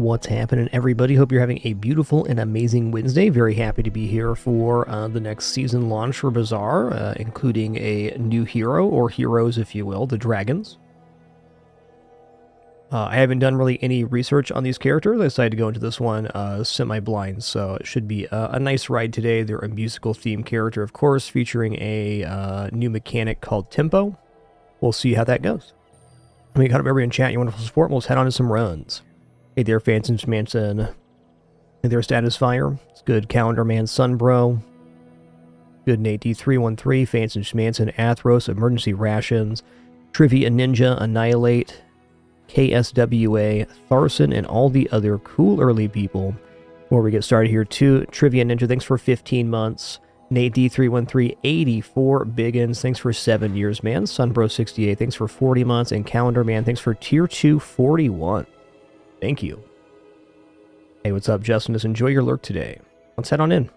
What's happening, everybody? Hope you're having a beautiful and amazing Wednesday. Very happy to be here for the next season launch for Bazaar, including a new hero, or heroes if you will, the dragons. I haven't done really any research on these characters. I decided to go into this one semi-blind, so it should be a nice ride today. They're a musical theme character, of course, featuring a new mechanic called Tempo. We'll see how that goes. We got up everybody in chat, your wonderful support, and let's head on to some runs. Hey there, Phantom Manson. Hey there, Statusfire. It's good, Calendar Man Sunbro. Good, Nate D313, Phantom Manson, Athros, Emergency Rations, Trivia Ninja, Annihilate, KSWA, Tharson, and all the other cool early people. Before we get started here, too, Trivia Ninja, thanks for 15 months. Nate D313, 84 biggins, thanks for 7 years, man. Sunbro68, thanks for 40 months. And Calendar Man, thanks for Tier 2, 41. Thank you. Hey, what's up, Justin? Just enjoy your lurk today. Let's head on in.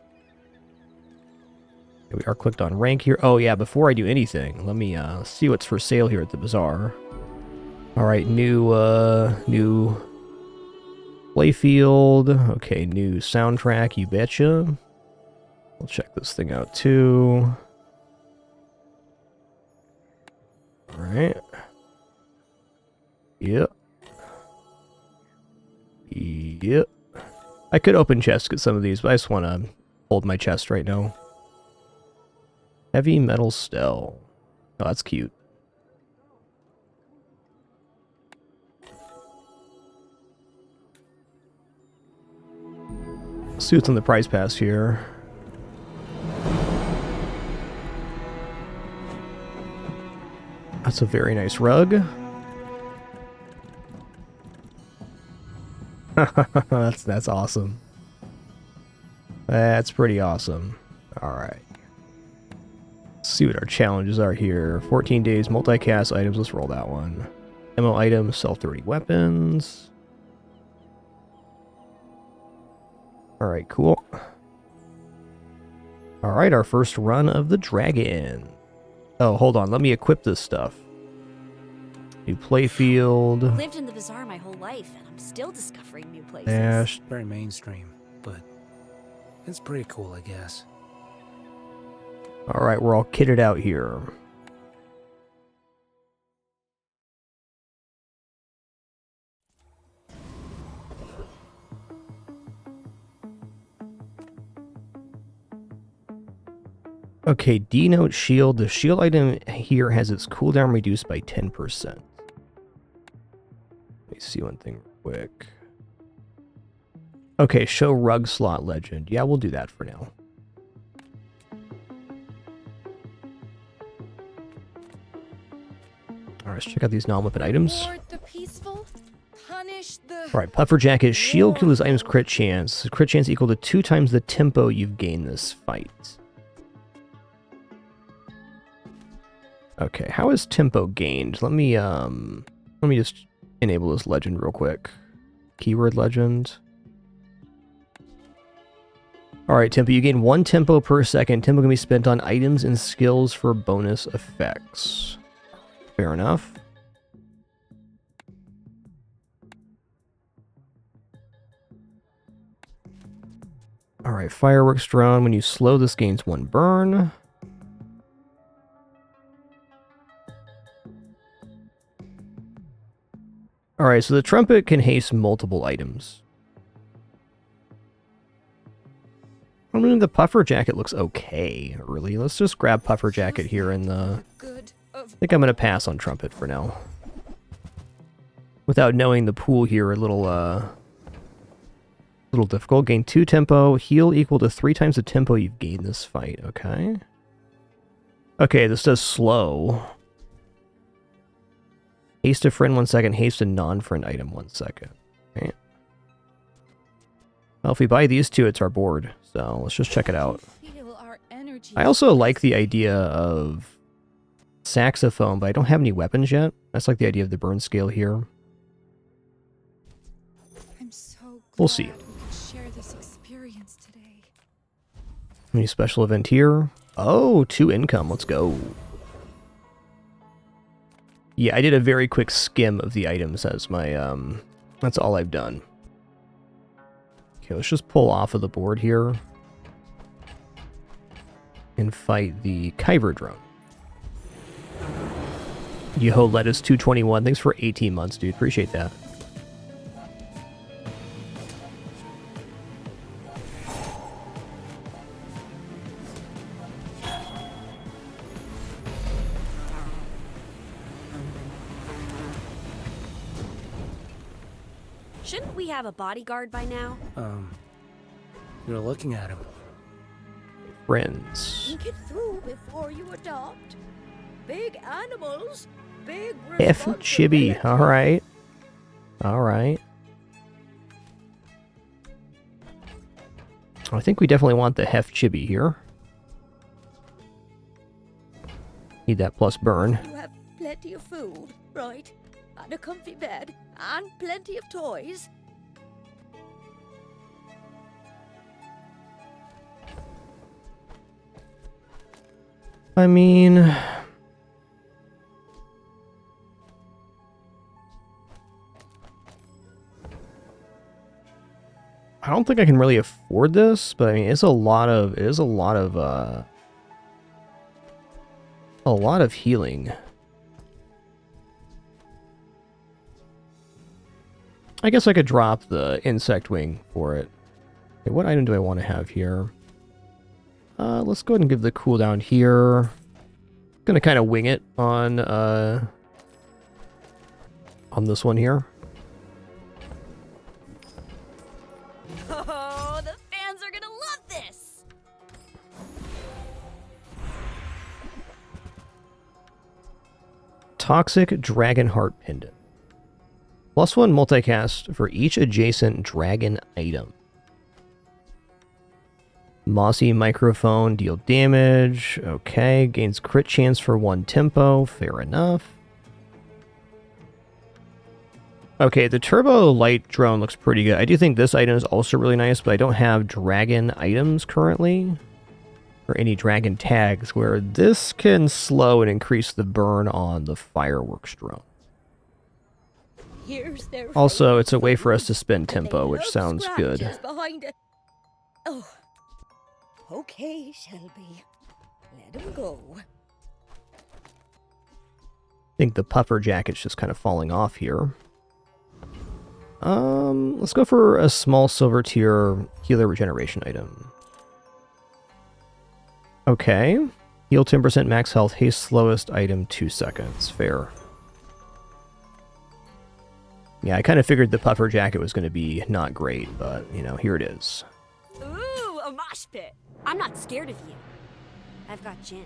Here we are clicked on rank here. Oh, yeah, before I do anything, let me see what's for sale here at the Bazaar. Alright, new playfield. Okay, new soundtrack, you betcha. We'll check this thing out, too. Alright. Yep. Yep. I could open chests, get some of these, but I just want to hold my chest right now. Heavy Metal Stell. Oh, that's cute. See what's on the prize pass here. That's a very nice rug. That's awesome. That's pretty awesome. Alright. Let's see what our challenges are here. 14 days, multicast items. Let's roll that one. Ammo items, sell 30 weapons. Alright, cool. Alright, our first run of the dragon. Oh, hold on. Let me equip this stuff. New playfield. I've lived in the Bazaar my whole life, and I'm still discovering new places. Dash. Very mainstream, but it's pretty cool, I guess. Alright, we're all kitted out here. Okay, denote shield. The shield item here has its cooldown reduced by 10%. Let me see one thing real quick. Okay, show rug slot legend. Yeah, we'll do that for now. Alright, let's check out these non-weapon items. Alright, Puffer Jacket. Shield kills items crit chance. Crit chance equal to 2 times the tempo you've gained this fight. Okay, how is tempo gained? Let me just enable this legend real quick. Keyword legend. Alright, tempo. You gain 1 tempo per second. Tempo can be spent on items and skills for bonus effects. Fair enough. Alright, fireworks drone. When you slow, this gains 1 burn. Alright, so the trumpet can haste multiple items. I mean, the Puffer Jacket looks okay, really. Let's just grab Puffer Jacket here and I think I'm going to pass on trumpet for now. Without knowing the pool here, a little difficult. Gain 2 tempo, heal equal to 3 times the tempo you've gained this fight, okay? Okay, this does slow. Haste a friend 1 second, haste a non-friend item 1 second. Okay. Well, if we buy these 2, it's our board. So let's just check it out. I also like the idea of saxophone, but I don't have any weapons yet. That's like the idea of the burn scale here. We'll see. Any special event here? Oh, 2 income. Let's go. Yeah, I did a very quick skim of the items as my, that's all I've done. Okay, let's just pull off of the board here and fight the Kyber drone. Yo, Lettuce 221, thanks for 18 months, dude. Appreciate that. Shouldn't we have a bodyguard by now? You're looking at him. Friends. Think it through before you adopt. Big animals, big F Chibi. responsibility. Alright. Alright. I think we definitely want the Hef Chibi here. Need that plus burn. You have plenty of food, right? And a comfy bed, and plenty of toys. I mean... I don't think I can really afford this, but I mean, it is a lot of healing. I guess I could drop the insect wing for it. Okay, what item do I want to have here? Let's go ahead and give the cooldown here. Gonna kind of wing it on this one here. Oh, the fans are gonna love this! Toxic Dragon Heart Pendant. +1 multicast for each adjacent dragon item. Mossy Microphone, deal damage. Okay, gains crit chance for 1 tempo. Fair enough. Okay, the Turbo Light Drone looks pretty good. I do think this item is also really nice, but I don't have dragon items currently. Or any dragon tags, where this can slow and increase the burn on the Fireworks Drone. Here's their Also, it's a favorite way for us food, to spend and they tempo, which love sounds good. scratches behind it. Oh, okay, Shelby. Let him go. I think the puffer jacket's just kind of falling off here. Let's go for a small silver tier healer regeneration item. Okay. Heal 10% max health, haste slowest item 2 seconds. Fair. Yeah, I kind of figured the puffer jacket was going to be not great, but, you know, here it is. Ooh, a mosh pit! I'm not scared of you. I've got Jin.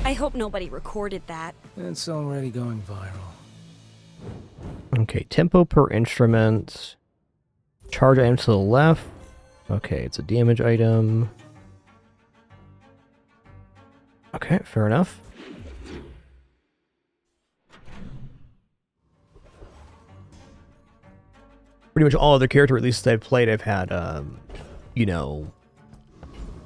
I hope nobody recorded that. It's already going viral. Okay, tempo per instrument. Charge item to the left. Okay, it's a damage item. Okay, fair enough. Pretty much all other character releases I've played, I've had, you know,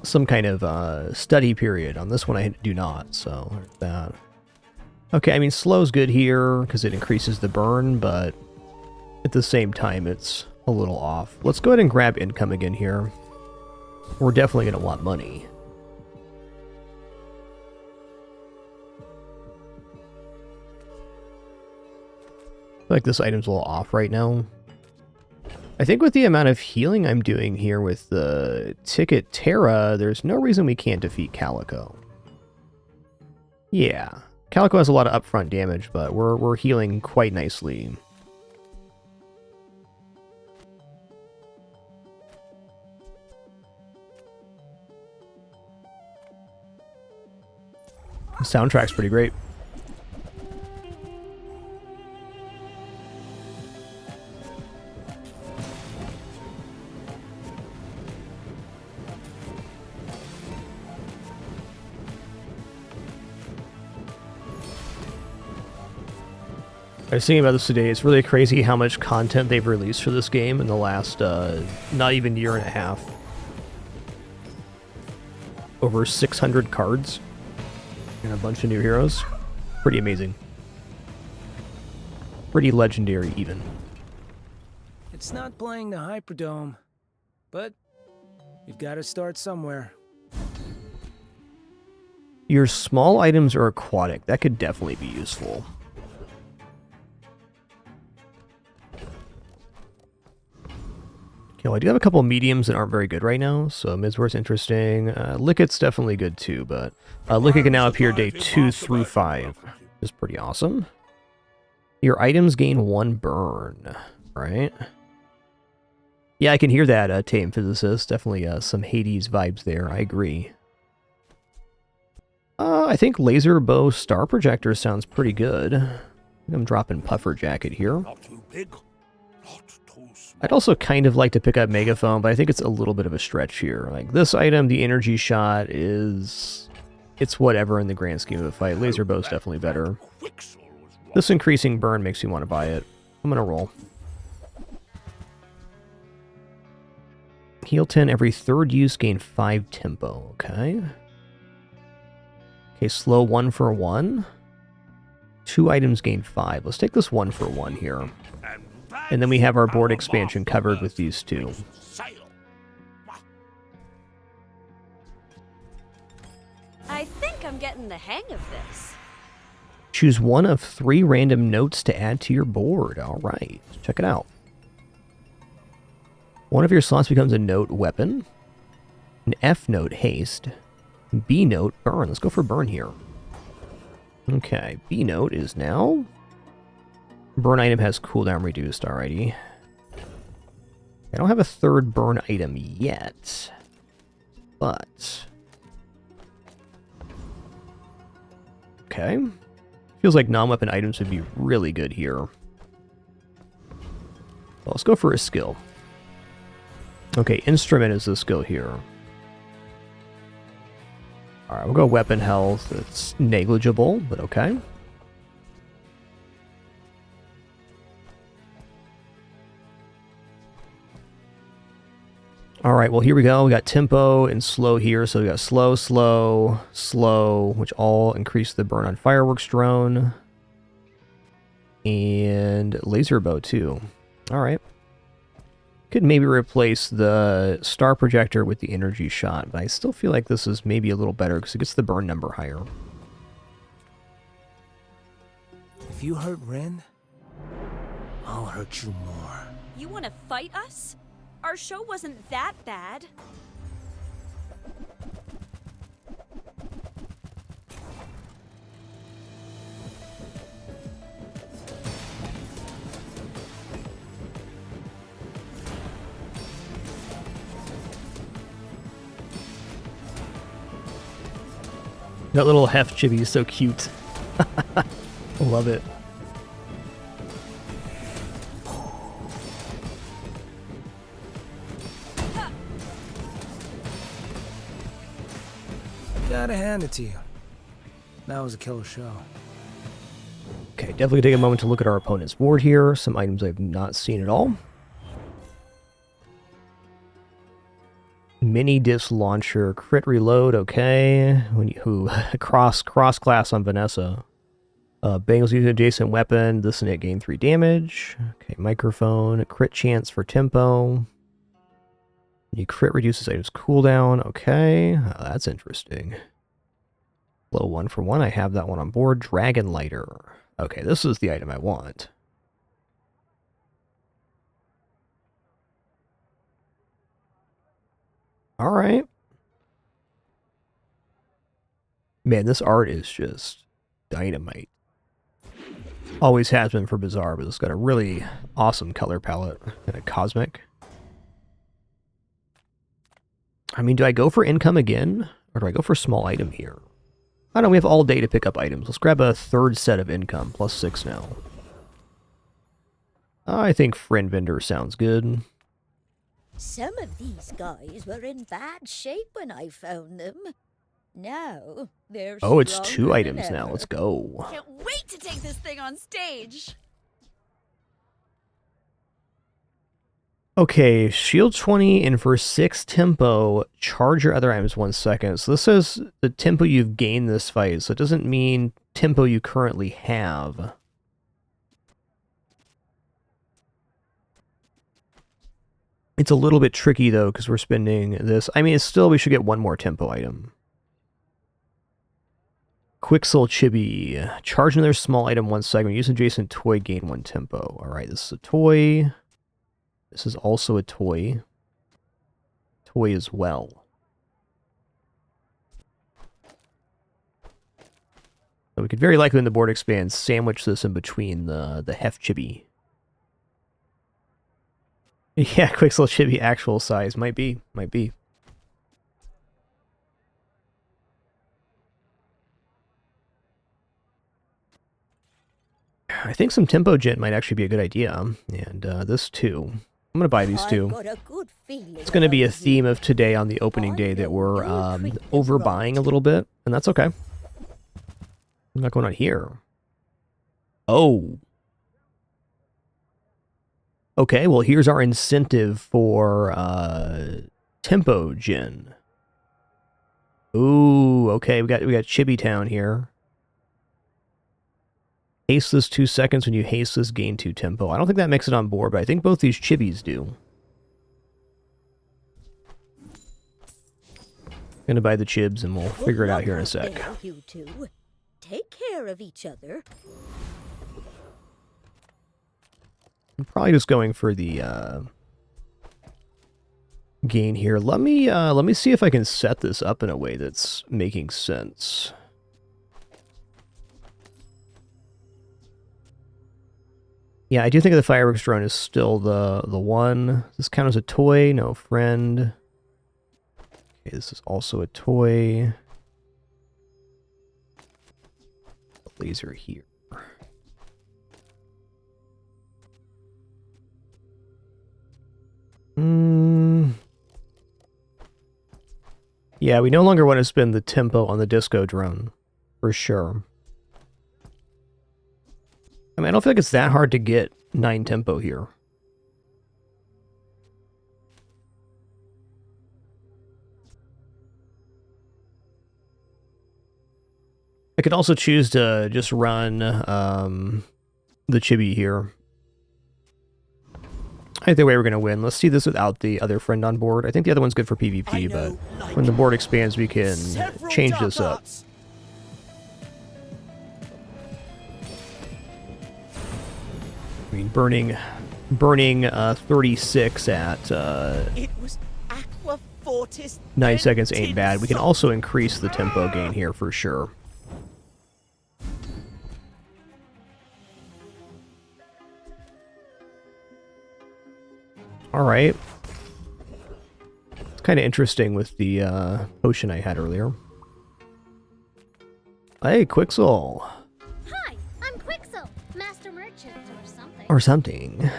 some kind of study period. On this one, I do not, so there's that. Okay, I mean, slow's good here because it increases the burn, but at the same time, it's a little off. Let's go ahead and grab income again here. We're definitely going to want money. I feel like this item's a little off right now. I think with the amount of healing I'm doing here with the Ticket Terra, there's no reason we can't defeat Calico. Yeah. Calico has a lot of upfront damage, but we're healing quite nicely. The soundtrack's pretty great. I was thinking about this today. It's really crazy how much content they've released for this game in the last, not even year and a half. Over 600 cards and a bunch of new heroes. Pretty amazing. Pretty legendary, even. It's not playing the Hyperdome, but you've got to start somewhere. Your small items are aquatic. That could definitely be useful. Okay, well, I do have a couple of mediums that aren't very good right now, so Midsworth's interesting. Licket's definitely good too, but Licket can now appear day 2 through 5, which is pretty awesome. Your items gain 1 burn, right? Yeah, I can hear that, Tame Physicist. Definitely some Hades vibes there, I agree. I think Laser Bow Star Projector sounds pretty good. I'm dropping Puffer Jacket here. Not too big, not too small. I'd also kind of like to pick up Megaphone, but I think it's a little bit of a stretch here. Like, this item, the energy shot is... it's whatever in the grand scheme of the fight. Laser Bow's definitely better. Quixel was wrong. This increasing burn makes me want to buy it. I'm gonna roll. Heal 10 every third use, gain 5 tempo. Okay. Okay, slow 1 for 1. 2 items gain 5. Let's take this 1 for 1 here. And then we have our board expansion covered with these 2. Sail. I think I'm getting the hang of this. Choose one of 3 random notes to add to your board. All right, check it out. One of your slots becomes a note weapon, an F note haste, B note burn. Let's go for burn here. Okay, B note is now... burn item has cooldown reduced, alrighty. I don't have a third burn item yet, but... okay. Feels like non-weapon items would be really good here. Well, let's go for a skill. Okay, instrument is the skill here. Alright, we'll go weapon health. It's negligible, but okay. Alright, well here we go. We got tempo and slow here. So we got slow, slow, slow, which all increase the burn on fireworks drone. And laser bow too. Alright. Could maybe replace the star projector with the energy shot, but I still feel like this is maybe a little better because it gets the burn number higher. If you hurt Ren, I'll hurt you more. You want to fight us? Our show wasn't that bad. That little hef chibi is so cute. I love it. Gotta hand it to you. That was a killer show. Okay, definitely take a moment to look at our opponent's board here. Some items I've not seen at all. Mini disc launcher, crit reload, okay. Cross class on Vanessa. Bangles use adjacent weapon. This and it gain 3 damage. Okay, microphone, crit chance for tempo. You crit reduces items cooldown. Okay, that's interesting. Low 1 for 1. I have that one on board. Dragon lighter. Okay, this is the item I want. All right. Man, this art is just dynamite. Always has been for Bizarre, but it's got a really awesome color palette and a cosmic. I mean, do I go for income again? Or do I go for small item here? I don't know, we have all day to pick up items. Let's grab a third set of income, plus 6 now. I think Friend Vendor sounds good. Some of these guys were in bad shape when I found them. Now, they're Oh, it's stronger 2 than items now. ever. Let's go. Can't wait to take this thing on stage. Okay, shield 20 and for 6 tempo, charge your other items 1 second. So this says the tempo you've gained this fight, so it doesn't mean tempo you currently have. It's a little bit tricky though, because we're spending this. I mean, it's still, we should get one more tempo item. Quixel Chibi. Charge another small item 1 second. Use adjacent toy, gain 1 tempo. Alright, this is a toy. This is also a toy. Toy as well. So we could very likely, when the board expands, sandwich this in between the Hef Chibi. Yeah, Quixel Chibi actual size. Might be. Might be. I think some Tempo Gent might actually be a good idea. And this too. I'm going to buy these two. It's going to be a theme of today on the opening day that we're overbuying a little bit. And that's okay. I'm not going on here. Oh. Okay, well here's our incentive for Tempo Gen. Ooh, okay, we got Chibi Town here. Haste this 2 seconds. When you haste this, gain 2 tempo. I don't think that makes it on board, but I think both these Chibis do. Gonna buy the Chibs and we'll figure it out here in a sec. You two. Take care of each other. I'm probably just going for the gain here. Let me see if I can set this up in a way that's making sense. Yeah, I do think the fireworks drone is still the one. Does this count as a toy? No, friend. Okay, this is also a toy. The laser here. Yeah, we no longer want to spend the tempo on the disco drone, for sure. I mean, I don't feel like it's that hard to get 9 tempo here. I could also choose to just run the Chibi here. Either way, we're going to win. Let's see this without the other friend on board. I think the other one's good for PvP, but when the board expands, we can change this up. I mean, burning 36 at 9 seconds ain't bad. We can also increase the tempo gain here for sure. Alright. It's kind of interesting with the potion I had earlier. Hey, Quixel. Hi, I'm Quixel, Master Merchant or something. Or something.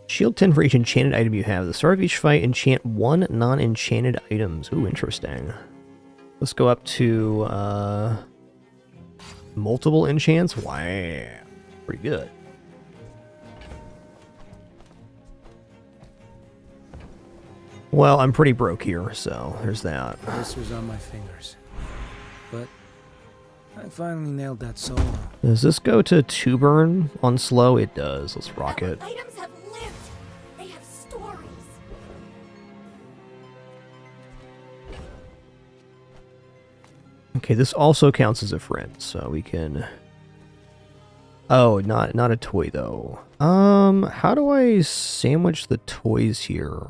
Shield 10 for each enchanted item you have. At the start of each fight, enchant 1 non-enchanted items. Ooh, interesting. Let's go up to multiple enchants. Wow, pretty good. Well, I'm pretty broke here, so there's that. This was on my fingers, but I finally nailed that solo. Does this go to 2 burn on slow? It does. Let's rock it. Items have lived. They have stories. Okay, this also counts as a friend, so we can... Oh, not a toy, though. How do I sandwich the toys here?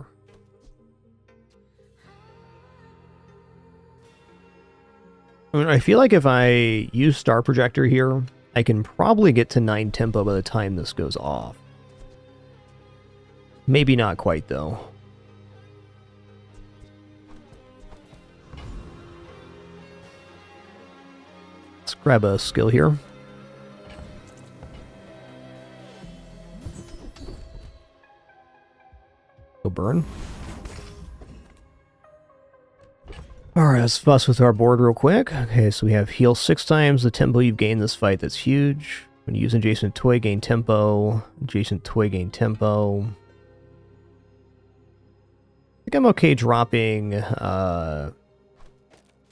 I mean, I feel like if I use Star Projector here, I can probably get to 9 tempo by the time this goes off. Maybe not quite, though. Let's grab a skill here. Go burn. Alright, let's fuss with our board real quick. Okay, so we have heal 6 times the tempo you've gained this fight. That's huge. When you use adjacent toy, gain tempo. Adjacent toy, gain tempo. I think I'm okay dropping, I'm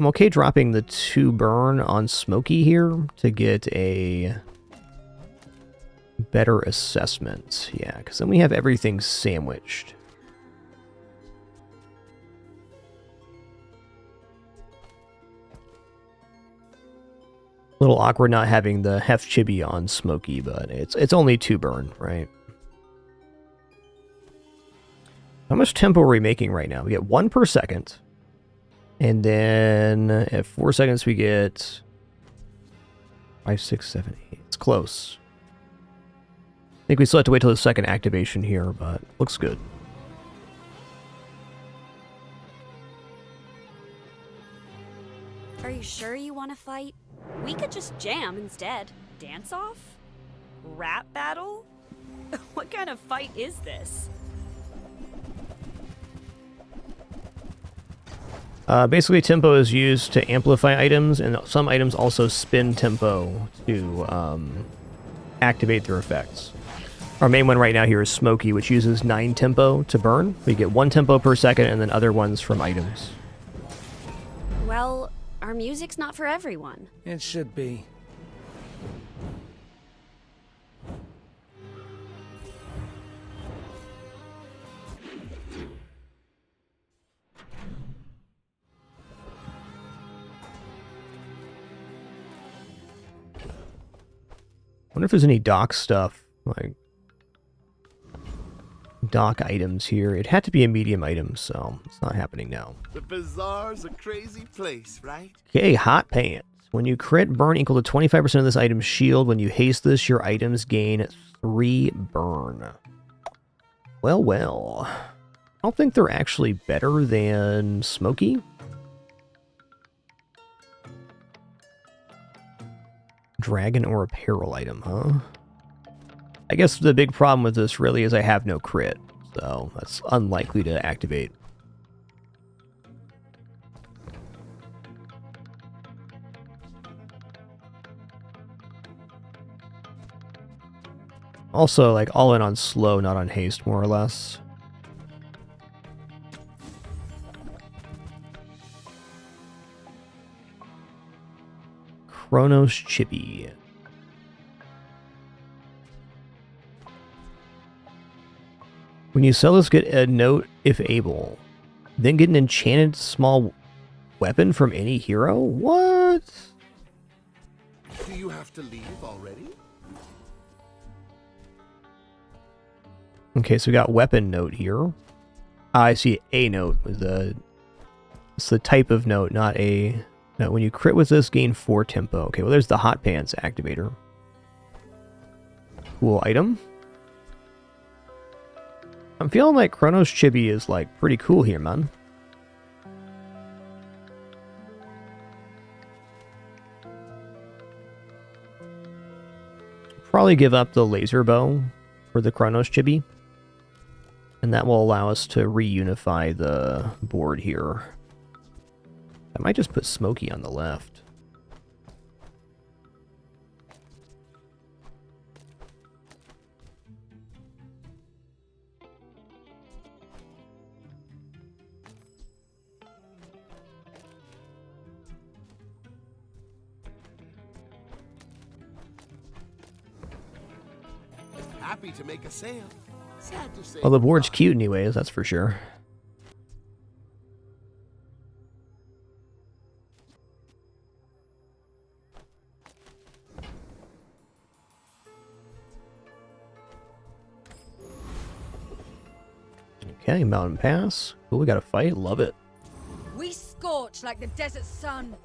okay dropping the 2 burn on Smokey here to get a better assessment. Yeah, because then we have everything sandwiched. A little awkward not having the Hef Chibi on Smokey, but it's only 2 burn, right? How much tempo are we making right now? We get 1 per second. And then at 4 seconds we get 5, 6, 7, 8. It's close. I think we still have to wait till the second activation here, but looks good. Are you sure you want to fight? We could just jam instead. Dance off? Rap battle? What kind of fight is this? Basically, tempo is used to amplify items, and some items also spin tempo to activate their effects. Our main one right now here is Smokey, which uses 9 tempo to burn. We get 1 tempo per second, and then other ones from items. Well, our music's not for everyone. It should be. I wonder if there's any dock stuff, like dock items here. It had to be a medium item, so it's not happening now. The bazaar's a crazy place, right? Okay, hot pants. When you crit, burn equal to 25% of this item's shield. When you haste this, your items gain 3 burn. Well, well. I don't think they're actually better than Smokey. Dragon or apparel item, huh? I guess the big problem with this really is I have no crit, so that's unlikely to activate. Also, like, all in on slow, not on haste, more or less. Chronos Chibi. When you sell this, get a note if able. Then get an enchanted small weapon from any hero? What? Do you have to leave already? Okay, so we got weapon note here. I see a note with the... It's the type of note, not a... No, when you crit with this, gain 4 tempo. Okay, well there's the hot pants activator. Cool item. I'm feeling like Chronos Chibi is like pretty cool here, man. Probably give up the laser bow for the Chronos Chibi. And that will allow us to reunify the board here. I might just put Smokey on the left. Happy to make a sale. Sad to say. Well, the board's cute anyways, that's for sure. Okay, Mountain Pass. Cool, we got a fight. Love it. We scorch like the desert sun.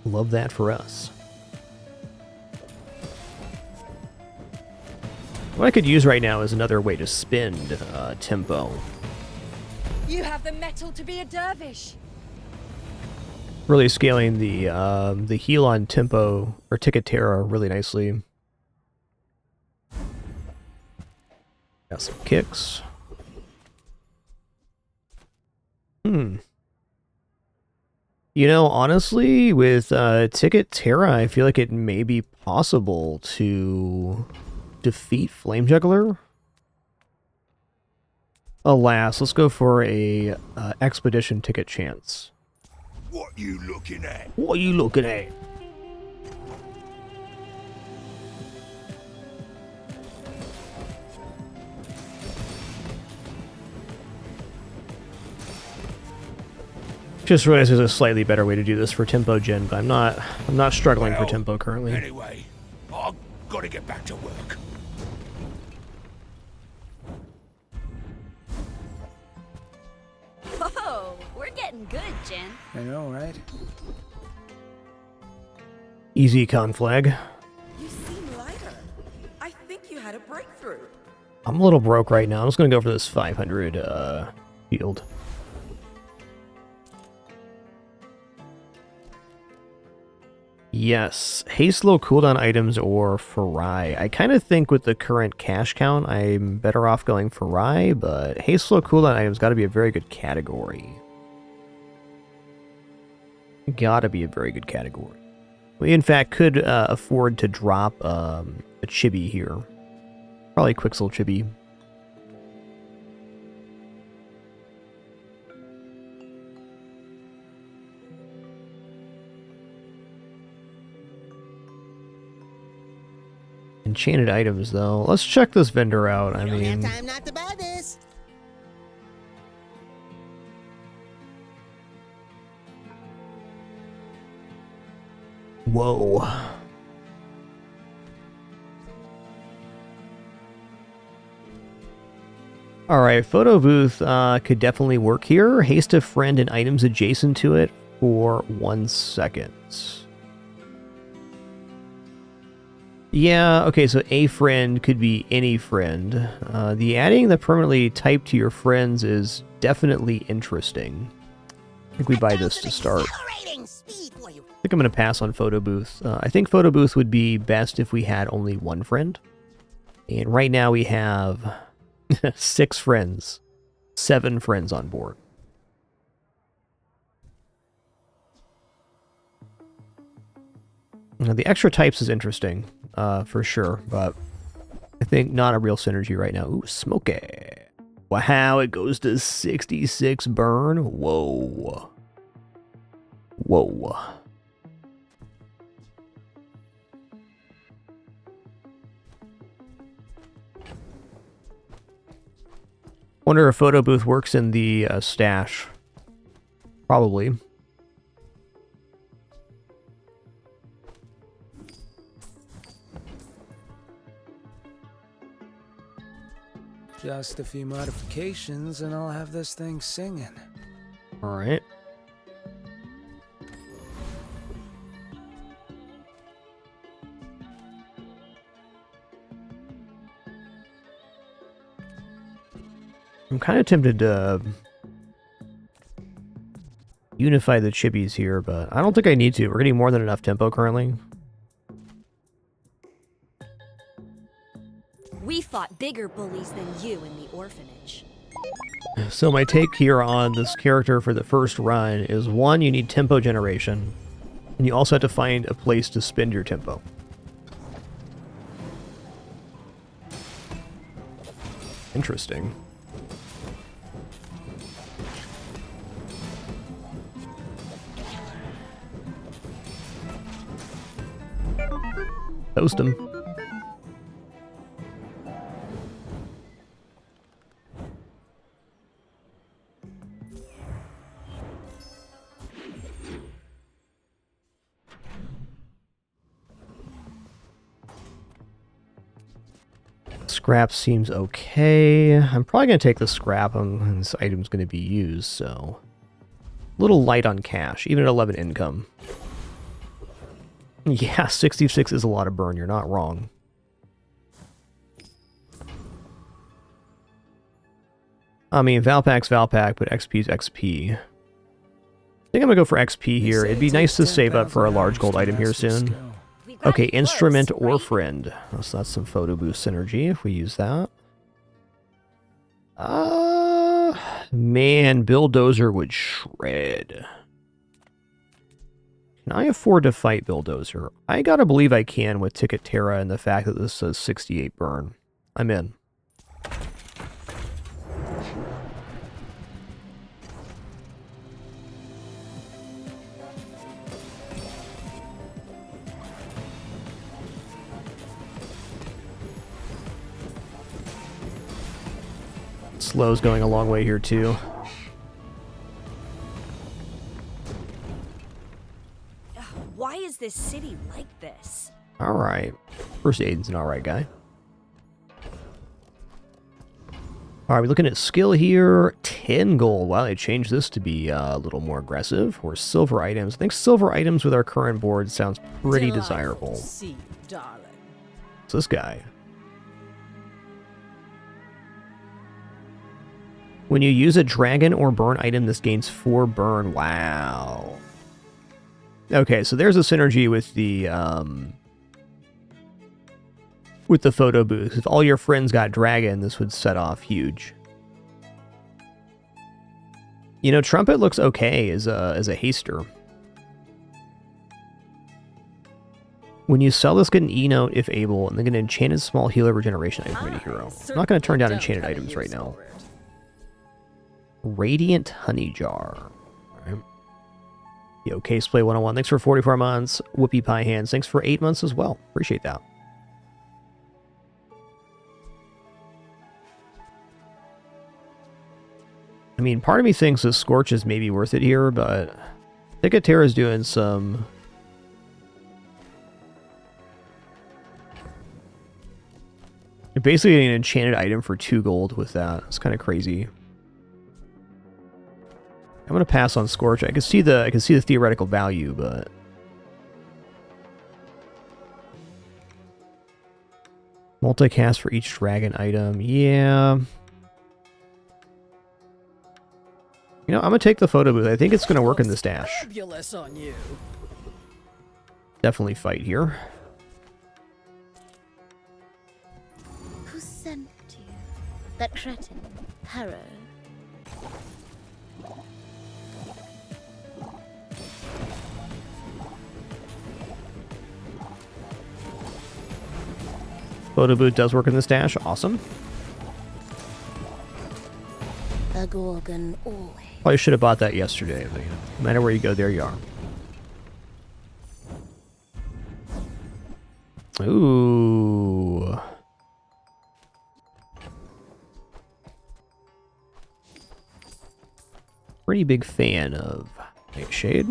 Love that for us. What I could use right now is another way to spend tempo. You have the metal to be a dervish. Really scaling the heal on tempo or Ticketera really nicely. Got some kicks. You know, honestly, with Ticket Terra, I feel like it may be possible to defeat Flame Juggler. Alas, let's go for a expedition ticket chance. What you looking at? What are you looking at? Just realized there's a slightly better way to do this for tempo gen, but I'm not struggling for Well, tempo currently. Anyway, I've got to get back to work. Whoa, we're getting good, Jen. I know, right? Easy con flag. You seem lighter. I think you had a breakthrough. I'm a little broke right now. I'm just gonna go for this 500 field. Yes, haste low cooldown items or Farai. I kind of think with the current cash count, I'm better off going Farai, but haste low cooldown items got to be a very good category. Gotta be a very good category. We in fact could afford to drop a chibi here. Probably Quixel chibi. Enchanted items, though. Let's check this vendor out. I mean, time not to buy this. whoa. Alright, photo booth could definitely work here. Haste a friend and items adjacent to it for 1 second. Yeah, okay, so a friend could be any friend. The adding the permanently typed to your friends is definitely interesting. I think we buy this to start. I think I'm going to pass on photo booth. I think photo booth would be best if we had only one friend. And right now we have 6 friends. 7 friends on board. Now, the extra types is interesting, for sure, but I think not a real synergy right now. Ooh, smoky. Wow, it goes to 66 burn. Whoa. Whoa. Wonder if photo booth works in the stash. Probably. Just a few modifications and I'll have this thing singing. Alright. I'm kind of tempted to unify the chibis here, but I don't think I need to. We're getting more than enough tempo currently. We fought bigger bullies than you in the orphanage. So my take here on this character for the first run is 1, you need tempo generation, and you also have to find a place to spend your tempo. Interesting. Toast him. Scrap seems okay. I'm probably going to take the scrap and this item's going to be used, so... A little light on cash, even at 11 income. Yeah, 66 is a lot of burn, you're not wrong. I mean, Valpak's Valpak, but XP's XP. I think I'm going to go for XP here. It'd be nice to save up for a large gold item here soon. Okay, instrument or friend. So that's some photo boost synergy if we use that. Man, Bulldozer would shred. Can I afford to fight Bulldozer? I gotta believe I can with Ticket Terra and the fact that this says 68 burn. I'm in. Slow's going a long way here too. Why is this city like this? Alright. First Aiden's an alright guy. Alright, we're looking at skill here. 10 gold. Wow, they changed this to be a little more aggressive. Or silver items. I think silver items with our current board sounds pretty desirable. See you, darling. So this guy. When you use a dragon or burn item, this gains 4 burn. Wow. Okay, so there's a synergy with the photo booth. If all your friends got dragon, this would set off huge. You know, Trumpet looks okay as a haster. When you sell this, get an E-note if able, and then get an enchanted small healer regeneration item from any hero. I'm not going to turn down enchanted items right now. Radiant Honey Jar. Alright. Yo, Caseplay 101. Thanks for 44 months. Whoopie Pie Hands. Thanks for 8 months as well. Appreciate that. I mean, part of me thinks this Scorch is maybe worth it here, but Ticket Terra is doing some... You're basically getting an enchanted item for 2 gold with that. It's kind of crazy. I'm gonna pass on Scorch. I can see the theoretical value, but multicast for each dragon item. Yeah. You know, I'm gonna take the photo booth. I think it's gonna work in this dash. Fabulous on you. Definitely fight here. Who sent you? That cretin, Harrow. Photo booth does work in this dash. Awesome. A Gorgon always. Probably should have bought that yesterday, but no matter where you go, there you are. Ooh. Pretty big fan of Nightshade.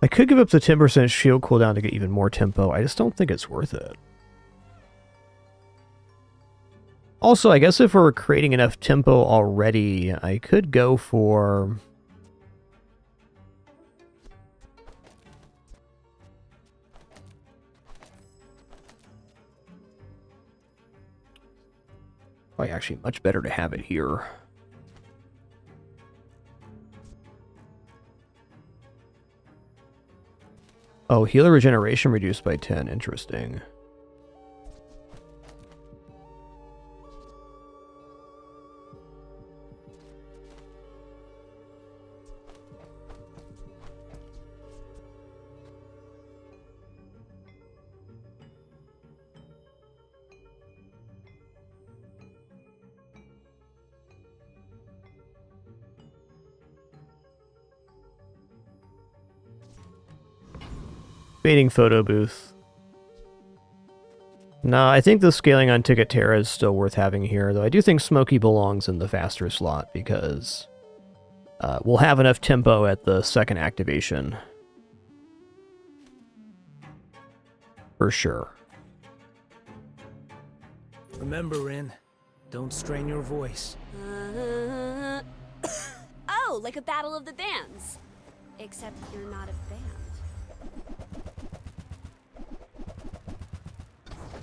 I could give up the 10% shield cooldown to get even more tempo. I just don't think it's worth it. Also, I guess if we're creating enough tempo already, I could go for... Probably actually much better to have it here. Oh, healer regeneration reduced by 10. Interesting. Fading photo booth. No, I think the scaling on Ticket Terra is still worth having here, though I do think Smokey belongs in the faster slot because we'll have enough tempo at the second activation. For sure. Remember, Rin, don't strain your voice. Oh, like a battle of the bands. Except you're not a band.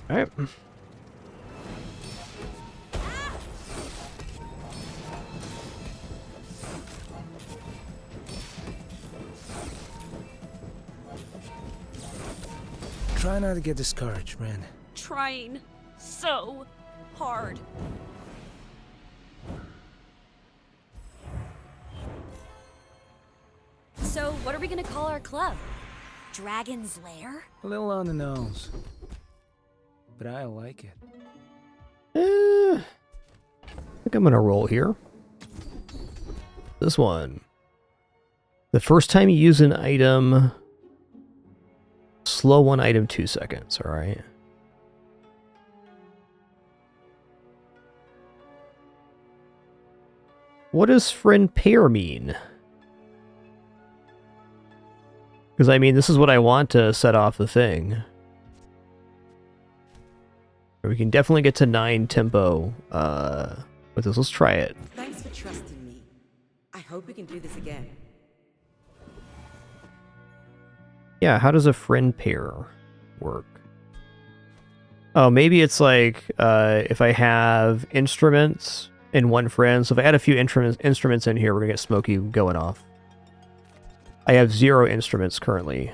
Alright. Try not to get discouraged, Ren. Trying so hard. So, what are we gonna call our club? Dragon's Lair? A little on the nose. But I like it. I think I'm gonna roll here. This one. The first time you use an item, slow one item 2 seconds, alright? What does friend pair mean? Because, I mean, this is what I want to set off the thing. We can definitely get to 9 tempo with this. Let's try it. Thanks for trusting me. I hope we can do this again. Yeah, how does a friend pair work? Oh, maybe it's like if I have instruments in one friend. So if I add a few instruments in here, we're going to get Smokey going off. I have 0 instruments currently.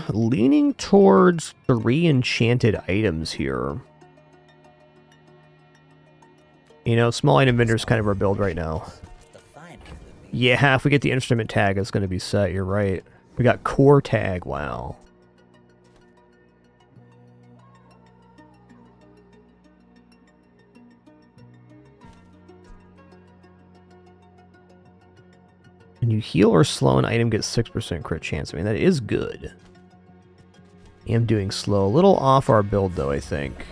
Leaning towards 3 enchanted items here. You know, small item vendor's kind of our build right now. Yeah, if we get the instrument tag, it's going to be set. You're right. We got core tag. Wow. When you heal or slow an item, gets 6% crit chance. I mean, that is good. I am doing slow. A little off our build, though, I think.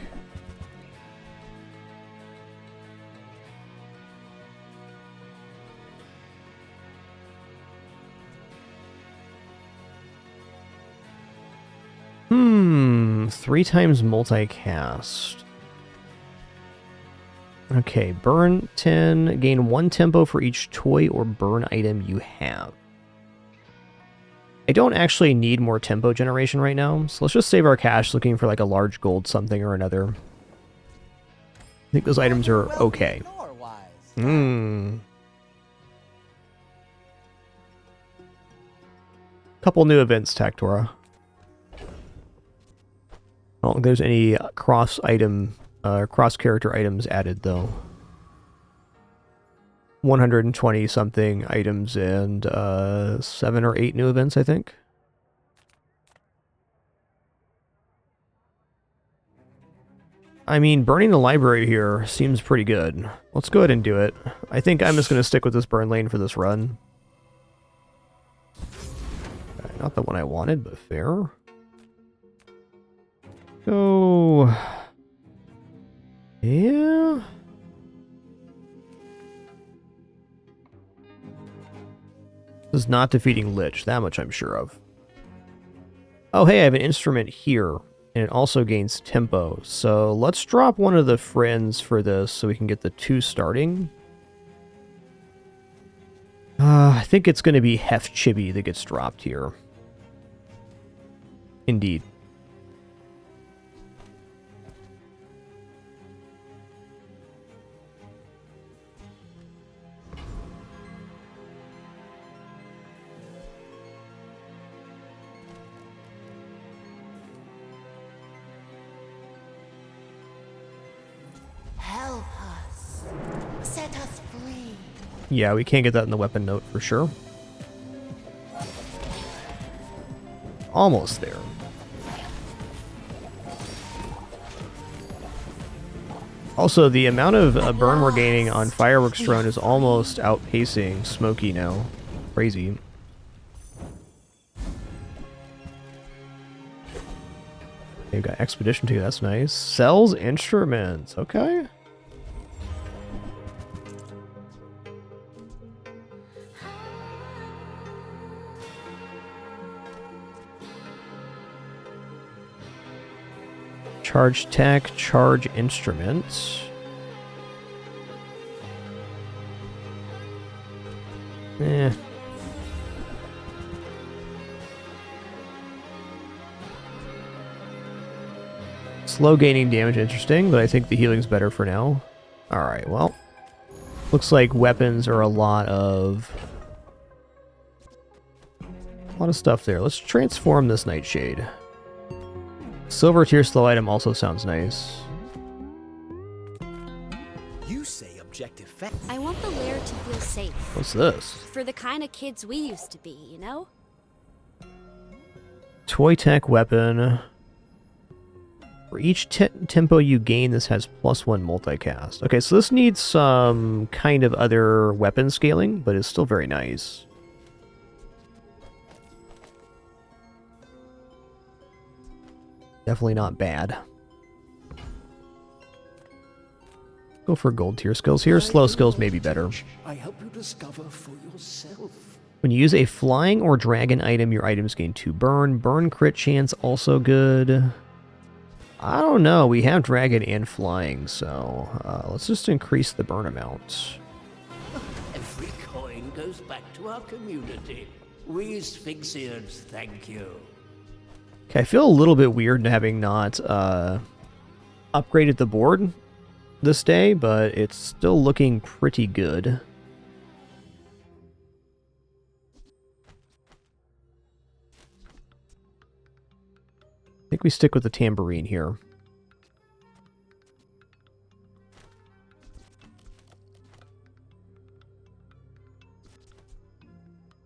Hmm, 3 times multicast. Okay, burn 10, gain 1 tempo for each toy or burn item you have. I don't actually need more tempo generation right now, so let's just save our cash looking for like a large gold something or another. I think those items are okay. Couple new events, Taktora. I don't think there's any cross-character items added, though. 120 something items and 7 or 8 new events, I think. I mean, burning the library here seems pretty good. Let's go ahead and do it. I think I'm just going to stick with this burn lane for this run. Not the one I wanted, but fair. Go... yeah... This is not defeating Lich, that much I'm sure of. Oh hey, I have an instrument here, and it also gains tempo. So let's drop one of the friends for this so we can get the 2 starting. I think it's going to be Hef Chibi that gets dropped here. Indeed. Help us. Set us free. Yeah, we can't get that in the weapon note for sure. Almost there. Also, the amount of burn we're gaining on Fireworks Drone is almost outpacing Smokey now. Crazy. They've got Expedition too, that's nice. Sells instruments, okay. Charge tech, charge instruments. Eh. Slow gaining damage, interesting, but I think the healing's better for now. Alright, well. Looks like weapons are a lot of A lot of stuff there. Let's transform this Nightshade. Silver tier slow item also sounds nice. You say objective fact. I want the lair to feel safe. What's this? For the kind of kids we used to be, you know? Toy tech weapon. For each tempo you gain, this has +1 multicast. Okay, so this needs some kind of other weapon scaling, but it's still very nice. Definitely not bad. Go for gold tier skills here. Slow skills may be better. I help you discover for yourself. When you use a flying or dragon item, your items gain 2 burn. Burn crit chance, also good. I don't know. We have dragon and flying, so let's just increase the burn amount. Every coin goes back to our community. We Sphinxians thank you. Okay, I feel a little bit weird having not upgraded the board this day, but it's still looking pretty good. I think we stick with the tambourine here.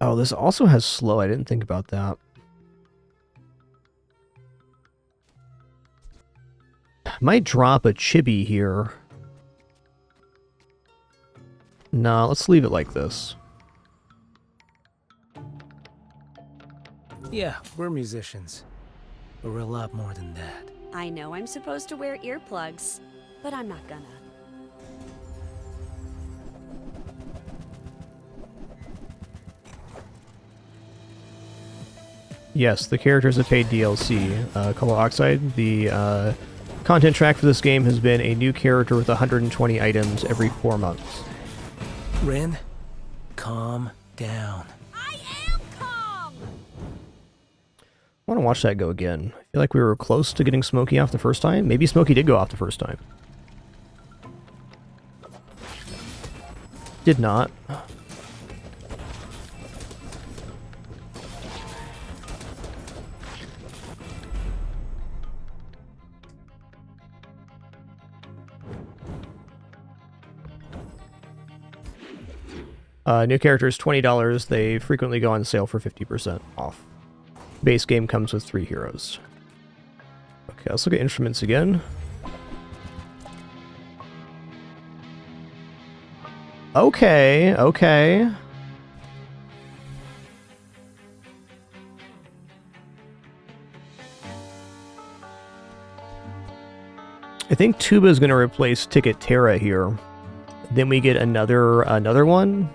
Oh, this also has slow. I didn't think about that. Might drop a chibi here. No, let's leave it like this. Yeah, we're musicians. But we're a lot more than that. I know I'm supposed to wear earplugs, but I'm not gonna. Yes, the characters have paid DLC. Color Oxide, the content track for this game has been a new character with 120 items every 4 months. Rin, calm down. I am calm! I want to watch that go again. I feel like we were close to getting Smokey off the first time. Maybe Smokey did go off the first time. Did not. New characters, $20. They frequently go on sale for 50% off. Base game comes with 3 heroes. Okay, let's look at instruments again. Okay, okay. I think Tuba is going to replace Ticket Terra here. Then we get another one.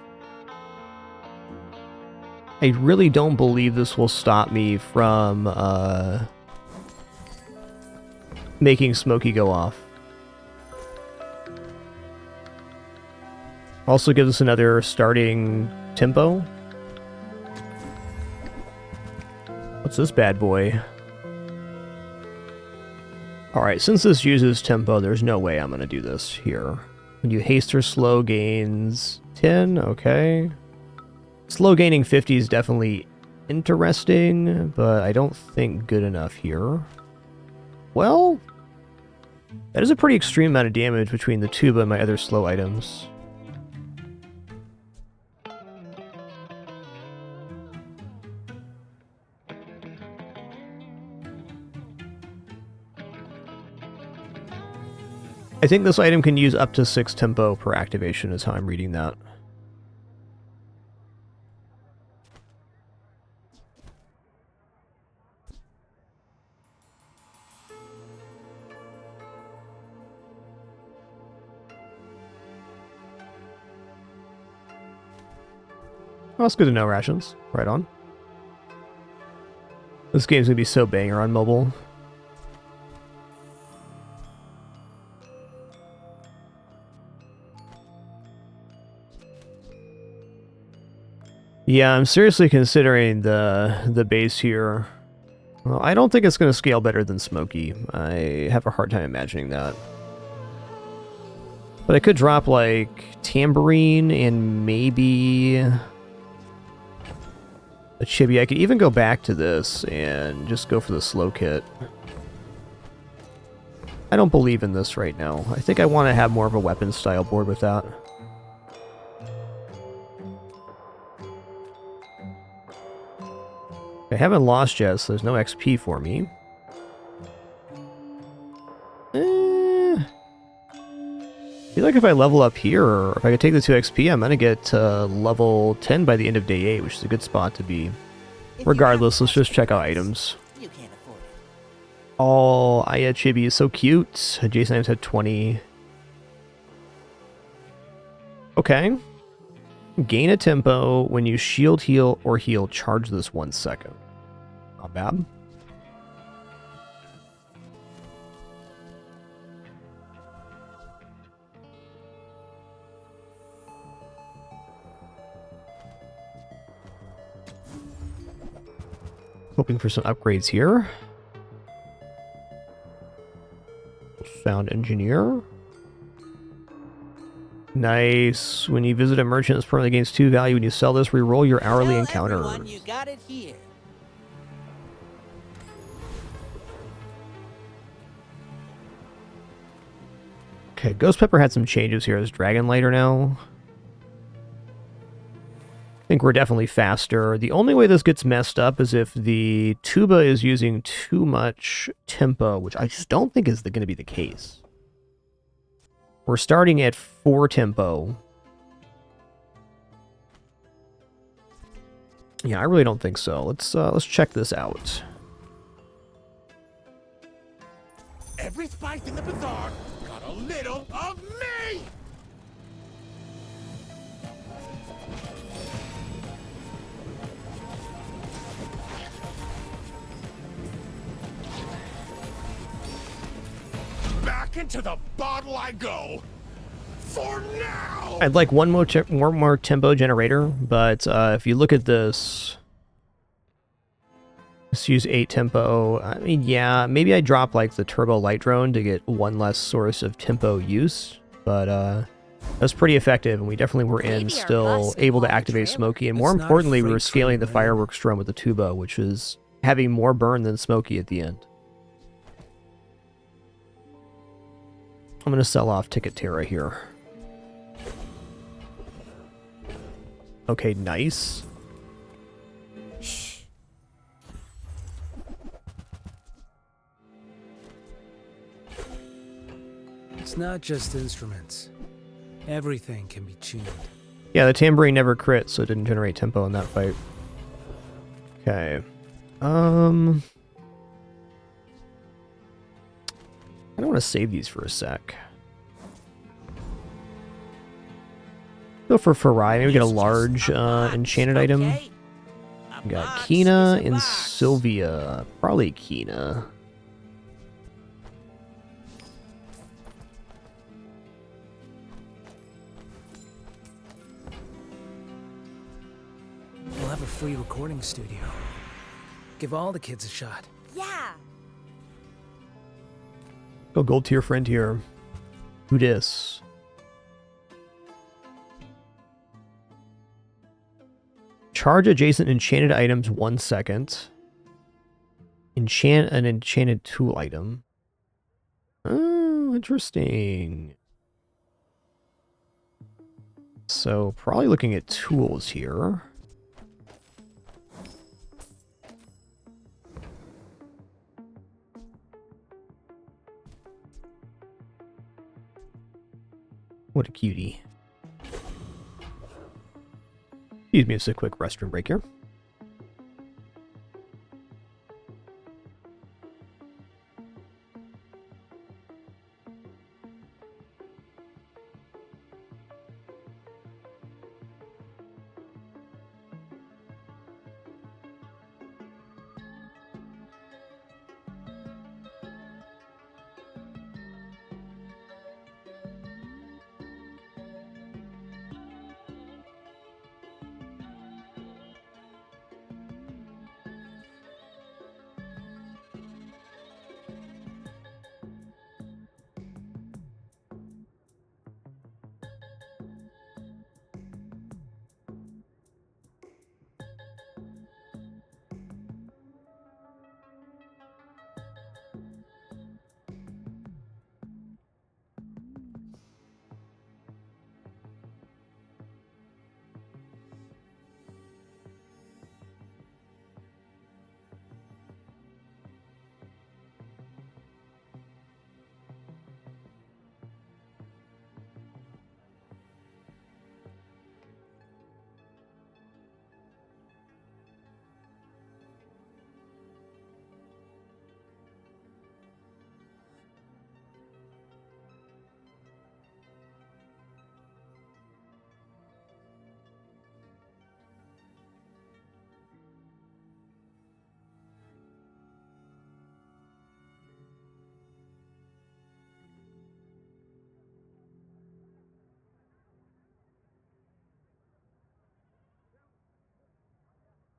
I really don't believe this will stop me from making Smokey go off. Also gives us another starting tempo. What's this bad boy? Alright, since this uses tempo, there's no way I'm going to do this here. When you haste or slow gains 10, okay. Slow gaining 50 is definitely interesting, but I don't think good enough here. Well, that is a pretty extreme amount of damage between the tuba and my other slow items. I think this item can use up to 6 tempo per activation is how I'm reading that. Well, that's good to know, Rations. Right on. This game's gonna be so banger on mobile. Yeah, I'm seriously considering the base here. Well, I don't think it's going to scale better than Smokey. I have a hard time imagining that. But I could drop, like, Tambourine and maybe... a chibi. I could even go back to this and just go for the slow kit. I don't believe in this right now. I think I want to have more of a weapon style board with that. I haven't lost yet, so there's no XP for me. I feel like if I level up here, or if I could take the 2 XP, I'm going to get to level 10 by the end of day 8, which is a good spot to be. Regardless, let's just check out items. You can't afford it. Oh, Aya Chibi is so cute. Jason Adams had 20. Okay. Gain a tempo when you shield, heal, or heal. Charge this 1 second. Not bad. Hoping for some upgrades here. Found engineer. Nice. When you visit a merchant, this permanently gains 2 value. When you sell this, reroll your hourly encounters. You got it here. Okay, Ghost Pepper had some changes here as Dragon Lighter now. I think we're definitely faster. The only way this gets messed up is if the tuba is using too much tempo, which I just don't think is going to be the case. We're starting at 4 tempo. Yeah, I really don't think so. Let's check this out. Every spice in the bazaar got a little of me! Back into the bottle I go! For now! I'd like one more tempo generator, but if you look at this, let's use 8 tempo. I mean, yeah, maybe I drop like the turbo light drone to get 1 less source of tempo use, but that's pretty effective, and we definitely were still able to activate Smokey, and more importantly, we were scaling the fireworks drone with the tuba, which is having more burn than Smokey at the end. I'm going to sell off Ticket Terra here. Okay, nice. It's not just instruments. Everything can be tuned. Yeah, the tambourine never crit, so it didn't generate tempo in that fight. Okay. I don't want to save these for a sec. Go for Farai. Maybe get a large enchanted item. We got Kina and Sylvia. Probably Kina. We'll have a free recording studio. Give all the kids a shot. Yeah. Go gold tier friend here. Who dis? Charge adjacent enchanted items 1 second. Enchant an enchanted tool item. Oh, interesting. So, probably looking at tools here. What a cutie. Excuse me, it's a quick restroom break here.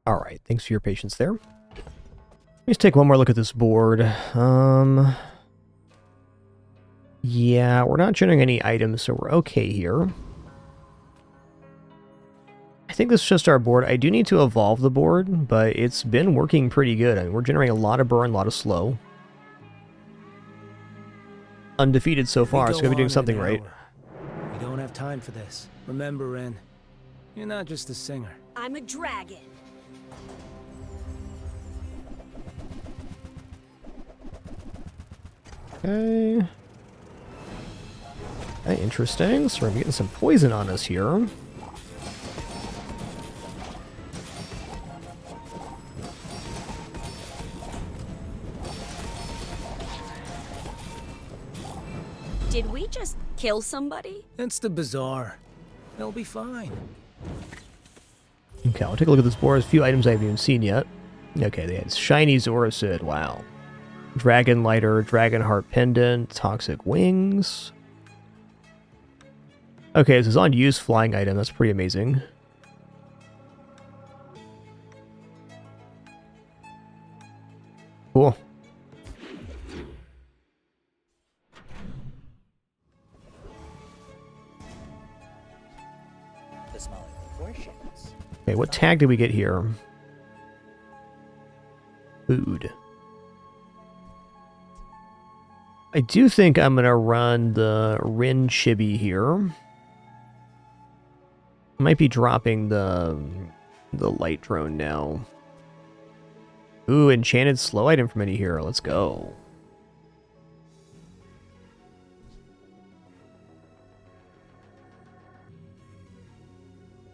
Alright, thanks for your patience there. Let's take one more look at this board. Yeah, we're not generating any items, so we're okay here. I think this is just our board. I do need to evolve the board, but it's been working pretty good. I mean, we're generating a lot of burn, a lot of slow. Undefeated so far, so we're doing something right. We don't have time for this. Remember, Ren, you're not just a singer. I'm a dragon. Okay. Okay, interesting. So we're getting some poison on us here. Did we just kill somebody? It's the bazaar. They'll be fine. Okay, I'll take a look at this board. There's a few items I haven't even seen yet. Okay, they had Shiny Zoracid, wow. Dragon Lighter, Dragon Heart Pendant, Toxic Wings. Okay, this is on use flying item. That's pretty amazing. Cool. Okay, what tag did we get here? Food. I do think I'm going to run the Rin Chibi here. Might be dropping the light drone now. Ooh, enchanted slow item from any hero. Let's go.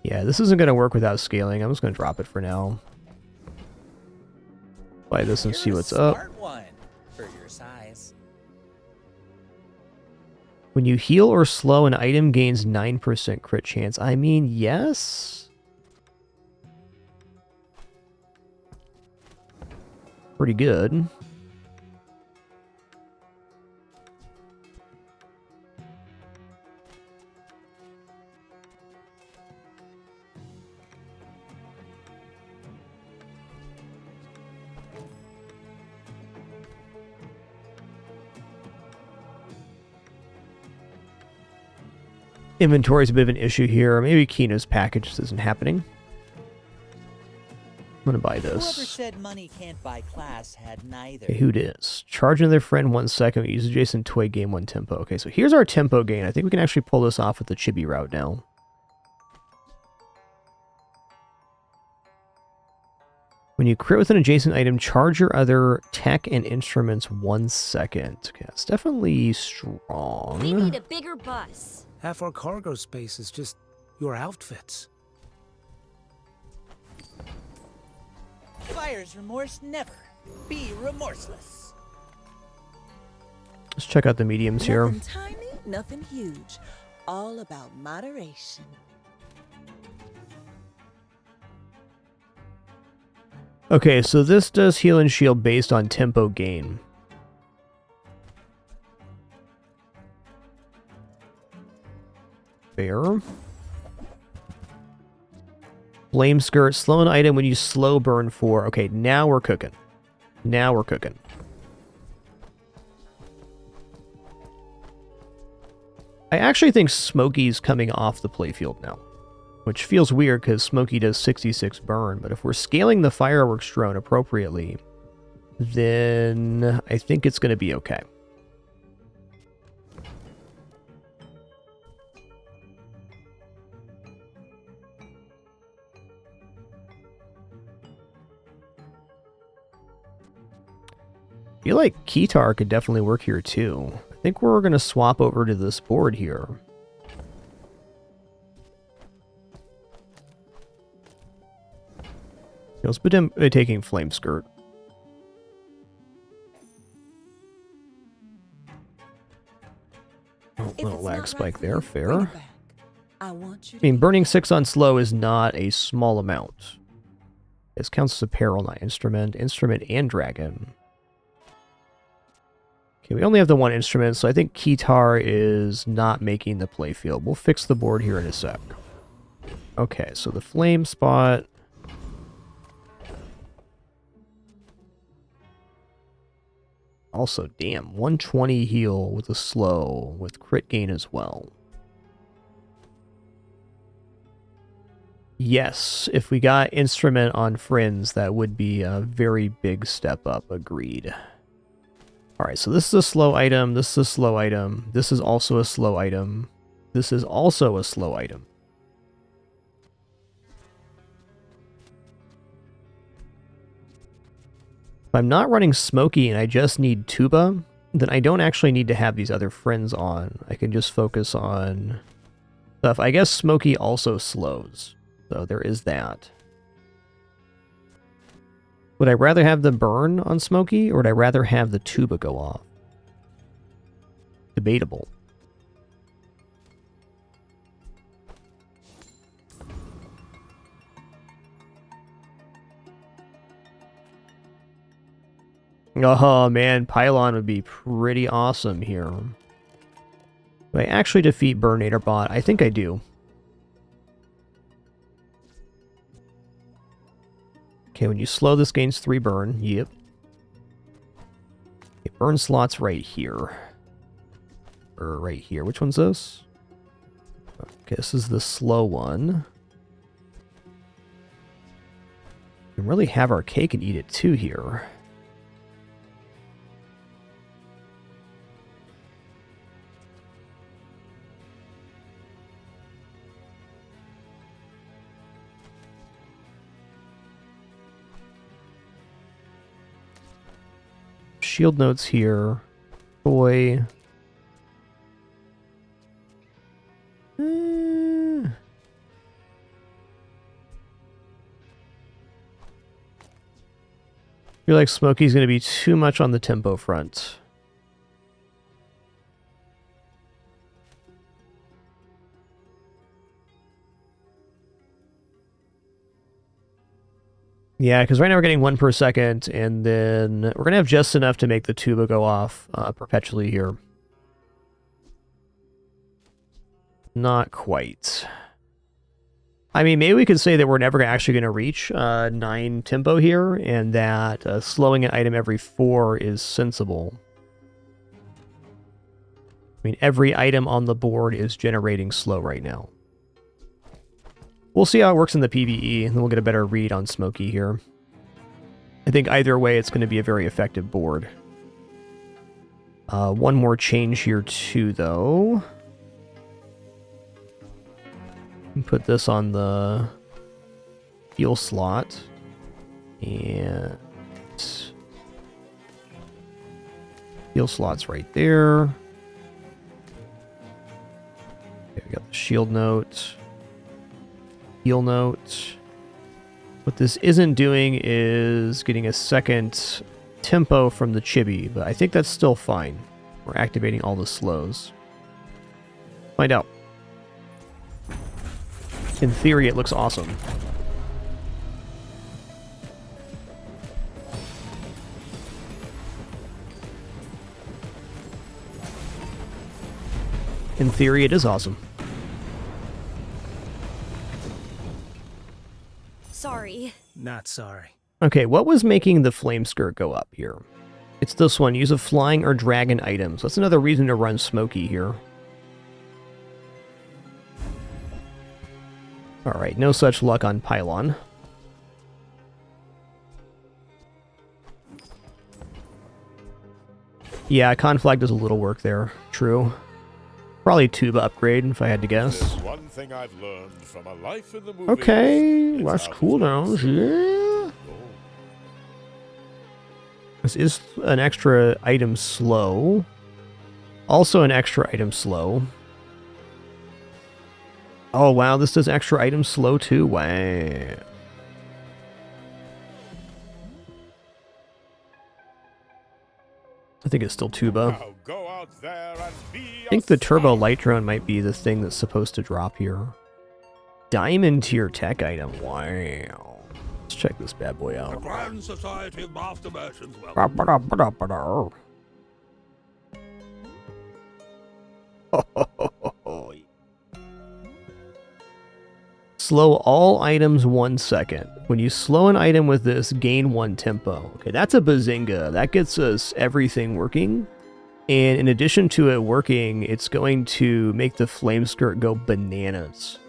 Yeah, this isn't going to work without scaling. I'm just going to drop it for now. Buy this and see what's up. For your size. When you heal or slow, an item gains 9% crit chance. I mean, yes? Pretty good. Inventory is a bit of an issue here. Maybe Kino's package isn't happening. I'm gonna buy this. Whoever said money can't buy class had neither. Okay, who dis? Charge another friend 1 second. Use adjacent toy, gain 1 tempo. Okay, so here's our tempo gain. I think we can actually pull this off with the chibi route now. When you crit with an adjacent item, charge your other tech and instruments 1 second. Okay, that's definitely strong. We need a bigger bus. Half our cargo space is just your outfits. Buyer's remorse never. Be remorseless. Let's check out the mediums here. Nothing tiny, nothing huge. All about moderation. Okay, so this does heal and shield based on tempo gain. Fair. Flame Skirt, slow an item when you slow burn 4. Okay, now we're cooking. Now we're cooking. I actually think Smokey's coming off the playfield now, which feels weird because Smokey does 66 burn, but if we're scaling the Fireworks drone appropriately, then I think it's going to be okay. I feel like Kitar could definitely work here too. I think we're going to swap over to this board here. Let's put him taking Flame Skirt. Oh, little lag spike there, fair. I mean, burning 6 on slow is not a small amount. This counts as a peril, not instrument. Instrument and dragon. Okay, we only have the 1 instrument, so I think Kitar is not making the playfield. We'll fix the board here in a sec. Okay, so the flame spot. Also, damn, 120 heal with a slow, with crit gain as well. Yes, if we got instrument on Friends, that would be a very big step up, agreed. Alright, so this is a slow item, this is a slow item, this is also a slow item, this is also a slow item. If I'm not running Smokey and I just need Tuba, then I don't actually need to have these other friends on. I can just focus on stuff. I guess Smokey also slows, so there is that. Would I rather have the burn on Smokey, or would I rather have the Tuba go off? Debatable. Oh man, Pylon would be pretty awesome here. Do I actually defeat Burnator Bot? I think I do. Okay, when you slow, this gains 3 burn. Yep. Okay, burn slot's right here. Or right here. Which one's this? Okay, this is the slow one. We can really have our cake and eat it too here. Shield notes here. Boy. I feel like Smokey's going to be too much on the tempo front. Yeah, because right now we're getting 1 per second, and then we're going to have just enough to make the tuba go off perpetually here. Not quite. I mean, maybe we could say that we're never actually going to reach 9 tempo here, and that slowing an item every 4 is sensible. I mean, every item on the board is generating slow right now. We'll see how it works in the PvE, and then we'll get a better read on Smokey here. I think either way, it's going to be a very effective board. One more change here too, though. Put this on the heal slot. And heal slot's right there. Okay, we got the shield note. Heal note. What this isn't doing is getting a second tempo from the chibi, but I think that's still fine. We're activating all the slows. Find out. In theory, it looks awesome. In theory, it is awesome. Sorry. Not sorry. Okay, what was making the flame skirt go up here? It's this one. Use a flying or dragon item. So that's another reason to run Smokey here. Alright, no such luck on Pylon. Yeah, Conflag does a little work there. True. Probably tuba upgrade, if I had to guess. There's one thing I've learned from a life in the movies. Okay, less cooldowns, yeah. This is an extra item slow. Also an extra item slow. Oh wow, this does extra item slow too. Wow. I think it's still tuba. Now go out there and be I think the turbo light drone might be the thing that's supposed to drop here. Diamond tier tech item. Wow. Let's check this bad boy out. The Grand Society of Master Merchants. Slow all items 1 second. When you slow an item with this, gain 1 tempo. Okay, that's a bazinga. That gets us everything working. And in addition to it working, it's going to make the flame skirt go bananas.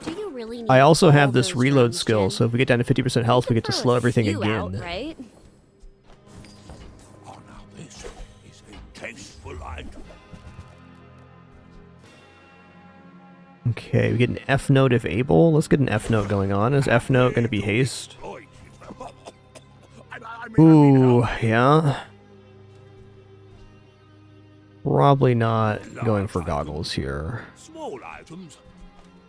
Do you really need I also have all this those reload drones, skill, Jen? so if we get down to 50% health, we get to Throw slow a everything few again. out, right? Oh, now this is a tasteful item. Okay, we get an F note if able. Let's get an F note going on. Is F note going to be haste? Ooh, yeah. Probably not going for goggles here. Small items.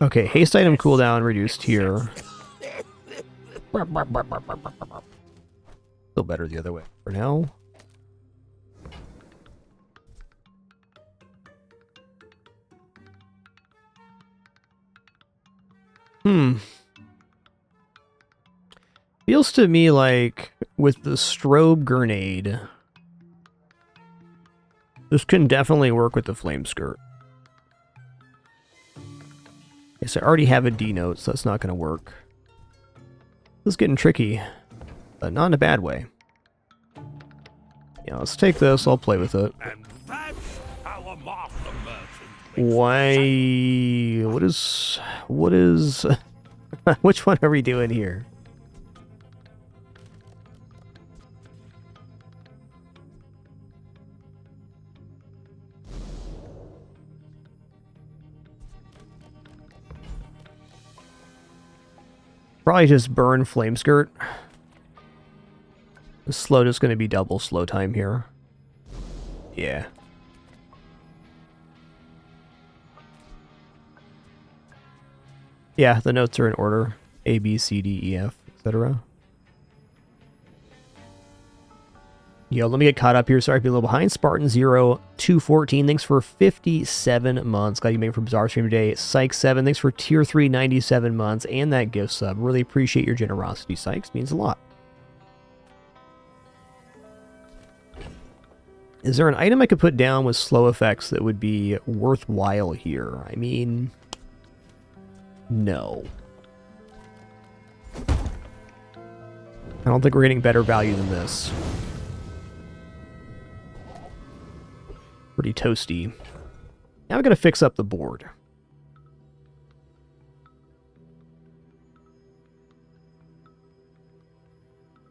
Okay, haste item cooldown reduced here. Still better the other way for now. Feels to me like with the strobe grenade, this can definitely work with the flame skirt. Yes, I already have a D note, so that's not going to work. This is getting tricky, but not in a bad way. Yeah, let's take this. I'll play with it. And that's our master merchant. Why? What is... Which one are we doing here? Probably just burn flame skirt. The slow is going to be double slow time here. Yeah. Yeah, the notes are in order. A, B, C, D, E, F, etc. Yo, let me get caught up here. Sorry to be a little behind. Spartan0214, thanks for 57 months. Glad you made it for Bizarre Stream today. Sykes7, thanks for tier 3, 97 months. And that gift sub. Really appreciate your generosity, Sykes. Means a lot. Is there an item I could put down with slow effects that would be worthwhile here? I mean, no. I don't think we're getting better value than this. Pretty toasty. Now we gotta fix up the board.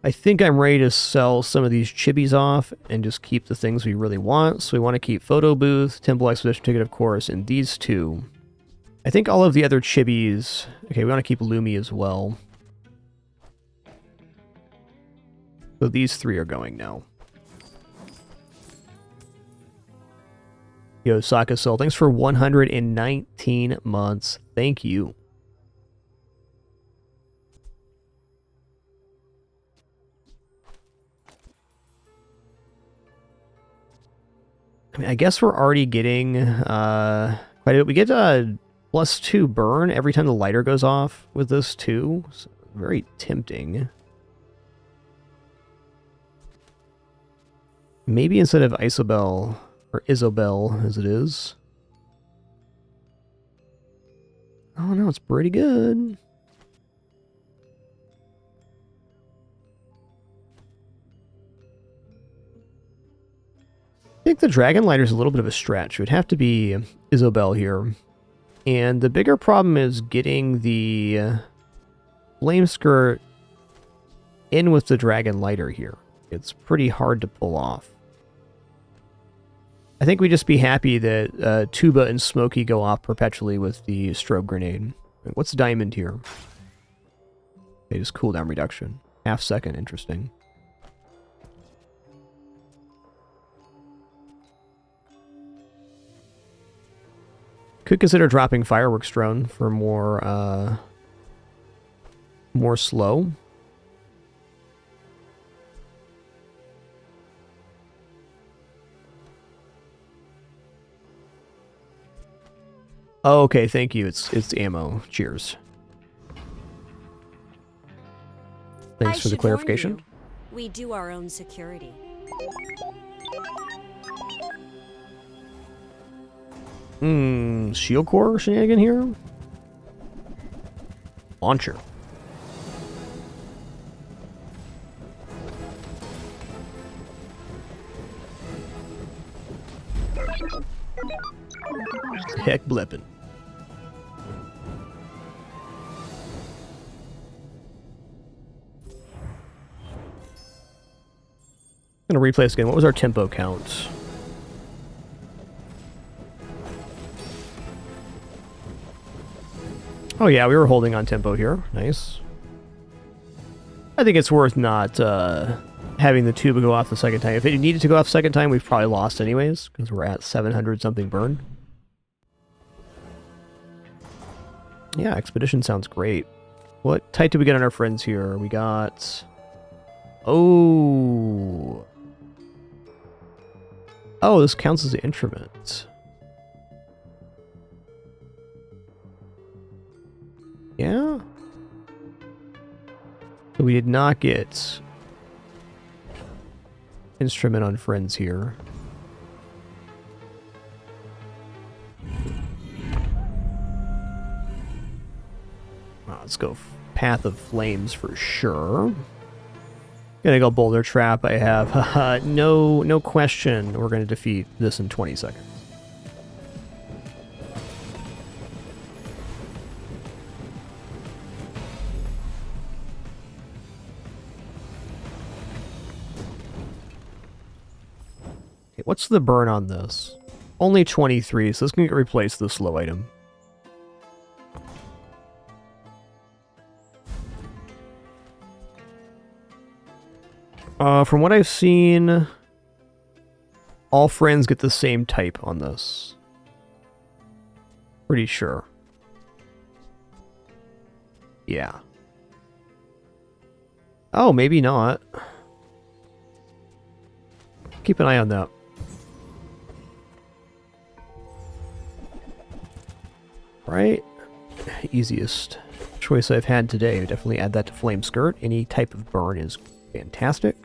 I think I'm ready to sell some of these chibis off and just keep the things we really want. So we want to keep Photo Booth, Temple Expedition Ticket, of course, and these two. I think all of the other chibis... Okay, we want to keep Lumi as well. So these three are going now. Yo, Saka Soul, thanks for 119 months. Thank you. I mean, I guess we're already getting quite a bit. We get +2 burn every time the lighter goes off with this too. So very tempting. Maybe instead of Isobel, or Isobel as it is. Oh no, it's pretty good. I think the Dragon Lighter is a little bit of a stretch. It would have to be Isobel here. And the bigger problem is getting the Flame Skirt in with the Dragon Lighter here. It's pretty hard to pull off. I think we'd just be happy that Tuba and Smokey go off perpetually with the strobe grenade. What's Diamond here? Okay, just cooldown reduction. Half second, interesting. Could consider dropping Fireworks Drone for more slow. Oh, okay, thank you. It's ammo. Cheers. Thanks for the clarification. We do our own security. Shield core shenanigan here? Launcher. Heck blippin'. I'm gonna replay this again. What was our tempo count? Oh yeah, we were holding on tempo here. Nice. I think it's worth not having the tuba go off the second time. If it needed to go off the second time, we've probably lost anyways, because we're at 700 something burn. Yeah, Expedition sounds great. What type did we get on our friends here? We got... Oh, this counts as an instrument. Yeah? So we did not get instrument on friends here. Let's go Path of Flames for sure. Gonna go Boulder Trap. I have no question we're gonna defeat this in 20 seconds. Okay, what's the burn on this? Only 23, so this can get replaced with the slow item. From what I've seen, all friends get the same type on this. Pretty sure. Yeah. Oh, maybe not. Keep an eye on that. Right? Easiest choice I've had today. Definitely add that to Flame Skirt. Any type of burn is fantastic.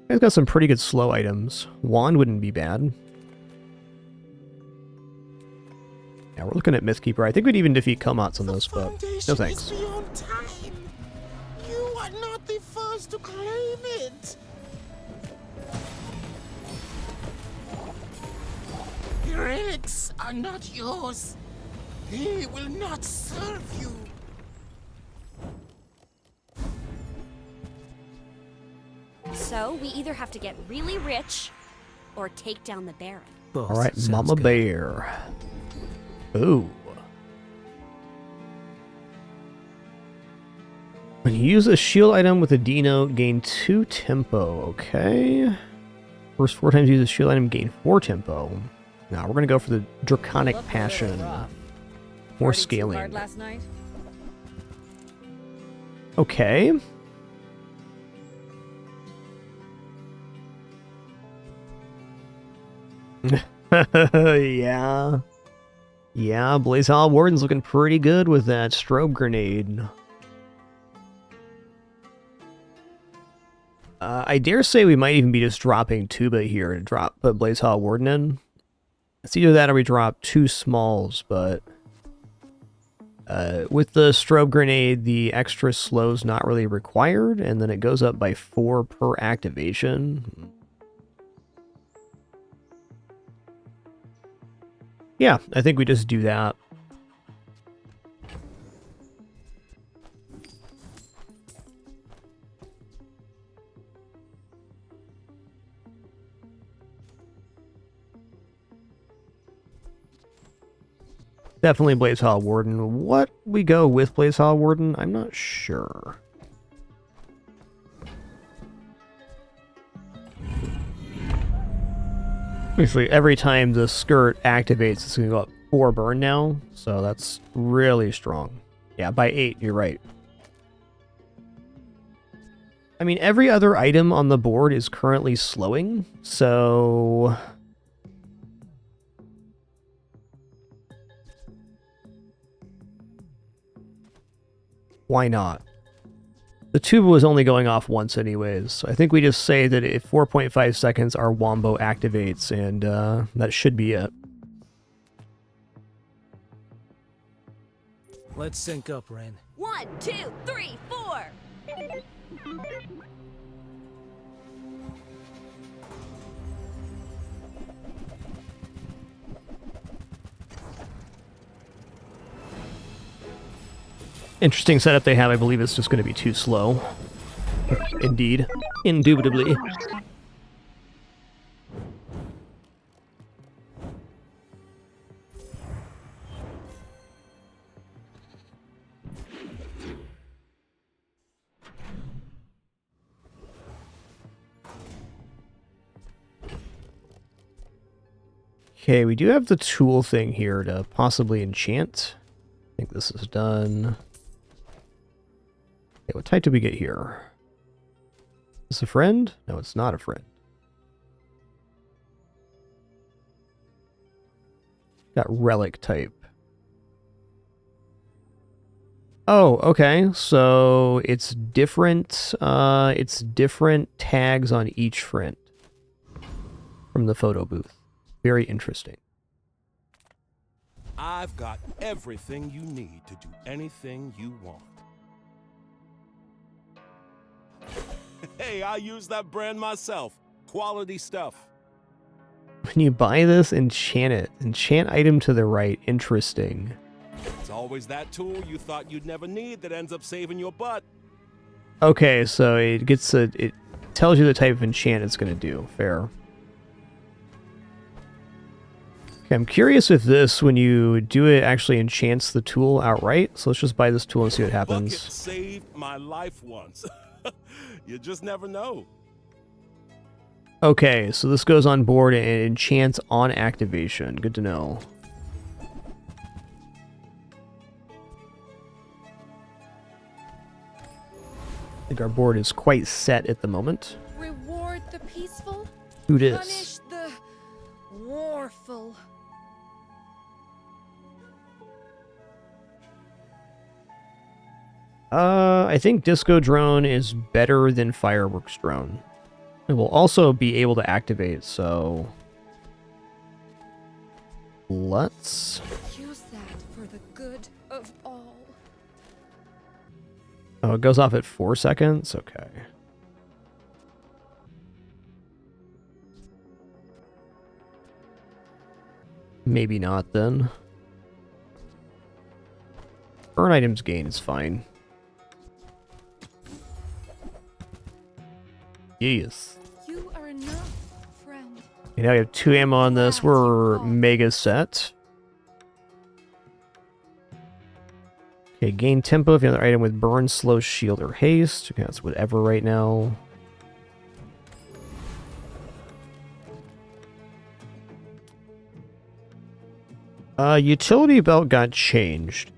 Guys got some pretty good slow items. Wand wouldn't be bad. Yeah, we're looking at Mythkeeper. I think we'd even defeat Kelmots on this, but no thanks. You are not the first to claim it. The relics are not yours. They will not serve you. So we either have to get really rich or take down the Baron. Both All right, sounds Mama good. Bear. Ooh. When you use a shield item with a D note, gain 2 tempo. Okay. First 4 times you use a shield item, gain 4 tempo. Now we're gonna go for the Draconic Passion. More scaling. Last night? Okay. Yeah. Yeah, Blazehollow Warden's looking pretty good with that strobe grenade. I dare say we might even be just dropping Tuba here to put Blazehollow Warden in. It's either that or we drop 2 smalls, but with the strobe grenade, the extra slow's not really required, and then it goes up by 4 per activation. Yeah, I think we just do that. Definitely Blazehollow Warden. What we go with Blazehollow Warden, I'm not sure. Basically, every time the skirt activates, it's going to go up 4 burn now, so that's really strong. Yeah, by 8, you're right. I mean, every other item on the board is currently slowing, so... why not? The tuba was only going off once anyways, so I think we just say that if 4.5 seconds our wombo activates, and that should be it. Let's sync up, Ren. 1, 2, 3, 4. Interesting setup they have. I believe it's just going to be too slow. Indeed. Indubitably. Okay, we do have the tool thing here to possibly enchant. I think this is done. Okay, what type did we get here? Is this a friend? No, it's not a friend. Got relic type. Oh, okay. So it's different tags on each friend from the photo booth. Very interesting. I've got everything you need to do anything you want. Hey, I use that brand myself. Quality stuff. When you buy this, enchant it. Enchant item to the right. Interesting. It's always that tool you thought you'd never need that ends up saving your butt. Okay, so it tells you the type of enchant it's going to do. Fair. Okay, I'm curious if this, when you do it, actually enchants the tool outright. So let's just buy this tool and see what happens. Bucket saved my life once. You just never know. Okay, so this goes on board and enchants on activation. Good to know. I think our board is quite set at the moment. Reward the peaceful. Who dis? Punish the warful. I think Disco Drone is better than Fireworks Drone. It will also be able to activate, so let's Use that for the good of all. Oh, it goes off at 4 seconds? Okay. Maybe not, then. Burn items gain is fine. Yes. You are enough, friend. Okay, now we have 2 ammo on this. We're mega set. Okay, gain tempo if you have another item with burn, slow, shield, or haste. Okay, that's whatever right now. Utility belt got changed.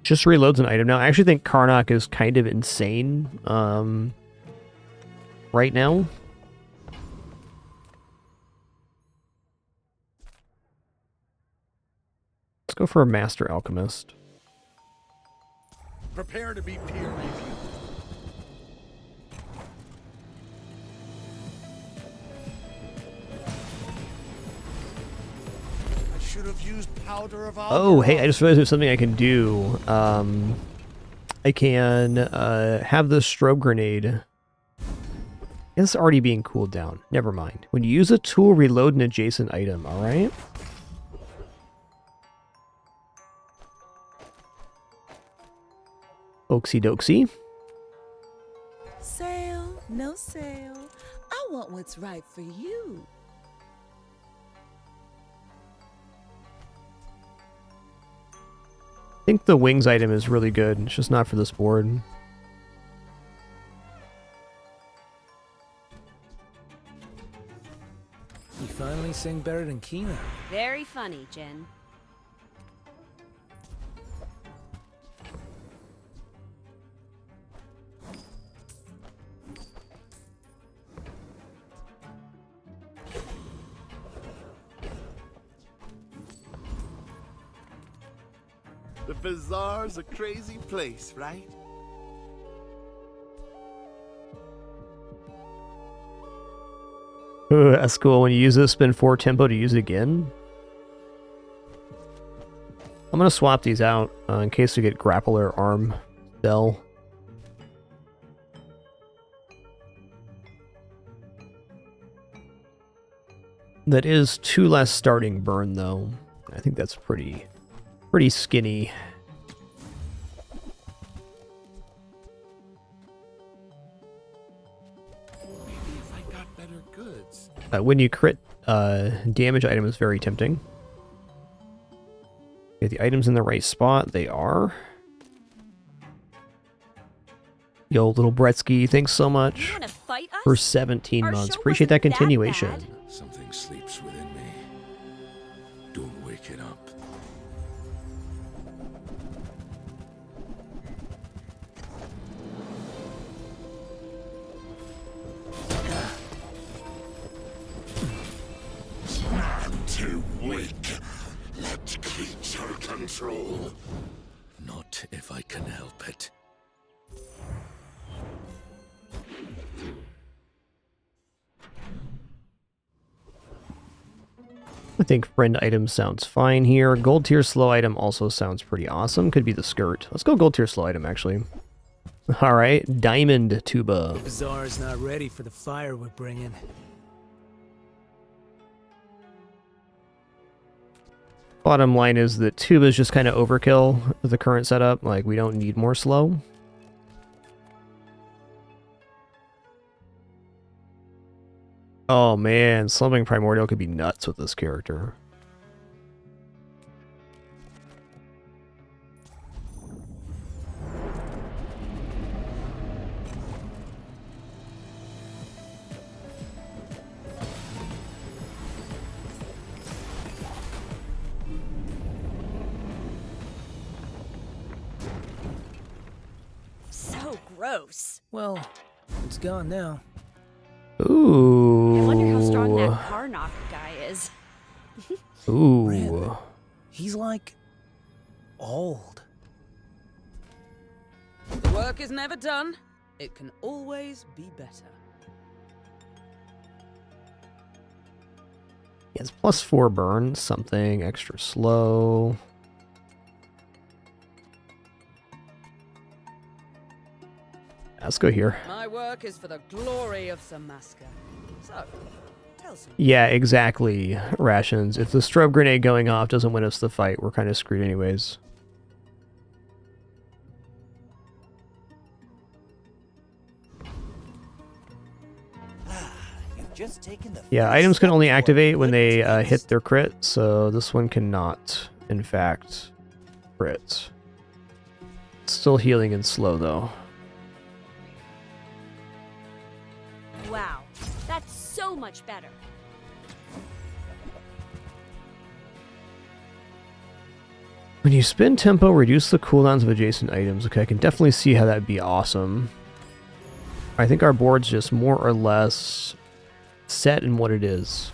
Just reloads an item now. I actually think Karnak is kind of insane right now. Let's go for a Master Alchemist. Prepare to be peer reviewed. I should have used powder of Oh, hey, I just realized there's something I can do. I can have the strobe grenade. It's already being cooled down. Never mind. When you use a tool, reload an adjacent item, alright? Oaksy doksy. Sale, no sale. I want what's right for you. I think the wings item is really good. It's just not for this board. You finally sing better than Kina. Very funny, Jin. The bazaar's a crazy place, right? Ooh, that's cool. When you use this, spend 4 tempo to use it again. I'm gonna swap these out in case we get grappler arm spell. That is 2 less starting burn though. I think that's pretty skinny. Maybe if I got better goods. When you crit, damage item is very tempting. Get the items in the right spot. They are. Yo, little Bretsky, thanks so much You wanna fight us? for 17 Our months. show Appreciate that wasn't continuation. bad. Something sleeps within me. Don't wake it up. I'm too weak. Let creature control. Not if I can help it. I think friend item sounds fine here. Gold tier slow item also sounds pretty awesome. Could be the skirt. Let's go gold tier slow item, actually. Alright, diamond tuba. Bazaar's not ready for the fire we're bringing. Bottom line is that tuba is just kind of overkill with the current setup. Like, we don't need more slow. Oh man, Slumbering Primordial could be nuts with this character. So gross. Well, it's gone now. Ooh. I wonder how strong that Karnak guy is. Ooh. Rip. He's like old. The work is never done. It can always be better. He has +4 burn, something extra slow. Let's go here. My work is for the glory of Samaska. So, tell some. Yeah, exactly, Rations. If the strobe grenade going off doesn't win us the fight, we're kind of screwed anyways. You've just taken the Yeah, first items can step only toward activate when good they taste. hit their crit, so this one cannot, in fact, crit. Still healing and slow, though. Wow, that's so much better. When you spin tempo, reduce the cooldowns of adjacent items. Okay, I can definitely see how that'd be awesome. I think our board's just more or less set in what it is.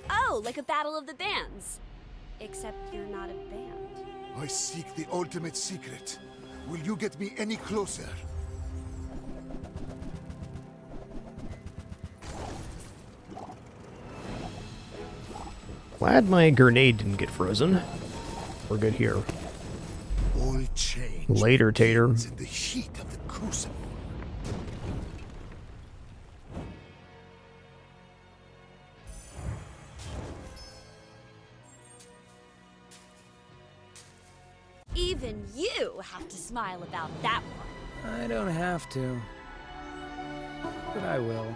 Oh, like a battle of the bands. Except you're not a band. I seek the ultimate secret. Will you get me any closer? Glad my grenade didn't get frozen. We're good here. All change Later, Tater. begins in the heat of the crucible. Even you have to smile about that one. I don't have to. But I will.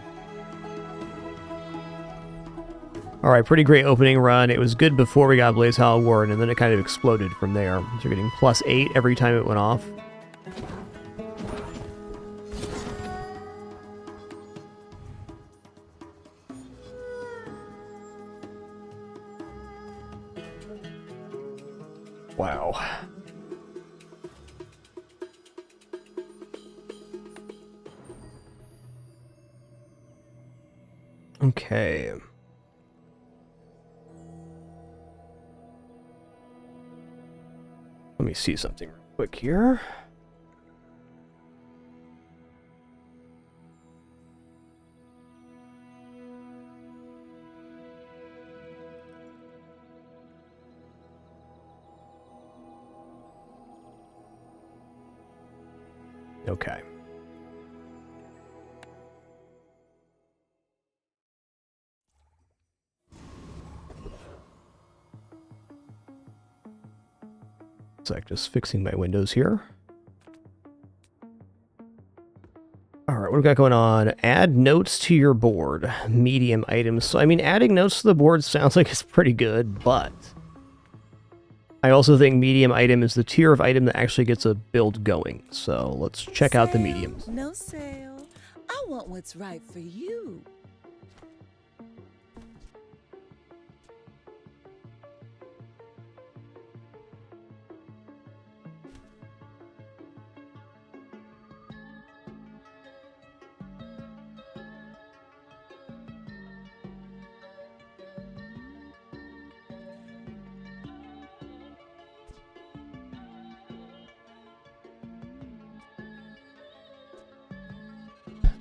Alright, pretty great opening run. It was good before we got Blaze Hollow Ward, and then it kind of exploded from there. So you're getting +8 every time it went off. Wow. Okay. Let me see something real Quick here. Okay. Just fixing my windows here. All right, what do we got going on? Add notes to your board. Medium items. So, I mean, adding notes to the board sounds like it's pretty good, but I also think medium item is the tier of item that actually gets a build going. So let's check out the mediums. No sale. I want what's right for you.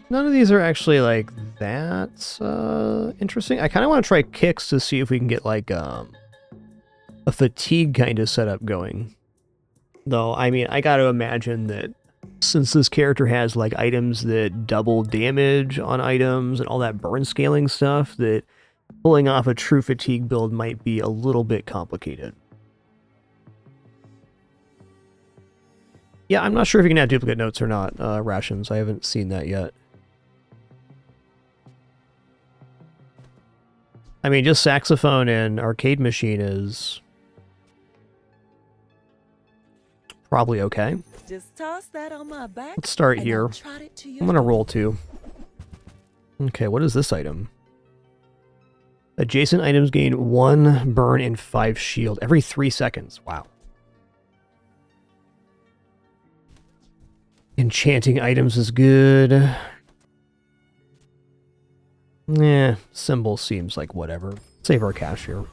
None of these are actually like that interesting. I kind of want to try kicks to see if we can get like a fatigue kind of setup going. Though, I mean, I got to imagine that since this character has like items that double damage on items and all that burn scaling stuff, that pulling off a true fatigue build might be a little bit complicated. Yeah, I'm not sure if you can add duplicate notes or not, rations. I haven't seen that yet. I mean, just saxophone and arcade machine is probably okay. Just toss that on my back. Let's start here. I'm gonna roll 2. Okay, what is this item? Adjacent items gain 1 burn and 5 shield every 3 seconds. Wow. Enchanting items is good. Symbol seems like whatever. Save our cash here.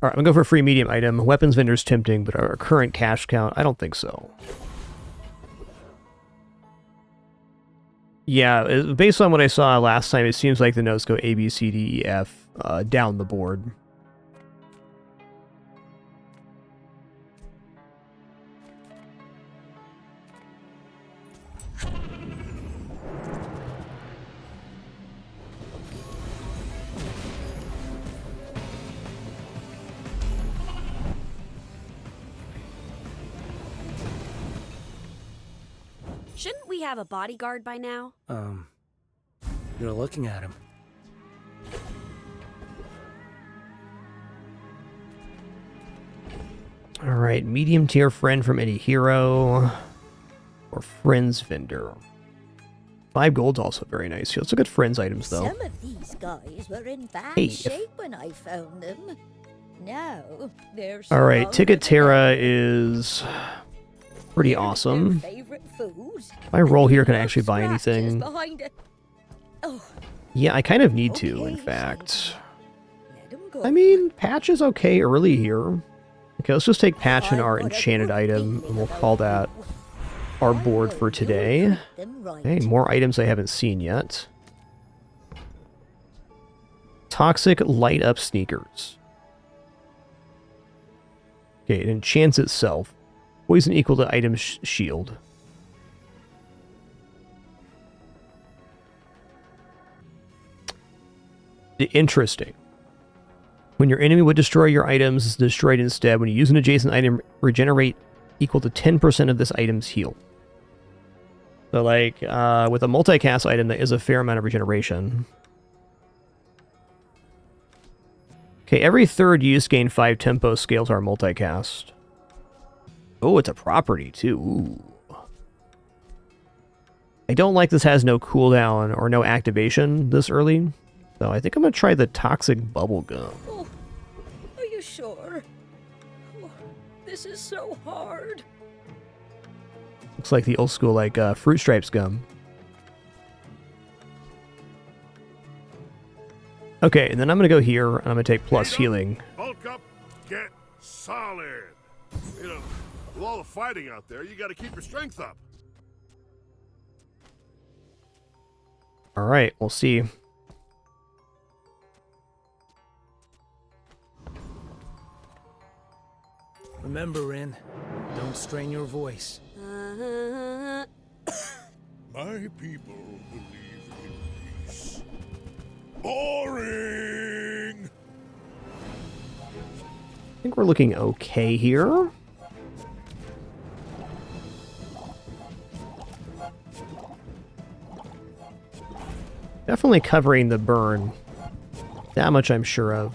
Alright, I'm gonna go for a free medium item. Weapons vendor's tempting, but our current cash count, I don't think so. Yeah, based on what I saw last time, it seems like the notes go A, B, C, D, E, F down the board. Shouldn't we have a bodyguard by now? You're looking at him. Alright, medium tier friend from any hero. Or friends vendor. 5 gold's also very nice. Let's look at friends items though. Some of these guys were in bad shape when I found them. Now they're Alright, Ticket Terra is pretty awesome. If I roll here, can I actually buy anything? Yeah, I kind of need to, in fact. I mean, Patch is okay early here. Okay, let's just take Patch and our enchanted item, and we'll call that our board for today. Okay, more items I haven't seen yet. Toxic light up sneakers. Okay, it enchants itself. Poison equal to item shield. Interesting. When your enemy would destroy your items, it's destroyed instead. When you use an adjacent item, regenerate equal to 10% of this item's heal. So, like, with a multicast item, that is a fair amount of regeneration. Okay, every third use gain 5 tempo scales our multicast. Oh, it's a property, too. Ooh. I don't like this has no cooldown or no activation this early. So I think I'm going to try the Toxic Bubblegum. Oh, are you sure? Oh, this is so hard. Looks like the old school, like, Fruit Stripes gum. Okay, and then I'm going to go here, and I'm going to take plus healing. Bulk up, get solid. With all the fighting out there, you gotta keep your strength up. Alright, we'll see. Remember, Rin, don't strain your voice. My people believe in peace. Boring! I think we're looking okay here. Definitely covering the burn. That much I'm sure of.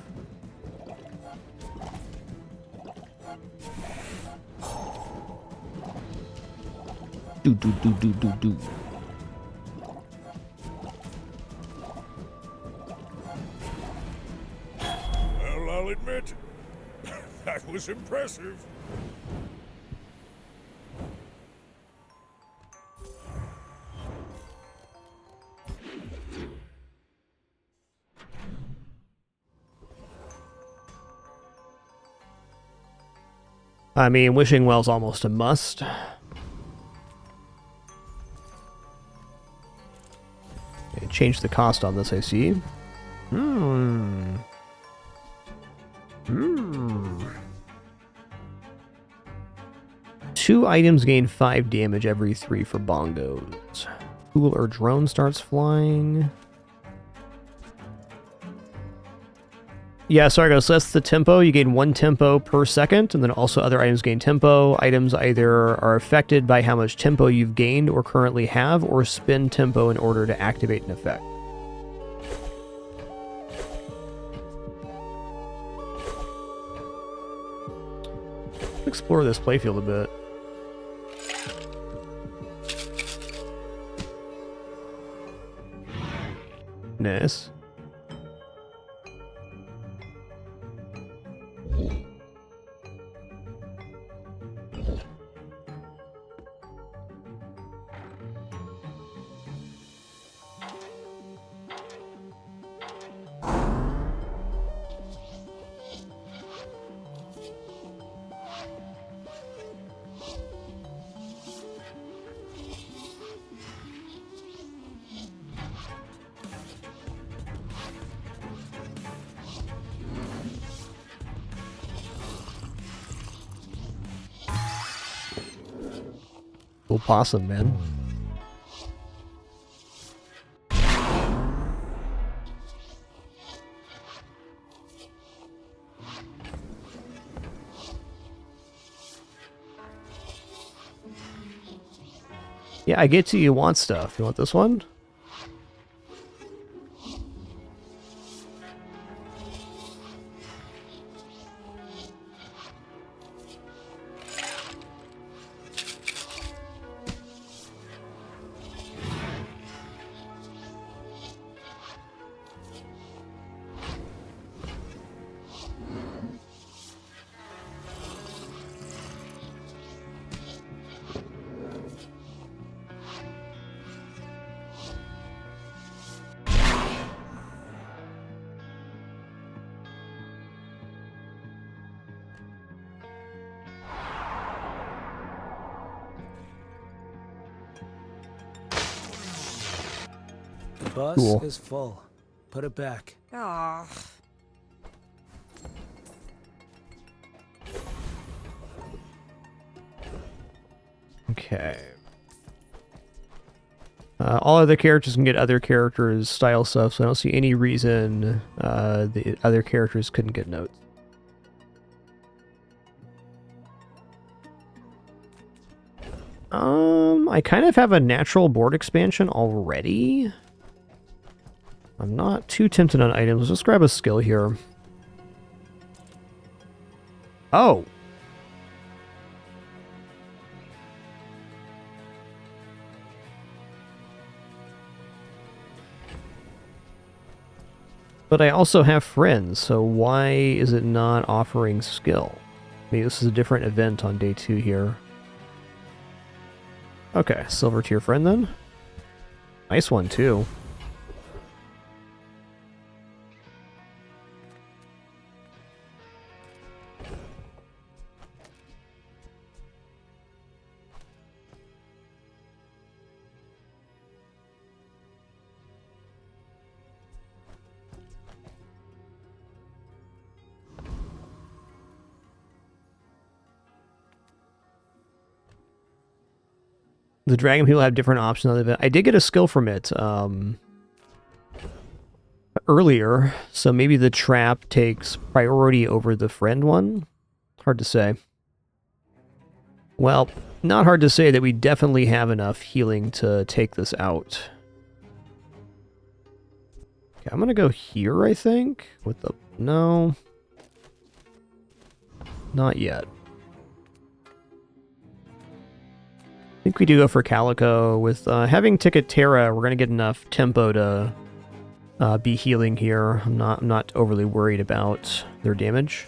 Do do do do do do. Well, I'll admit, that was impressive. I mean, Wishing Well's almost a must. Okay, change the cost on this, I see. Hmm. 2 items gain 5 damage every 3 for bongos. Tool or drone starts flying. Yeah, sorry guys, so that's the tempo. You gain 1 tempo per second, and then also other items gain tempo. Items either are affected by how much tempo you've gained or currently have, or spend tempo in order to activate an effect. Explore this playfield a bit. Nice. Cool possum, man. Yeah, I get you want stuff. You want this one? The bus Cool. is full. Put it back. Oh. Okay. All other characters can get other characters' style stuff, so I don't see any reason the other characters couldn't get notes. I kind of have a natural board expansion already. I'm not too tempted on items. Let's just grab a skill here. Oh! But I also have friends, so why is it not offering skill? Maybe this is a different event on day 2 here. Okay, silver tier friend then. Nice one too. The dragon people have different options on the event. I did get a skill from it earlier, so maybe the trap takes priority over the friend one. Hard to say. Well, not hard to say that we definitely have enough healing to take this out. Okay, I'm gonna go here, I think. With the... No. Not yet. I think we do go for Calico. With having Ticket Terra, we're gonna get enough tempo to be healing here. I'm not overly worried about their damage.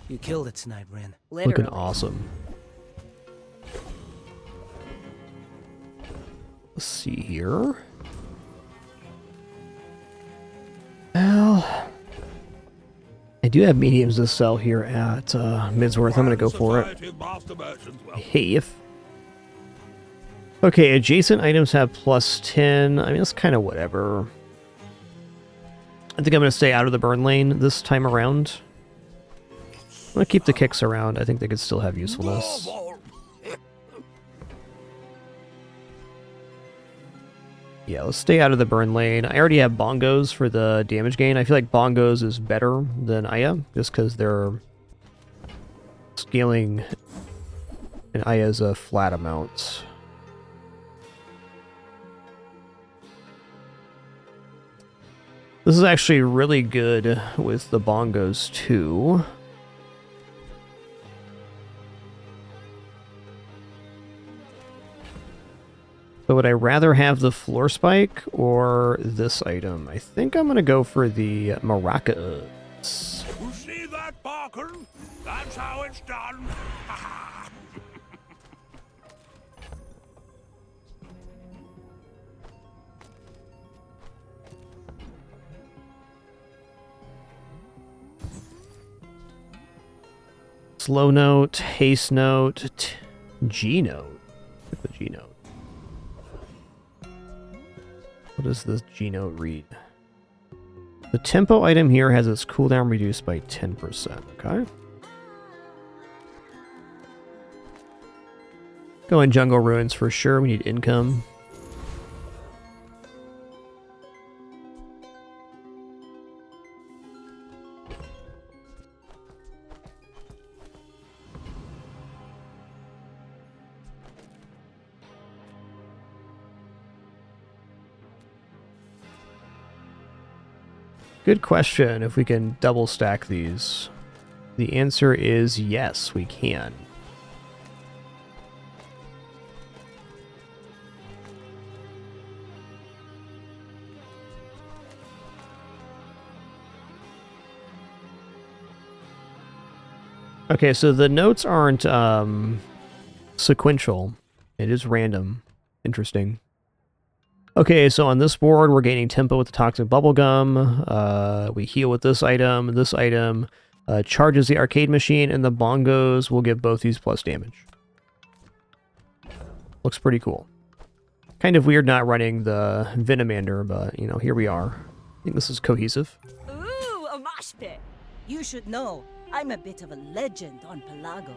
You killed it tonight, Rin. Looking awesome. Let's see here. Well, I do have mediums to sell here at Midsworth. I'm going to go for it. Hey, if... Okay, adjacent items have +10. I mean, that's kind of whatever. I think I'm going to stay out of the burn lane this time around. I'm going to keep the kicks around. I think they could still have usefulness. Yeah, let's stay out of the burn lane. I already have bongos for the damage gain. I feel like bongos is better than Aya, just because they're scaling and Aya's a flat amount. This is actually really good with the bongos too. So would I rather have the floor spike or this item? I think I'm going to go for the maracas. You see that, Parker? That's how it's done. Slow note, haste note, G note. What's the G note? What does this G note read? The tempo item here has its cooldown reduced by 10%. Okay. Go in Jungle Ruins for sure. We need income. Good question, if we can double stack these. The answer is yes, we can. Okay, so the notes aren't sequential. It is random. Interesting. Okay, so on this board, we're gaining tempo with the Toxic Bubblegum. We heal with this item. This item charges the arcade machine, and the bongos will give both these plus damage. Looks pretty cool. Kind of weird not running the Venomander, but, you know, here we are. I think this is cohesive. Ooh, a mosh pit. You should know, I'm a bit of a legend on Pelago.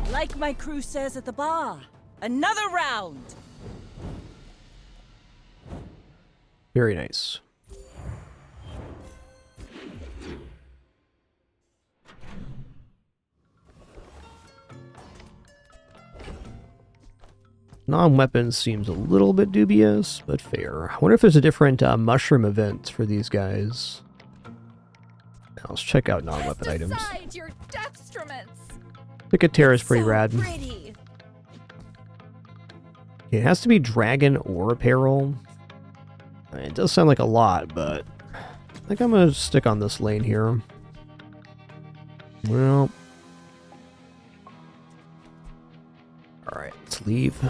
Like my crew says at the bar, another round! Very nice. Non-weapon seems a little bit dubious, but fair. I wonder if there's a different mushroom event for these guys. Now, let's check out non-weapon items. Your dextroments. Picatera is pretty rad. Pretty. It has to be dragon or apparel. It does sound like a lot, but I think I'm going to stick on this lane here. Well. Alright, let's leave.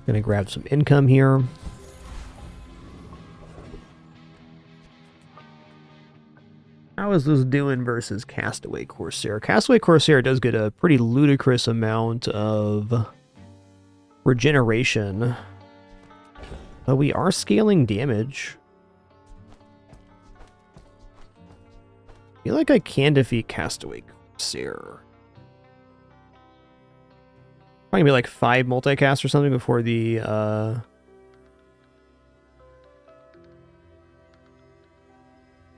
Gonna grab some income here. How is this doing versus Castaway Corsair? Castaway Corsair does get a pretty ludicrous amount of regeneration. But we are scaling damage. I feel like I can defeat Castaway Corsair. Probably be like 5 multicast or something before the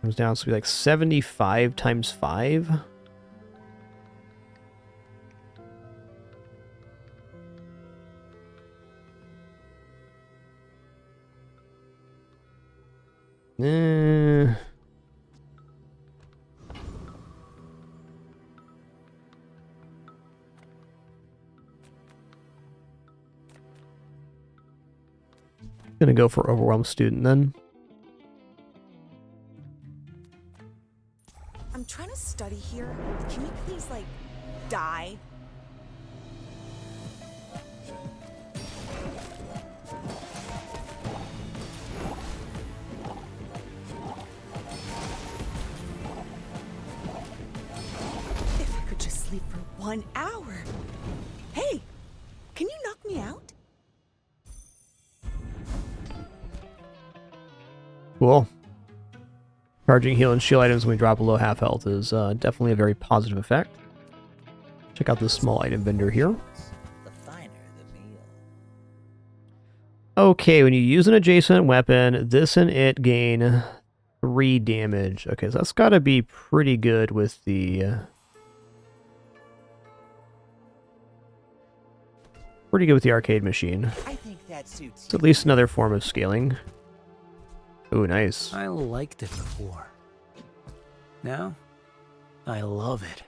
comes down to be like 75 times 5. Gonna go for Overwhelmed Student then. I'm trying to study here. Can you please, like, die? If I could just sleep for 1 hour. Hey, can you knock me out? Cool. Charging heal and shield items when we drop below half health is definitely a very positive effect. Check out this small item vendor here. Okay, when you use an adjacent weapon, this and it gain 3 damage. Okay, so that's got to be pretty good with the... pretty good with the arcade machine. I think that suits It's at least another form of scaling. Ooh, nice. I liked it before. Now, I love it.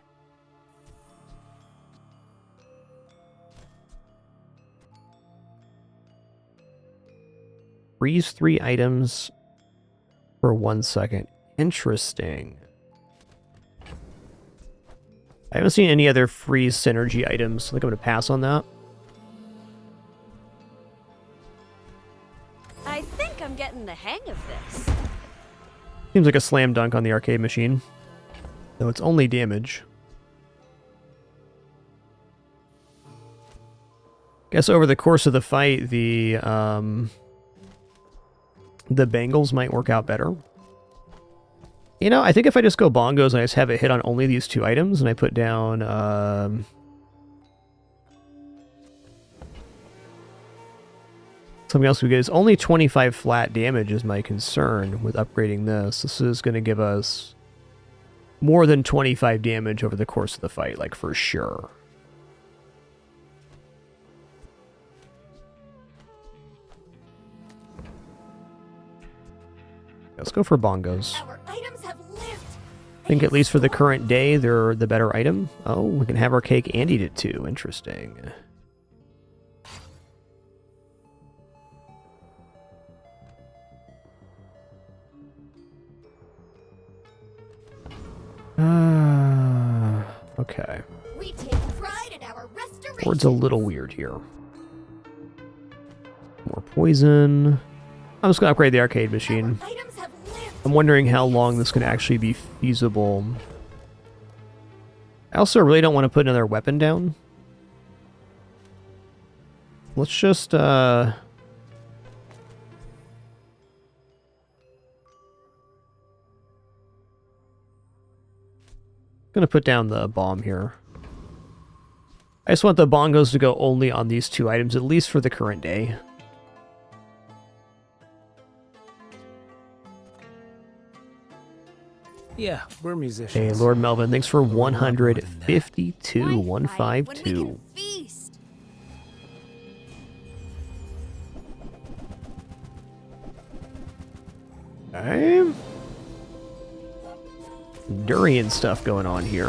Freeze 3 items for 1 second. Interesting. I haven't seen any other freeze synergy items. I think I'm going to pass on that. I think I'm getting the hang of this. Seems like a slam dunk on the arcade machine. Though it's only damage. Guess over the course of the fight, the bangles might work out better. You know, I think if I just go bongos and I just have it hit on only these 2 items, and I put down something else we get is only 25 flat damage is my concern with upgrading this. This is going to give us more than 25 damage over the course of the fight, like for sure. Let's go for bongos. I think at least for the current day, they're the better item. Oh, we can have our cake and eat it too. Interesting. Okay. We take pride in our restoration. Board's a little weird here. More poison. I'm just going to upgrade the arcade machine. I'm wondering how long this can actually be feasible. I also really don't want to put another weapon down. Let's just, gonna put down the bomb here. I just want the bongos to go only on these 2 items, at least for the current day. Yeah, we're musicians. Hey, Lord Melvin, thanks for 152. 152. Okay. Durian stuff going on here.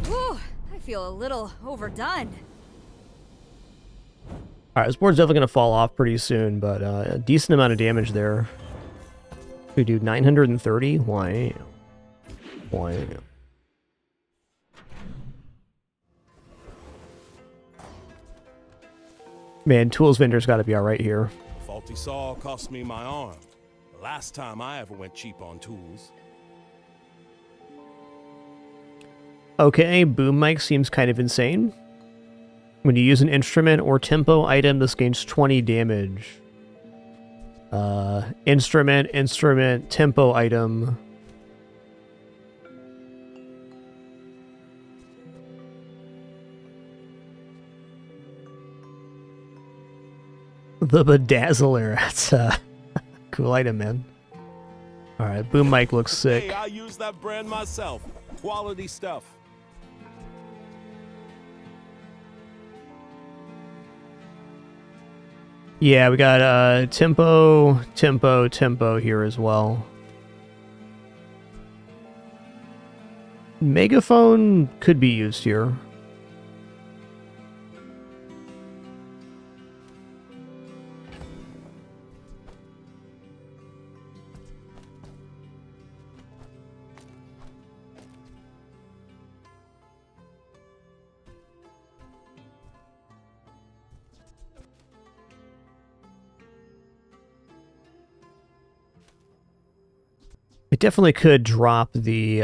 Whew, I feel a little overdone. Alright, this board's definitely going to fall off pretty soon, but a decent amount of damage there. We do 930? Why? Why? Man, tools vendor's got to be alright here. Faulty saw cost me my arm. The last time I ever went cheap on tools. Okay, boom mic seems kind of insane. When you use an instrument or tempo item, this gains 20 damage. Instrument, tempo item. The Bedazzler. That's a cool item, man. Alright, boom mic looks sick. Hey, I use that brand myself. Quality stuff. Yeah, we got tempo here as well. Megaphone could be used here. It definitely could drop the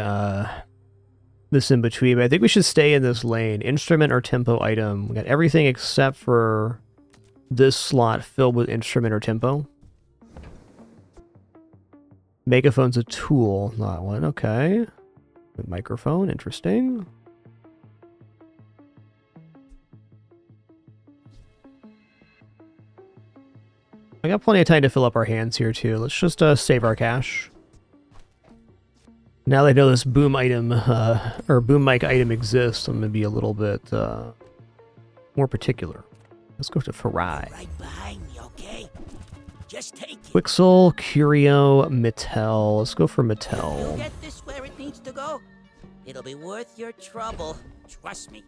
this in between, but I think we should stay in this lane. Instrument or tempo item. We got everything except for this slot filled with instrument or tempo. Megaphone's a tool, not one. Okay. Microphone, interesting. I got plenty of time to fill up our hands here too. Let's just save our cash. Now that I know this boom item, or boom mic item exists, I'm going to be a little bit more particular. Let's go to Farai. Right behind me, okay? Just take it. Quixel, Curio, Mattel. Let's go for Mattel. You'll get this where it needs to go. It'll be worth your trouble. Trust me.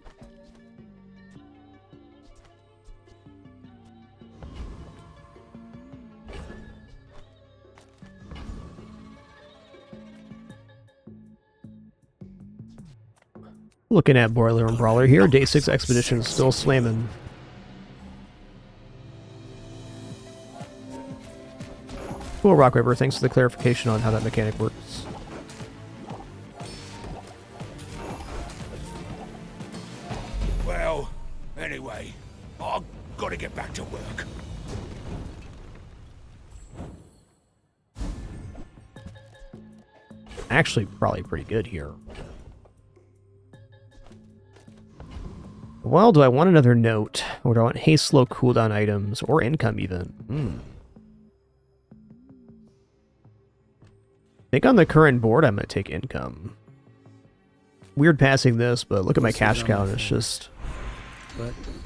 Looking at Boiler and Brawler here. Day 6 Expedition is still slamming. Cool, Rock River. Thanks for the clarification on how that mechanic works. Well, anyway, I've got to get back to work. Actually, probably pretty good here. Well, do I want another note? Or do I want haste, slow, cooldown items? Or income, even? I think on the current board, I'm going to take income. Weird passing this, but look at my cash count. It's just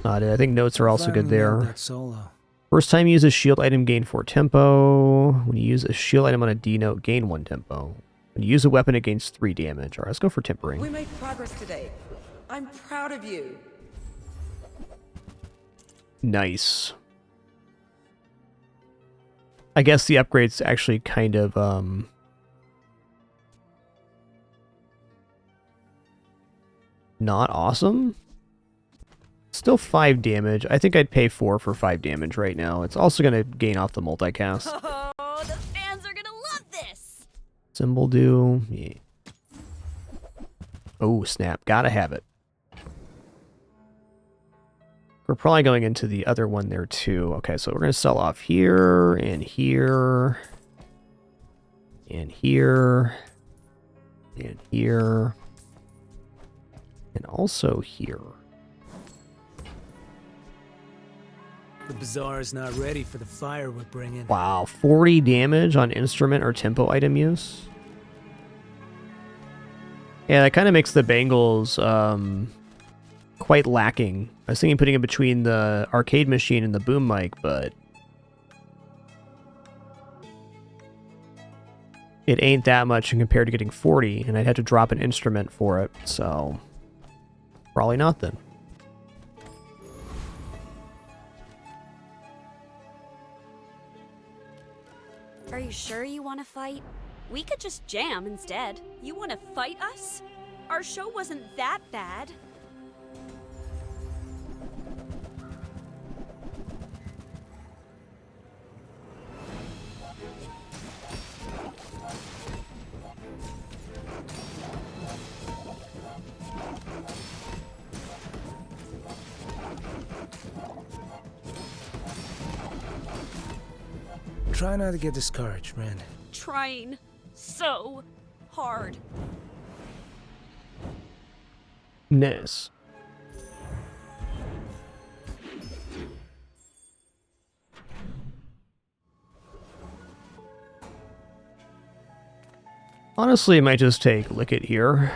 not it. I think notes are also good there. First time you use a shield item, gain 4 tempo. When you use a shield item on a D note, gain 1 tempo. When you use a weapon, it gains 3 damage. All right, let's go for tempering. We made progress today. I'm proud of you. Nice. I guess the upgrade's actually kind of, not awesome. Still 5 damage. I think I'd pay 4 for 5 damage right now. It's also going to gain off the multicast. Oh, the fans are gonna love this! Symbol do. Yeah. Oh, snap. Gotta have it. We're probably going into the other one there too. Okay, so we're going to sell off here, and here, and here, and here, and also here. The bazaar is not ready for the fire we're bringing. Wow, 40 damage on instrument or tempo item use. Yeah, that kind of makes the Bengals quite lacking. I was thinking putting it between the arcade machine and the boom mic, but it ain't that much compared to getting 40, and I'd have to drop an instrument for it, so probably not then. Are you sure you want to fight? We could just jam instead. You want to fight us? Our show wasn't that bad. Try not to get discouraged, Ren. Trying so hard. Nice. Honestly, it might just take Lick It here.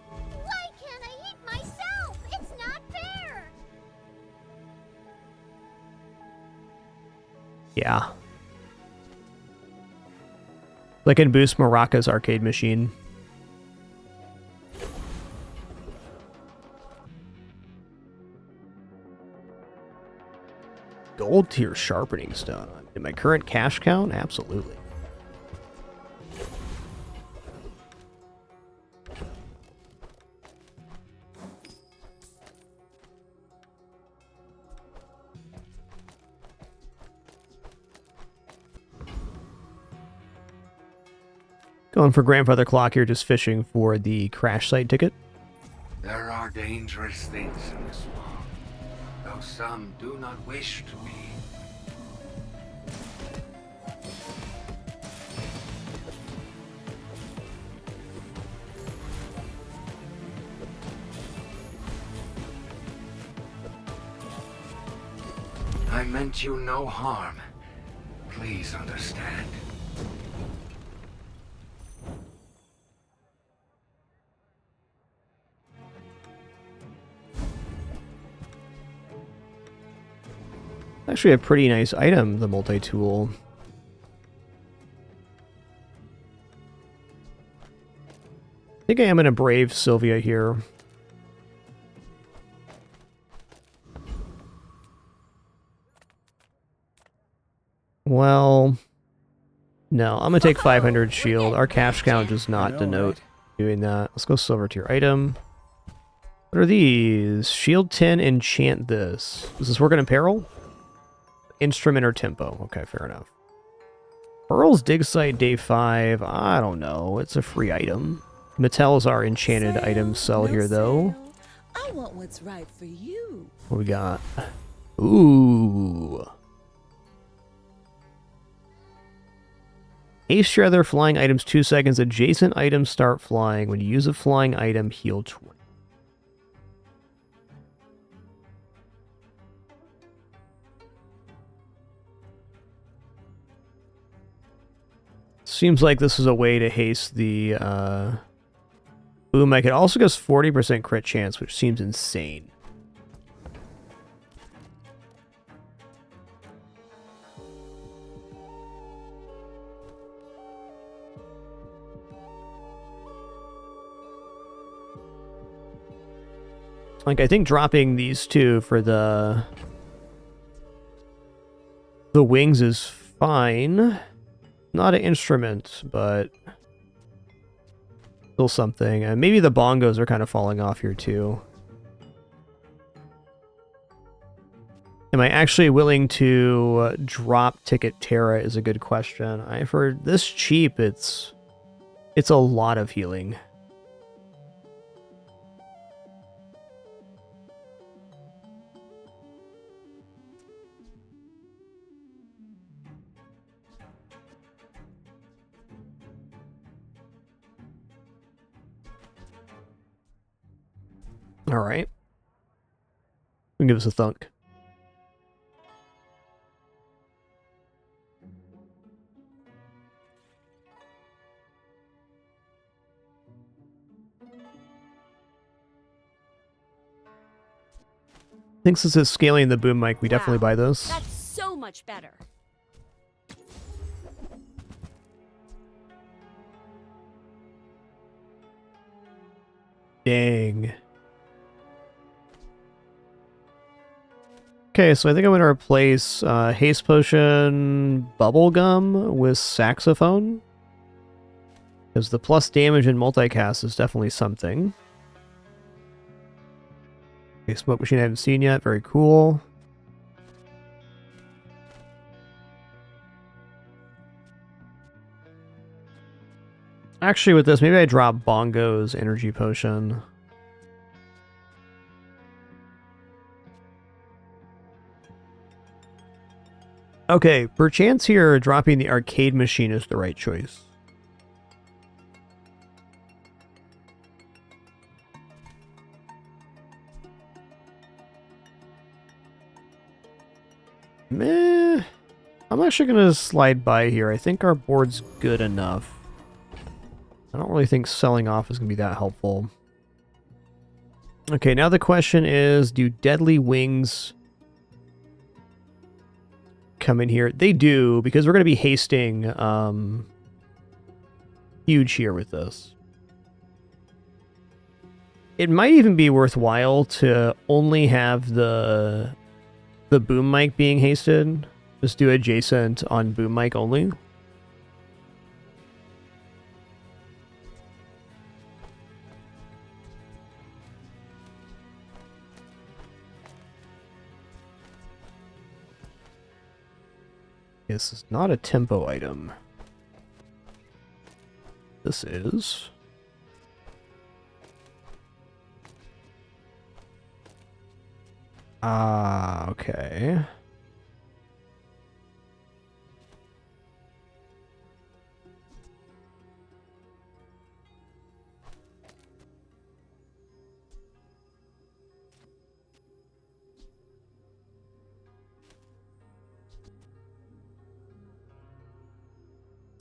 Why can't I eat myself? It's not fair. Yeah. Lick and boost Maraka's arcade machine. Gold tier sharpening stone. In my current cash count? Absolutely. Going for Grandfather Clock here, just fishing for the crash site ticket. There are dangerous things in this world, though some do not wish to be. I meant you no harm. Please understand. Actually a pretty nice item, the multi-tool. I think I am gonna brave Sylvia here. Well, no, I'm gonna take 500 shield. Our cash count does not denote doing that. Let's go silver tier item. What are these? Shield 10, enchant this. Does this work in peril? Instrument or tempo. Okay, fair enough. Pearl's dig site day 5. I don't know. It's a free item. Mattel's our enchanted item sell here, though. I want what's right for you. What we got? Ooh. Haste your other flying items 2 seconds. Adjacent items start flying. When you use a flying item, heal 20. Seems like this is a way to haste the boom. I could also get 40% crit chance, which seems insane. Like, I think dropping these two for the wings is fine. Not an instrument, but still something. And maybe the bongos are kind of falling off here too. Am I actually willing to drop Ticket Terra is a good question. For this cheap, it's a lot of healing. All right. Give us a thunk. think since it's scaling the boom mic, we definitely buy this. That's so much better. Dang. Okay, so I think I'm going to replace Haste Potion Bubblegum with Saxophone. Because the plus damage in multicast is definitely something. Okay, Smoke Machine I haven't seen yet. Very cool. Actually, with this, maybe I drop Bongo's Energy Potion. Okay, perchance here, dropping the Arcade Machine is the right choice. Meh. I'm actually going to slide by here. I think our board's good enough. I don't really think selling off is going to be that helpful. Okay, now the question is, do Deadly Wings come in here? They do, because we're going to be hasting huge here with this. It might even be worthwhile to only have the boom mic being hasted. Just do adjacent on boom mic only. This is not a tempo item. This is. Ah, okay.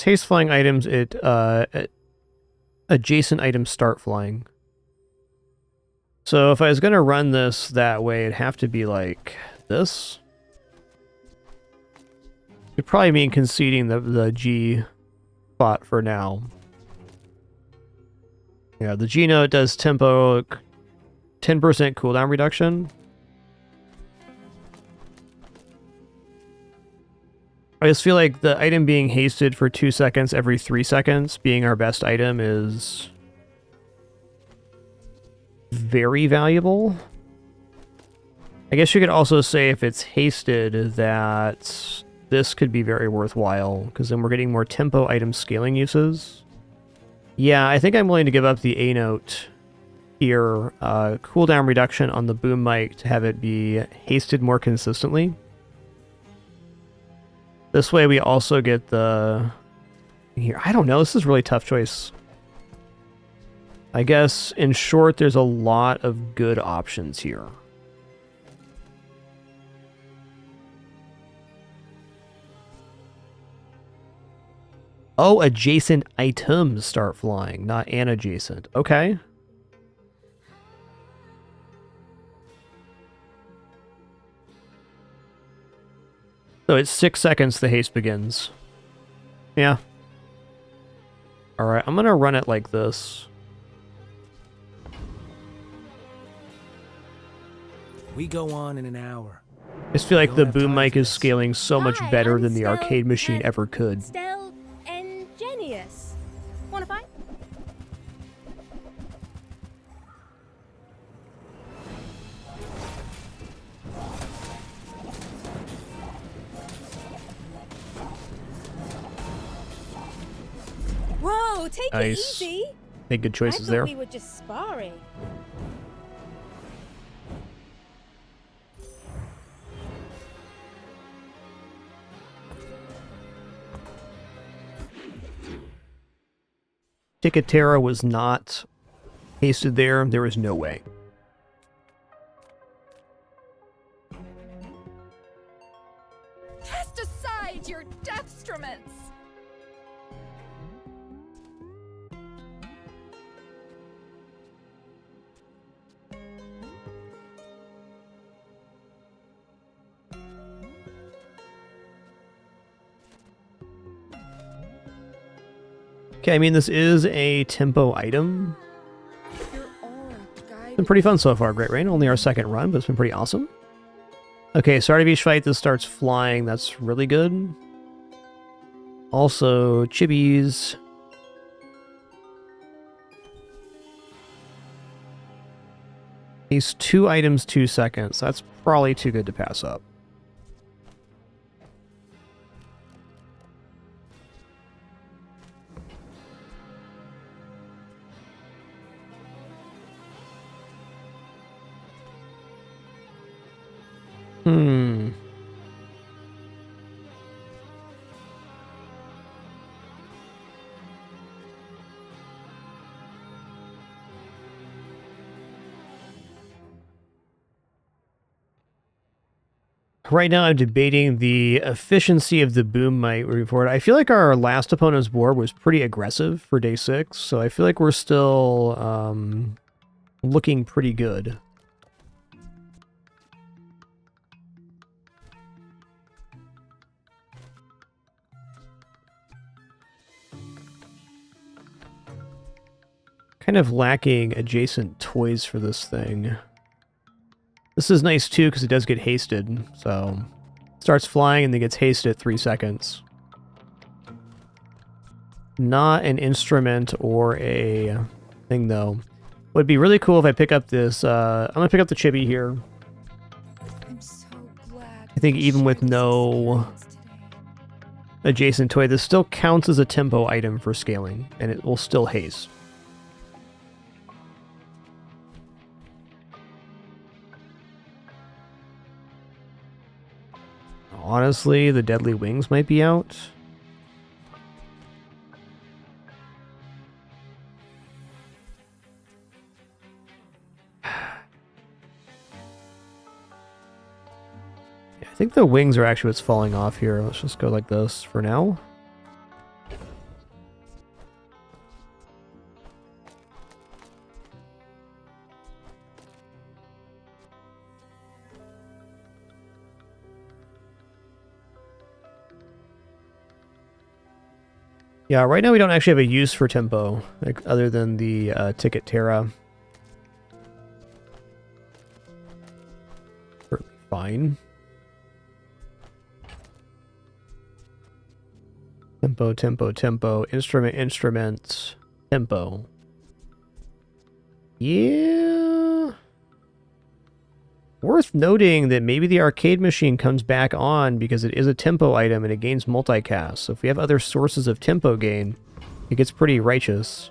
Haste flying items, adjacent items start flying. So if I was going to run this that way, it'd have to be like this. It'd probably mean conceding the G spot for now. Yeah, the G note does tempo 10% cooldown reduction. I just feel like the item being hasted for 2 seconds every 3 seconds being our best item is very valuable. I guess you could also say if it's hasted that this could be very worthwhile, because then we're getting more tempo item scaling uses. Yeah, I think I'm willing to give up the A note here. Cooldown reduction on the boom mic to have it be hasted more consistently. This way we also get the... Here, I don't know, this is a really tough choice. I guess, in short, there's a lot of good options here. Oh, adjacent items start flying, not an adjacent. Okay. So it's 6 seconds the haste begins. Yeah. Alright, I'm gonna run it like this. We go on in an hour. I just feel like the boom mic is scaling so much better than the arcade machine ever could. Still ingenious. Wanna fight? Whoa, take Nice. it easy. Make good choices I thought there. we were just sparring. Ticketerra was not hasted there. There was no way. Cast aside your deathstruments. Okay, I mean, this is a tempo item. It's been pretty fun so far, Great Rain. Only our second run, but it's been pretty awesome. Okay, start of each fight, this starts flying. That's really good. Also, chibis. These 2 items, 2 seconds. That's probably too good to pass up. Right now, I'm debating the efficiency of the boom might moving forward. I feel like our last opponent's board was pretty aggressive for day 6, so I feel like we're still looking pretty good. Kind of lacking adjacent toys for this thing. This is nice too because it does get hasted, so starts flying and then gets hasted at 3 seconds. Not an instrument or a thing though. Would be really cool if I pick up this. I'm gonna pick up the chibi here. I'm so glad. I think even with no adjacent toy, this still counts as a tempo item for scaling, and it will still haste. Honestly, the Deadly Wings might be out. Yeah, I think the wings are actually what's falling off here. Let's just go like this for now. Yeah, right now we don't actually have a use for tempo, like other than the Ticket Terra. Perfectly fine. Tempo, tempo, tempo. Instrument, instruments. Tempo. Yeah. Worth noting that maybe the arcade machine comes back on because it is a tempo item and it gains multicast. So if we have other sources of tempo gain, it gets pretty righteous.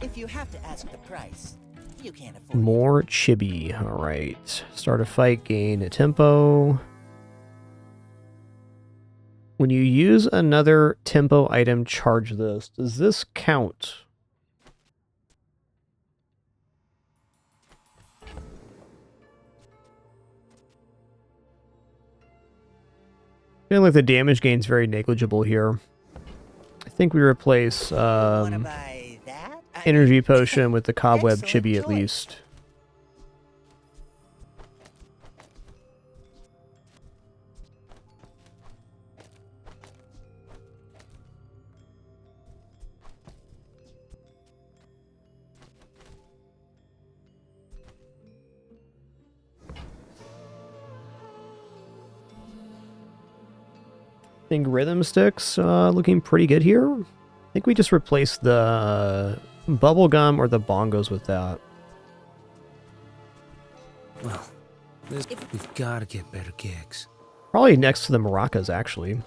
If you have to ask the price, you can't afford More chibi. Alright. Start a fight, gain a tempo. When you use another tempo item, charge this. Does this count? I feel like the damage gain's very negligible here. I think we replace Energy Potion with the Cobweb Chibi at least. I think Rhythm Sticks looking pretty good here. I think we just replaced the bubblegum or the bongos with that. Well, we've got to get better gigs. Probably next to the maracas, actually.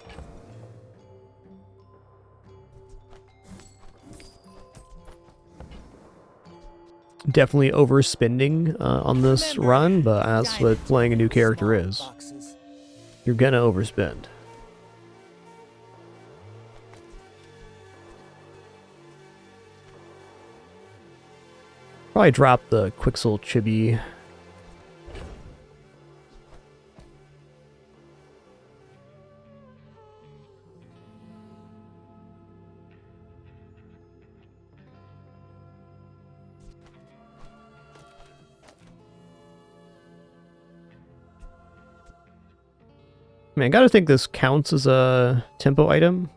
Definitely overspending on this run, but that's what playing a new character is. You're gonna overspend. Probably drop the Quixel Chibi. I mean, I gotta think this counts as a tempo item.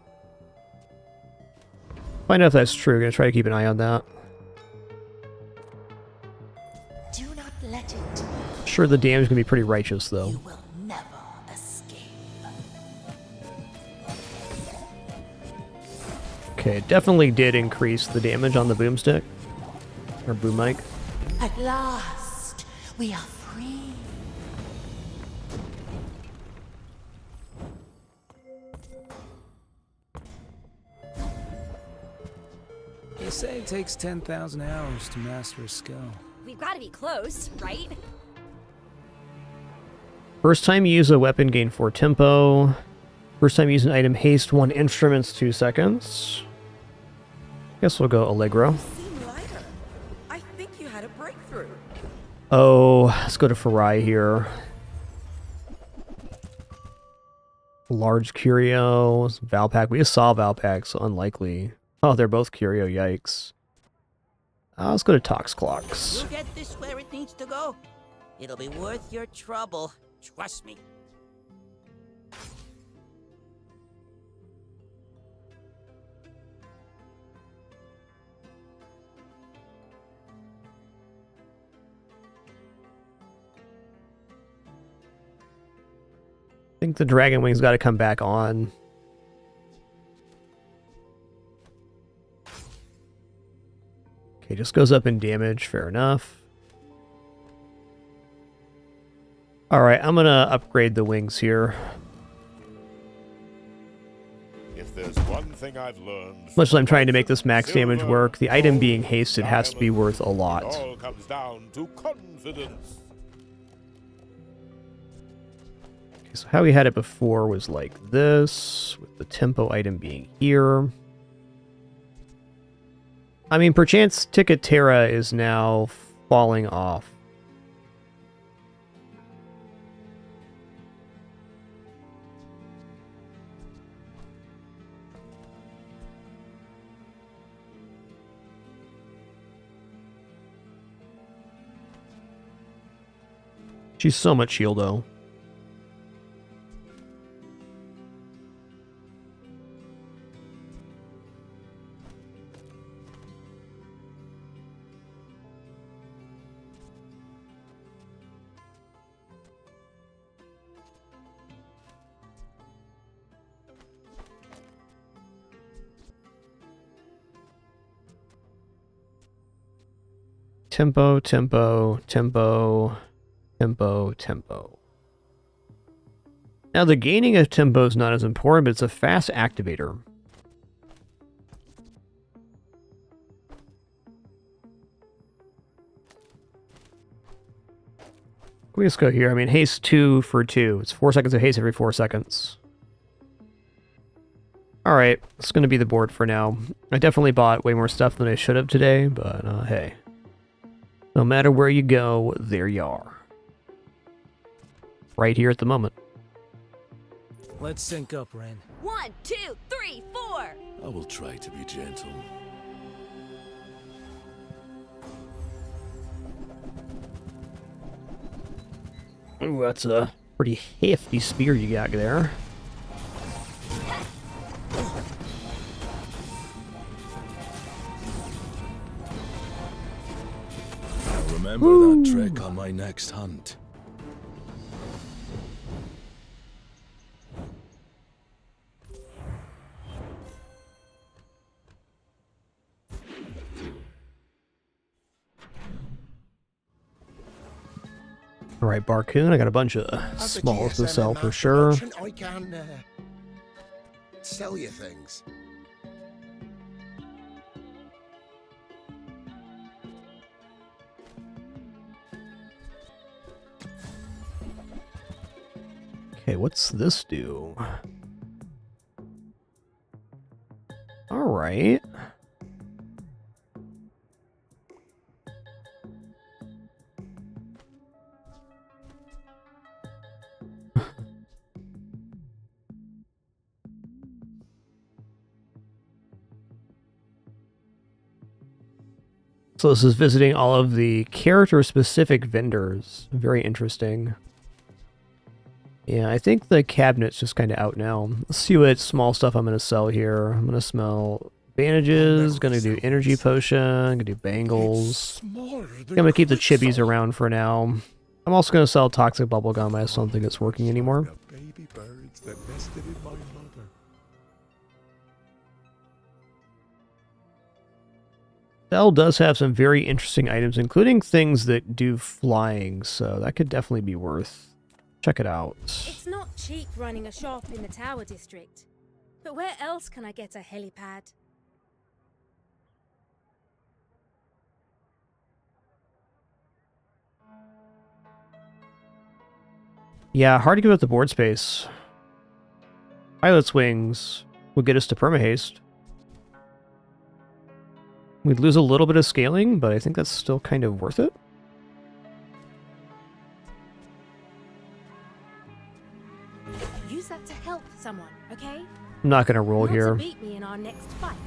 Find out if that's true. Gonna try to keep an eye on that. Do not let it. Sure, the damage gonna be pretty righteous though. You will never escape. Okay, it definitely did increase the damage on the boomstick. Or boom mic. At last, we are free. They say it takes 10,000 hours to master a skill. We've got to be close, right? First time you use a weapon, gain 4 tempo. First time you use an item, haste 1 instruments, 2 seconds. Guess we'll go Allegro. You seem lighter. I think you had a breakthrough. Oh, let's go to Farai here. Large Curio, Valpak. We just saw Valpak, so unlikely. Oh, they're both Curio, yikes. Let's go to Tox Clocks. You'll get this where it needs to go. It'll be worth your trouble. Trust me. I think the Dragon Wing's got to come back on. Okay, just goes up in damage. Fair enough. Alright, I'm going to upgrade the wings here. If there's one thing I've learned, Much as I'm trying to make this max damage work, the item being hasted has to be worth a lot. it all comes down to confidence. Okay, so how we had it before was like this, with the tempo item being here. I mean, perchance Ticket Terra is now falling off. She's so much shield though. Tempo, tempo, tempo, tempo, tempo. Now the gaining of tempo is not as important, but it's a fast activator. We just go here. I mean, haste 2 for 2. It's 4 seconds of haste every 4 seconds. Alright, it's going to be the board for now. I definitely bought way more stuff than I should have today, but hey. No matter where you go, there you are. Right here at the moment. Let's sync up, Ren. 1, 2, 3, 4. I will try to be gentle. Ooh, that's a pretty hefty spear you got there. I'll remember that trick on my next hunt. Alright, Barcoon, I got a bunch of smalls to sell for sure. I can sell you things. Okay, what's this do? Alright. So this is visiting all of the character-specific vendors. Very interesting. Yeah, I think the cabinet's just kind of out now. Let's see what small stuff I'm going to sell here. I'm going to Bandages, gonna do energy potion, gonna do bangles. Gonna keep the chibis around for now. I'm also gonna sell toxic bubblegum. I just don't think it's working anymore. Baby birds that nested in my mother. Cell does have some very interesting items, including things that do flying, so that could definitely be worth. Check it out. It's not cheap running a shop in the Tower District. But where else can I get a helipad? Yeah, hard to give up the board space. Pilot's wings would get us to permahaste. We'd lose a little bit of scaling, but I think that's still kind of worth it. Use that to help someone, okay? I'm not gonna roll Not here. to beat me in our next fight.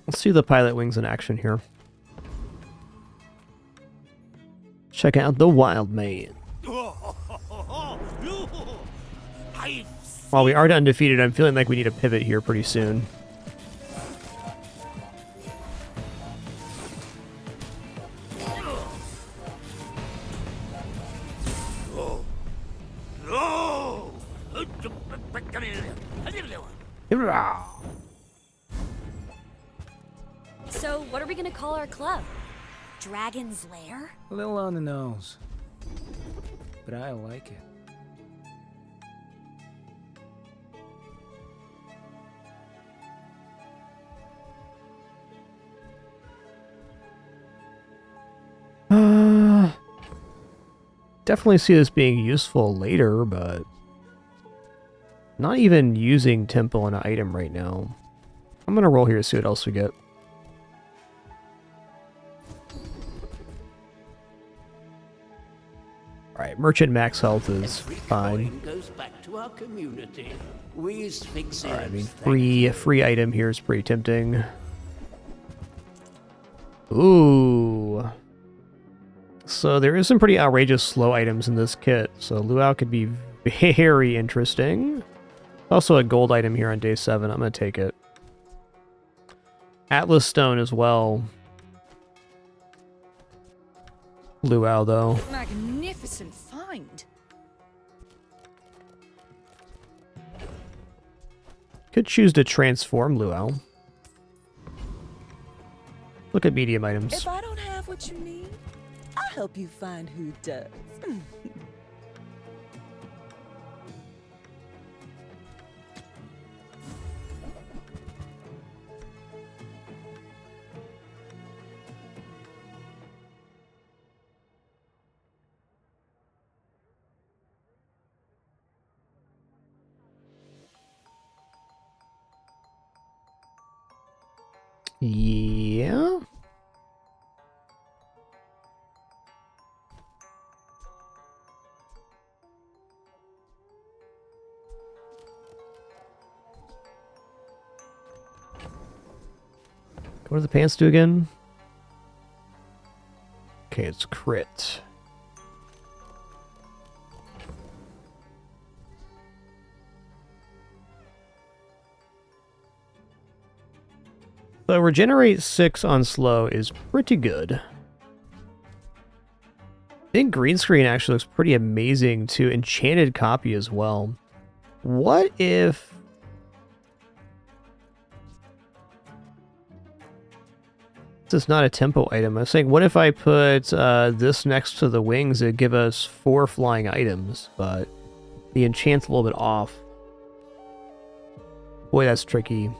Let's see the pilot wings in action here. Check out the Wild Man. While we are undefeated, I'm feeling like we need a pivot here pretty soon. So, what are we gonna call our club? Dragon's Lair? A little on the nose. But I like it. Definitely see this being useful later, but not even using tempo on an item right now. I'm gonna roll here to see what else we get. Alright, merchant max health is fine. Goes back to our community. We Sphinxians Alright, I mean thank free item here is pretty tempting. Ooh. So there is some pretty outrageous slow items in this kit, so Luau could be very interesting. Also a gold item here on day 7, I'm gonna take it. Atlas Stone as well. Luau though. Magnificent find. Could choose to transform Luau. Look at medium items. If I don't have what you need, I'll help you find who does. Yeah. What do the pants do again? Okay, it's crit. So regenerate 6 on slow is pretty good. I think green screen actually looks pretty amazing too. Enchanted copy as well. What if... This is not a tempo item. I was saying, what if I put this next to the wings? It'd give us 4 flying items, but the enchant's a little bit off. Boy, that's tricky.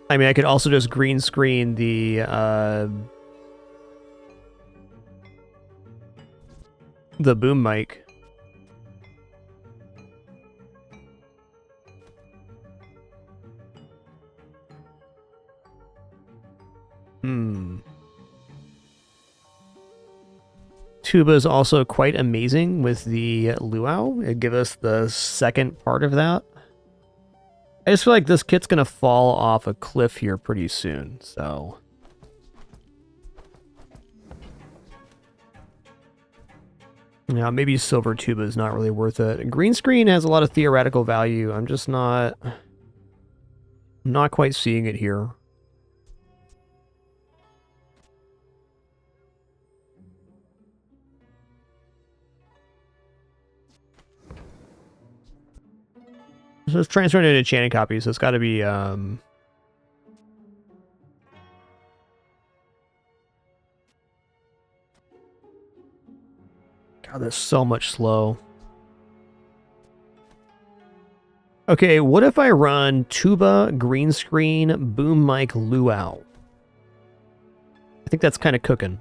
I mean, I could also just green screen the boom mic. Tuba is also quite amazing with the luau. It'd give us the second part of that. I just feel like this kit's gonna fall off a cliff here pretty soon, so... Yeah, maybe silver tuba is not really worth it. Green screen has a lot of theoretical value. I'm just not quite seeing it here. So it's transferring into enchanted copies, so it's got to be God, there's so much slow. Okay, what if I run tuba, green screen, boom mic, luau? I think that's kind of cooking.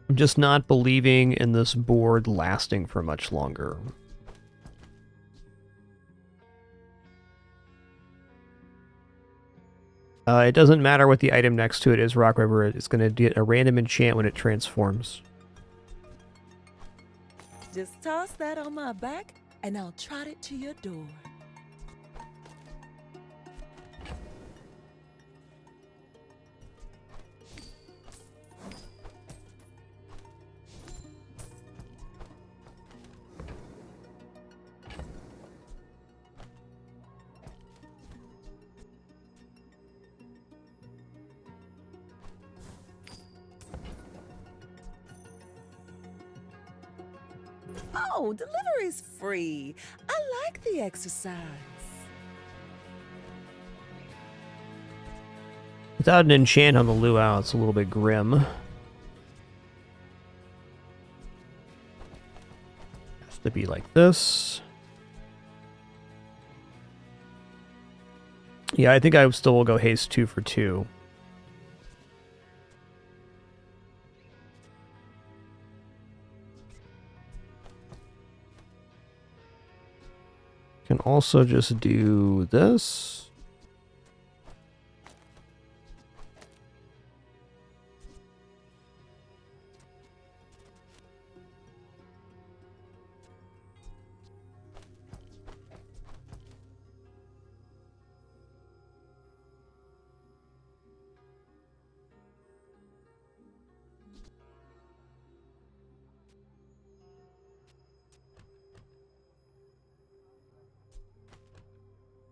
I'm just not believing in this board lasting for much longer. It doesn't matter what the item next to it is, Rock River. It's going to get a random enchant when it transforms. Just toss that on my back, and I'll trot it to your door. Oh, delivery's free. I like the exercise. Without an enchant on the luau, it's a little bit grim. Has to be like this. Yeah, I think I still will go haste 2 for 2. Can also just do this.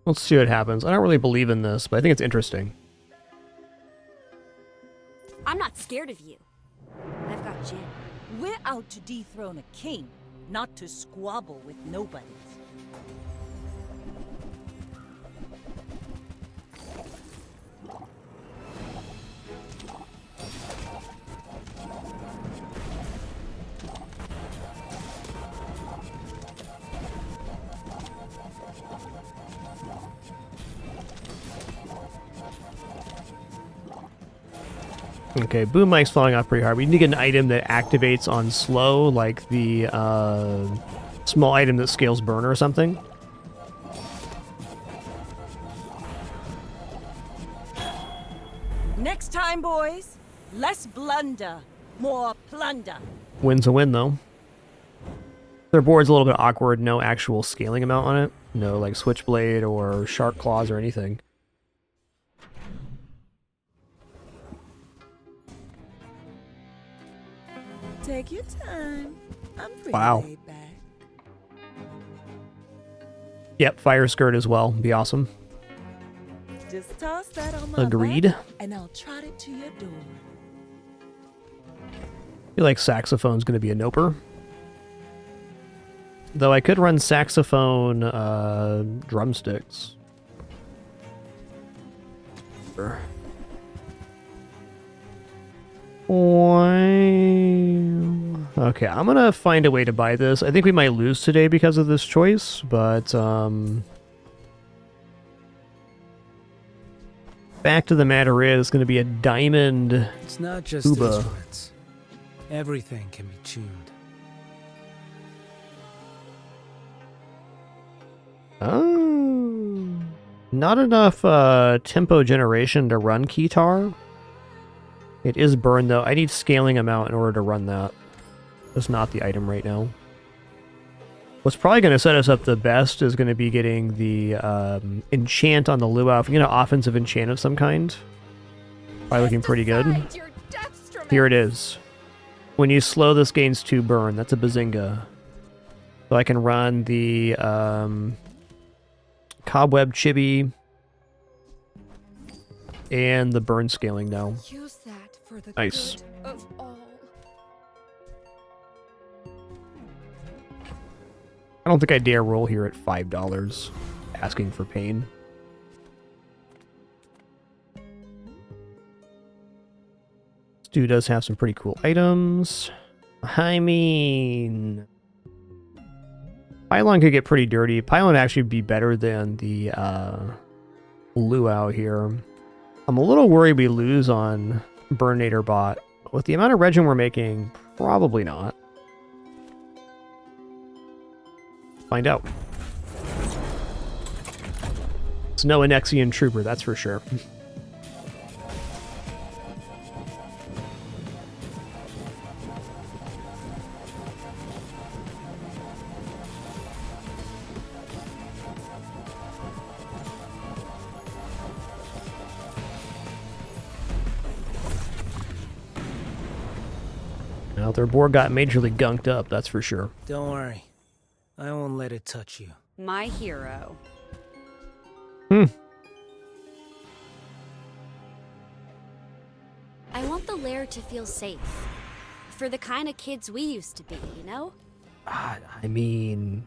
Let's see what happens. I don't really believe in this, but I think it's interesting. I'm not scared of you. I've got Jin. We're out to dethrone a king, not to squabble with nobody. Okay, boom mic's falling off pretty hard. We need to get an item that activates on slow, like the small item that scales burn or something. Next time, boys, less blunder, more plunder. Win's a win, though. Their board's a little bit awkward. No actual scaling amount on it. No, like Switchblade or Shark Claws or anything. Take your time. I'm pretty Wow. laid back. Yep, Fire Skirt as well. Be awesome. Just toss that on my Agreed. back, and I'll trot it to your door. I feel like Saxophone's going to be a noper. Though I could run Saxophone drumsticks. Okay, I'm gonna find a way to buy this. I think we might lose today because of this choice, but fact of the matter is, it's gonna be a diamond. It's not just tuba. instruments. Everything can be tuned. Oh, not enough tempo generation to run Keytar. It is burned though. I need scaling amount in order to run that. Just not the item right now. What's probably going to set us up the best is going to be getting the enchant on the Luau. If we get an offensive enchant of some kind, probably looking pretty good. Here it is. When you slow, this gains 2 burn. That's a bazinga. So I can run the Cobweb Chibi and the burn scaling now. Use that for the Nice. good of all. I don't think I dare roll here at $5, asking for pain. This dude does have some pretty cool items. I mean, Pylon could get pretty dirty. Pylon would actually be better than the Luau here. I'm a little worried we lose on Burninator bot. With the amount of regen we're making, probably not. Find out. It's no Anexian Trooper, that's for sure. Now, their board got majorly gunked up, that's for sure. Don't worry. I won't let it touch you. My hero. I want the lair to feel safe. For the kind of kids we used to be, you know? I mean,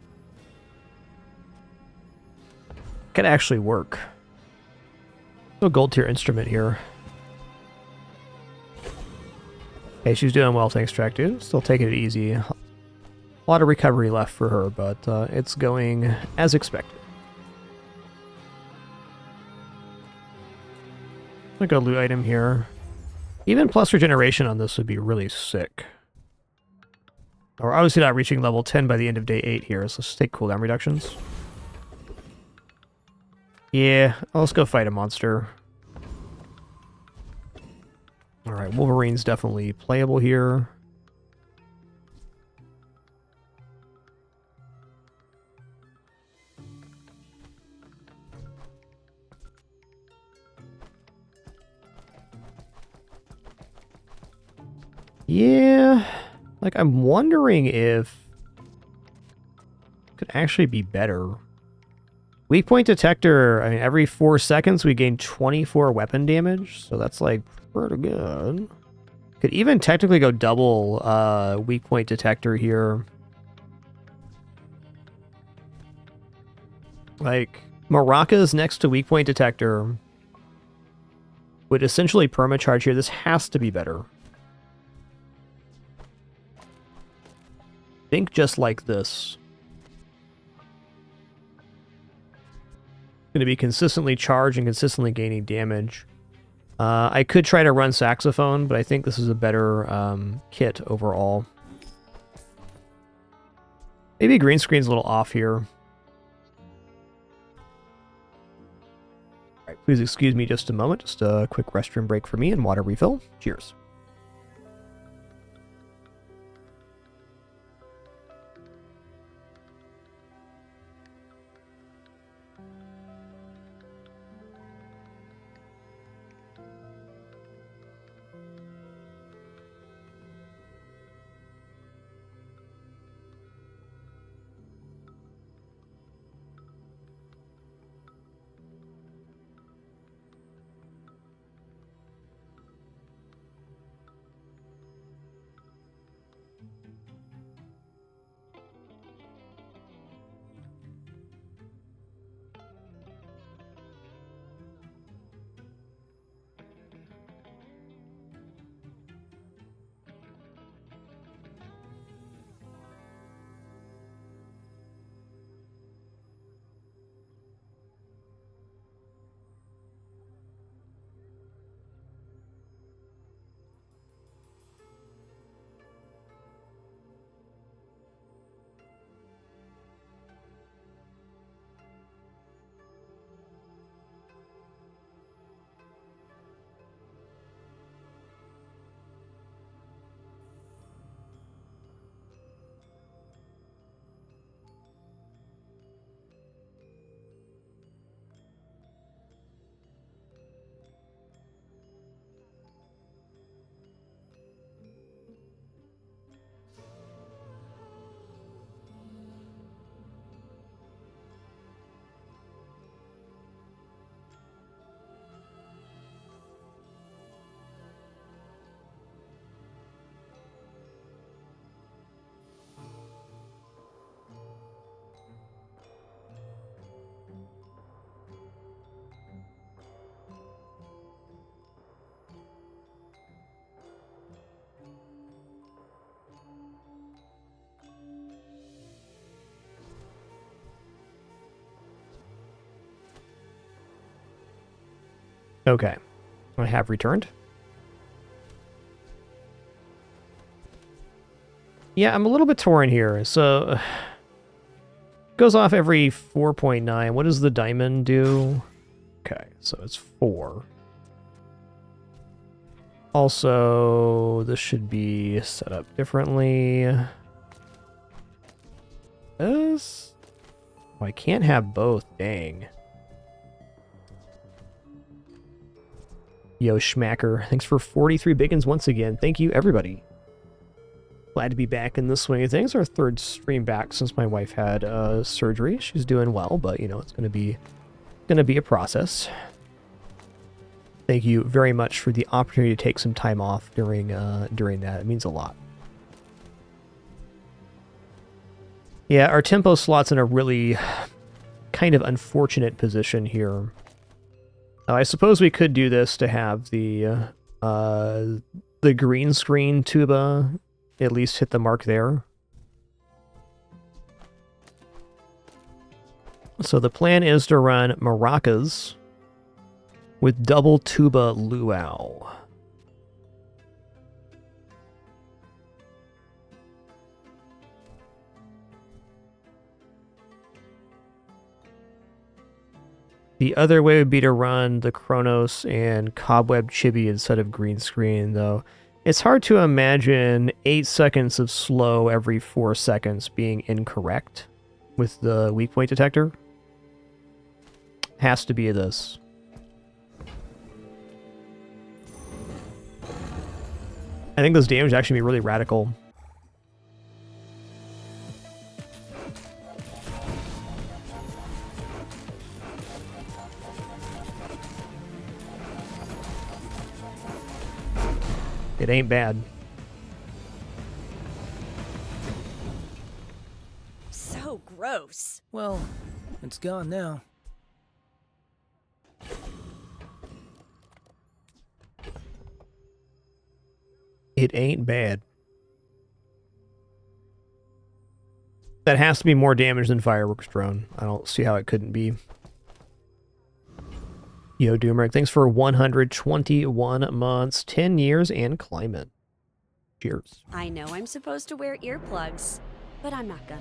could actually work. No gold tier instrument here. Hey, she's doing well, thanks, Track Dude. Still taking it easy. A lot of recovery left for her, but it's going as expected. I'm gonna go loot item here. Even plus regeneration on this would be really sick. We're obviously not reaching level 10 by the end of day 8 here, so let's take cooldown reductions. Yeah, let's go fight a monster. Alright, Wolverine's definitely playable here. Yeah, like I'm wondering if it could actually be better. Weak point detector, I mean, every 4 seconds we gain 24 weapon damage, so that's like pretty good. Could even technically go double weak point detector here. Like, Maracas next to weak point detector would essentially permacharge here. This has to be better. Think just like this. Going to be consistently charged and consistently gaining damage. I could try to run Saxophone, but I think this is a better kit overall. Maybe green screen's a little off here. Alright, please excuse me just a moment. Just a quick restroom break for me and water refill. Cheers. Okay. I have returned. Yeah, I'm a little bit torn here. So, goes off every 4.9. What does the diamond do? Okay, so it's 4. Also, this should be set up differently. This? Oh, I can't have both, dang. Yo, Schmacker, thanks for 43 bacons once again. Thank you, everybody. Glad to be back in the swing of things. Our third stream back since my wife had surgery. She's doing well, but you know it's gonna be a process. Thank you very much for the opportunity to take some time off during that. It means a lot. Yeah, our tempo slot's in a really kind of unfortunate position here. I suppose we could do this to have the green screen tuba at least hit the mark there. So the plan is to run maracas with double tuba luau. The other way would be to run the Kronos and Cobweb Chibi instead of green screen, though. It's hard to imagine 8 seconds of slow every 4 seconds being incorrect with the weak point detector. Has to be this. I think this damage actually be really radical. It ain't bad. So gross. Well, it's gone now. It ain't bad. That has to be more damage than Fireworks Drone. I don't see how it couldn't be. Yo, Doomer, thanks for 121 months, 10 years, and climate. Cheers. I know I'm supposed to wear earplugs, but I'm not gonna.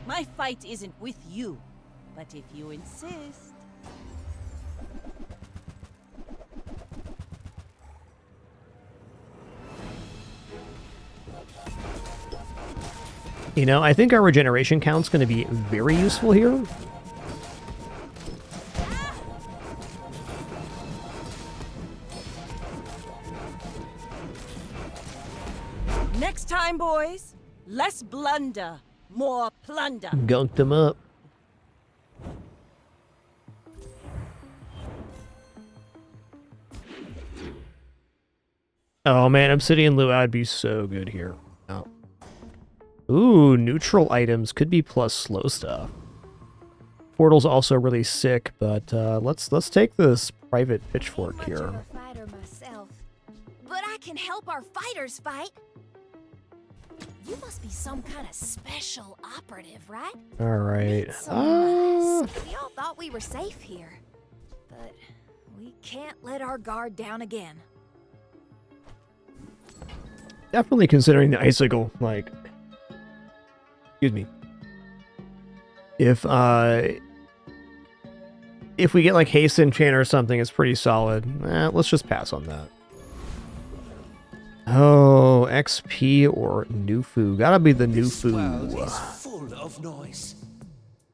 My fight isn't with you, but if you insist. You know, I think our regeneration count's going to be very useful here. Next time, boys, less blunder, more plunder. Gunked him up. Oh man, Obsidian Luau would be so good here. Oh. Ooh, neutral items could be plus slow stuff. Portal's also really sick, but let's take this private pitchfork here. I'm a fighter myself, but I can help our fighters fight. You must be some kind of special operative, right? All right. We all thought we were safe here, but we can't let our guard down again. Definitely considering the icicle, like, excuse me. If we get like haste enchant or something, it's pretty solid. Let's just pass on that. Oh, XP or Nufu. Gotta be the Nufu. Full of noise.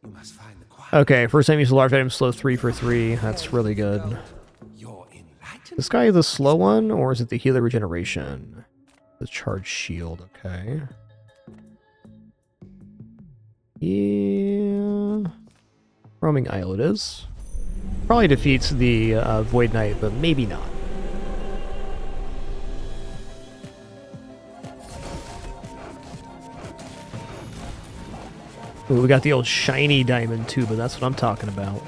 You must find the quiet. Okay, first time you use a large item, slow 3 for 3. That's really good. This guy the slow one, or is it the healer regeneration? The charge shield, okay. Yeah. Roaming Isle it is. Probably defeats the Void Knight, but maybe not. Ooh, we got the old shiny diamond too, but that's what I'm talking about.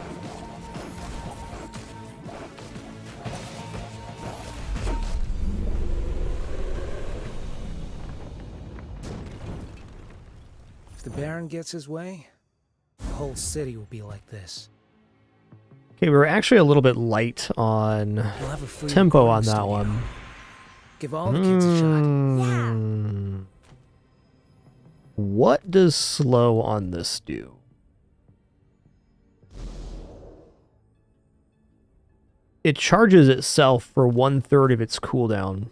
If the Baron gets his way, the whole city will be like this. Okay, we were actually a little bit light on have a free tempo on recording that studio. one. Give all the kids a shot. What does slow on this do? It charges itself for 1/3 of its cooldown.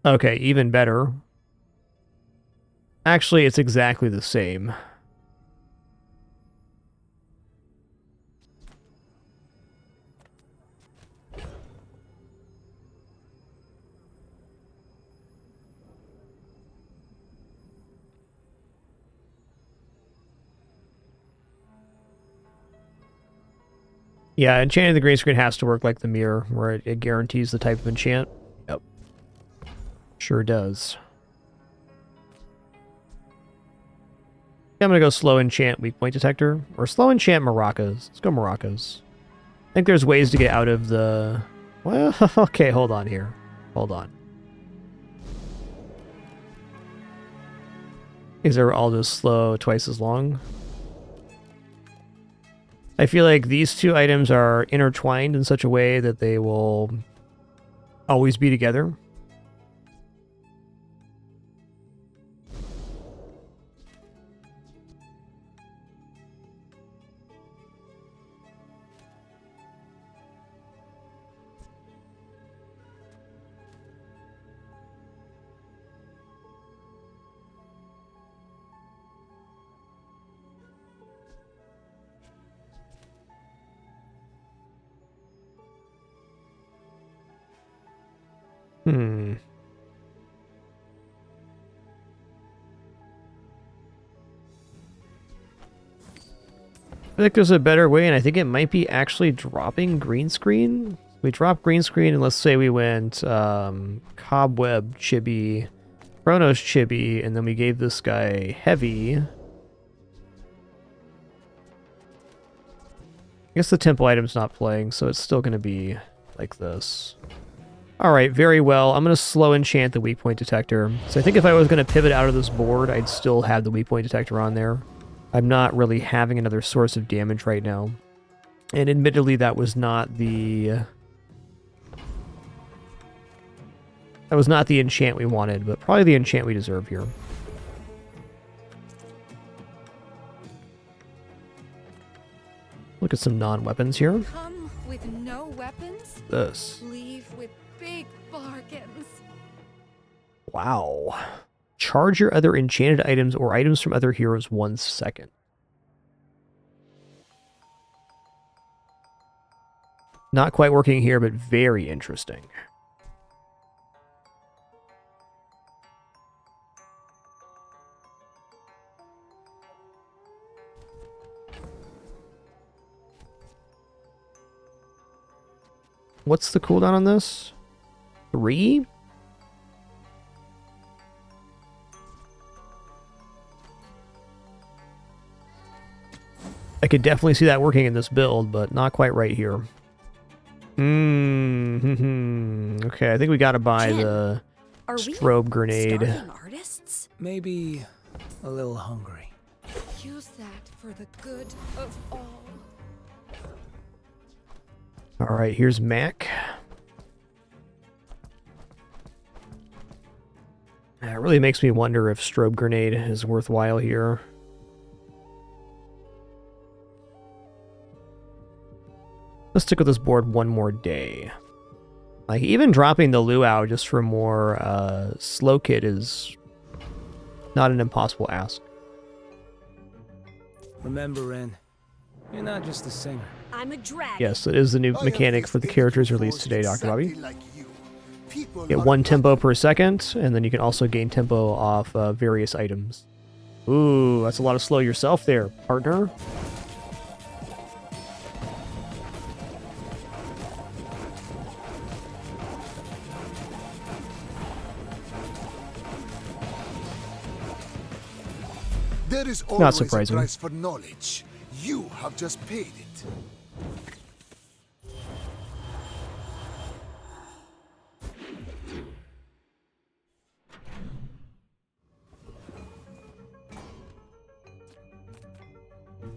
Okay, even better. Actually, it's exactly the same. Yeah, enchanting the green screen has to work like the mirror, where it guarantees the type of enchant. Yep. Sure does. I'm gonna go slow enchant weak point detector, or slow enchant maracas. Let's go maracas. I think there's ways to get out of the... Well, okay, hold on here. Hold on. These are all just slow twice as long. I feel like these two items are intertwined in such a way that they will always be together. I think there's a better way, and I think it might be actually dropping green screen. We drop green screen, and let's say we went Cobweb Chibi, Chronos Chibi, and then we gave this guy Heavy. I guess the tempo item's not playing, so it's still going to be like this. Alright, very well. I'm going to slow enchant the weak point detector. So I think if I was going to pivot out of this board, I'd still have the weak point detector on there. I'm not really having another source of damage right now. And admittedly, that was not the... That was not the enchant we wanted, but probably the enchant we deserve here. Look at some non-weapons here. Come with no weapons. This. Leave with big bargains. Wow. Charge your other enchanted items or items from other heroes 1 second. Not quite working here, but very interesting. What's the cooldown on this? 3? I could definitely see that working in this build, but not quite right here. Okay, I think we gotta buy the strobe grenade. Artists? Maybe a little hungry. Use that for the good of all. Alright, here's Mac. It really makes me wonder if strobe grenade is worthwhile here. Let's stick with this board one more day. Like, even dropping the luau just for more slow kit is not an impossible ask. Remember, Ren, you're not just a singer. I'm a dragon. Yes, it is the new mechanic for the characters released today, Dr. Bobby. Get 1 tempo per second, and then you can also gain tempo off various items. Ooh, that's a lot of slow yourself there, partner. There is Not always surprising. a price for knowledge. You have just paid it.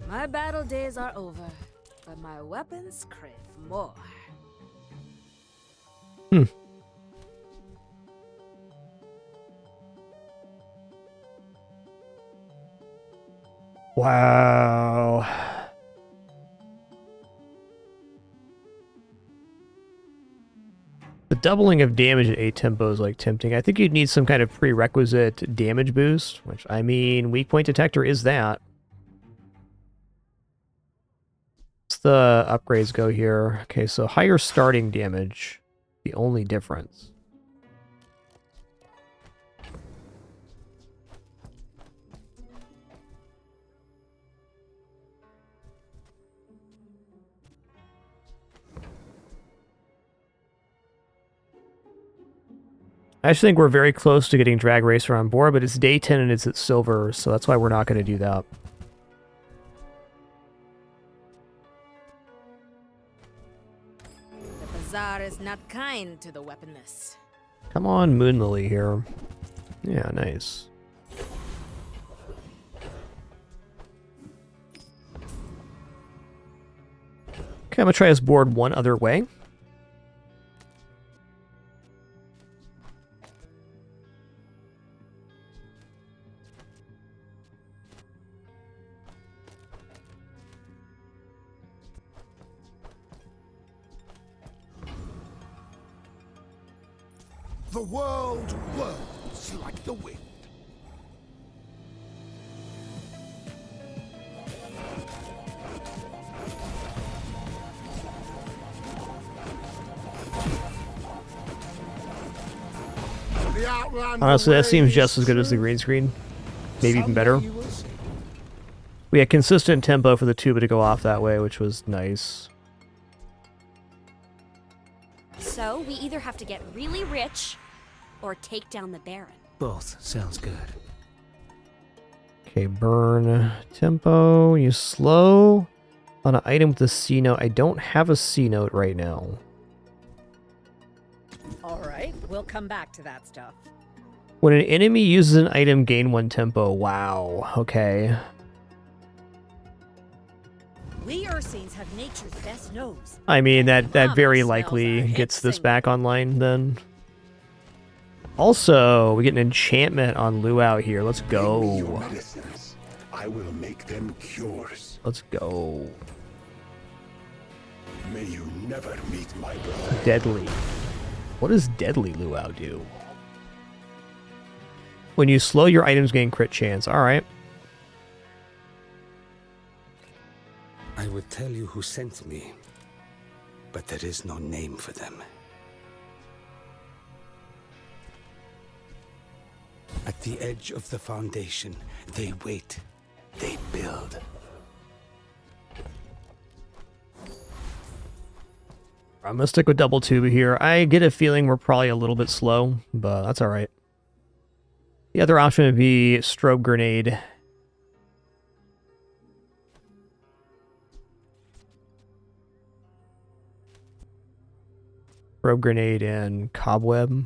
My battle days are over, but my weapons crave more. Wow. The doubling of damage at 8 tempo is like tempting. I think you'd need some kind of prerequisite damage boost, which, I mean, weak point detector is that. What's the upgrades go here? Okay, so higher starting damage, the only difference. I actually think we're very close to getting Drag Racer on board, but it's day 10 and it's at silver, so that's why we're not going to do that. The bazaar is not kind to the weaponless. Come on, Moon Lily here. Yeah, nice. Okay, I'm going to try this board one other way. The world whirls like the wind. Honestly, that seems just as good as the green screen. Maybe even better. We had consistent tempo for the tuba to go off that way, which was nice. So we either have to get really rich or take down the Baron. Both sounds good. Okay, burn tempo. You slow on an item with a C note. I don't have a C note right now. Alright, we'll come back to that stuff. When an enemy uses an item, gain 1 tempo. Wow. Okay. We Ursines have nature's best nose. I mean, that very likely gets this back online then. Also, we get an enchantment on Luau here. Let's go. I will make them cures. Let's go. May you never meet my brother. Deadly. What does Deadly Luau do? When you slow, your items gain crit chance. Alright. I would tell you who sent me, but there is no name for them. At the edge of the foundation, they wait, they build. I'm gonna stick with double tuba here. I get a feeling we're probably a little bit slow, but that's alright. The other option would be strobe grenade. Strobe grenade and cobweb.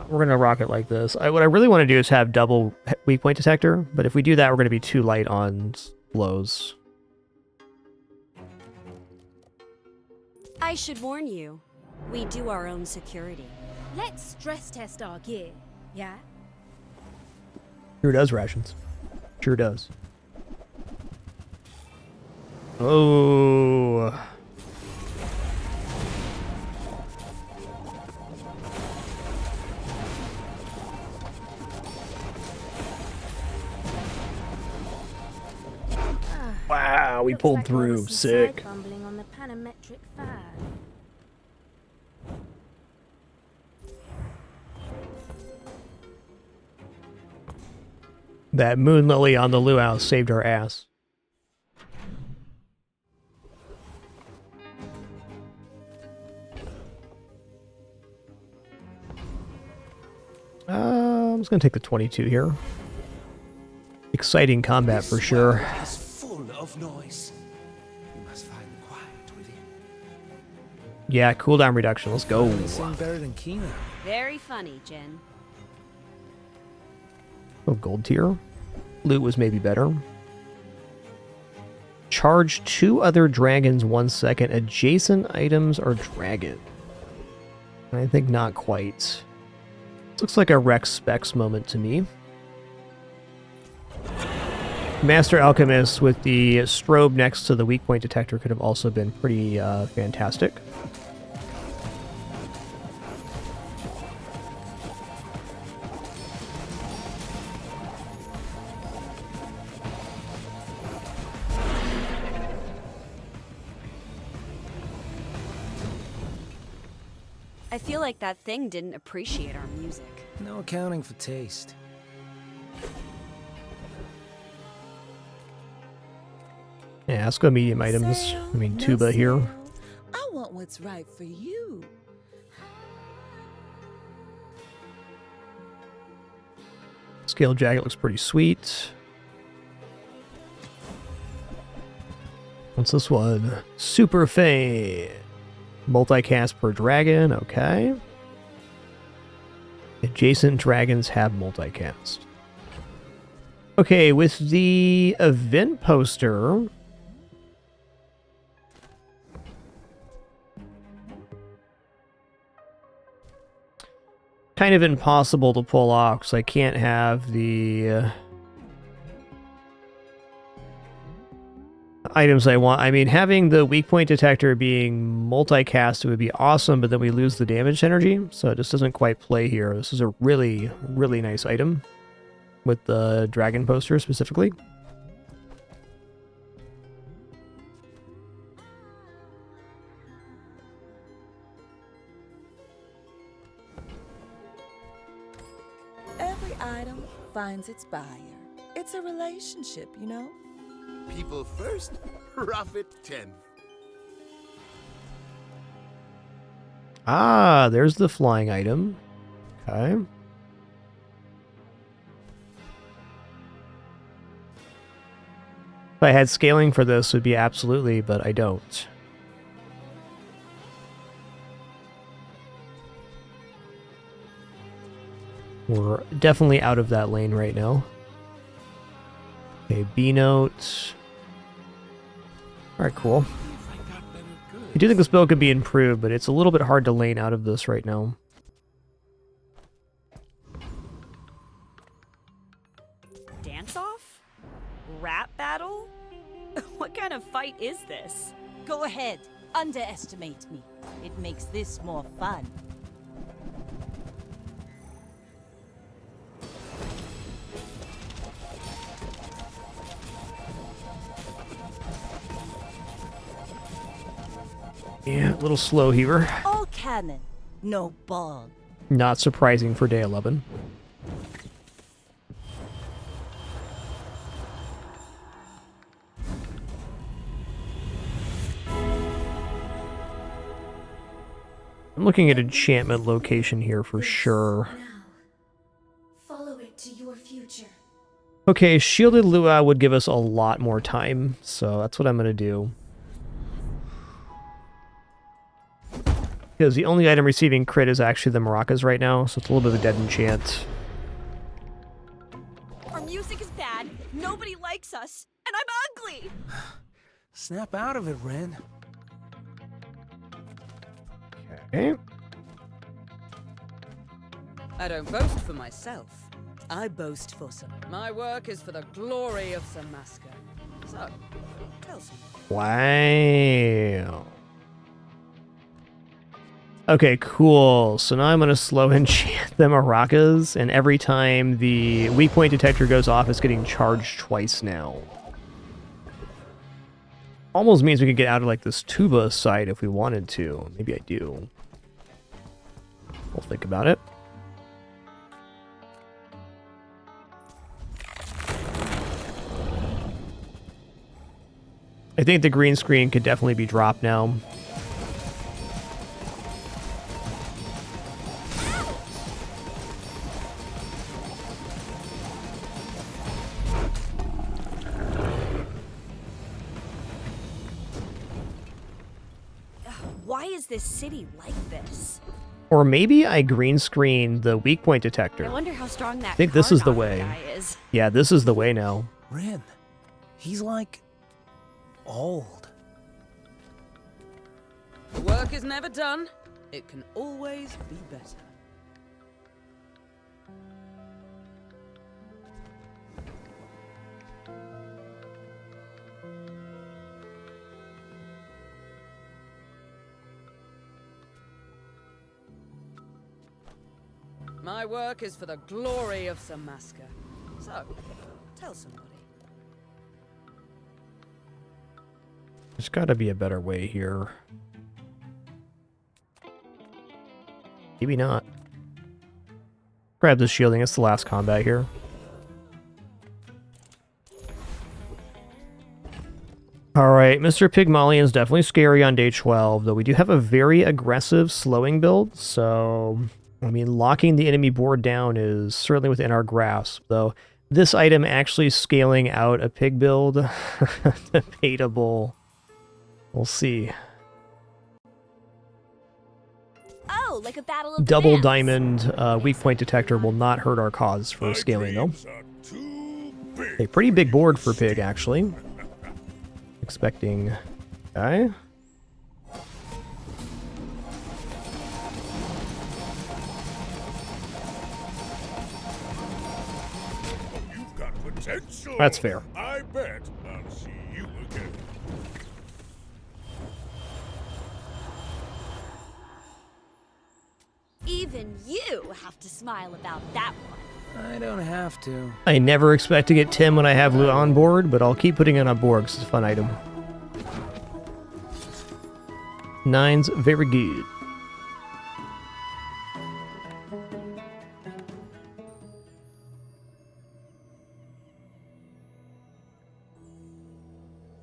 We're gonna rock it like this. What I really want to do is have double weak point detector, but if we do that, we're gonna be too light on blows. I should warn you, we do our own security. Let's stress test our gear, yeah? Sure does, Rations. Sure does. Oh. Wow, we pulled through. Sick. Fumbling on the panometric fan. That Moon Lily on the Luau saved our ass. I'm just gonna take the 22 here. Exciting combat for sure. It's full of noise. You must find quiet within. Yeah, cooldown reduction. Let's go. Sing better than Kina. Very funny, Jen. Oh, gold tier. loot was maybe better. Charge 2 other dragons 1 second. Adjacent items are dragon. I think not quite. Looks like a Rex Specs moment to me. Master Alchemist with the strobe next to the weak point detector could have also been pretty fantastic. I feel like that thing didn't appreciate our music. No accounting for taste. Yeah, let's go medium items. I mean, tuba here. I want what's right for you. Scale jacket looks pretty sweet. What's this one? Super Fade. Multicast per dragon, okay. Adjacent dragons have multicast. Okay, with the event poster... kind of impossible to pull off, because I can't have the... items I want. I mean, having the weak point detector being multicast would be awesome, but then we lose the damage energy, so it just doesn't quite play here. This is a really, really nice item with the dragon poster specifically. Every item finds its buyer. It's a relationship, you know? People first, profit 10th. Ah, there's the flying item. Okay. If I had scaling for this, it would be absolutely, but I don't. We're definitely out of that lane right now. Okay, B-note. Alright, cool. I do think this build could be improved, but it's a little bit hard to lane out of this right now. Dance off? Rap battle? What kind of fight is this? Go ahead. Underestimate me. It makes this more fun. Yeah, a little slow here. All cannon, no ball. Not surprising for day 11. I'm looking at enchantment location here for sure. Follow it to your future. Okay, Shielded Lua would give us a lot more time, so that's what I'm going to do. Because the only item receiving crit is actually the maracas right now, so it's a little bit of a dead enchant. Our music is bad, nobody likes us, and I'm ugly! Snap out of it, Ren. Okay. I don't boast for myself. I boast for some. My work is for the glory of Samaska. So, tell someone. Wow. Okay, cool. So now I'm going to slow enchant the maracas, and every time the weak point detector goes off, it's getting charged twice now. Almost means we could get out of like this tuba side if we wanted to. Maybe I do. We'll think about it. I think the green screen could definitely be dropped now. Why is this city like this? Or maybe I green screen the weak point detector. I wonder how strong that I think this is the Carnage way. guy is. Yeah, this is the way now. Rin, he's like old. The work is never done. It can always be better. My work is for the glory of Samaska. So, tell somebody. There's got to be a better way here. Maybe not. Grab this shielding. It's the last combat here. Alright, Mr. Pygmalion's definitely scary on day 12, though we do have a very aggressive slowing build, so... I mean, locking the enemy board down is certainly within our grasp, though this item actually scaling out a pig build, debatable. We'll see. Oh, like a battle of Double the diamond weak point detector will not hurt our cause for scaling, though. A pretty big board for pig, actually. Expecting guy. That's fair. I bet I'll see you again. Even you have to smile about that one. I don't have to. I never expect to get Tim when I have loot on board, but I'll keep putting it on board because it's a fun item. 9's very good.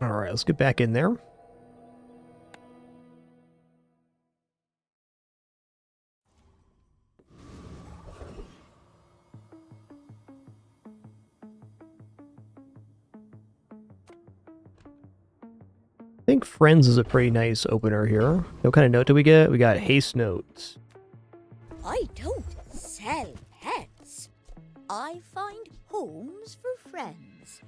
Alright, let's get back in there. I think Friends is a pretty nice opener here. What kind of note do we get? We got haste notes. I don't sell pets. I find homes for friends.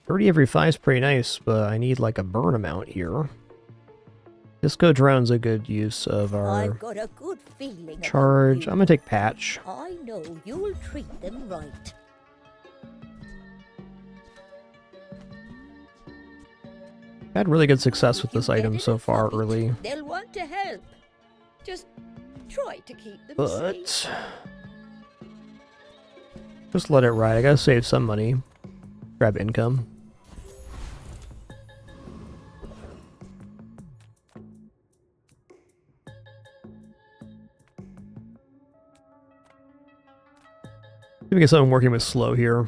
$30 every 5 is pretty nice, but I need like a burn amount here. Disco Drone's a good use of our I've got a good feeling charge. about I'm gonna take Patch. you. I know you'll treat them right. Had really good success with this item so far early, They'll want to help. Just try to keep them but safe. just let it ride. I gotta save some money. Grab income. Let me get something working with slow here.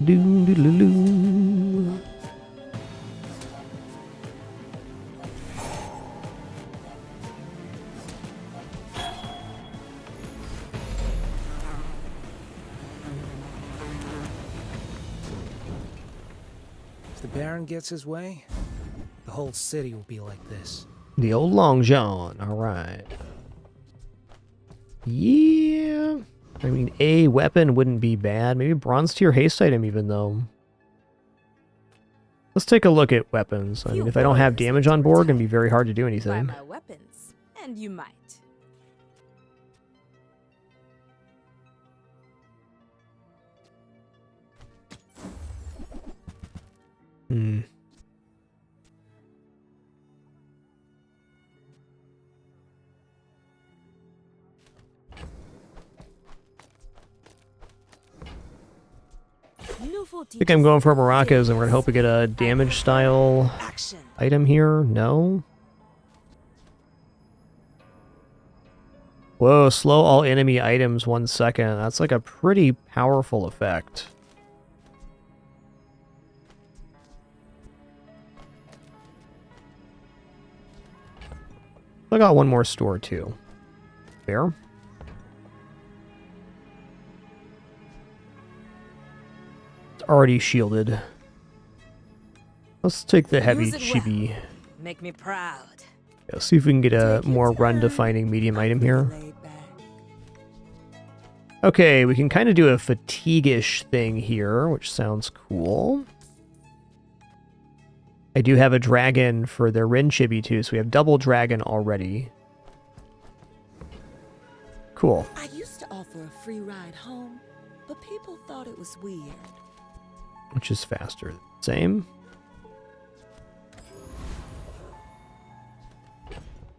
Doo-doo-doo-doo. If the Baron gets his way, the whole city will be like this. The old Long John. Alright. Yeah. I mean, a weapon wouldn't be bad. Maybe bronze tier haste item even, though. Let's take a look at weapons. I mean, if I don't have damage on board, it's gonna be very hard to do Buy anything. my weapons, and you might. Hmm. I think I'm going for maracas, and we're gonna hope we get a damage style item here. No. Whoa, slow all enemy items 1 second. That's like a pretty powerful effect. I got one more store too. Fair. It's already shielded. Let's take the heavy Use it chibi. well. Make me proud. Yeah, see if we can get a more run-defining medium item here. Okay, we can kind of do a fatigue-ish thing here, which sounds cool. I do have a dragon for the Rin Chibi too, so we have double dragon already. Cool. I used to offer a free ride home, but people thought it was weird. Which is faster? Same.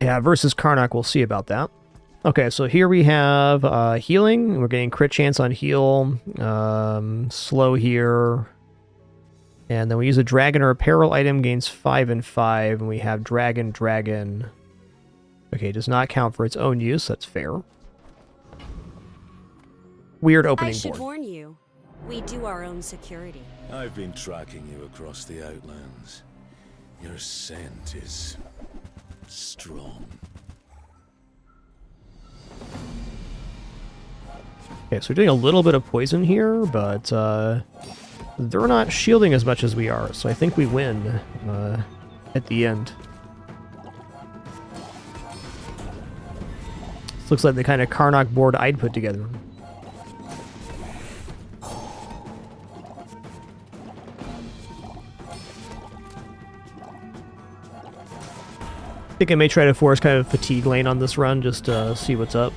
Yeah, versus Karnak, we'll see about that. Okay, so here we have healing. We're getting crit chance on heal. Slow here. And then we use a dragon or apparel item, gains 5 and 5. And we have dragon. Okay, it does not count for its own use. That's fair. Weird opening I should board. warn you, we do our own security. I've been tracking you across the Outlands. Your scent is strong. Okay, so we're doing a little bit of poison here, but they're not shielding as much as we are, so I think we win at the end. This looks like the kind of Karnak board I'd put together. I think I may try to force kind of fatigue lane on this run, just to see what's up.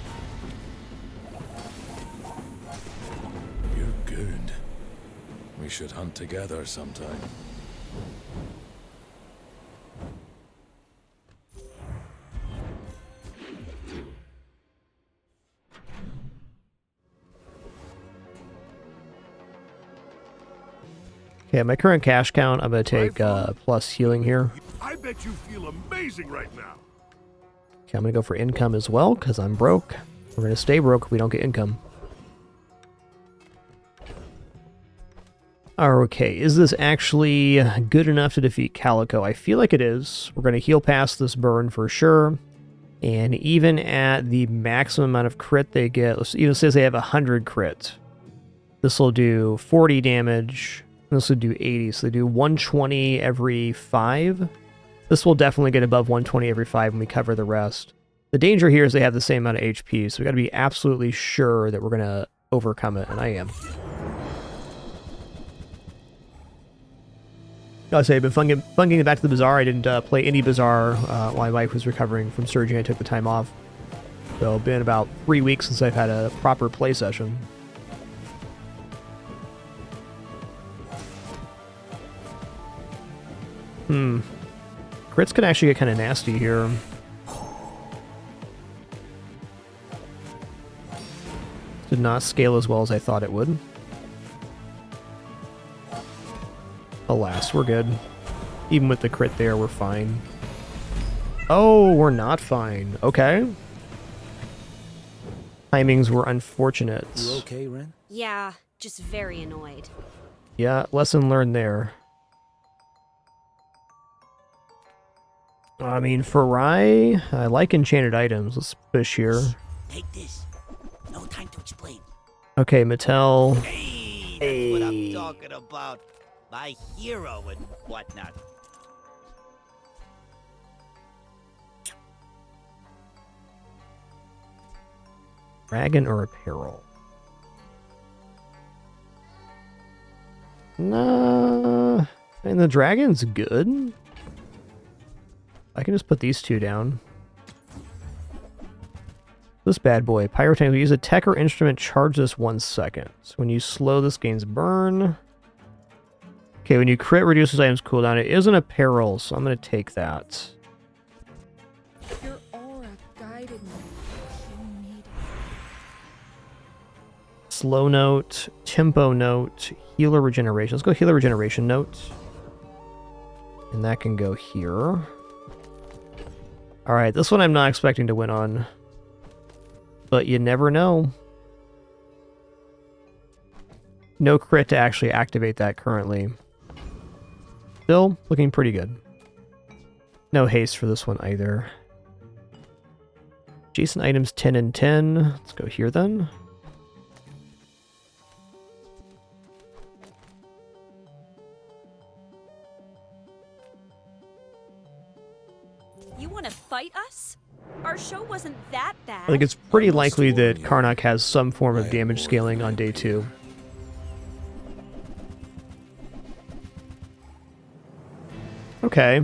You're good. We should hunt together sometime. Okay, my current cash count, I'm going to take plus healing here. I bet you feel amazing right now. Okay, I'm going to go for income as well, because I'm broke. We're going to stay broke if we don't get income. Okay, is this actually good enough to defeat Calico? I feel like it is. We're going to heal past this burn for sure. And even at the maximum amount of crit they get, let's even says they have 100 crit. This will do 40 damage. This will do 80, so they do 120 every 5. This will definitely get above 120 every 5 when we cover the rest. The danger here is they have the same amount of HP, so we got to be absolutely sure that we're going to overcome it, and I am. I'll say I've been funking it back to the Bazaar. I didn't play any Bazaar while my wife was recovering from surgery. I took the time off. So it's been about 3 weeks since I've had a proper play session. Crits can actually get kind of nasty here. Did not scale as well as I thought it would. Alas, we're good. Even with the crit there, we're fine. Oh, we're not fine. Okay. Timings were unfortunate. You okay, Ren? Yeah, just very annoyed. Yeah, lesson learned there. I mean, for Rai, I like enchanted items. Let's push here. Take this. No time to explain. Okay, Mattel. Hey, that's what I'm talking about. My hero and whatnot. Dragon or apparel? Nah. I mean, the dragon's good. I can just put these two down. This bad boy, Pyrotechnic, we use a tech or instrument, charge this 1 second. So when you slow, this gains burn. Okay, when you crit, reduces items cooldown. It is an apparel, so I'm going to take that. Your aura guided me. You need it. Slow note, tempo note, healer regeneration. Let's go healer regeneration note. And that can go here. Alright, this one I'm not expecting to win on. But you never know. No crit to actually activate that currently. Still looking pretty good. No haste for this one either. Jason items 10 and 10. Let's go here then. You want to fight us? Our show wasn't that bad. I think it's pretty likely that Karnak has some form of damage scaling on day 2. Okay.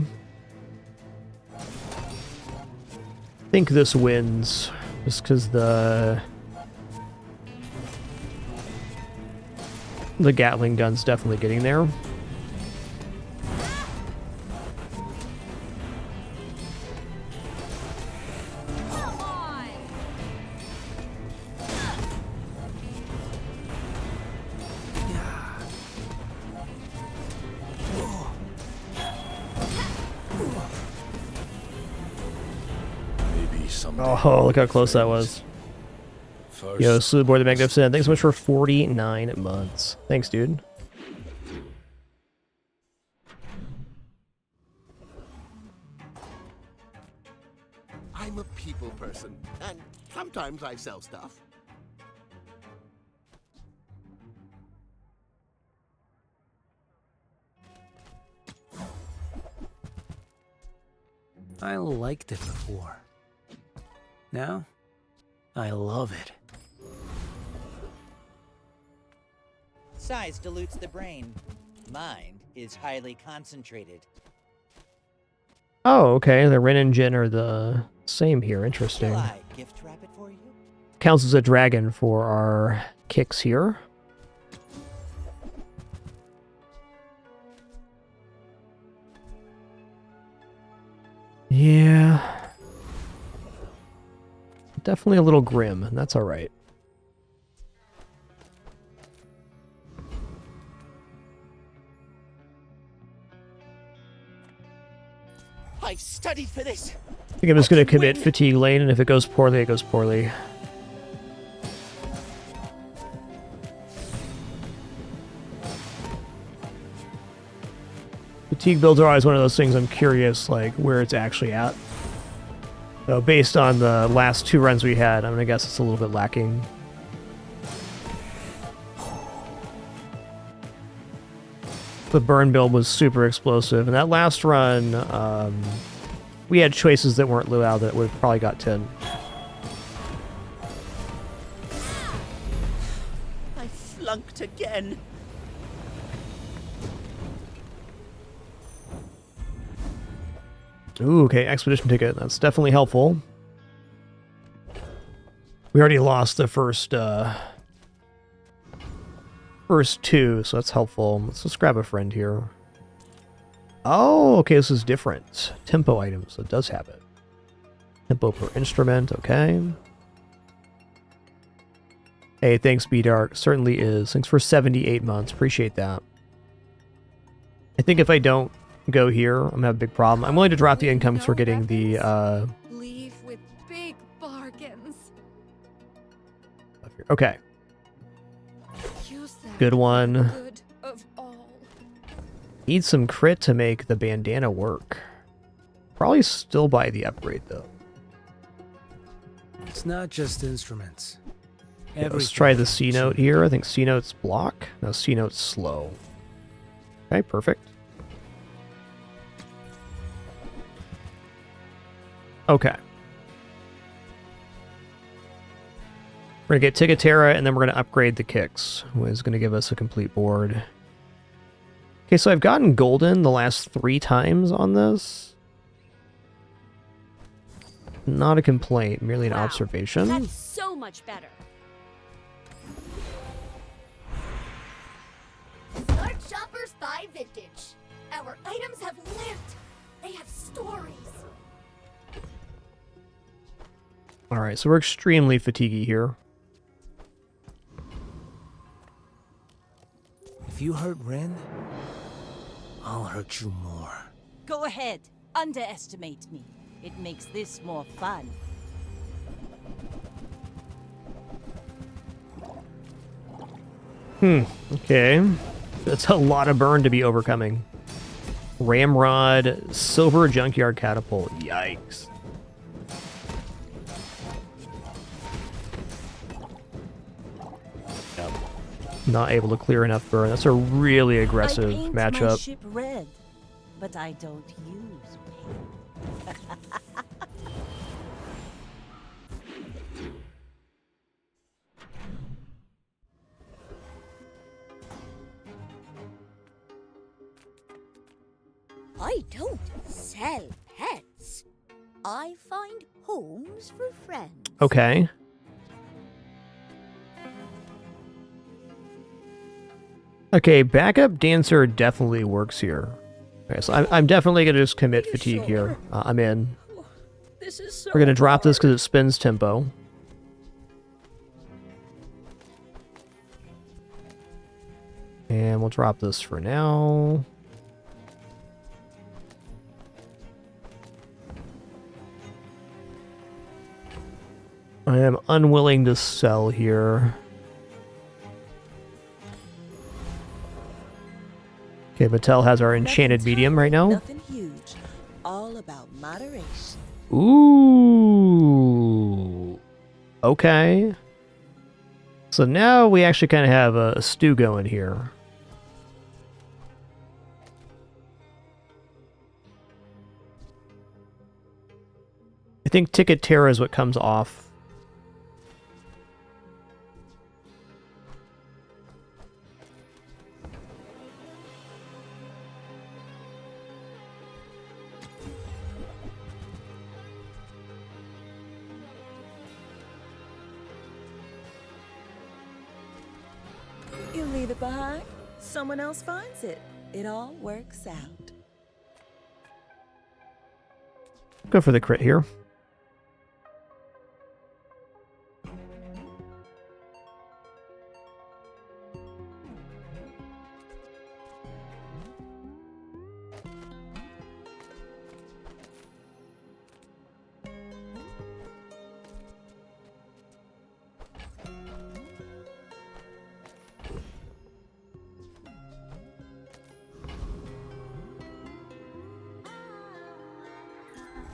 I think this wins, just because the Gatling gun's definitely getting there. Oh, look how close that was. Yo, Slewboy the Magnificent, thanks so much for 49 months. Thanks, dude. I'm a people person, and sometimes I sell stuff. I liked it before. Now, I love it. Size dilutes the brain. Mind is highly concentrated. Oh, okay. The Ren and Jin are the same here. Interesting. Shall I gift wrap it for you? Counts as a dragon for our kicks here. Yeah. Definitely a little grim, and that's alright. I've studied for this. I think I'm just going to commit Fatigue Lane, and if it goes poorly, it goes poorly. Fatigue builds are always one of those things I'm curious, like, where it's actually at. So based on the last 2 runs we had, I'm going to guess it's a little bit lacking. The burn build was super explosive, and that last run, we had choices that weren't luau that would have probably got 10. I flunked again. Ooh, okay, expedition ticket. That's definitely helpful. We already lost the first 2, so that's helpful. Let's just grab a friend here. Oh, okay, this is different. Tempo items, so it does have it. Tempo per instrument, okay. Hey, thanks, B-Dark. Certainly is. Thanks for 78 months. Appreciate that. I think if I don't go here, I'm gonna have a big problem. I'm willing to drop the income because we're getting the Leave with big bargains. okay. Use that Good one. good of all. Need some crit to make the bandana work. Probably still buy the upgrade though. It's not just instruments. Yeah, let's try the C note here. I think C note's block. No, C note's slow. Okay, perfect. Okay. We're going to get Tigatera, and then we're going to upgrade the kicks, which is going to give us a complete board. Okay, so I've gotten golden the last 3 times on this. Not a complaint, merely an observation. That's so much better. Start shoppers buy vintage. Our items have lived. They have stories. Alright, so we're extremely fatiguey here. If you hurt Ren, I'll hurt you more. Go ahead. Underestimate me. It makes this more fun. Okay. That's a lot of burn to be overcoming. Ramrod, Silver Junkyard Catapult. Yikes. Not able to clear enough burn. That's a really aggressive I paint my matchup. ship red, but I don't use paint. I don't sell pets. I find homes for friends. Okay. Okay, backup dancer definitely works here. Okay, so I'm definitely gonna just commit fatigue here. I'm in. This is so We're gonna drop this because it spins tempo. And we'll drop this for now. I am unwilling to sell here. Okay, Mattel has our enchanted medium right now. Nothing huge. All about moderation. Ooh. Okay. So now we actually kind of have a stew going here. I think Ticket Terror is what comes off. You leave it behind, someone else finds it. It all works out. Go for the crit here.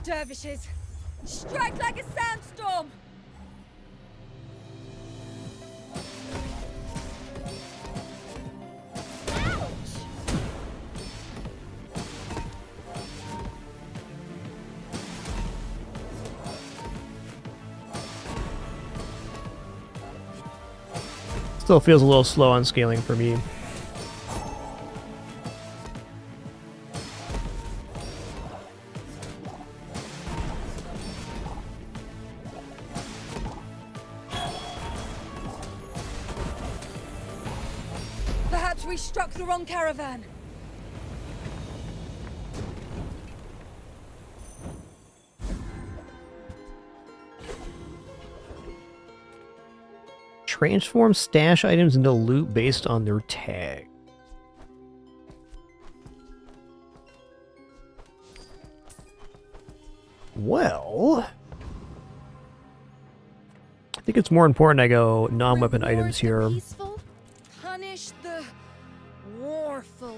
Dervishes, strike like a sandstorm! Still feels a little slow on scaling for me. Perhaps we struck the wrong caravan. Transform stash items into loot based on their tag. Well, I think it's more important I go non-weapon items here. Peaceful, punish the warful.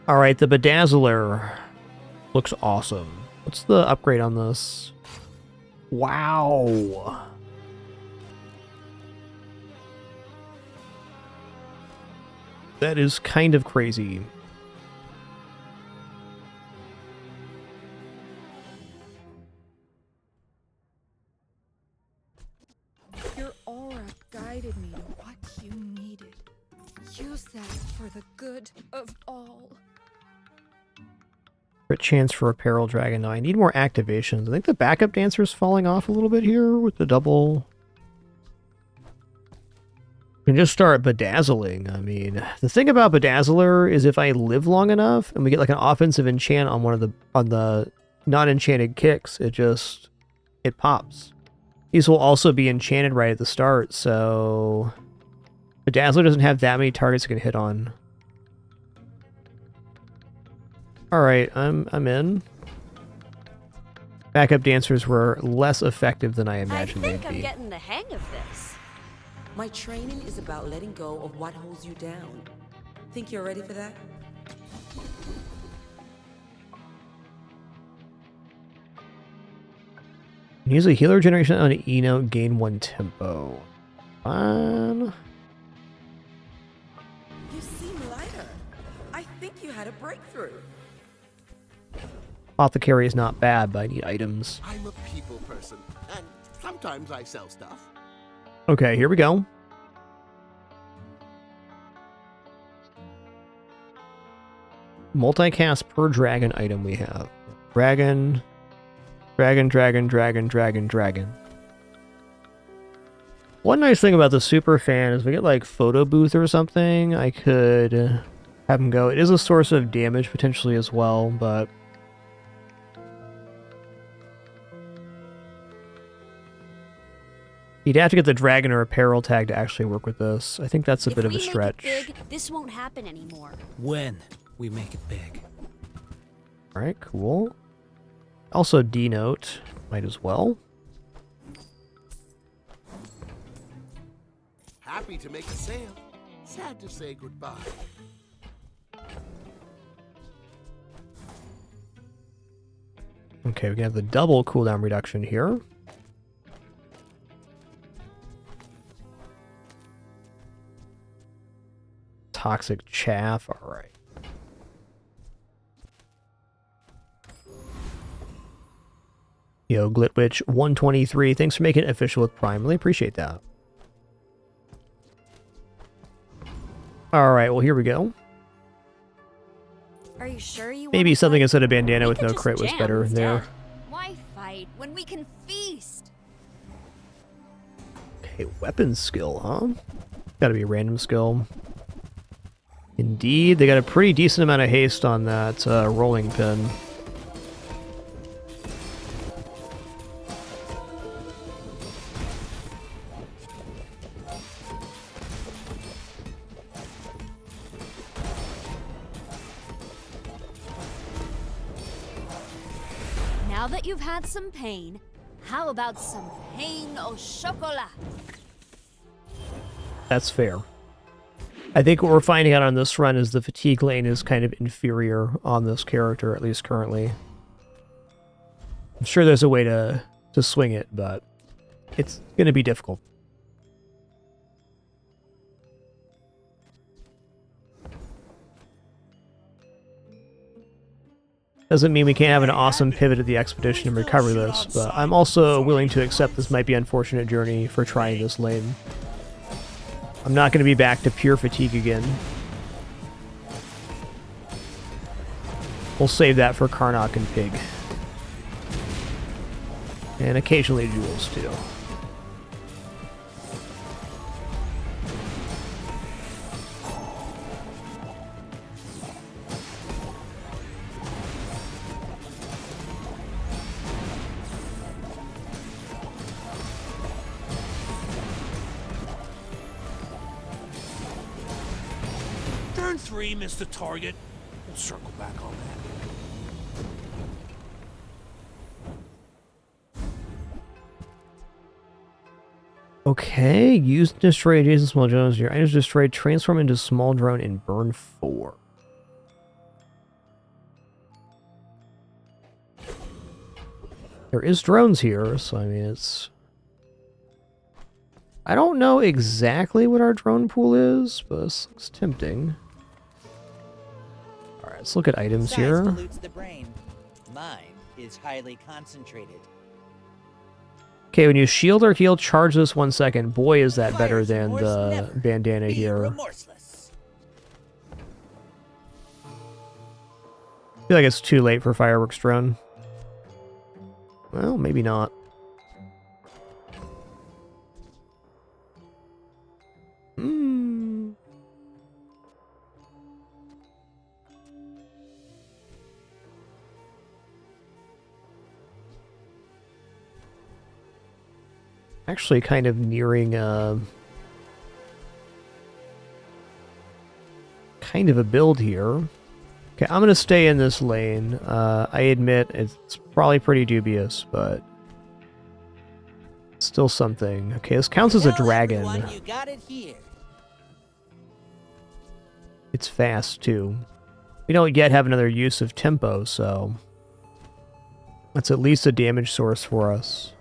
Alright, the Bedazzler looks awesome. What's the upgrade on this? Wow. That is kind of crazy. Your aura guided me to what you needed. Use that for the good of all. Crit chance for Apparel Dragon. Now I need more activations. I think the backup dancer is falling off a little bit here with the double. We can just start bedazzling. I mean, the thing about Bedazzler is if I live long enough and we get like an offensive enchant on the non-enchanted kicks, it pops. These will also be enchanted right at the start, so Bedazzler doesn't have that many targets it can hit on. Alright, I'm in. Backup dancers were less effective than I imagined they'd I'm be. getting the hang of this. My training is about letting go of what holds you down. Think you're ready for that? Use a healer generation on an E-note, gain 1 tempo. fine. You seem lighter. I think you had a breakthrough. Apothecary is not bad, but I need items. I'm a people person, and sometimes I sell stuff. Okay, here we go. Multicast per dragon item we have. Dragon. One nice thing about the super fan is we get like photo booth or something. I could have him go. It is a source of damage potentially as well, but you'd have to get the dragon or apparel tag to actually work with this. I think that's a bit of a stretch. If we make it big, this won't happen anymore. When we make it big. Alright, cool. Also denote, might as well. Happy to make a sale. Sad to say goodbye. Okay, we have the double cooldown reduction here. Toxic chaff, alright. Yo, Glitwitch 123, thanks for making it official with Prime. Really appreciate that. Alright, well here we go. Are you sure you Maybe wanna something fight? instead of bandana We with could no just crit was jam better instead. there. Why fight when we can feast? Okay, weapon skill, huh? Gotta be a random skill. Indeed, they got a pretty decent amount of haste on that rolling pin. Now that you've had some pain, how about some pain au chocolat? That's fair. I think what we're finding out on this run is the fatigue lane is kind of inferior on this character, at least currently. I'm sure there's a way to swing it, but it's going to be difficult. Doesn't mean we can't have an awesome pivot at the expedition and recover this, but I'm also willing to accept this might be an unfortunate journey for trying this lane. I'm not going to be back to pure fatigue again. We'll save that for Karnak and Pig. And occasionally Jules, too. Turn 3, Mr. Target. We'll circle back on that. Okay, use destroy adjacent small drones. Your items destroyed, transform into small drone and burn 4. There is drones here, so I mean it's... I don't know exactly what our drone pool is, but this looks tempting. Alright, let's look at items Size here. pollutes the brain. Mine is highly concentrated. Okay, when you shield or heal, charge this 1 second. Boy, is that better than the bandana here. I feel like it's too late for fireworks drone. Well, maybe not. Actually kind of nearing kind of a build here. Okay, I'm gonna stay in this lane. I admit it's probably pretty dubious, but still something. Okay, this counts as a dragon. You got it here. It's fast too. We don't yet have another use of tempo, so that's at least a damage source for us.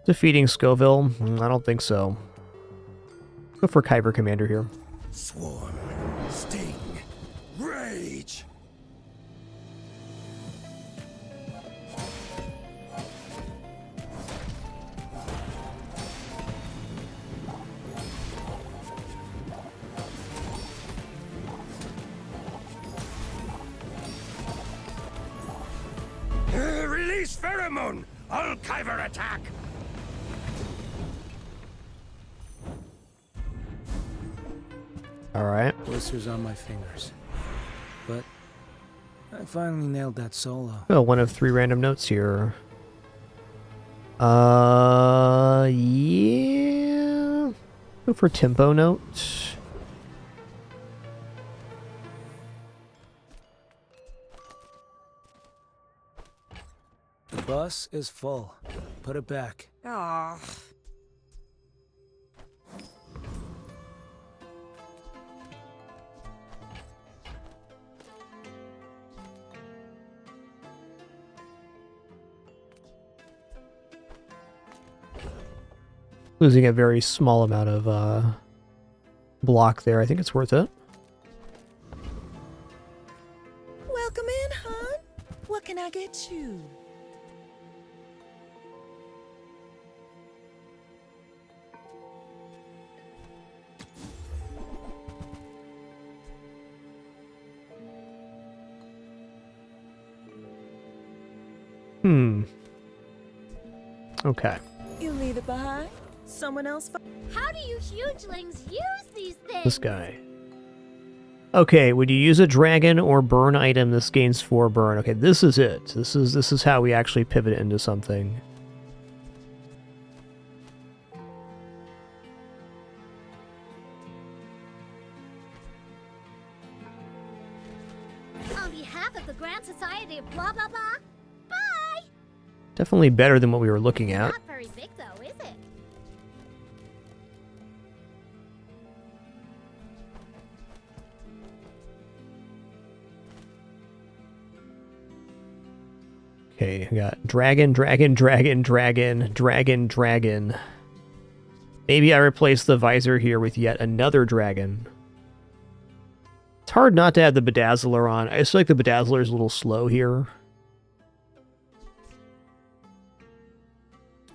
Defeating Scoville? I don't think so. Go for Kyber Commander here. Swarm, sting, rage. Release pheromone! All Kyber attack! Alright. Blisters on my fingers. But I finally nailed that solo. Oh, one of 3 random notes here. Yeah. Go for tempo note. The bus is full. Put it back. Aw. Losing a very small amount of block there. I think it's worth it. Welcome in, hon. What can I get you? Okay. You leave it behind? Someone else? How do you hugelings use these things? This guy. Okay, would you use a dragon or burn item? This gains 4 burn. Okay, this is it. This is how we actually pivot into something. On behalf of the Grand Society of blah blah blah. Bye. Definitely better than what we were looking at. Not very big though, is it? Okay, we got dragon, dragon, dragon, dragon, dragon, dragon. Maybe I replace the visor here with yet another dragon. It's hard not to have the Bedazzler on. I just feel like the Bedazzler is a little slow here.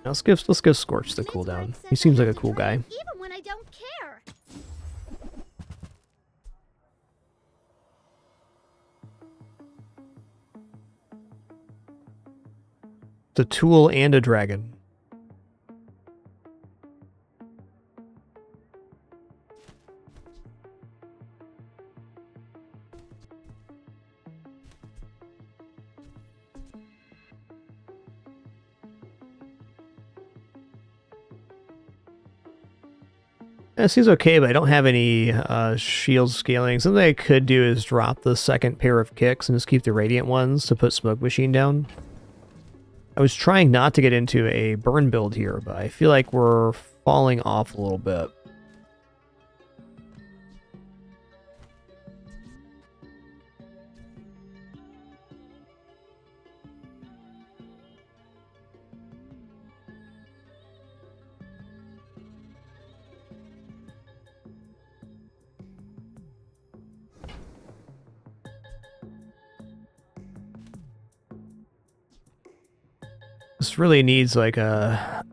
Now let's give Scorch the cooldown. He seems like a cool guy. Even when I don't care. It's a tool and a dragon. This seems okay, but I don't have any shield scaling. Something I could do is drop the second pair of kicks and just keep the radiant ones to put Smoke Machine down. I was trying not to get into a burn build here, but I feel like we're falling off a little bit. This really needs like the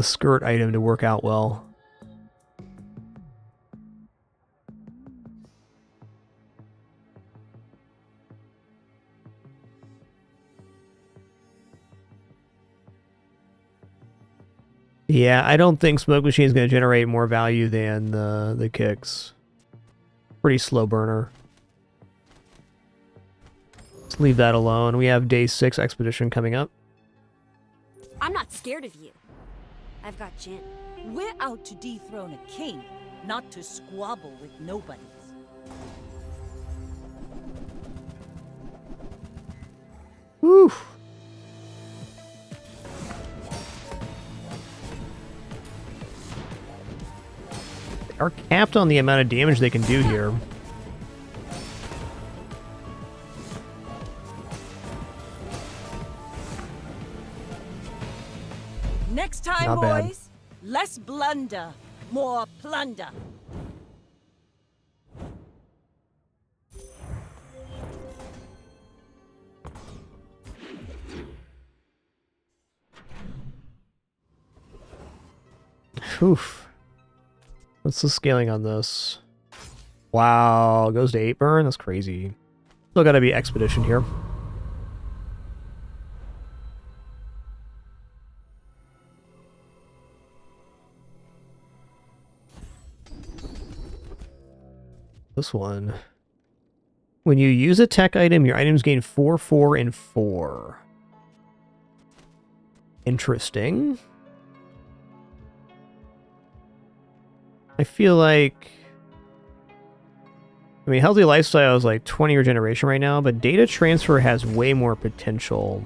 skirt item to work out well. Yeah, I don't think Smoke Machine is going to generate more value than the kicks. Pretty slow burner. Let's leave that alone. We have day 6 expedition coming up. I'm not scared of you. I've got Jin. We're out to dethrone a king, not to squabble with nobodies. Woo! They are capped on the amount of damage they can do here. Next time, Not bad. boys, less blunder, more plunder. Oof. What's the scaling on this? Wow, goes to 8 burn? That's crazy. Still gotta be expedition here. This one. When you use a tech item, your items gain 4, 4, and 4. Interesting. I feel like... I mean, Healthy Lifestyle is like 20 regeneration right now, but Data Transfer has way more potential.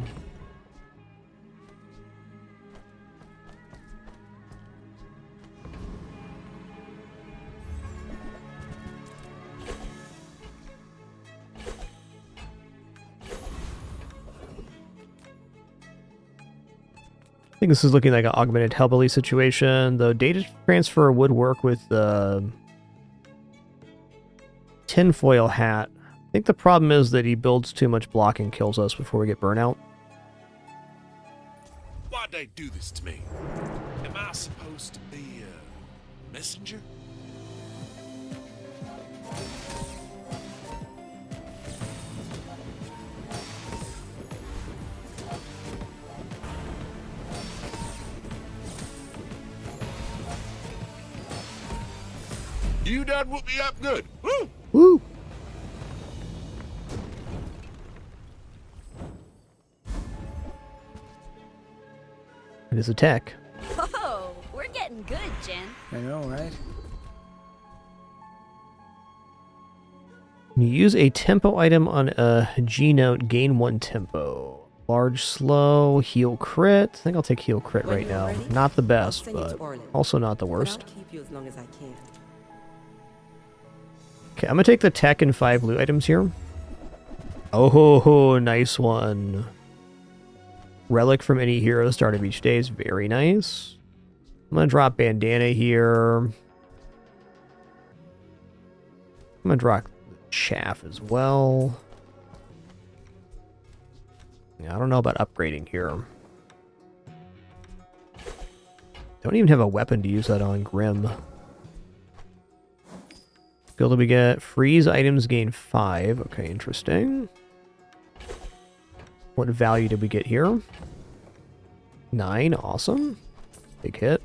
I think this is looking like an augmented Hellbilly situation, though Data Transfer would work with the Tinfoil Hat. I think the problem is that he builds too much block and kills us before we get burnout. Why'd they do this to me? Am I supposed to be a messenger? You done whoop me up good. Woo! Woo! It is attack. Whoa, we're getting good, Jen. I know, right? When you use a tempo item on a G-Note, gain 1 tempo. Large slow, heal crit. I think I'll take heal crit right now. Not the best, but also not the worst. I'll keep you as long as I can. Okay, I'm gonna take the tech and 5 loot items here. Oh, ho, ho, nice one. Relic from any hero, start of each day is very nice. I'm gonna drop bandana here. I'm gonna drop chaff as well. Yeah, I don't know about upgrading here. Don't even have a weapon to use that on. Grim. Skill that we get. Freeze items gain 5. Okay, interesting. What value did we get here? 9. Awesome. Big hit.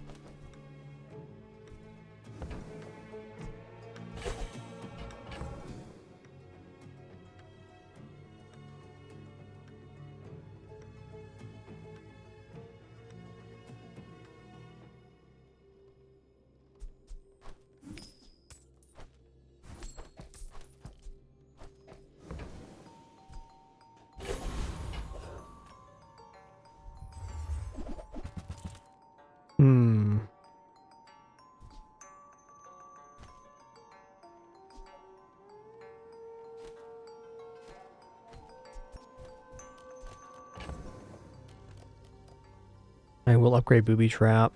I will upgrade Booby Trap.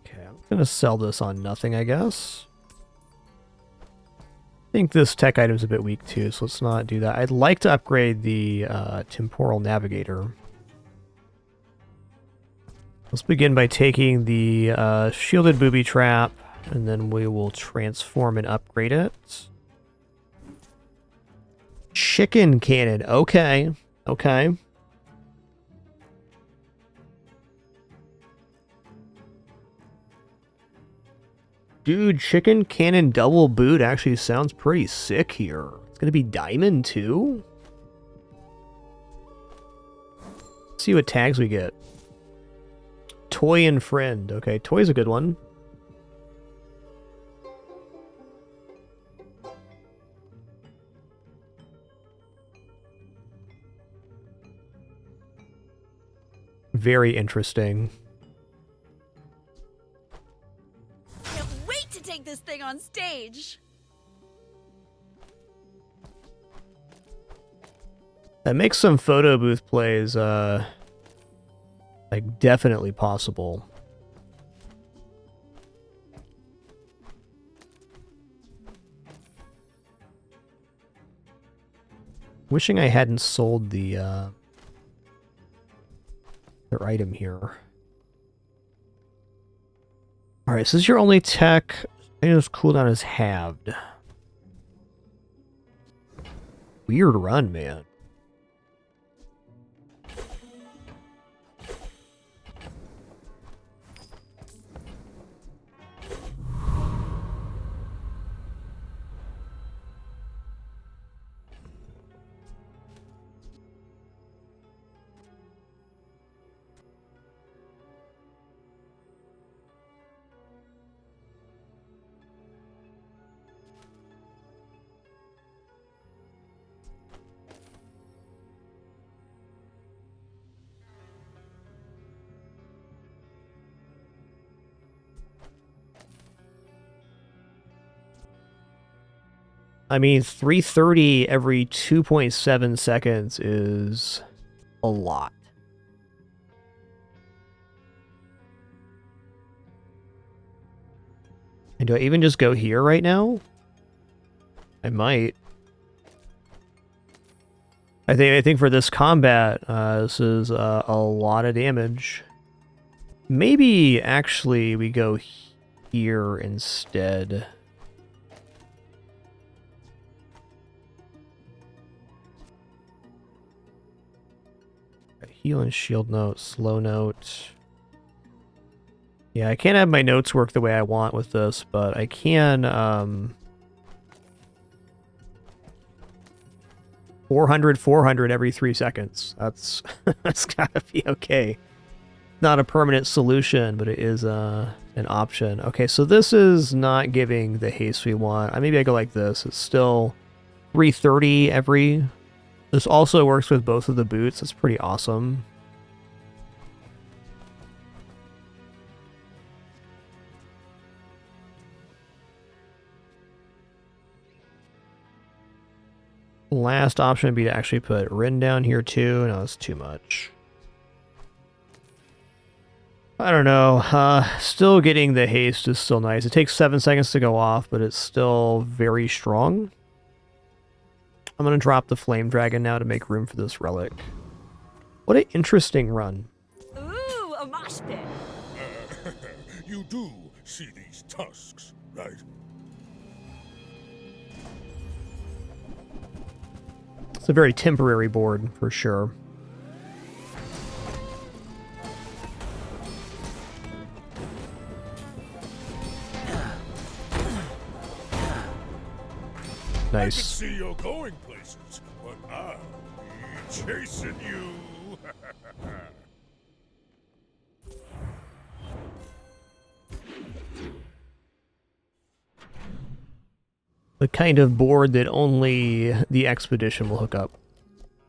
Okay, I'm gonna sell this on nothing, I guess. I think this tech item's a bit weak too, so let's not do that. I'd like to upgrade the Temporal Navigator. Let's begin by taking the Shielded Booby Trap, and then we will transform and upgrade it. Chicken Cannon. Okay. Okay. Dude, Chicken Cannon double boot actually sounds pretty sick here. It's gonna be diamond too? Let's see what tags we get. Toy and Friend. Okay, Toy's a good one. Very interesting. Can't wait to take this thing on stage. That makes some photo booth plays Like, definitely possible. Wishing I hadn't sold the their item here. Alright, so this is your only tech. I think this cooldown is halved. Weird run, man. I mean, 330 every 2.7 seconds is a lot. And do I even just go here right now? I might. I think for this combat, this is a lot of damage. Maybe actually we go here instead. Heal and shield note, slow note. Yeah, I can't have my notes work the way I want with this, but I can, 400 every 3 seconds. That's, that's gotta be okay. Not a permanent solution, but it is, an option. Okay, so this is not giving the haste we want. Maybe I go like this. It's still 330 every... This also works with both of the boots. That's pretty awesome. Last option would be to actually put Rin down here too. No, it's too much. I don't know. Still getting the haste is still nice. It takes 7 seconds to go off, but it's still very strong. I'm going to drop the Flame Dragon now to make room for this relic. What an interesting run. Ooh, a mosh pit. You do see these tusks, right? It's a very temporary board, for sure. Nice. I can see you're going places, but I'll be chasing you. The kind of board that only the expedition will hook up.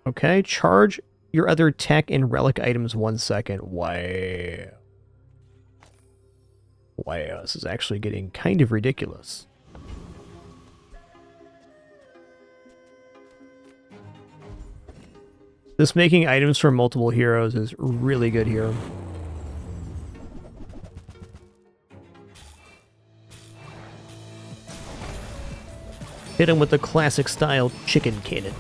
Okay, charge your other tech and relic items 1 second. Wow. Wow, this is actually getting kind of ridiculous. This making items for multiple heroes is really good here. Hit him with the classic style chicken cannon.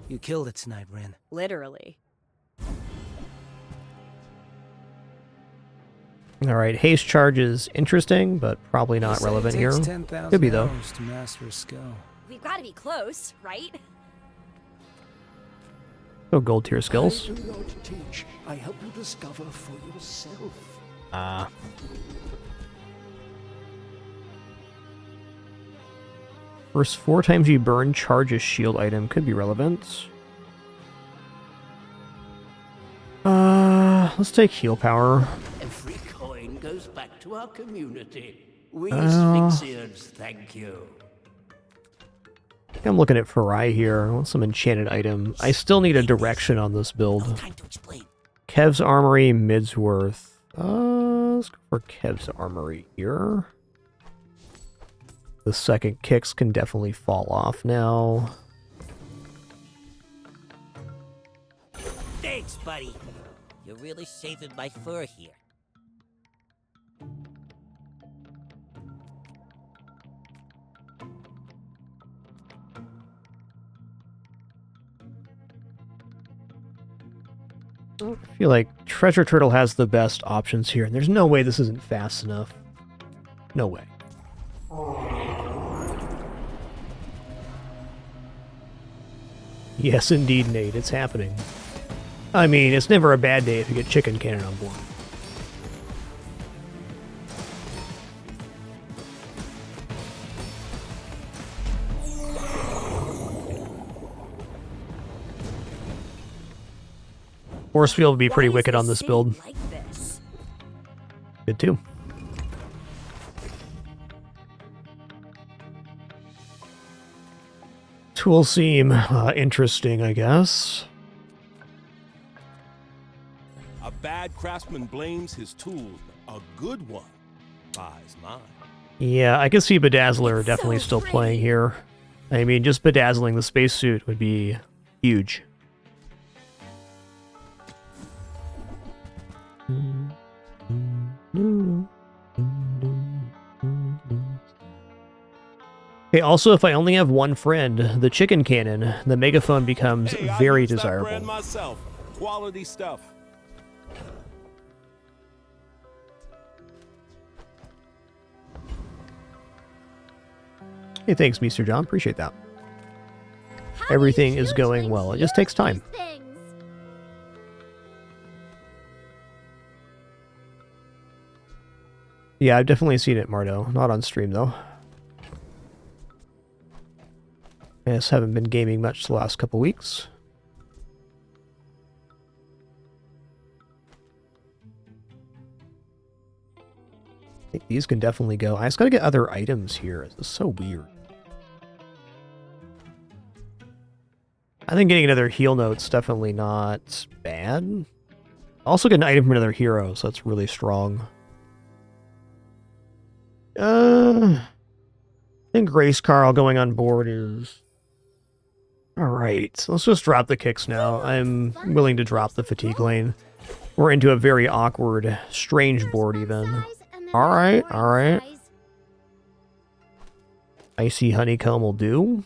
You killed it tonight, Rin. Literally. Alright, haste charge is interesting, but probably not relevant here. Could be, though. To master a skill. We've got to be close, right? Oh, gold tier skills. I do not teach. I help you discover for yourself. First 4 times you burn, charge a shield item. Could be relevant. Let's take heal power. Every coin goes back to our community. We Sphinxians thank you. I think I'm looking at Farai here. I want some enchanted item. I still need a direction on this build. Kev's Armory, Midsworth. Let's go for Kev's Armory here. The second kicks can definitely fall off now. Thanks, buddy. You're really saving my fur here. I feel like Treasure Turtle has the best options here, and there's no way this isn't fast enough. No way. Yes, indeed, Nate, it's happening. I mean, it's never a bad day if you get Chicken Cannon on board. Force Field would be pretty wicked on this build. Like this? Good too. Tool seem interesting, I guess. A bad craftsman blames his tools, a good one buys mine. Yeah, I can see Bedazzler definitely still playing here. I mean, just bedazzling the spacesuit would be huge. Okay, also, if I only have one friend, the Chicken Cannon, the Megaphone becomes very desirable. Brand myself. Quality stuff. Hey, thanks, Mr. John. Appreciate that. Everything is going well. It just takes time. Yeah, I've definitely seen it, Mardo. Not on stream, though. I just haven't been gaming much the last couple weeks. I think these can definitely go. I just gotta get other items here. This is so weird. I think getting another heal note's definitely not bad. Also get an item from another hero, so that's really strong. I think Race Carl going on board is... Alright, let's just drop the kicks now. I'm willing to drop the fatigue lane. We're into a very awkward, strange board even. Alright, alright. Icy Honeycomb will do.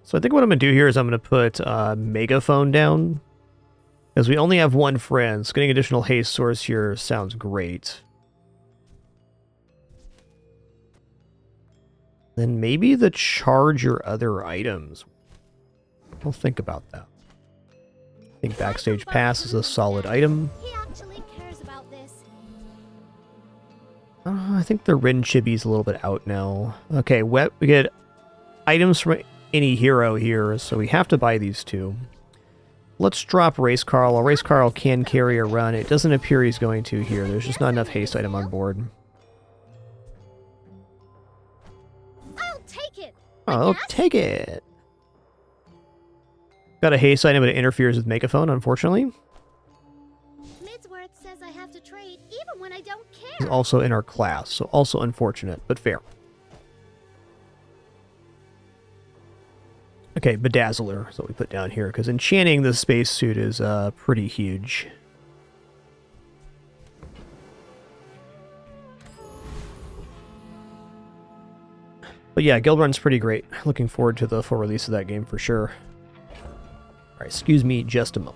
So I think what I'm going to do here is I'm going to put Megaphone down. Because we only have one friend, so getting additional haste source here sounds great. Then maybe the charge your other items. I'll think about that. I think Backstage Pass is a solid item. I think the Rin Chibi's a little bit out now. Okay, we get items from any hero here, so we have to buy these two. Let's drop Race Carl. Race Carl can carry a run. It doesn't appear he's going to here. There's just not enough haste item on board. I'll take it. Got a haste item, but it interferes with Megaphone, unfortunately. Midsworth says I have to trade even when I don't care. He's also in our class, so also unfortunate, but fair. Okay, Bedazzler is what we put down here, because enchanting the spacesuit is pretty huge. But yeah, Guild Run's pretty great. Looking forward to the full release of that game for sure. Alright, excuse me just a moment.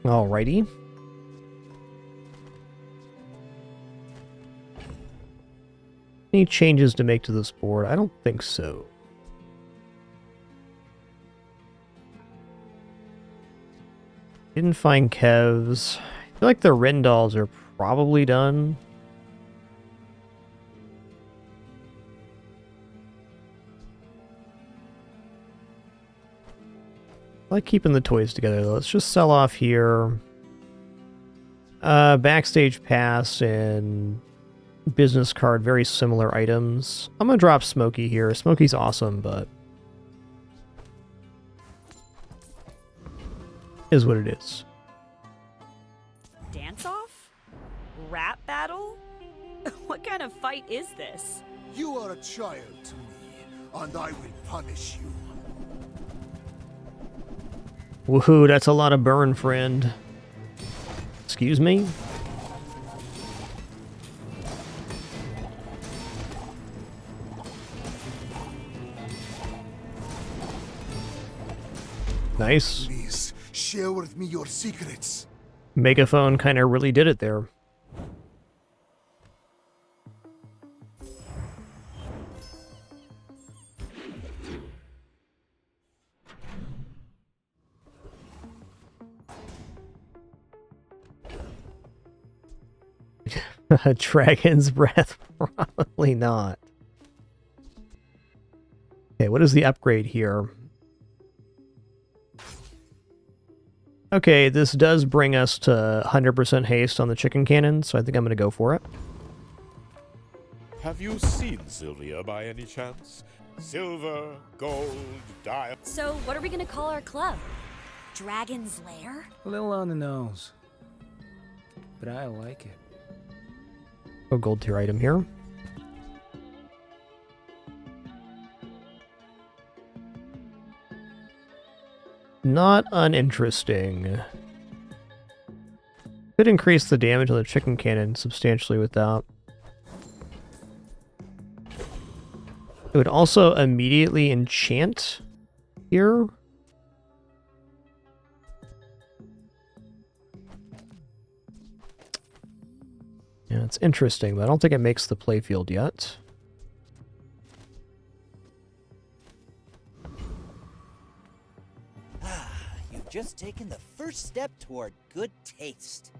Alrighty. Any changes to make to this board? I don't think so. Didn't find Kev's. I feel like the Rendals are probably done. I like keeping the toys together though. Let's just sell off here. Backstage pass and business card, very similar items. I'm gonna drop Smokey here. Smokey's awesome, but is what it is. Dance off? Rap battle? What kind of fight is this? You are a child to me, and I will punish you. Woohoo, that's a lot of burn, friend. Excuse me? Nice. Please, share with me your secrets. Megaphone kind of really did it there. Dragon's Breath? Probably not. Okay, what is the upgrade here? Okay, this does bring us to 100% haste on the chicken cannon, so I think I'm going to go for it. Have you seen Sylvia by any chance? Silver, gold, diamond. So, what are we gonna call our club? Dragon's Lair? A little on the nose. But I like it. A gold tier item here. Not uninteresting. Could increase the damage on the chicken cannon substantially with that. It would also immediately enchant here. Yeah, it's interesting, but I don't think it makes the playfield yet. You've just taken the first step toward good taste.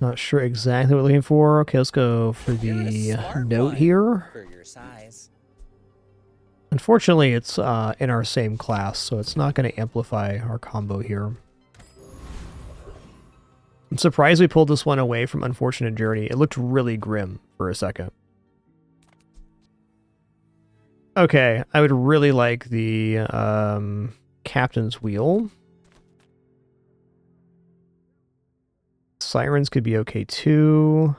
Not sure exactly what we're looking for. Okay, let's go for the note here. For your size. Unfortunately, it's in our same class, so it's not going to amplify our combo here. I'm surprised we pulled this one away from Unfortunate Journey. It looked really grim for a second. Okay, I would really like the Captain's Wheel. Sirens could be okay too.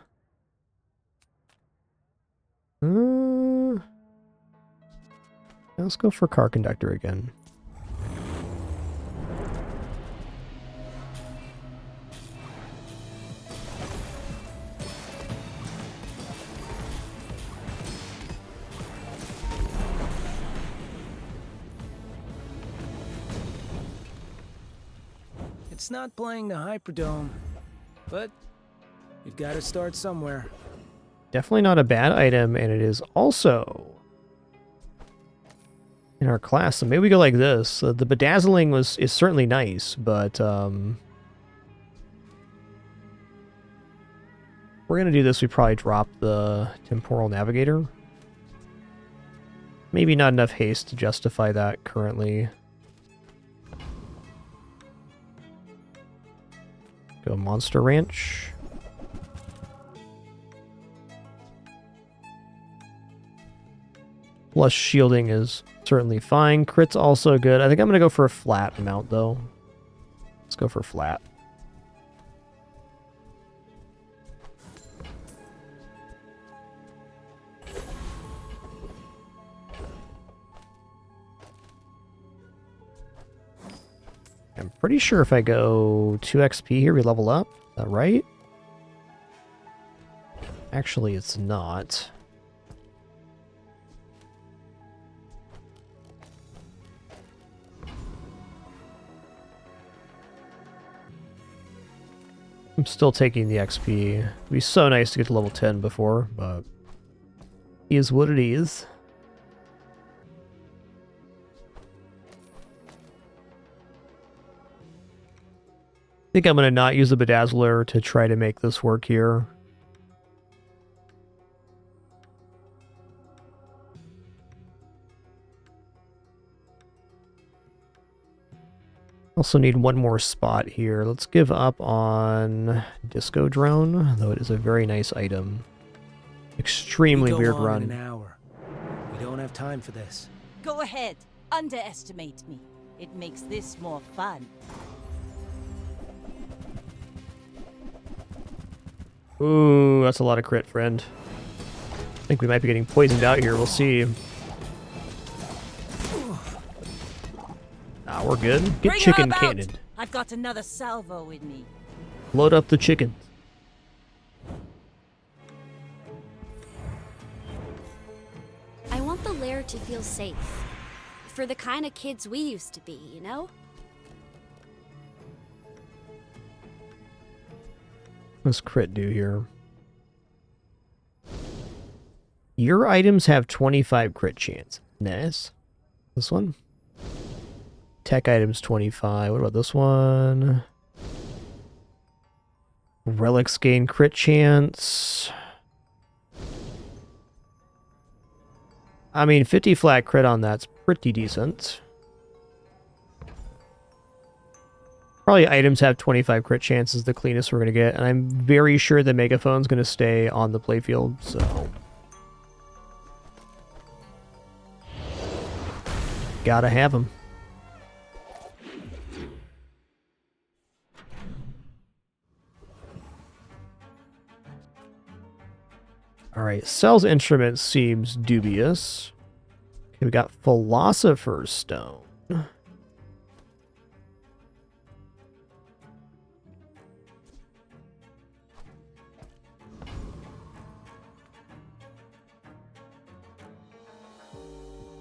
Let's go for Car Conductor again. It's not playing the Hyperdome, but you've got to start somewhere. Definitely not a bad item, and it is also in our class. So maybe we go like this. The bedazzling is certainly nice, but we're gonna do this. We probably drop the Temporal Navigator. Maybe not enough haste to justify that currently. Go Monster Ranch. Plus shielding is certainly fine. Crit's also good. I think I'm going to go for a flat amount, though. Let's go for flat. I'm pretty sure if I go 2 XP here, we level up. Is that right? Actually, it's not. I'm still taking the XP. It'd be so nice to get to level 10 before, but is what it is. I think I'm going to not use the Bedazzler to try to make this work here. Also need one more spot here. Let's give up on Disco Drone, though it is a very nice item. Extremely weird run. In an hour. We don't have time for this. Go ahead. Underestimate me. It makes this more fun. Ooh, that's a lot of crit, friend. I think we might be getting poisoned out here. We'll see. Ah, we're good. Get Bring chicken her about. cannoned. I've got another salvo with me. Load up the chicken. I want the lair to feel safe. For the kind of kids we used to be, you know? What's crit do here? Your items have 25 crit chance. Nice. This one? Tech items 25. What about this one? Relics gain crit chance. I mean, 50 flat crit on that's pretty decent. Probably items have 25 crit chances, the cleanest we're going to get. And I'm very sure the Megaphone's going to stay on the playfield, so... Gotta have him. Alright, Cell's instrument seems dubious. Okay, we got Philosopher's Stone.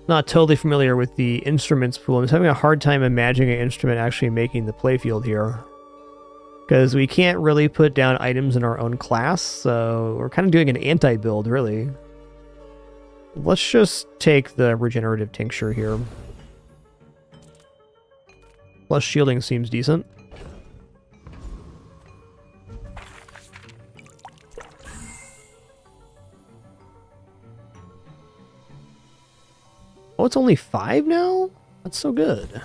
Not totally familiar with the instruments pool. I'm just having a hard time imagining an instrument actually making the playfield here. Because we can't really put down items in our own class, so we're kind of doing an anti-build, really. Let's just take the regenerative tincture here. Plus shielding seems decent. Oh, it's only 5 now? That's so good.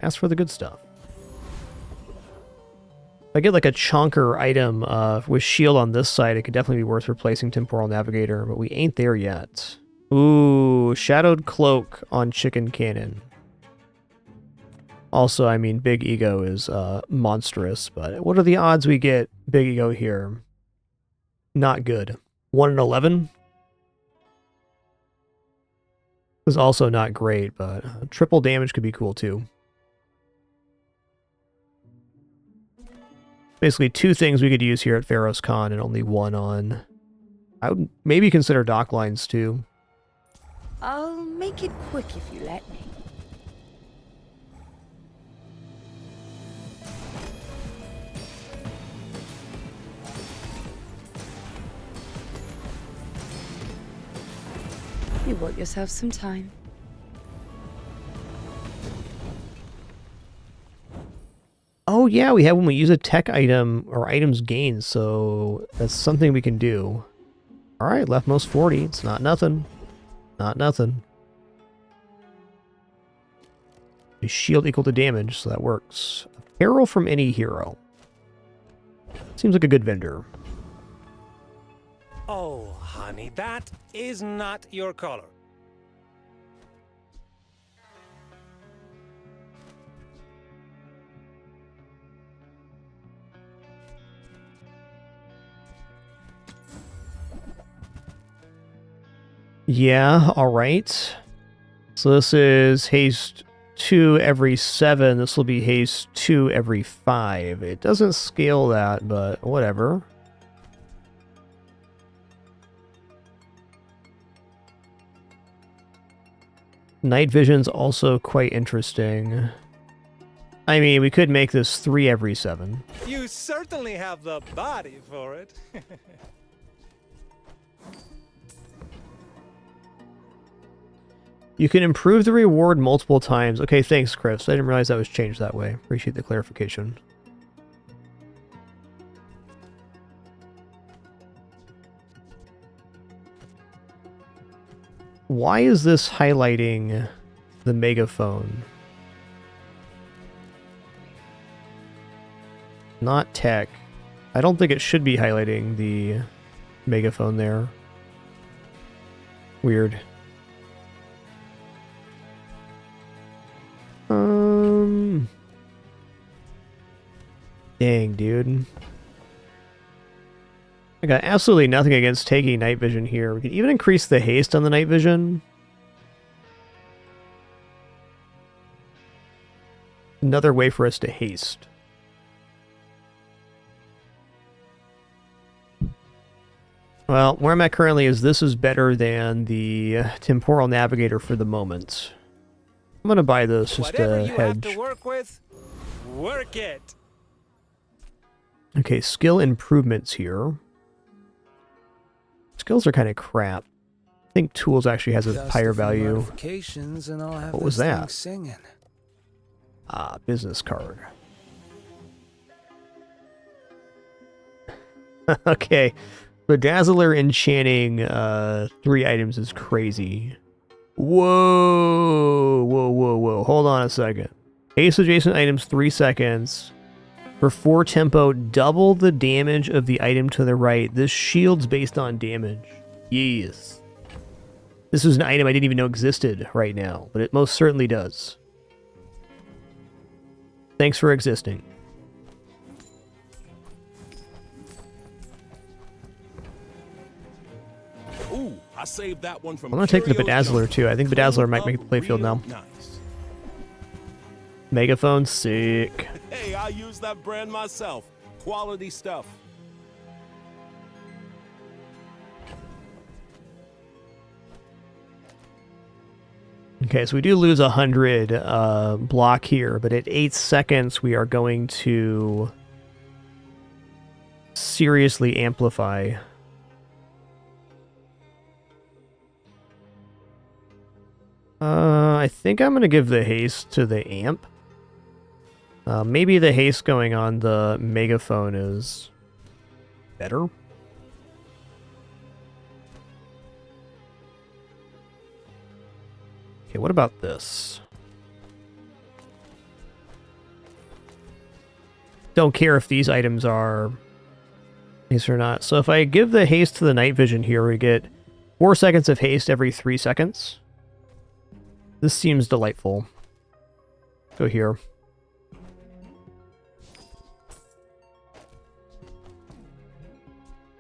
Ask for the good stuff. If I get like a chonker item with shield on this side, it could definitely be worth replacing Temporal Navigator, but we ain't there yet. Ooh, Shadowed Cloak on Chicken Cannon. Also, I mean, Big Ego is monstrous, but what are the odds we get Big Ego here? Not good. 1 in 11? Is also not great, but triple damage could be cool too. Basically 2 things we could use here at Pharaoh's Con and only 1 on... I would maybe consider dock lines too. I'll make it quick if you let me. You bought yourself some time. Oh yeah, we have when we use a tech item or items gained, so that's something we can do. Alright, leftmost 40. It's not nothing. Not nothing. A shield equal to damage, so that works. Apparel from any hero. Seems like a good vendor. Oh, honey, that is not your color. Yeah, alright. So this is haste 2 every 7. This will be haste 2 every 5. It doesn't scale that, but whatever. Night vision's also quite interesting. I mean, we could make this 3 every 7. You certainly have the body for it. You can improve the reward multiple times. Okay, thanks, Chris. I didn't realize that was changed that way. Appreciate the clarification. Why is this highlighting the megaphone? Not tech. I don't think it should be highlighting the megaphone there. Weird. Dang, dude. I got absolutely nothing against taking night vision here. We can even increase the haste on the night vision. Another way for us to haste. Well, where I'm at currently is this is better than the temporal navigator for the moment. I'm gonna buy this just Whatever to you hedge. have to work with, work it. Okay, skill improvements here. Skills are kind of crap. I think tools actually has a Just higher a few value. modifications and I'll have What was this thing that? Singing. Ah, business card. Okay, Bedazzler enchanting 3 items is crazy. Whoa, whoa, whoa, whoa. Hold on a second. Haste adjacent items 3 seconds. For 4 tempo, double the damage of the item to the right. This shield's based on damage. Yes. This is an item I didn't even know existed right now, but it most certainly does. Thanks for existing. Ooh, I saved that one from I'm gonna take the Curio Bedazzler Jump. too. I think Bedazzler might make the playfield now. Nice. Megaphone, sick. Hey, I use that brand myself. Quality stuff. Okay, so we do lose 100 block here, but at 8 seconds we are going to seriously amplify. I think I'm going to give the haste to the amp. Maybe the haste going on the megaphone is better. Okay, what about this? Don't care if these items are haste or not. So if I give the haste to the night vision here, we get 4 seconds of haste every 3 seconds. This seems delightful. Go here.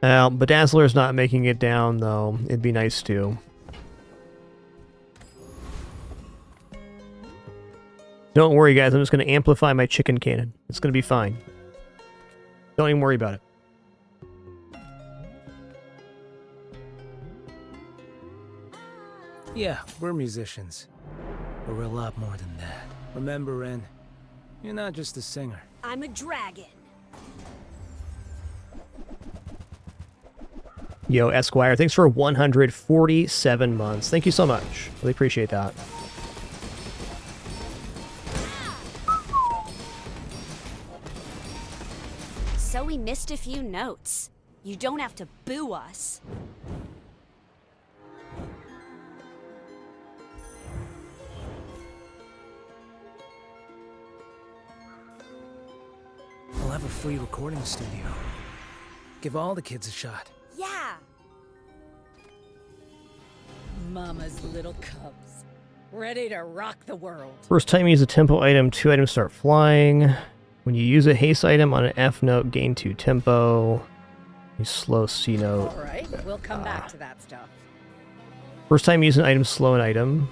Bedazzler's not making it down, though. It'd be nice to. Don't worry, guys. I'm just going to amplify my chicken cannon. It's going to be fine. Don't even worry about it. Yeah, we're musicians. But we're a lot more than that. Remember, Ren, you're not just a singer. I'm a dragon. Yo, Esquire, thanks for 147 months. Thank you so much. Really appreciate that. So we missed a few notes. You don't have to boo us. We'll have a free recording studio. Give all the kids a shot. Yeah. Mama's little cubs, ready to rock the world. First time you use a tempo item, 2 items start flying. When you use a haste item on an F note, gain 2 tempo. You slow C note. All right, we'll come back to that stuff. First time you use an item, slow an item.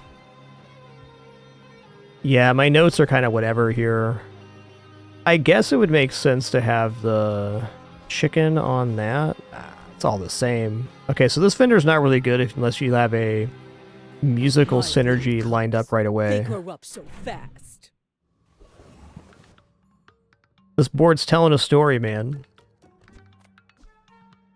Yeah, my notes are kind of whatever here. I guess it would make sense to have the chicken on that. It's all the same. Okay, so this Fender's not really good unless you have a musical synergy lined up right away. They grow up so fast. This board's telling a story, man.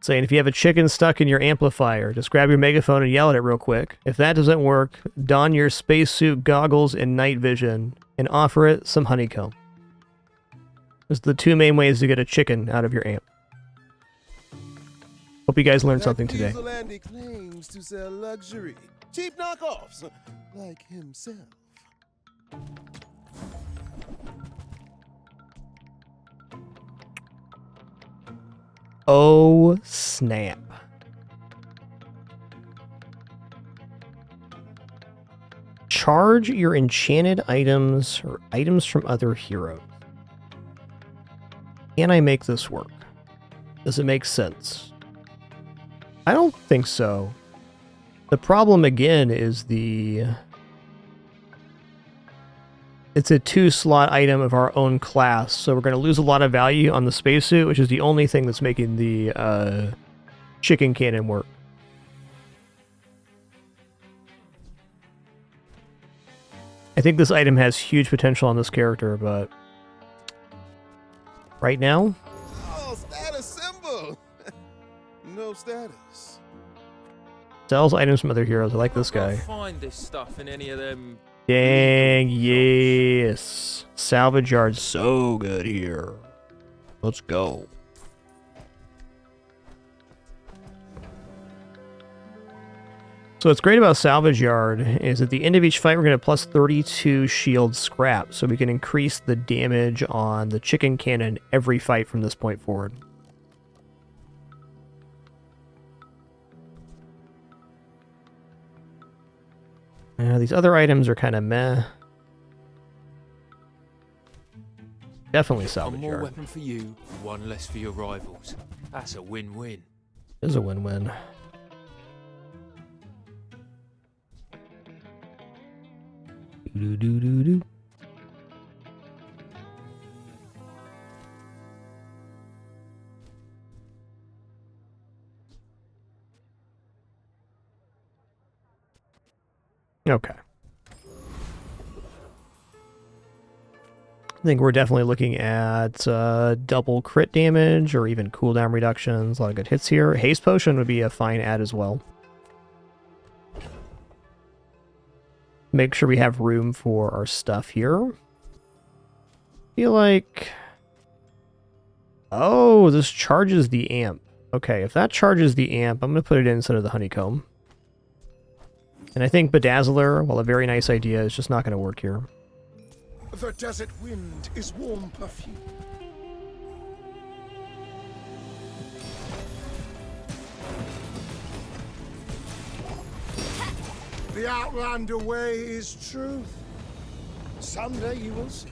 Saying if you have a chicken stuck in your amplifier, just grab your megaphone and yell at it real quick. If that doesn't work, don your spacesuit goggles and night vision and offer it some honeycomb. Those are the two main ways to get a chicken out of your amp. Hope you guys learned something today. Andy claims to sell luxury, cheap knockoffs, like himself. Oh, snap. Charge your enchanted items or items from other heroes. Can I make this work? Does it make sense? I don't think so. The problem again is it's a 2-slot item of our own class, so we're going to lose a lot of value on the spacesuit, which is the only thing that's making the chicken cannon work. I think this item has huge potential on this character, but right now... Oh, status symbol! No status. Sells items from other heroes. I like this guy. Find this stuff in any of them. Dang, yes. Salvage yard's so good here. Let's go. So what's great about Salvage Yard is at the end of each fight we're going to plus 32 shield scrap, so we can increase the damage on the chicken cannon every fight from this point forward. These other items are kind of meh. Definitely Salvage One more Yard. weapon for you, one less for your rivals. That's a win-win. It is a win-win. Do-do-do-do-do. Okay. I think we're definitely looking at double crit damage or even cooldown reductions. A lot of good hits here. Haste Potion would be a fine add as well. Make sure we have room for our stuff here. Feel like... Oh, this charges the amp. Okay, if that charges the amp, I'm going to put it in instead of the honeycomb. And I think Bedazzler, while a very nice idea, is just not going to work here. The desert wind is warm perfume. The Outlander way is truth. Someday you will see.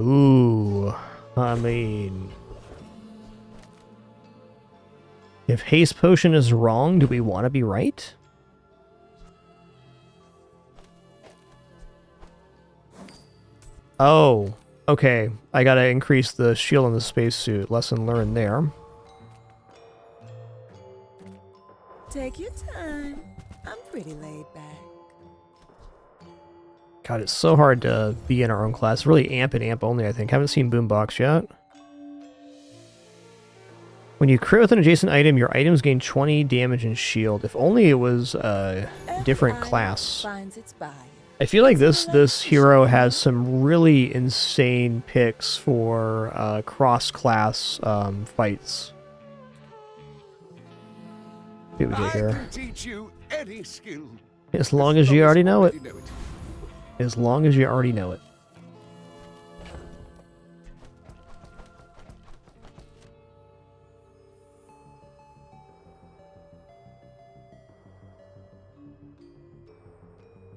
Ooh, I mean... If Haste Potion is wrong, do we want to be right? Oh, okay. I gotta increase the shield on the spacesuit. Lesson learned there. Take your time. I'm pretty laid back. God, it's so hard to be in our own class. Really amp and amp only, I think. Haven't seen Boombox yet. When you crit with an adjacent item, your items gain 20 damage and shield. If only it was a different class. Finds its buyer. I feel like this hero has some really insane picks for cross-class fights. See what we get here. I can teach you any skill. As long as you already know it. As long as you already know it.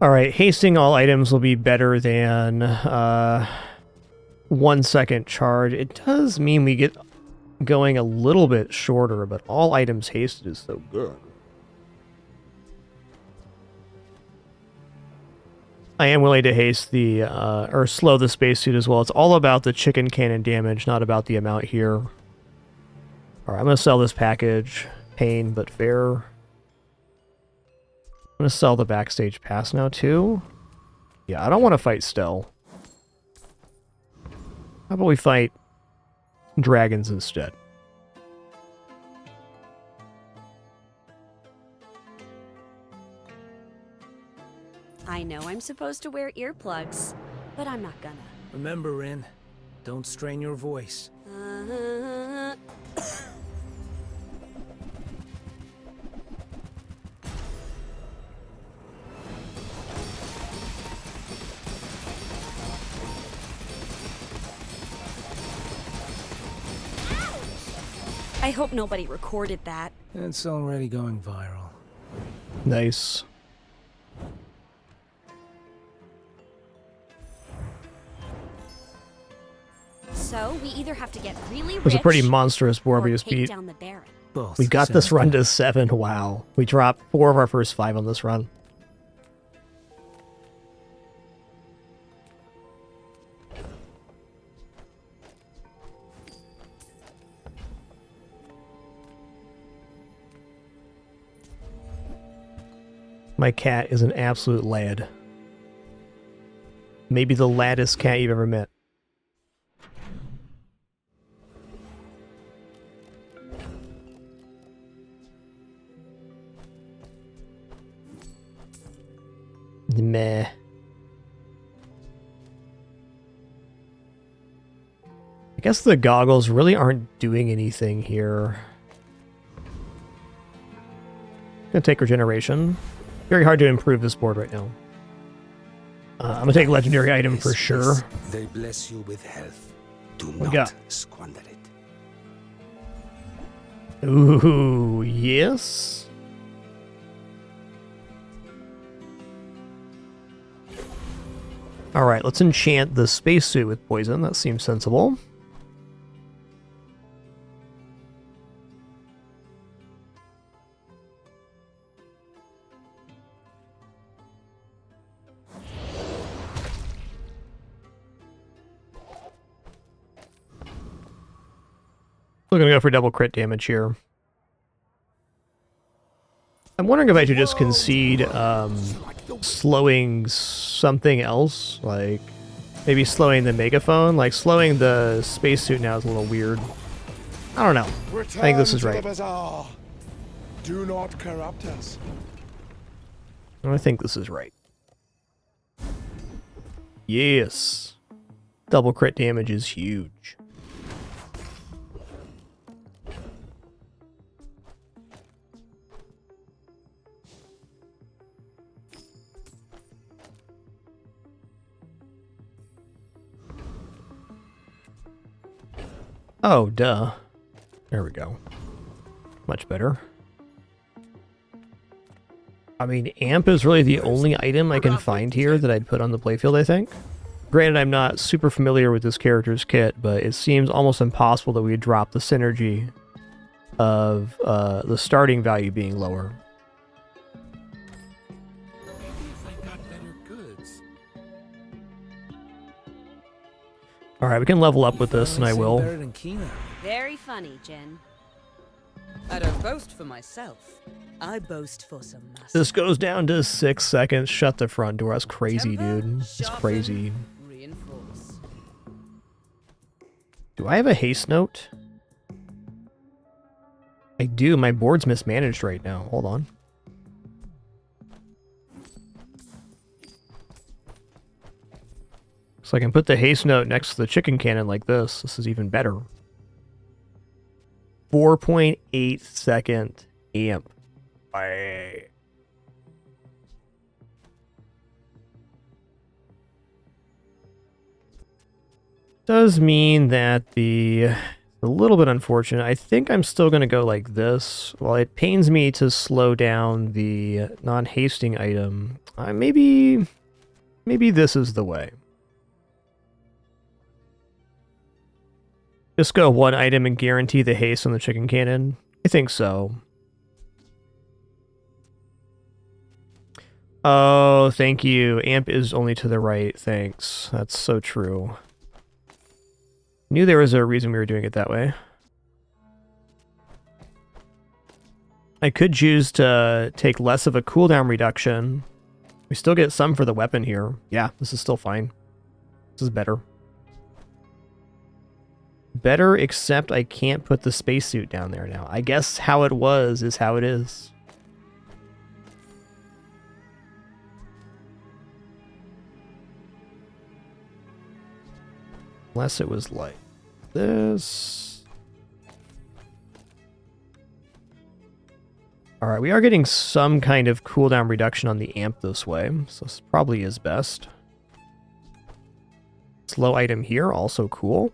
Alright, hasting all items will be better than 1 second charge. It does mean we get going a little bit shorter, but all items hasted is so good. I am willing to haste the, or slow the spacesuit as well. It's all about the chicken cannon damage, not about the amount here. Alright, I'm going to sell this package. Pain, but fair. I'm going to sell the backstage pass now, too. Yeah, I don't want to fight Stell. How about we fight dragons instead? I know I'm supposed to wear earplugs, but I'm not gonna. Remember, Rin, don't strain your voice. I hope nobody recorded that. It's already going viral. Nice. So we either have to get really It was a rich pretty monstrous board or we just take beat. down the Baron. Both We got this sounds run good. to 7. Wow. We dropped 4 of our first 5 on this run. My cat is an absolute lad. Maybe the laddest cat you've ever met. Meh. I guess the goggles really aren't doing anything here. Gonna take regeneration. Very hard to improve this board right now. I'm gonna take legendary item for sure. They bless you with health. Do We not got- squander it. Ooh, yes. All right, let's enchant the spacesuit with poison. That seems sensible. We're gonna go for double crit damage here. I'm wondering if I should just concede slowing something else, like maybe slowing the megaphone. Like slowing the spacesuit now is a little weird. I don't know. I think this is Return to right. the bazaar. Do not corrupt us. I think this is right. Yes. Double crit damage is huge. Oh, duh. There we go. Much better. I mean, amp is really the only item I can find here that I'd put on the playfield, I think. Granted, I'm not super familiar with this character's kit, but it seems almost impossible that we would drop the synergy of the starting value being lower. Alright, we can level up with this, and I will. Better than Kina. Very funny, Jin. I don't boast for myself. I boast for some muscle. This goes down to 6 seconds. Shut the front door. That's crazy, dude. It's crazy. Reinforce. Do I have a haste note? I do. My board's mismanaged right now. Hold on. So I can put the haste note next to the chicken cannon like this. This is even better. 4.8 second amp. Bye. Does mean that a little bit unfortunate. I think I'm still going to go like this. While it pains me to slow down the non-hasting item, maybe this is the way. Just go one item and guarantee the haste on the chicken cannon? I think so. Oh, thank you. Amp is only to the right. Thanks. That's so true. Knew there was a reason we were doing it that way. I could choose to take less of a cooldown reduction. We still get some for the weapon here. Yeah, this is still fine. This is better. Better, except I can't put the spacesuit down there now. I guess how it was is how it is. Unless it was like this. Alright, we are getting some kind of cooldown reduction on the amp this way, so this probably is best. Slow item here, also cool.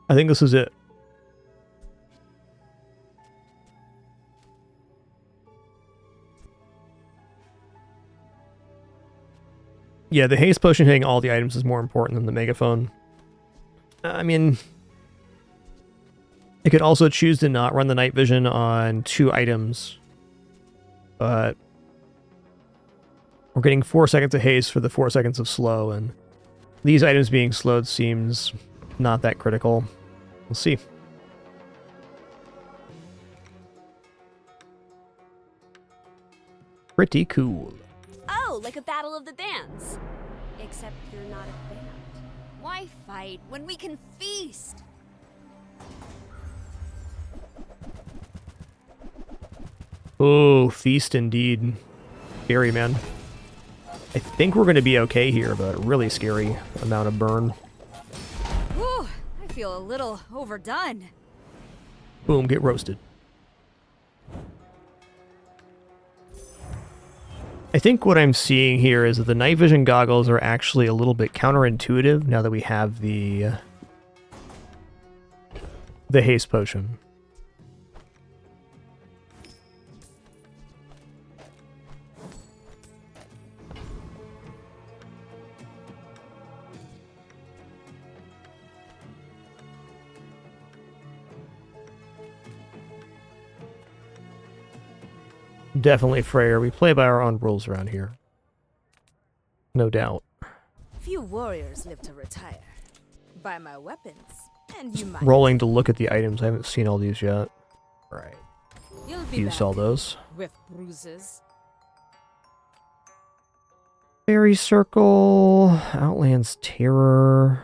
I think this is it. Yeah, the haste potion hitting all the items is more important than the megaphone. I mean, it could also choose to not run the night vision on 2 items, but we're getting 4 seconds of haste for the 4 seconds of slow, and these items being slowed seems not that critical. We'll see. Pretty cool. Oh, like a battle of the bands. Except you're not a band. Why fight when we can feast? Oh, feast indeed. Scary, man. I think we're going to be okay here, but really scary amount of burn. Whew, I feel a little overdone. Boom, get roasted. I think what I'm seeing here is that the night vision goggles are actually a little bit counterintuitive now that we have the haste potion. Definitely Freyr. We play by our own rules around here. No doubt. Few warriors live to retire. Buy my weapons, and you might. Rolling to look at the items. I haven't seen all these yet. Right. You'll be Use all those. with bruises. Fairy Circle. Outlands Terror.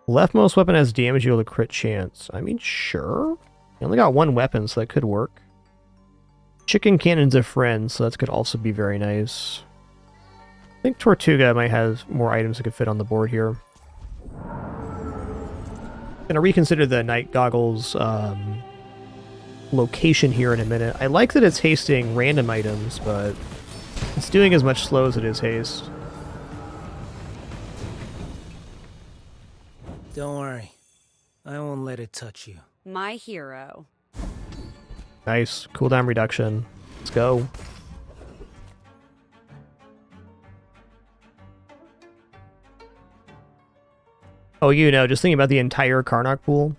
Leftmost weapon has damage equal to crit chance. I mean, sure. I only got 1 weapon, so that could work. Chicken Cannon's a friend, so that could also be very nice. I think Tortuga might have more items that could fit on the board here. Gonna reconsider the night goggles location here in a minute. I like that it's hasting random items, but it's doing as much slow as it is haste. Don't worry. I won't let it touch you. My hero. Nice. Cooldown reduction. Let's go. Oh, you know, just thinking about the entire Karnak pool.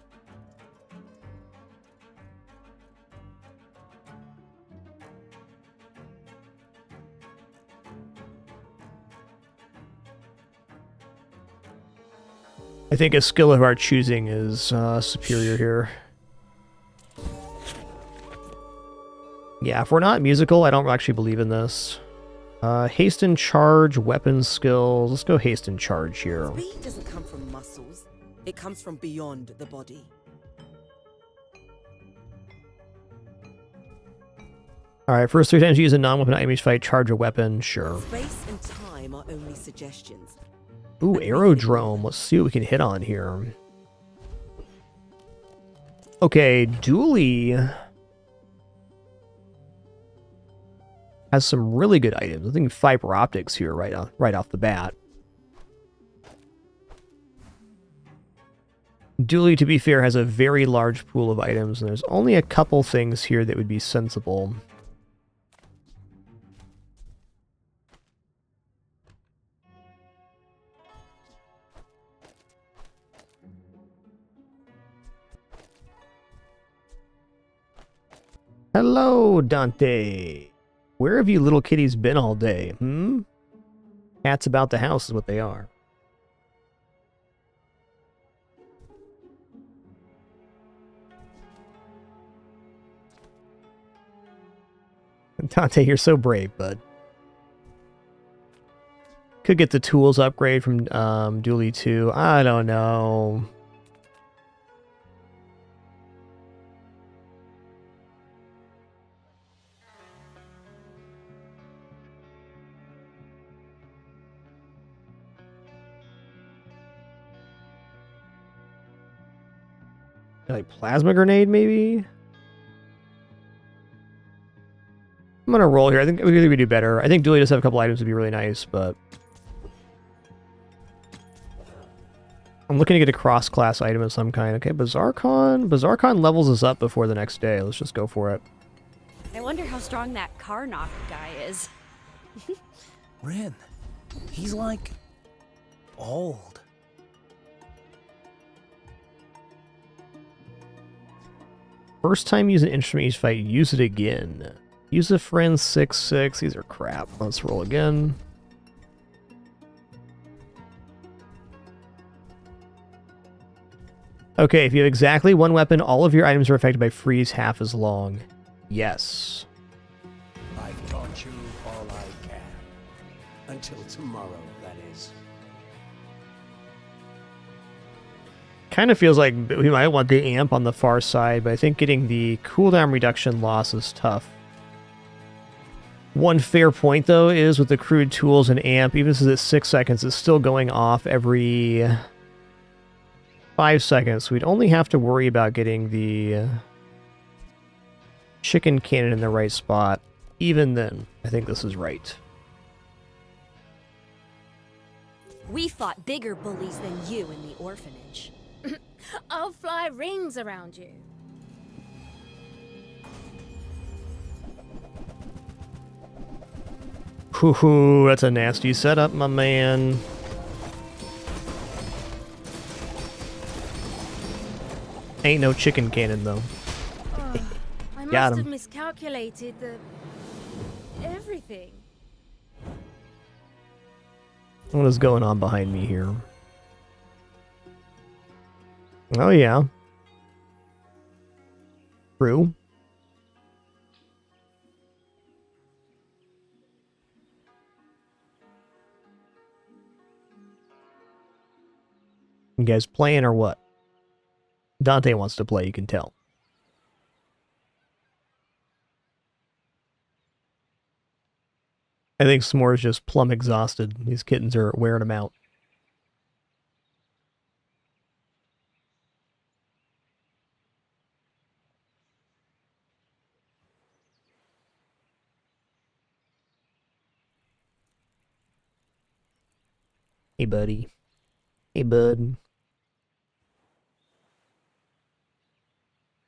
I think a skill of our choosing is superior here. Yeah, if we're not musical, I don't actually believe in this. Haste and charge, weapon skills. Let's go haste and charge here. Speed doesn't come from muscles. It comes from beyond the body. Alright, first 3 times you use a non-weapon item each fight, charge a weapon, sure. Space and time are only suggestions. Ooh, Aerodrome. Let's see what we can hit on here. Okay, Dooley has some really good items. I think fiber optics here right off the bat. Dooley, to be fair, has a very large pool of items, and there's only a couple things here that would be sensible. Hello, Dante. Where have you little kitties been all day, Cats about the house is what they are. Dante, you're so brave, bud. Could get the tools upgrade from Dooley 2. I don't know. Like plasma grenade, maybe? I'm gonna roll here. I think we could do better. I think Dooley just have a couple items would be really nice, but I'm looking to get a cross-class item of some kind. Okay, Bazaarcon. Bazaarcon levels us up before the next day. Let's just go for it. I wonder how strong that Karnak guy is. Rin, he's like old. First time use an instrument each fight, use it again. Use a friend 6/6. These are crap. Let's roll again. Okay, if you have exactly one weapon, all of your items are affected by freeze half as long. Yes. I've taught you all I can. Until tomorrow, that is. Kind of feels like we might want the amp on the far side, but I think getting the cooldown reduction loss is tough. One fair point, though, is with the crude tools and amp, even if it's at 6 seconds, it's still going off every 5 seconds. We'd only have to worry about getting the chicken cannon in the right spot. Even then, I think this is right. We fought bigger bullies than you in the orphanage. I'll fly rings around you. Hoo-hoo, that's a nasty setup, my man. Ain't no chicken cannon, though. I Got must him. have miscalculated everything. What is going on behind me here? Oh, yeah. True. You guys playing or what? Dante wants to play, you can tell. I think S'more's just plumb exhausted. These kittens are wearing him out. Hey, buddy. Hey, bud.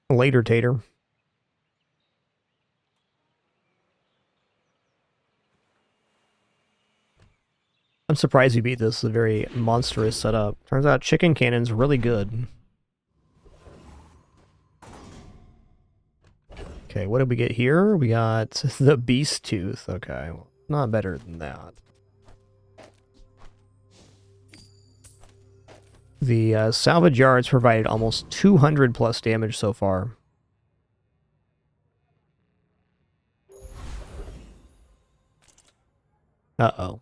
Later, Tater. I'm surprised you beat this. It's a very monstrous setup. Turns out chicken cannon's really good. Okay, what did we get here? We got the beast tooth. Okay, well, not better than that. The salvage yards provided almost 200 plus damage so far. Uh-oh.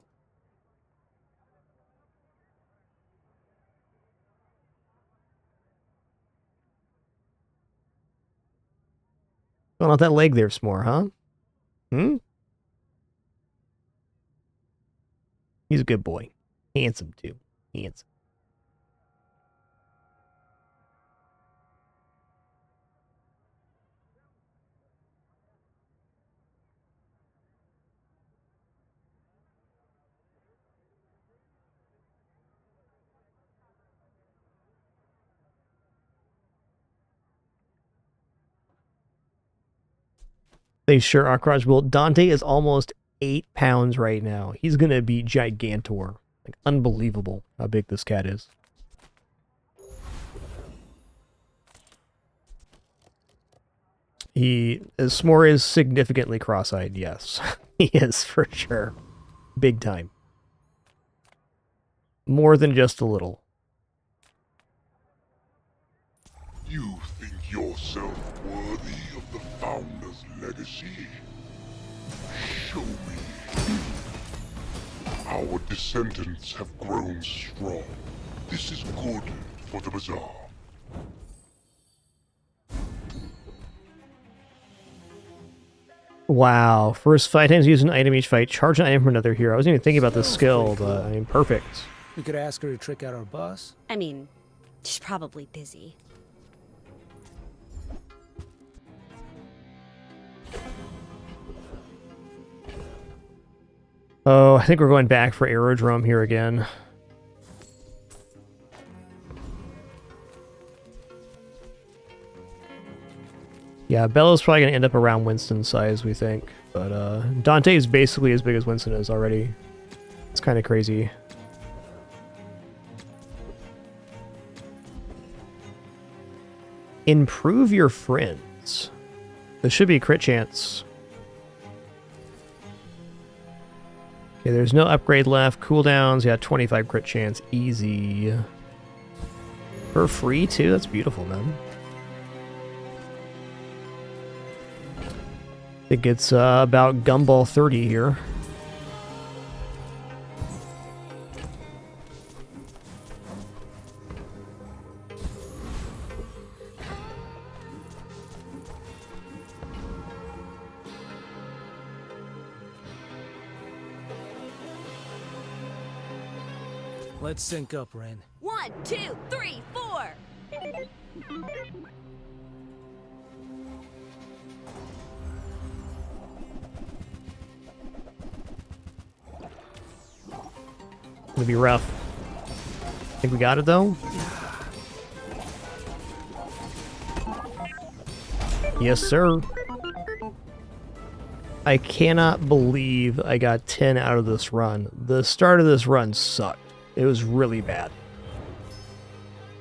Going off that leg there, S'more, huh? He's a good boy. Handsome, too. Handsome. They sure are crushable. Dante is almost 8 pounds right now. He's going to be Gigantor. Like, unbelievable how big this cat is. S'more is significantly cross-eyed, yes. He is, for sure. Big time. More than just a little. You think yourself worthy of the Founder's legacy? Show me. Our descendants have grown strong. This is good for the Bazaar. Wow. First 5 times use an item each fight. Charge an item from another hero. I wasn't even thinking about this skill, but I mean, perfect. We could ask her to trick out our boss. I mean, she's probably busy. Oh, I think we're going back for Aerodrome here again. Yeah, Bella's probably going to end up around Winston's size, we think. But Dante is basically as big as Winston is already. It's kind of crazy. Improve your friends. This should be a crit chance. Okay, there's no upgrade left. Cooldowns, yeah, 25 crit chance. Easy. For free, too? That's beautiful, man. I think it's about Gumball 30 here. Let's sync up, Ren. 1, 2, 3, 4. Gonna be rough. Think we got it though? Yes, sir. I cannot believe I got 10 out of this run. The start of this run sucked. It was really bad.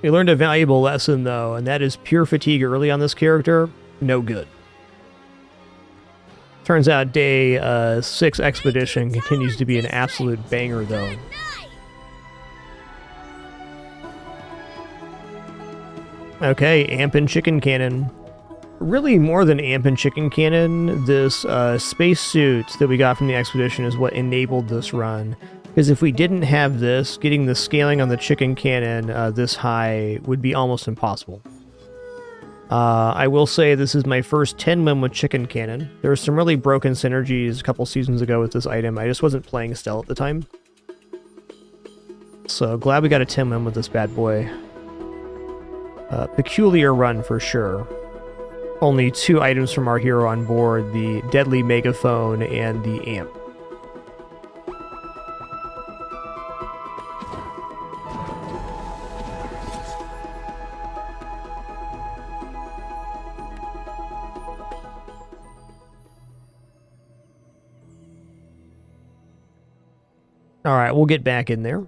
We learned a valuable lesson though, and that is pure fatigue early on this character, no good. Turns out day 6 Expedition continues to be an absolute banger though. Okay, Amp and Chicken Cannon. Really more than Amp and Chicken Cannon, this spacesuit that we got from the Expedition is what enabled this run. Because if we didn't have this, getting the scaling on the Chicken Cannon this high would be almost impossible. I will say this is my first 10 win with Chicken Cannon. There were some really broken synergies a couple seasons ago with this item. I just wasn't playing Estelle at the time. So glad we got a 10 win with this bad boy. Peculiar run for sure. Only 2 items from our hero on board, the Deadly Megaphone and the Amp. Alright, we'll get back in there.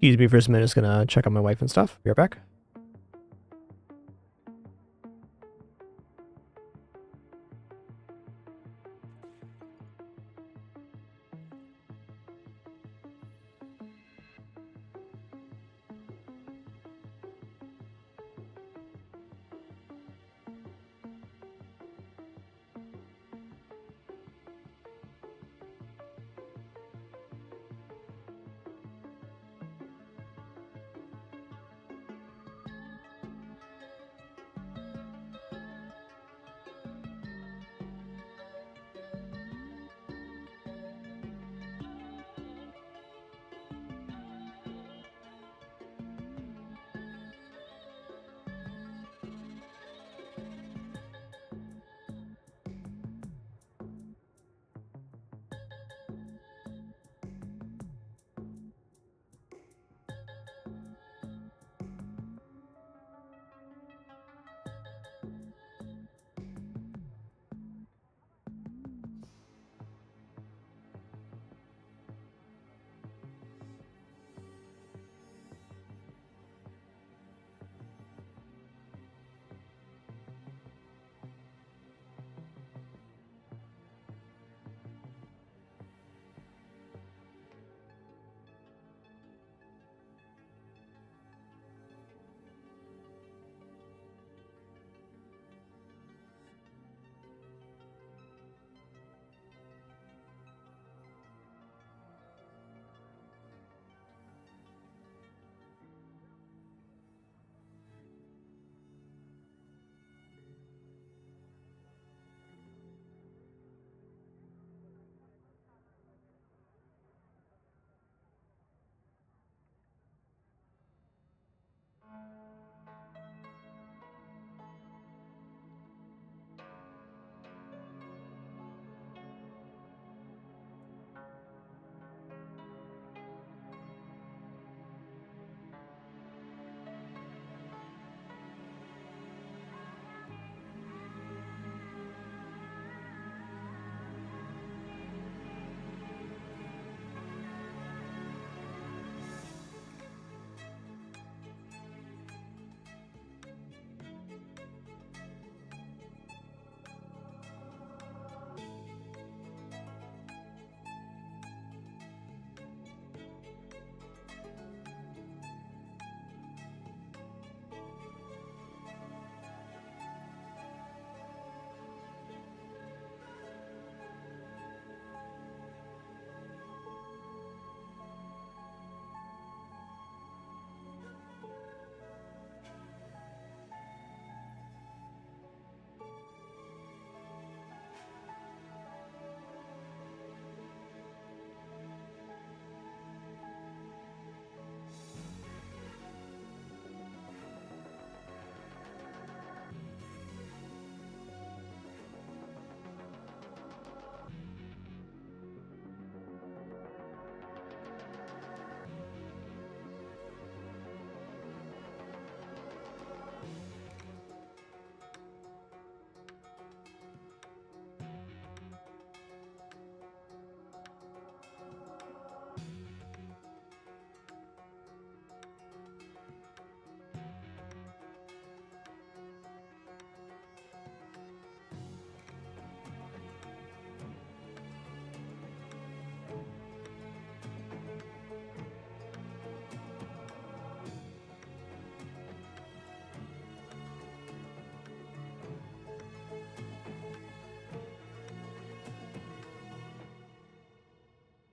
Excuse me for just a minute, just gonna check on my wife and stuff. Be right back.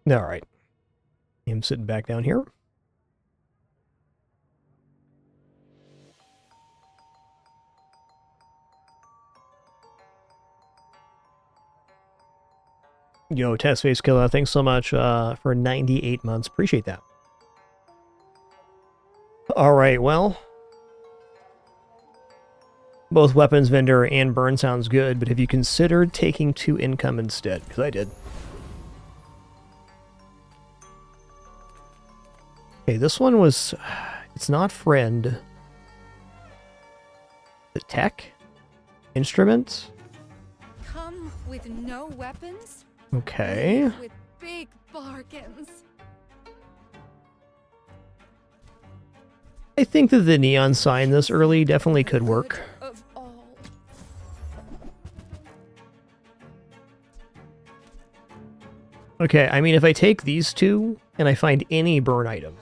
All right. I'm sitting back down here. Yo, Test Face Killer, thanks so much for 98 months. Appreciate that. All right, well, both weapons vendor and burn sounds good, but have you considered taking 2 income instead? Because I did. Okay, this one was, it's not friend. The tech? Instrument? Come with no weapons? Okay. Leave with big bargains. I think that the neon sign this early definitely could work. Of all. Okay, I mean, if I take these 2 and I find any burn item,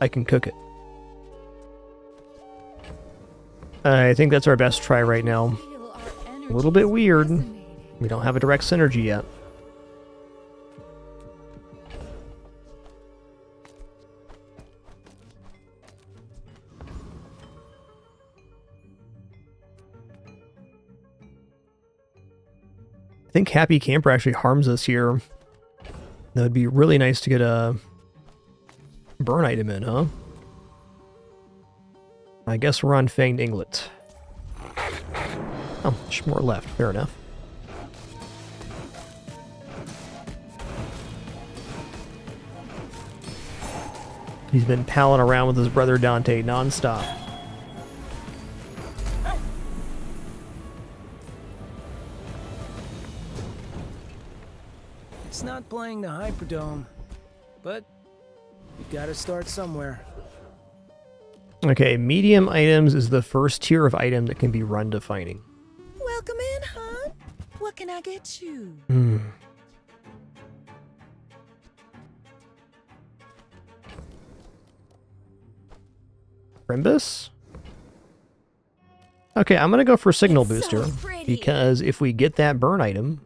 I can cook it. I think that's our best try right now. A little bit weird. We don't have a direct synergy yet. I think Happy Camper actually harms us here. That would be really nice to get a burn item in, huh? I guess we're on Fanged Inglet. Oh, there's more left. Fair enough. He's been palling around with his brother Dante nonstop. It's not playing the Hyperdome, but you gotta start somewhere. Okay, medium items is the first tier of item that can be run defining. Welcome in, hon. What can I get you? Rimbus? Okay, I'm gonna go for Signal Booster, because if we get that burn item,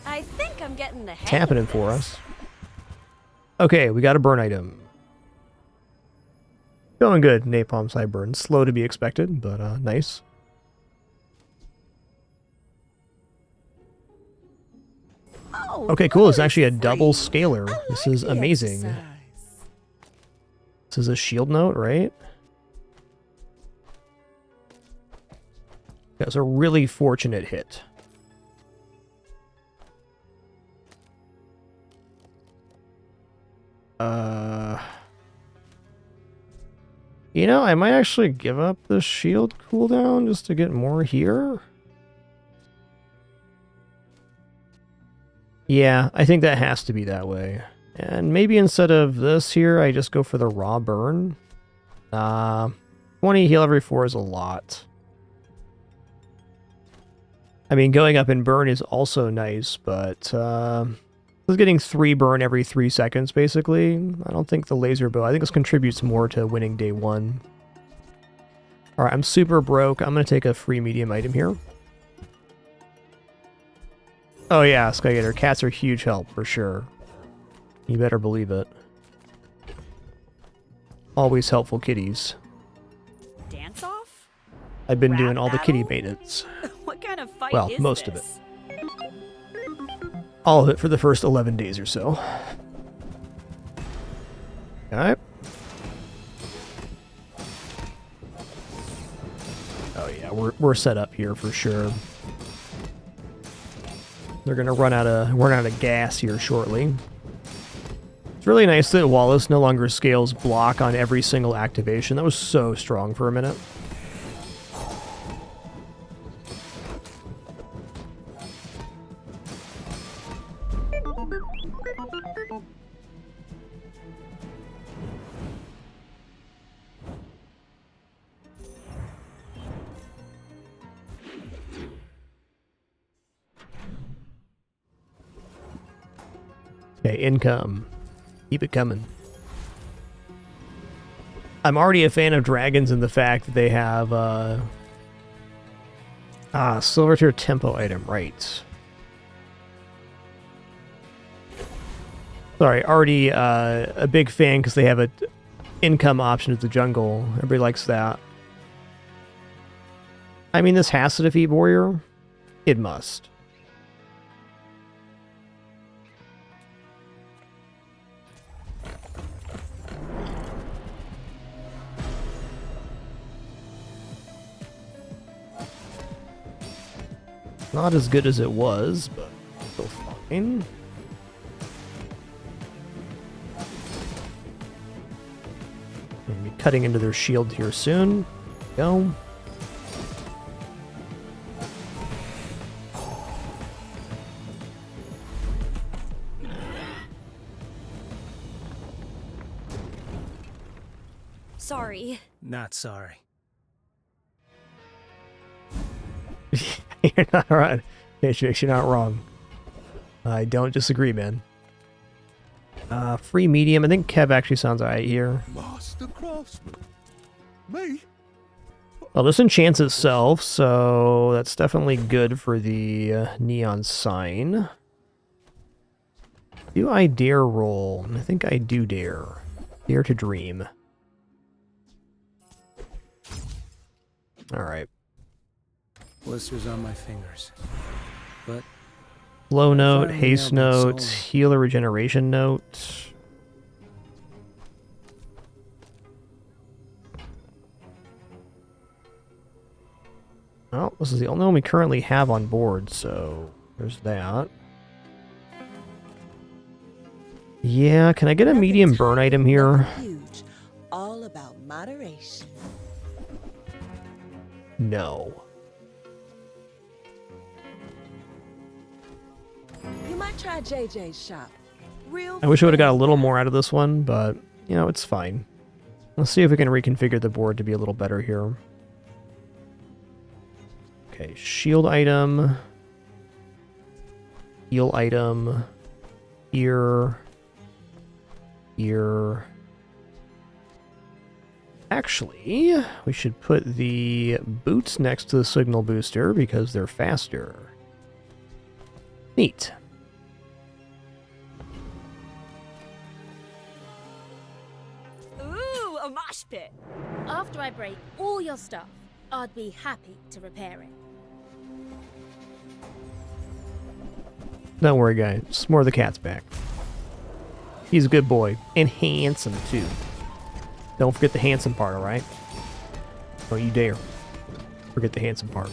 I think I'm getting the it's hang happening of for this. us. Okay, we got a burn item. Going good, Napalm Side Burn. Slow to be expected, but nice. Oh, Okay, cool. It's actually a double scaler. This is amazing. This is a shield note, right? That was a really fortunate hit. You know, I might actually give up the shield cooldown just to get more here. Yeah, I think that has to be that way. And maybe instead of this here, I just go for the raw burn. 20 heal every 4 is a lot. I mean, going up in burn is also nice, but this is getting 3 burn every 3 seconds, basically. I don't think the laser bow, I think this contributes more to winning day 1. Alright, I'm super broke. I'm going to take a free medium item here. Oh yeah, Skygator, cats are huge help, for sure. You better believe it. Always helpful kitties. Dance off? I've been doing all the kitty maintenance. What kind of fight Well, is most this? of it. All of it for the first 11 days or so. Alright. Oh yeah, we're set up here for sure. They're gonna run out of gas here shortly. It's really nice that Wallace no longer scales block on every single activation. That was so strong for a minute. Okay, income. Keep it coming. I'm already a fan of dragons in the fact that they have silver tier tempo item, right. Sorry, already a big fan because they have a income option at the jungle. Everybody likes that. I mean, this has to defeat Warrior. It must. Not as good as it was, but still fine. Gonna be cutting into their shield here soon. Go. Sorry. Not sorry. You're not right. Matrix, you're not wrong. I don't disagree, man. Free medium. I think Kev actually sounds alright here. Master craftsman. Me? Well, this enchants itself, so that's definitely good for the neon sign. Do I dare roll? I think I do dare. Dare to dream. Alright. Blisters on my fingers. But Flow note, finally haste nailed that note, soul. healer regeneration note. Well, this is the only one we currently have on board, so there's that. Yeah, can I get a medium burn item here? Huge. All about moderation. No. You might try JJ's shop. Real I wish I would have got a little more out of this one, but, you know, it's fine. Let's see if we can reconfigure the board to be a little better here. Okay, shield item. Heal item. Ear. Ear. Actually, we should put the boots next to the signal booster because they're faster. Neat. Ooh, a mosh pit. After I break all your stuff, I'd be happy to repair it. Don't worry, guys. Just more of the cat's back. He's a good boy. And handsome, too. Don't forget the handsome part, alright? Don't you dare forget the handsome part.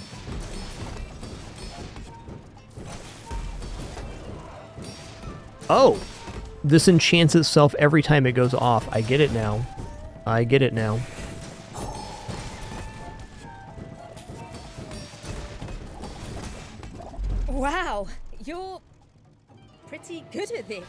Oh! This enchants itself every time it goes off. I get it now. I get it now. Wow, you're pretty good at this.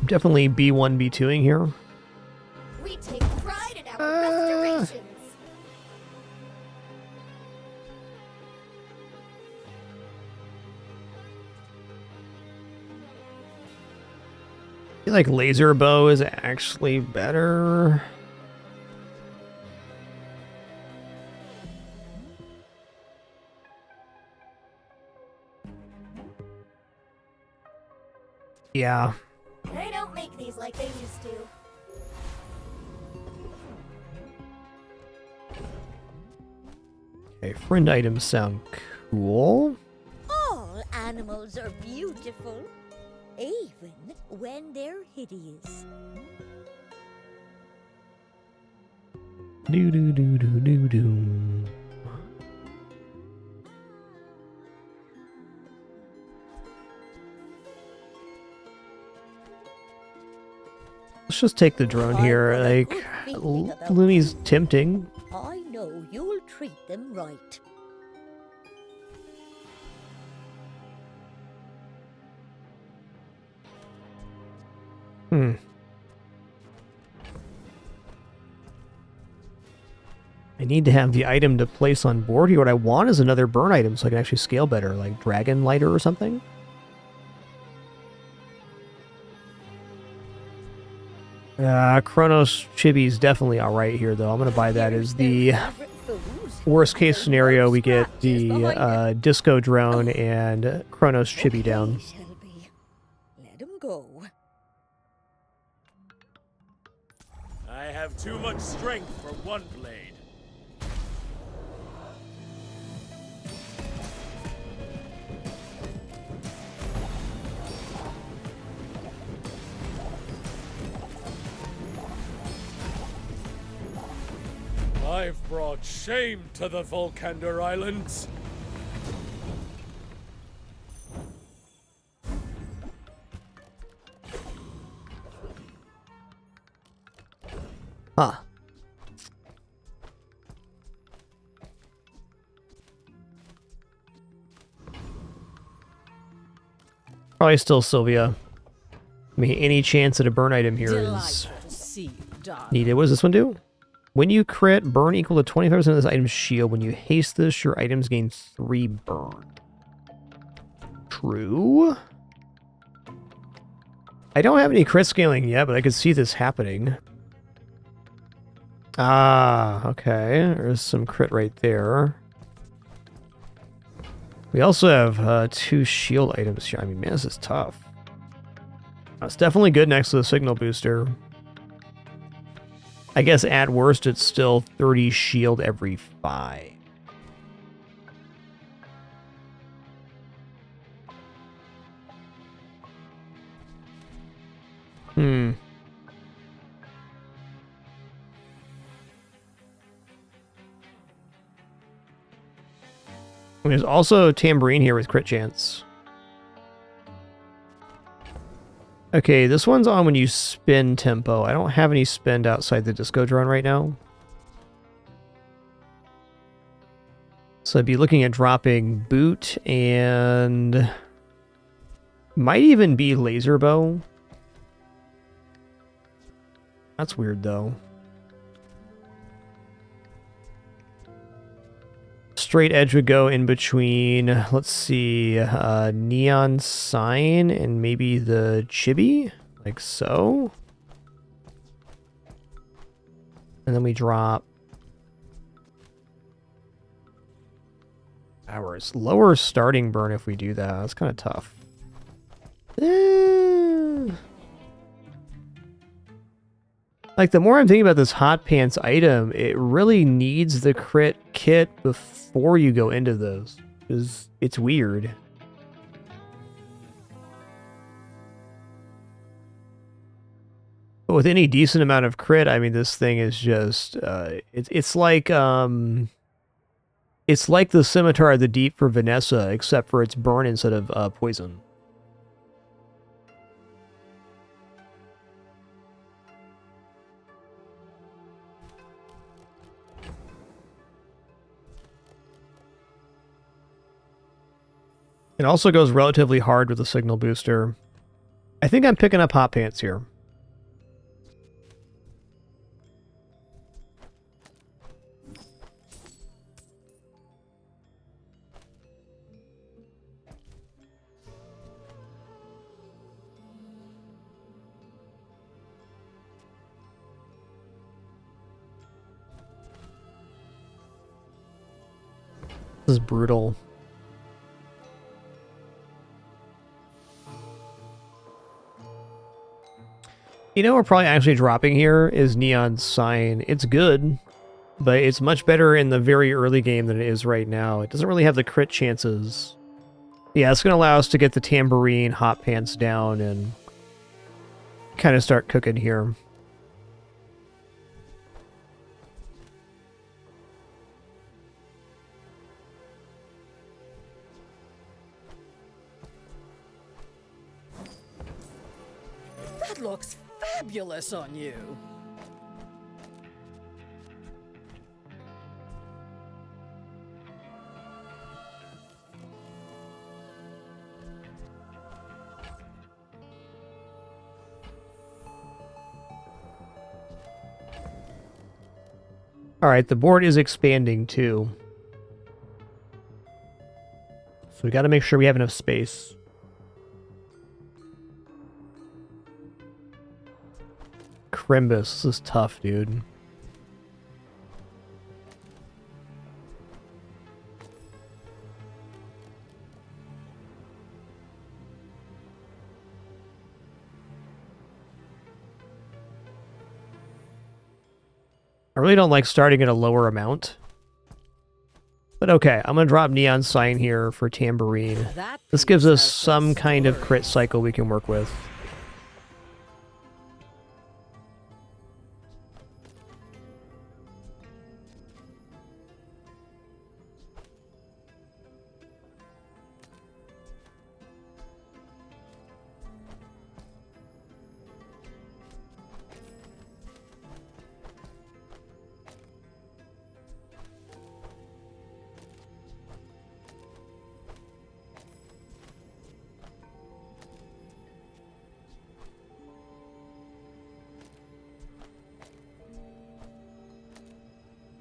Definitely B1, B2ing here. We take pride in our restorations. I feel like laser bow is actually better. Yeah. They don't make these like they used to. Okay, friend items sound cool. All animals are beautiful, even when they're hideous. Do do do do do do. Let's just take the drone here. Like, Looney's tempting. I know you'll treat them right. Hmm. I need to have the item to place on board here. What I want is another burn item so I can actually scale better, like Dragon Lighter or something. Chronos Chibi's definitely alright here, though. I'm going to buy that as the worst case scenario. We get the Disco Drone and Chronos Chibi down. Let him go. I have too much strength for one blade. I've brought shame to the Volcander Islands. Huh. Probably still Sylvia. I mean, any chance at a burn item here is needed. What does this one do? When you crit, burn equal to 25% of this item's shield. When you haste this, your items gain 3 burn. True. I don't have any crit scaling yet, but I could see this happening. Ah, okay. There's some crit right there. We also have 2 shield items here. I mean, man, this is tough. It's definitely good next to the signal booster. I guess at worst, it's still 30 shield every 5. There's also Tambourine here with crit chance. Okay, this one's on when you spin tempo. I don't have any spend outside the Disco Drone right now. So I'd be looking at dropping Boot and might even be Laser Bow. That's weird though. Straight Edge would go in between, let's see, Neon Sign and maybe the Chibi, like so. And then we drop Hours. Lower starting burn if we do that. That's kind of tough. Like, the more I'm thinking about this Hot Pants item, it really needs the crit kit before you go into those. Because it's weird. But with any decent amount of crit, I mean, this thing is just... it's like the Scimitar of the Deep for Vanessa, except for its burn instead of poison. It also goes relatively hard with the signal booster. I think I'm picking up Hot Pants here. This is brutal. You know, we're probably actually dropping here is Neon Sign. It's good, but it's much better in the very early game than it is right now. It doesn't really have the crit chances. Yeah, it's going to allow us to get the Tambourine Hot Pants down and kind of start cooking here. That looks fabulous on you. All right, the board is expanding too. So we got to make sure we have enough space. Crimbus. This is tough, dude. I really don't like starting at a lower amount. But okay, I'm going to drop Neon Sign here for Tambourine. This gives us some kind of crit cycle we can work with.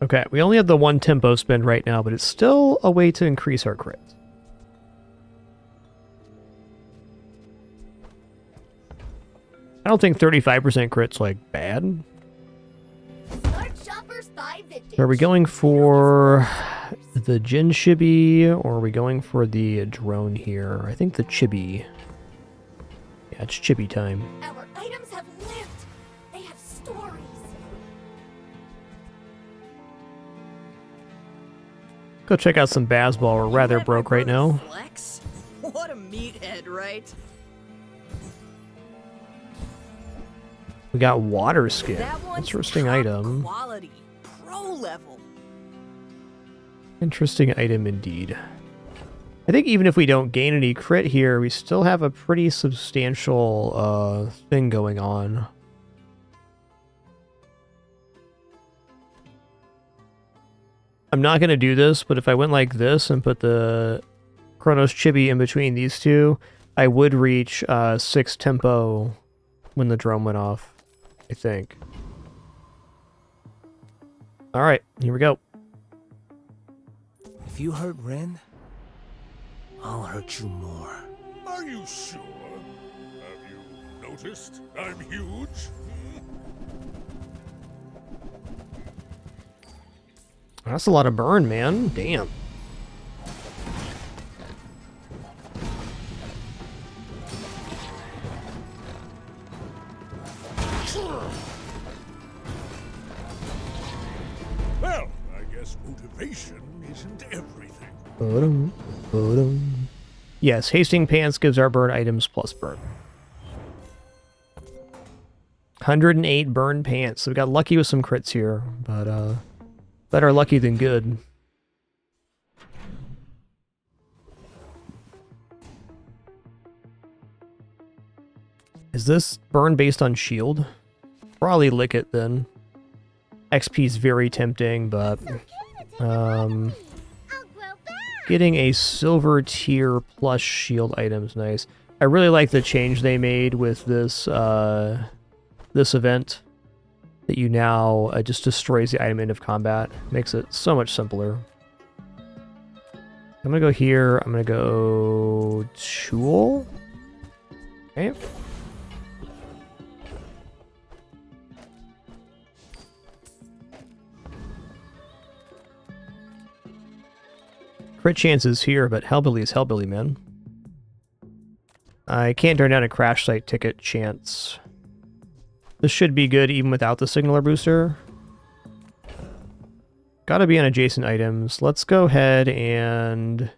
Okay, we only have the one tempo spend right now, but it's still a way to increase our crit. I don't think 35% crit's like bad. Are we going for the Jin Chibi or are we going for the drone here? I think the Chibi. Yeah, it's Chibi time. Our items have lived. They have stories. Go check out some Bazball. We're rather broke right now. Flex? What a meathead, right? We got Water Skin. Interesting item. Quality, pro level. Interesting item indeed. I think even if we don't gain any crit here, we still have a pretty substantial thing going on. I'm not going to do this, but if I went like this and put the Chronos Chibi in between these two, I would reach 6 tempo when the drum went off, I think. Alright, here we go. If you hurt Ren, I'll hurt you more. Are you sure? Have you noticed I'm huge? That's a lot of burn, man. Damn. Well, I guess motivation isn't everything. Yes, Hasting Pants gives our burn items plus burn. 108 burn pants. So we got lucky with some crits here, but better lucky than good. Is this burn based on shield? Probably lick it then. XP is very tempting, but getting a silver tier plus shield item is nice. I really like the change they made with this this event. That you now just destroys the item end of combat. Makes it so much simpler. I'm gonna go here. I'm gonna go Tool. Okay. Crit chances here, but Hellbilly is Hellbilly, man. I can't turn down a crash site ticket chance. This should be good even without the signaler booster. Gotta be on adjacent items. Let's go ahead and...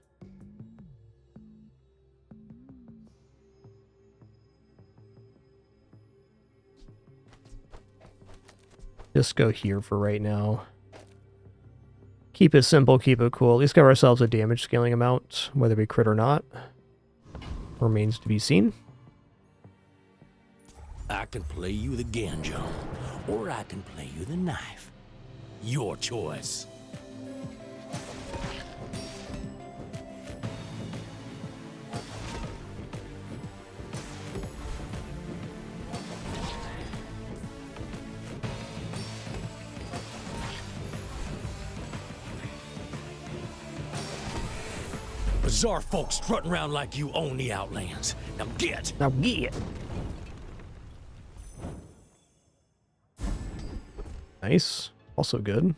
just go here for right now. Keep it simple, keep it cool. At least give ourselves a damage scaling amount, whether we crit or not. Remains to be seen. I can play you the Ganjo, or I can play you the knife. Your choice. Bizarre folks strutting around like you own the Outlands. Now get! Now get! Nice. Also good.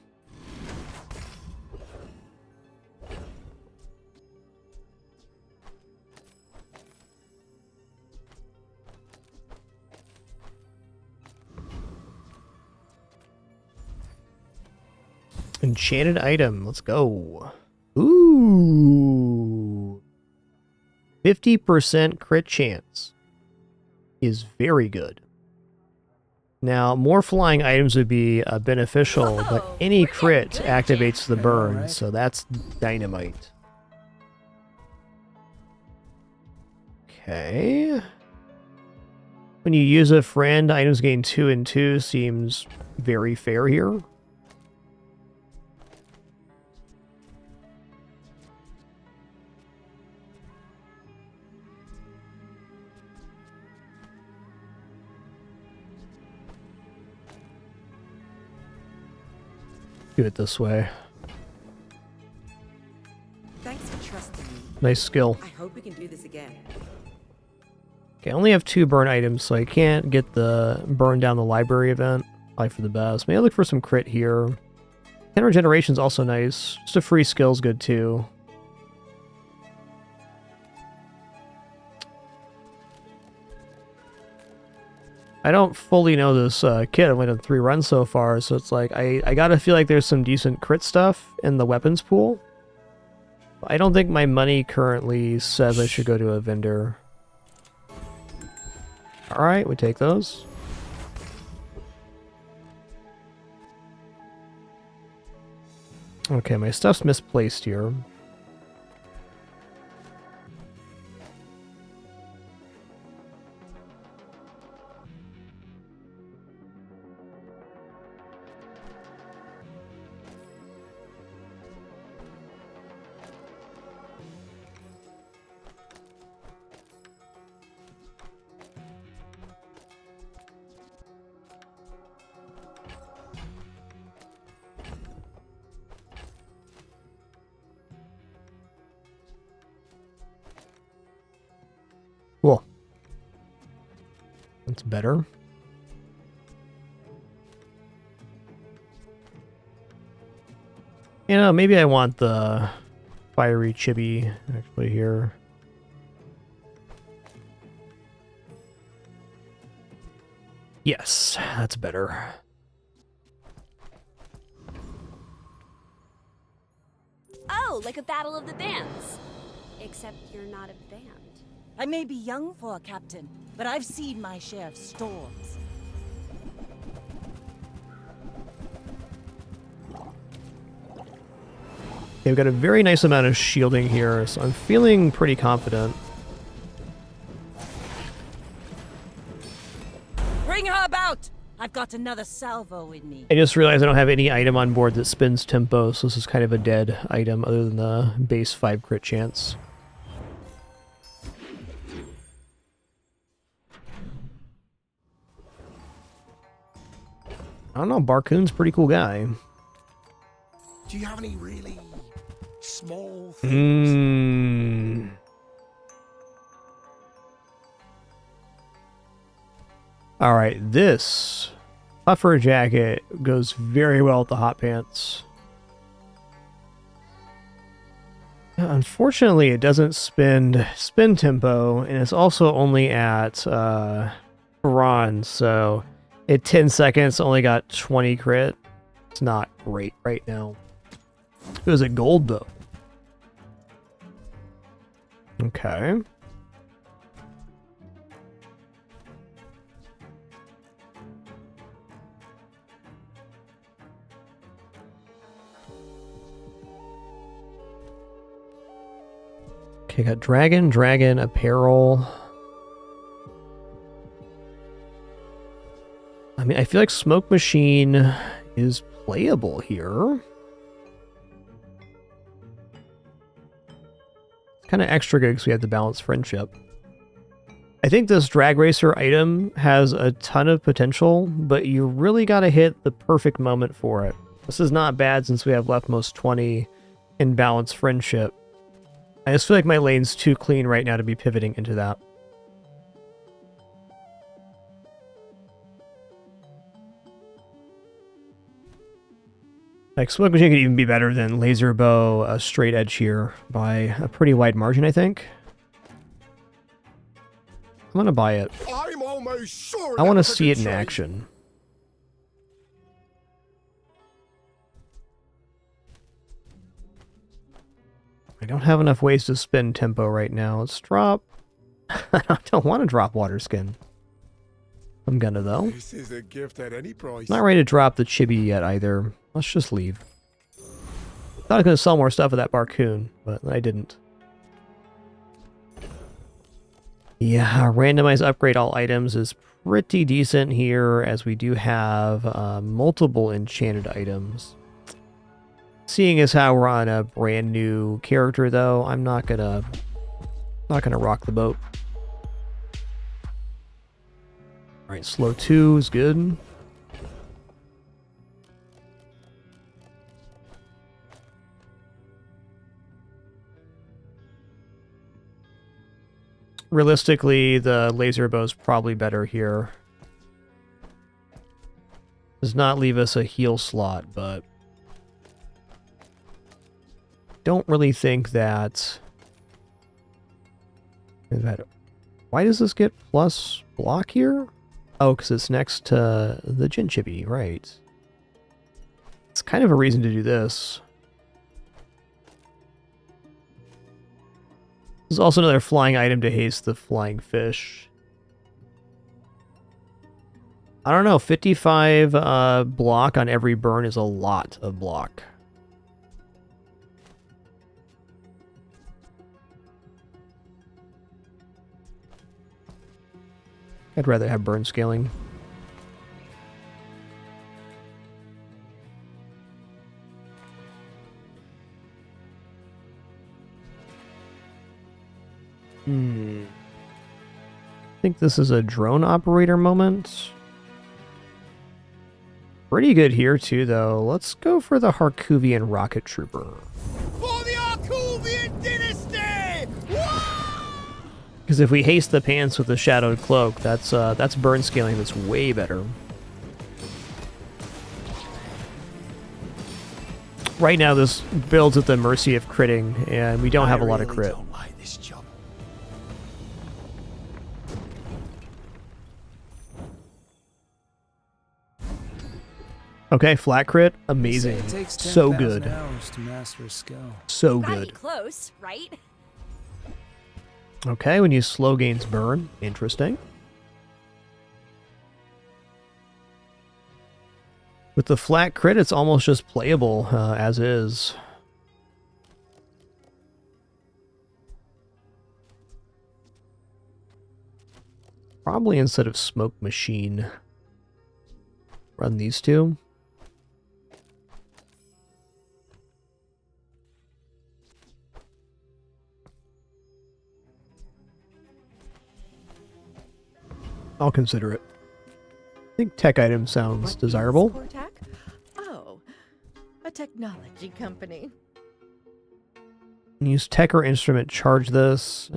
Enchanted item. Let's go. Ooh. 50% crit chance is very good. Now, more flying items would be beneficial, but any crit activates the burn, so that's dynamite. Okay. When you use a friend, items gain 2 and 2 seems very fair here. Do it this way. Thanks for trusting me. Nice skill. I hope we can do this again. Okay, I only have 2 burn items, so I can't get the burn down the library event. Probably for the best. Maybe I'll look for some crit here. 10 regeneration's also nice. Just a free skill's good too. I don't fully know this kit. I've only done 3 runs so far, so it's like I gotta feel like there's some decent crit stuff in the weapons pool. I don't think my money currently says I should go to a vendor. Alright, we take those. Okay, my stuff's misplaced here. Cool. That's better. You know, maybe I want the fiery chibi actually here. Yes, that's better. Oh, like a battle of the bands. Except you're not a band. I may be young for a captain, but I've seen my share of storms. They've got a very nice amount of shielding here, so I'm feeling pretty confident. Bring her about! I've got another salvo in me. I just realized I don't have any item on board that spins tempo, so this is kind of a dead item other than the base 5 crit chance. I don't know, Barcoon's a pretty cool guy. Do you have any really small things? Alright, this puffer jacket goes very well with the hot pants. Unfortunately, it doesn't spin tempo, and it's also only at bronze, so at 10 seconds only got 20 crit. It's not great right now. It was at gold though. Okay. Okay, got dragon apparel. I mean, I feel like Smoke Machine is playable here. Kind of extra good because we have to balance friendship. I think this Drag Racer item has a ton of potential, but you really got to hit the perfect moment for it. This is not bad since we have leftmost 20 in balance friendship. I just feel like my lane's too clean right now to be pivoting into that. Like, Smoke Machine could even be better than Laser Bow Straight Edge here by a pretty wide margin, I think. I'm gonna buy it. I'm almost sure I want to that was a see it in trade. action. I don't have enough ways to spend tempo right now. Let's drop... I don't want to drop Water Skin. I'm gonna, though. This is a gift at any price. Not ready to drop the Chibi yet, either. Let's just leave. Thought I was gonna sell more stuff with that Barcoon, but I didn't. Yeah, randomize upgrade all items is pretty decent here, as we do have multiple enchanted items. Seeing as how we're on a brand new character, though, I'm not gonna rock the boat. All right, slow 2 is good. Realistically, the laser bow is probably better here. Does not leave us a heal slot, but don't really think that... Why does this get plus block here? Oh, because it's next to the Jin Chibi, right. It's kind of a reason to do this. There's also another flying item to haste the flying fish. I don't know, 55 block on every burn is a lot of block. I'd rather have burn scaling. I think this is a drone operator moment. Pretty good here too, though. Let's go for the Harkuvian rocket trooper. For the Harkuvian dynasty! Because if we haste the pants with the shadowed cloak, that's burn scaling that's way better. Right now, this builds at the mercy of critting, and we don't have a lot of crit. Okay, flat crit, amazing. It takes So 10,000 good. hours to master a skill. So Gotta good. be close, right? Okay, when you slow gains burn. Interesting. With the flat crit, it's almost just playable as is. Probably instead of Smoke Machine, run these two. I'll consider it. I think tech item sounds desirable. Cortac? Oh, a technology company. Use tech or instrument, charge this.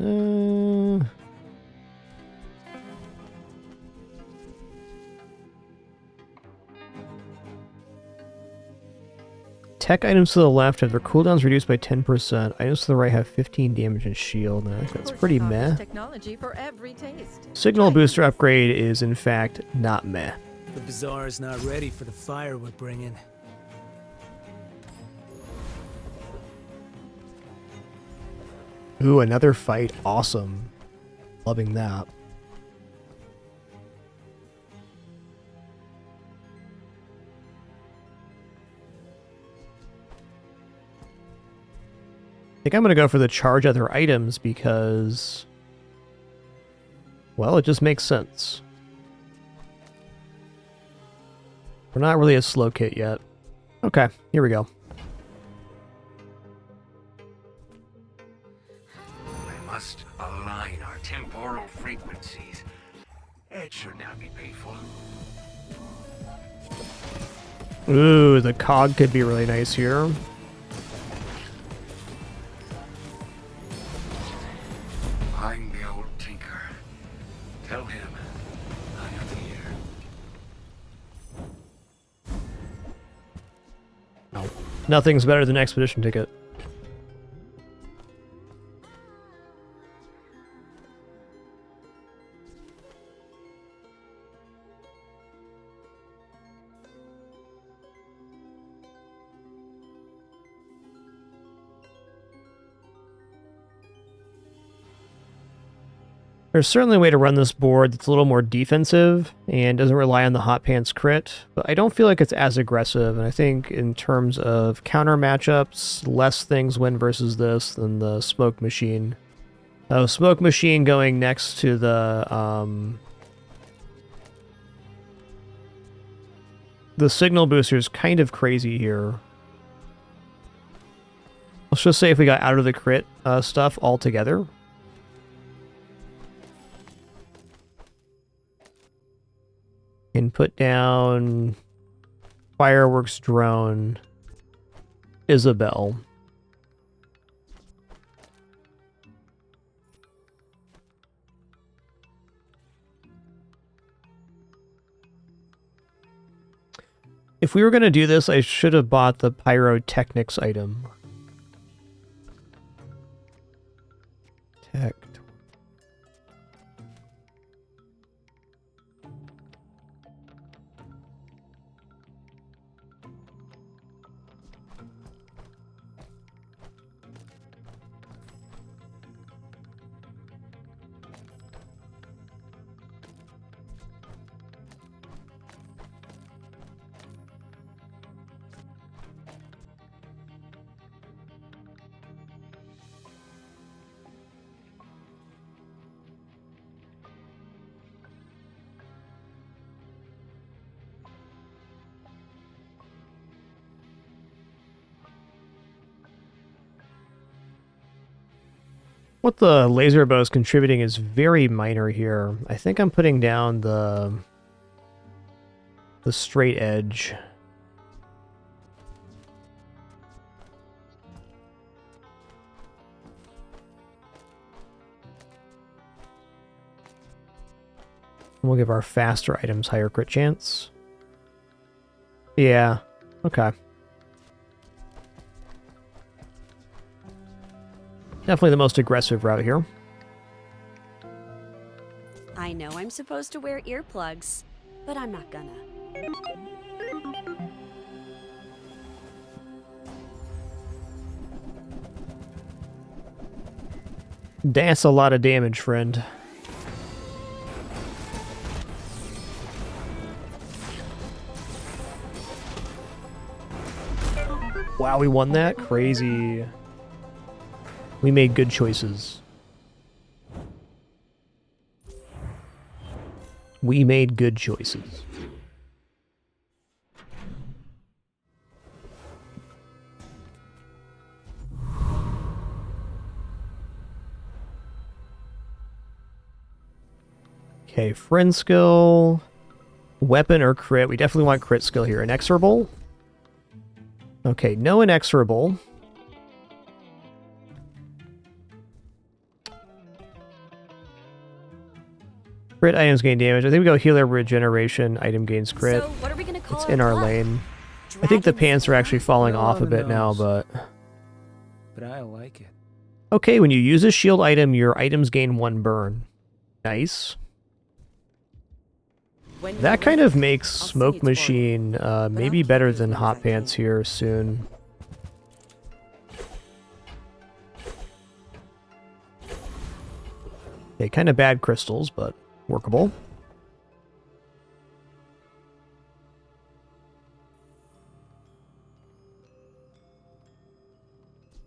Tech items to the left have their cooldowns reduced by 10%. Items to the right have 15 damage and shield. I think that's pretty meh. Technology for every taste. Signal booster upgrade is in fact not meh. The bazaar is not ready for the fire we're bringing. Ooh, another fight. Awesome. Loving that. I think I'm going to go for the charge other items because, well, it just makes sense. We're not really a slow kit yet. Okay, here we go. We must align our temporal frequencies. It should now be painful. Ooh, the cog could be really nice here. I'm the old tinker. Tell him I am here. Oh. Nothing's better than expedition ticket. There's certainly a way to run this board that's a little more defensive and doesn't rely on the Hot Pants crit, but I don't feel like it's as aggressive, and I think in terms of counter matchups, less things win versus this than the Smoke Machine. Smoke Machine going next to the Signal Booster is kind of crazy here. Let's just say if we got out of the crit stuff altogether. And put down Fireworks Drone, Isabel. If we were going to do this, I should have bought the Pyrotechnics item. Tech. What the laser bow is contributing is very minor here. I think I'm putting down the straight edge. We'll give our faster items higher crit chance. Yeah, okay. Definitely the most aggressive route here. I know I'm supposed to wear earplugs, but I'm not gonna. That's a lot of damage, friend. Wow, we won that? Crazy. We made good choices. We made good choices. Okay, friend skill, weapon or crit. We definitely want crit skill here. Inexorable. Okay, no inexorable. Crit items gain damage. I think we go healer regeneration. Item gains crit. So what are we gonna call it's in our lane. I think the pants are actually falling off a bit now, but I like it. okay, when you use a shield item, your items gain 1 burn. Nice. That kind of makes Smoke Machine maybe better than Hot Pants here soon. Okay, kind of bad crystals, but workable.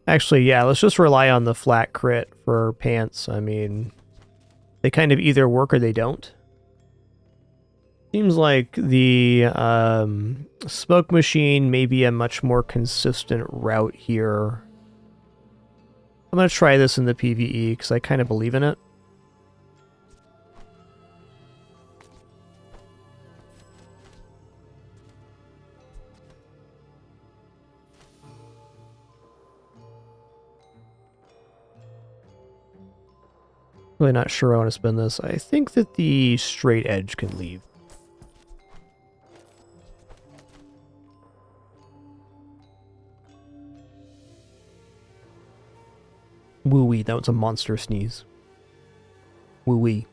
Actually, yeah, let's just rely on the flat crit for Pants. I mean, they kind of either work or they don't. Seems like the Smoke Machine may be a much more consistent route here. I'm going to try this in the PvE because I kind of believe in it. Really not sure I want to spend this. I think that the straight edge can leave. Woo-wee, that was a monster sneeze. Woo-wee.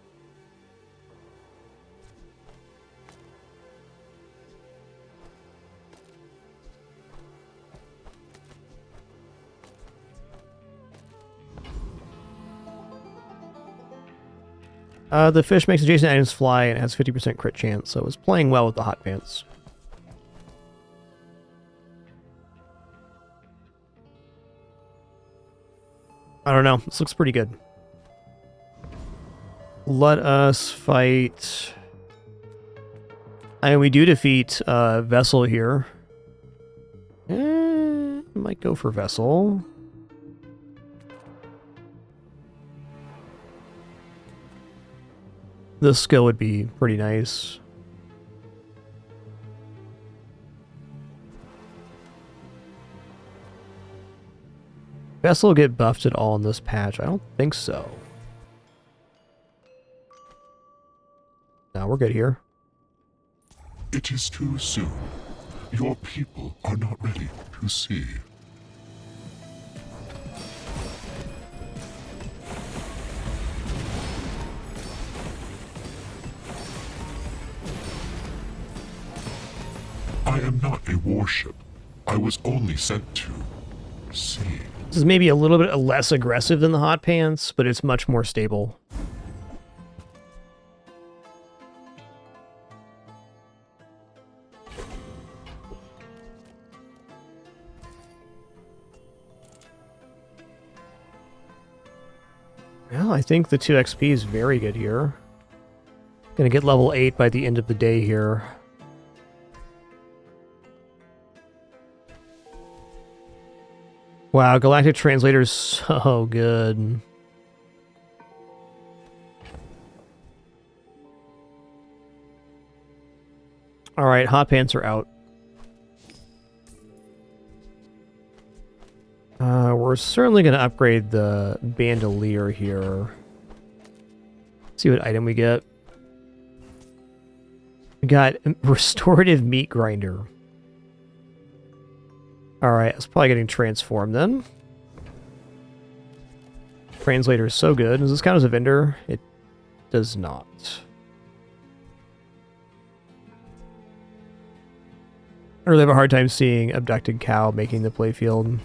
The fish makes adjacent items fly and has 50% crit chance, so it's playing well with the hot pants. I don't know. This looks pretty good. Let us fight... I mean, we do defeat Vessel here. Might go for Vessel. This skill would be pretty nice. Vessel will get buffed at all in this patch? I don't think so. No, we're good here. It is too soon. Your people are not ready to see. I am not a warship. I was only sent to see. This is maybe a little bit less aggressive than the hot pants, but it's much more stable. Well, I think the 2 XP is very good here. Gonna get level 8 by the end of the day here. Wow, Galactic Translator is so good. Alright, hot pants are out. We're certainly going to upgrade the bandolier here. See what item we get. We got restorative meat grinder. Alright, it's probably getting transformed then. Translator is so good. Does this count as a vendor? It does not. I really have a hard time seeing Abducted Cow making the playfield.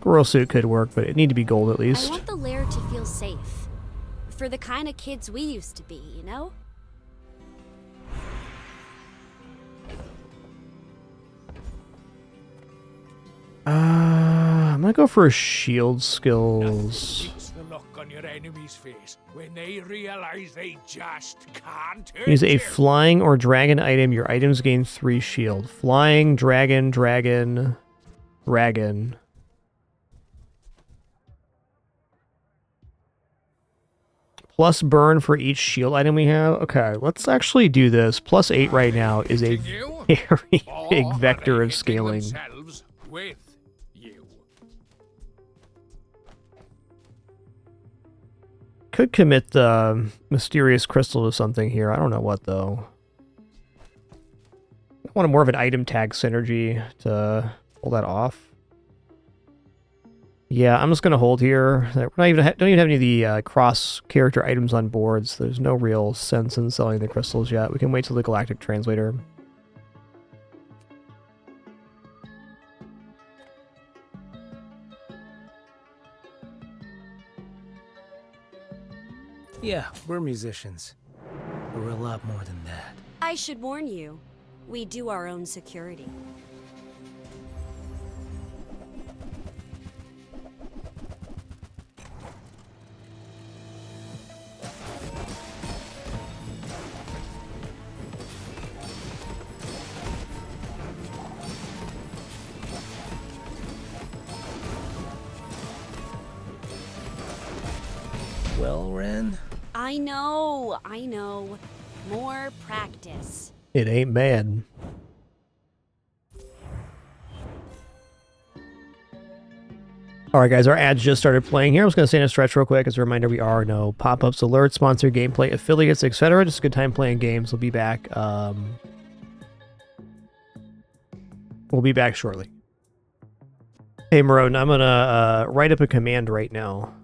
Squirrel suit could work, but it need to be gold at least. I want the lair to feel safe. For the kind of kids we used to be, you know? I'm gonna go for shield skills. It's the look on your enemy's face when they realize they just can't Use hurt a you. flying or dragon item. Your items gain 3 shield. Flying, dragon, dragon, dragon. Plus burn for each shield item we have. Okay, let's actually do this. Plus 8 right now is a very big vector of scaling. With you. Could commit the mysterious crystal to something here. I don't know what though. I want more of an item tag synergy to pull that off. Yeah, I'm just gonna hold here. We're not even don't even have any of the cross character items on boards. So there's no real sense in selling the crystals yet. We can wait till the Galactic Translator. Yeah, we're musicians. But we're a lot more than that. I should warn you, we do our own security. Well, Ren? I know. More practice. It ain't bad. Alright guys, our ads just started playing here. I was going to stay in a stretch real quick. As a reminder, we are no pop-ups, alerts, sponsored gameplay, affiliates, etc. Just a good time playing games. We'll be back shortly. Hey, Marone, I'm gonna write up a command right now.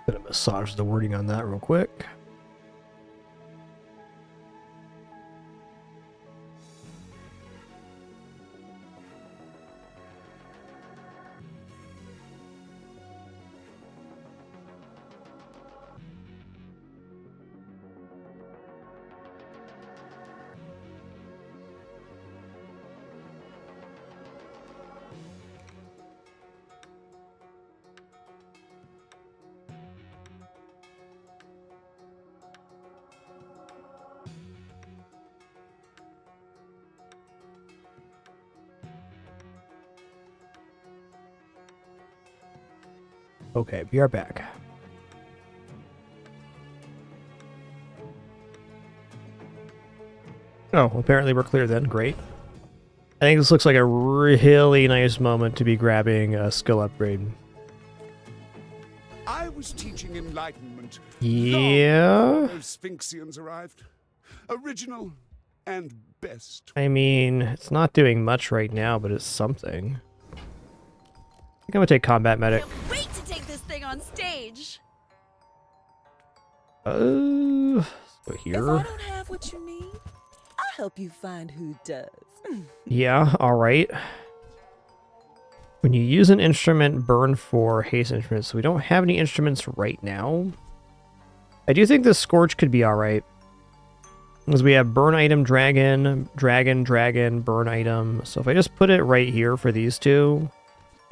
Gonna massage the wording on that real quick. Okay, we are back. Oh, apparently we're clear then. Great. I think this looks like a really nice moment to be grabbing a skill upgrade. I was teaching enlightenment. Yeah. Those Sphinxians arrived. Original and best. I mean, it's not doing much right now, but it's something. I think I'm gonna take combat medic. Wait to take this thing on stage. So here. If I don't have what you need, I'll help you find who does. Yeah, alright. When you use an instrument, burn 4 haste instruments. So we don't have any instruments right now. I do think this Scorch could be alright. Because we have burn item, dragon, burn item. So if I just put it right here for these two,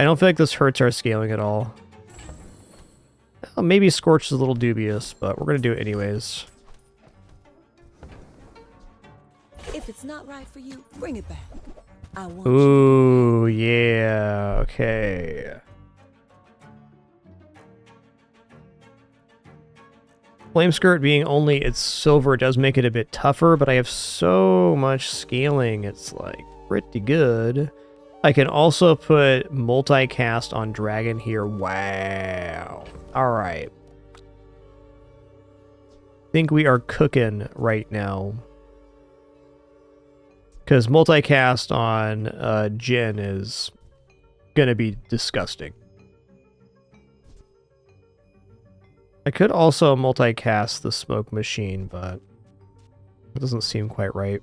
I don't feel like this hurts our scaling at all. Well, maybe Scorch is a little dubious, but we're going to do it anyways. If it's not right for you, bring it back. I want Ooh, yeah, okay. Flame Skirt being only it's silver does make it a bit tougher, but I have so much scaling, it's like pretty good. I can also put multicast on Dragon here. Wow. Alright. Think we are cooking right now. Because multicast on Jin is gonna be disgusting. I could also multicast the smoke machine, but it doesn't seem quite right.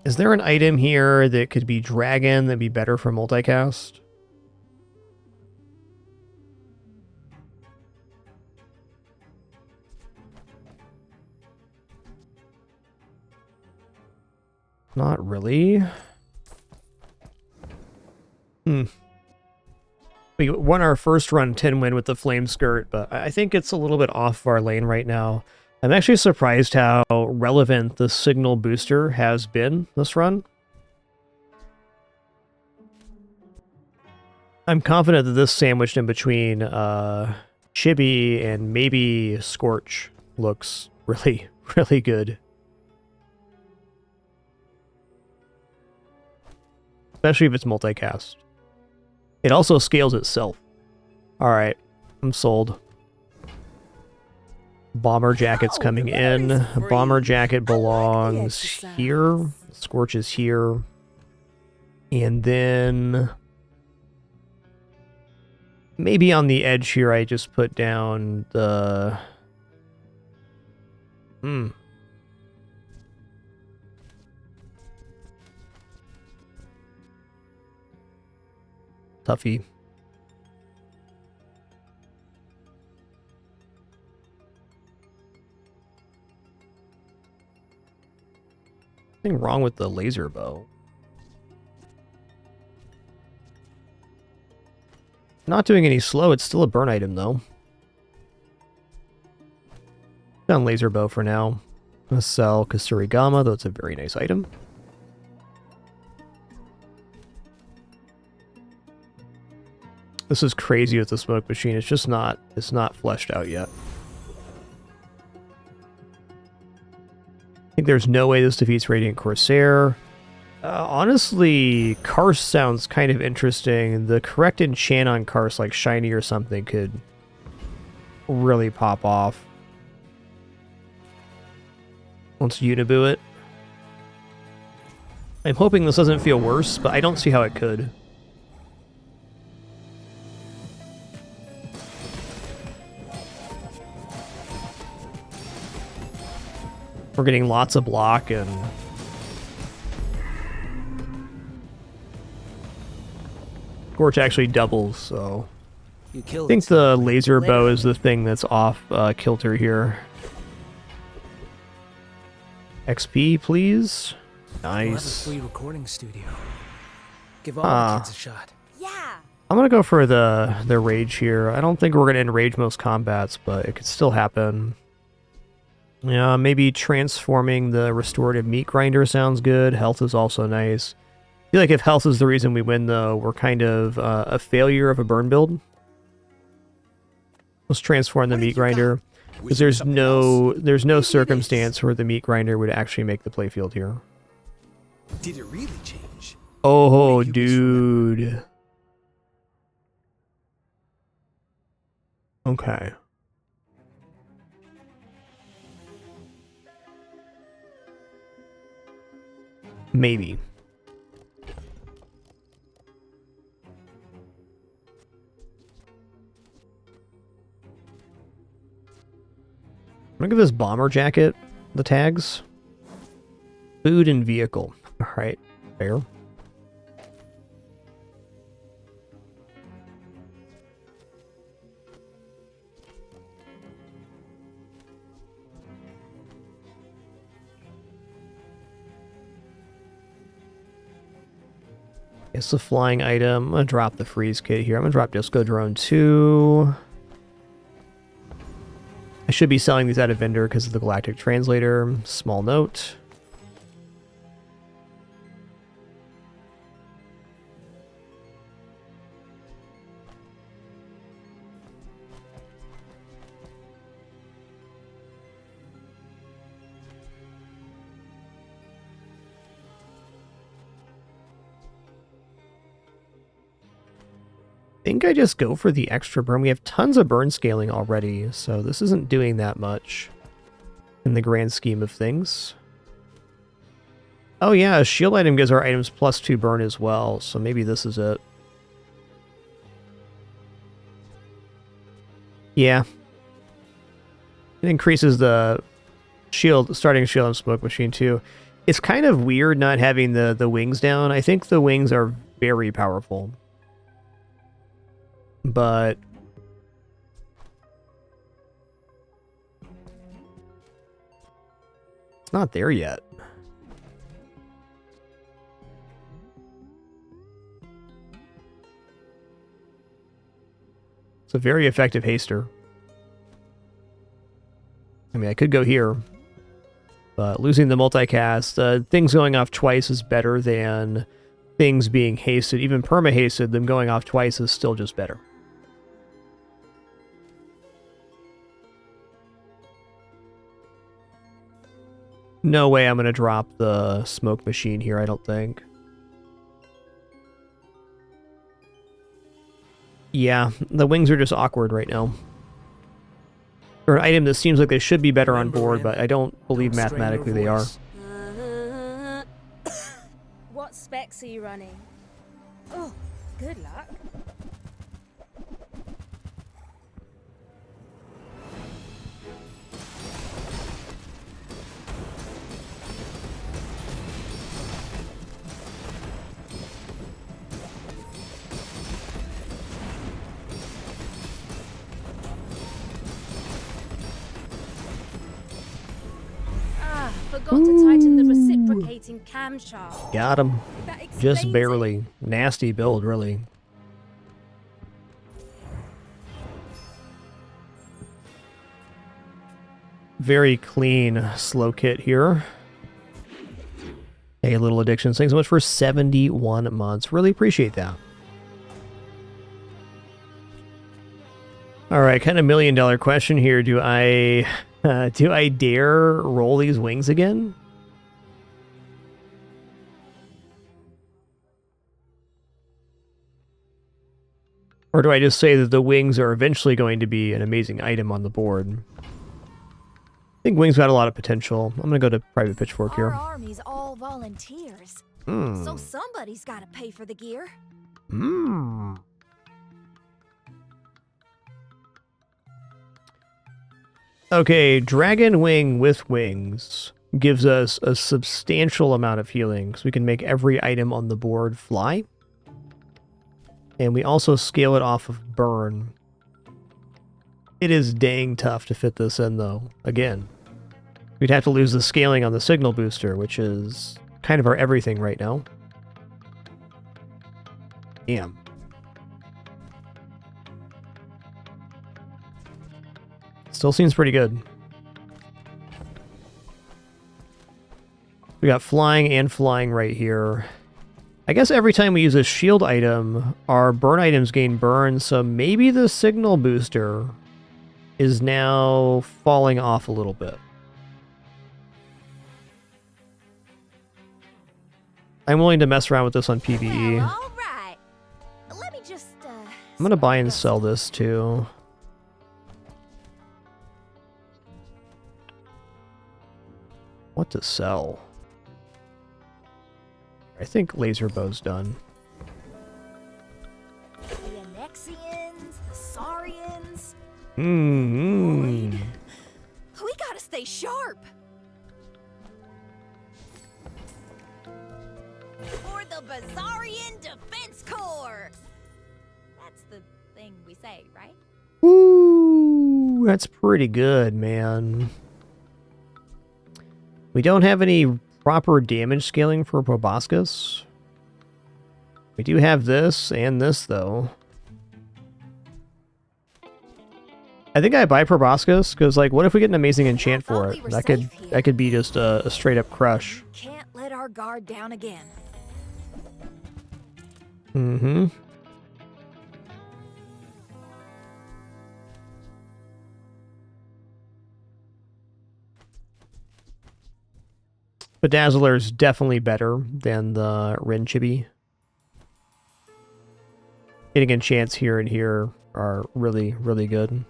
Is there an item here that could be dragon that'd be better for multicast? Not really. We won our first run 10 win with the flame skirt, but I think it's a little bit off our lane right now. I'm actually surprised how relevant the signal booster has been this run. I'm confident that this sandwiched in between Chibi and maybe Scorch looks really, really good. Especially if it's multicast. It also scales itself. Alright, I'm sold. Bomber jacket's coming in. Bomber jacket belongs here. Scorch is here. And then maybe on the edge here I just put down the... Tuffy. Nothing wrong with the laser bow. Not doing any slow, it's still a burn item though. Done laser bow for now. I'm gonna sell Kasurigama, though it's a very nice item. This is crazy with the smoke machine. It's just not, it's not fleshed out yet. I think there's no way this defeats Radiant Corsair. Honestly, Karst sounds kind of interesting. The correct enchant on Karst, like Shiny or something, could really pop off. Let's Unibu it. I'm hoping this doesn't feel worse, but I don't see how it could. We're getting lots of block and Scorch actually doubles, so I think the laser bow is the thing that's off kilter here. XP, please. Nice. We'll have a free recording studio. Give all the kids a shot. Yeah. I'm gonna go for the rage here. I don't think we're gonna enrage most combats, but it could still happen. Yeah, maybe transforming the restorative meat grinder sounds good. Health is also nice. I feel like if health is the reason we win, though, we're kind of a failure of a burn build. Let's transform the meat grinder, because there's no circumstance where the meat grinder would actually make the playfield here. Did it really change? Oh, dude. Okay. Maybe. I'm gonna give this bomber jacket the tags. Food and vehicle. Alright, fair. It's a flying item. I'm gonna drop the freeze kit here. I'm gonna drop Disco Drone 2. I should be selling these at a vendor because of the Galactic Translator. Small note. I think I just go for the extra burn. We have tons of burn scaling already, so this isn't doing that much in the grand scheme of things. Oh yeah, a shield item gives our items +2 burn as well, so maybe this is it. Yeah. It increases the shield, starting shield on smoke machine too. It's kind of weird not having the wings down. I think the wings are very powerful. But it's not there yet. It's a very effective haster. I mean, I could go here, but losing the multicast, things going off twice is better than things being hasted. Even perma-hasted, them going off twice is still just better. No way I'm going to drop the smoke machine here, I don't think. Yeah, the wings are just awkward right now. Or an item that seems like they should be better on board, but I don't believe mathematically they are. What specs are you running? Oh, good luck. Forgot to tighten the reciprocating camshaft. Got him. Just barely. Nasty build, really. Very clean slow kit here. Hey, Little Addictions, thanks so much for 71 months. Really appreciate that. All right, kind of $1 million question here. Do I dare roll these wings again? Or do I just say that the wings are eventually going to be an amazing item on the board? I think wings got a lot of potential. I'm gonna go to Private Pitchfork here. Our army's all volunteers, so somebody's got to pay for the gear. Okay, Dragon Wing with wings gives us a substantial amount of healing, so we can make every item on the board fly. And we also scale it off of burn. It is dang tough to fit this in, though. Again, we'd have to lose the scaling on the signal booster, which is kind of our everything right now. Damn. Still seems pretty good. We got flying and flying right here. I guess every time we use a shield item, our burn items gain burn, so maybe the signal booster is now falling off a little bit. I'm willing to mess around with this on PvE. Well, all right. Let me just, I'm gonna buy and sell this too. What to sell? I think laser bow's done. The Anexians, the Saurians. We gotta stay sharp. For the Bazarian Defense Corps. That's the thing we say, right? Woo! That's pretty good, man. We don't have any proper damage scaling for Proboscis. We do have this and this, though. I think I buy Proboscis because, like, what if we get an amazing enchant for it? That could be just a straight up crush. Can't let our guard down again. Bedazzler's definitely better than the Rin Chibi. Hitting enchants here and here are really, really good.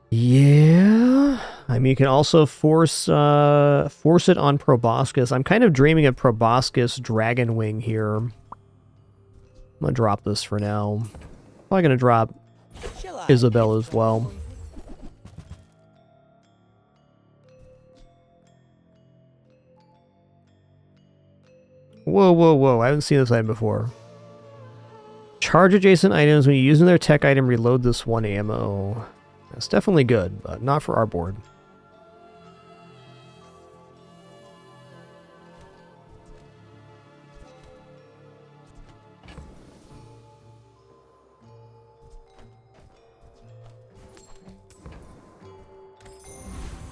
Yeah, I mean, you can also force it on Proboscis. I'm kind of dreaming of Proboscis Dragon Wing here. I'm gonna drop this for now. Probably gonna drop Isabel as well. Whoa, whoa, whoa. I haven't seen this item before. Charge adjacent items when you use their tech item, reload this 1 ammo. That's definitely good, but not for our board.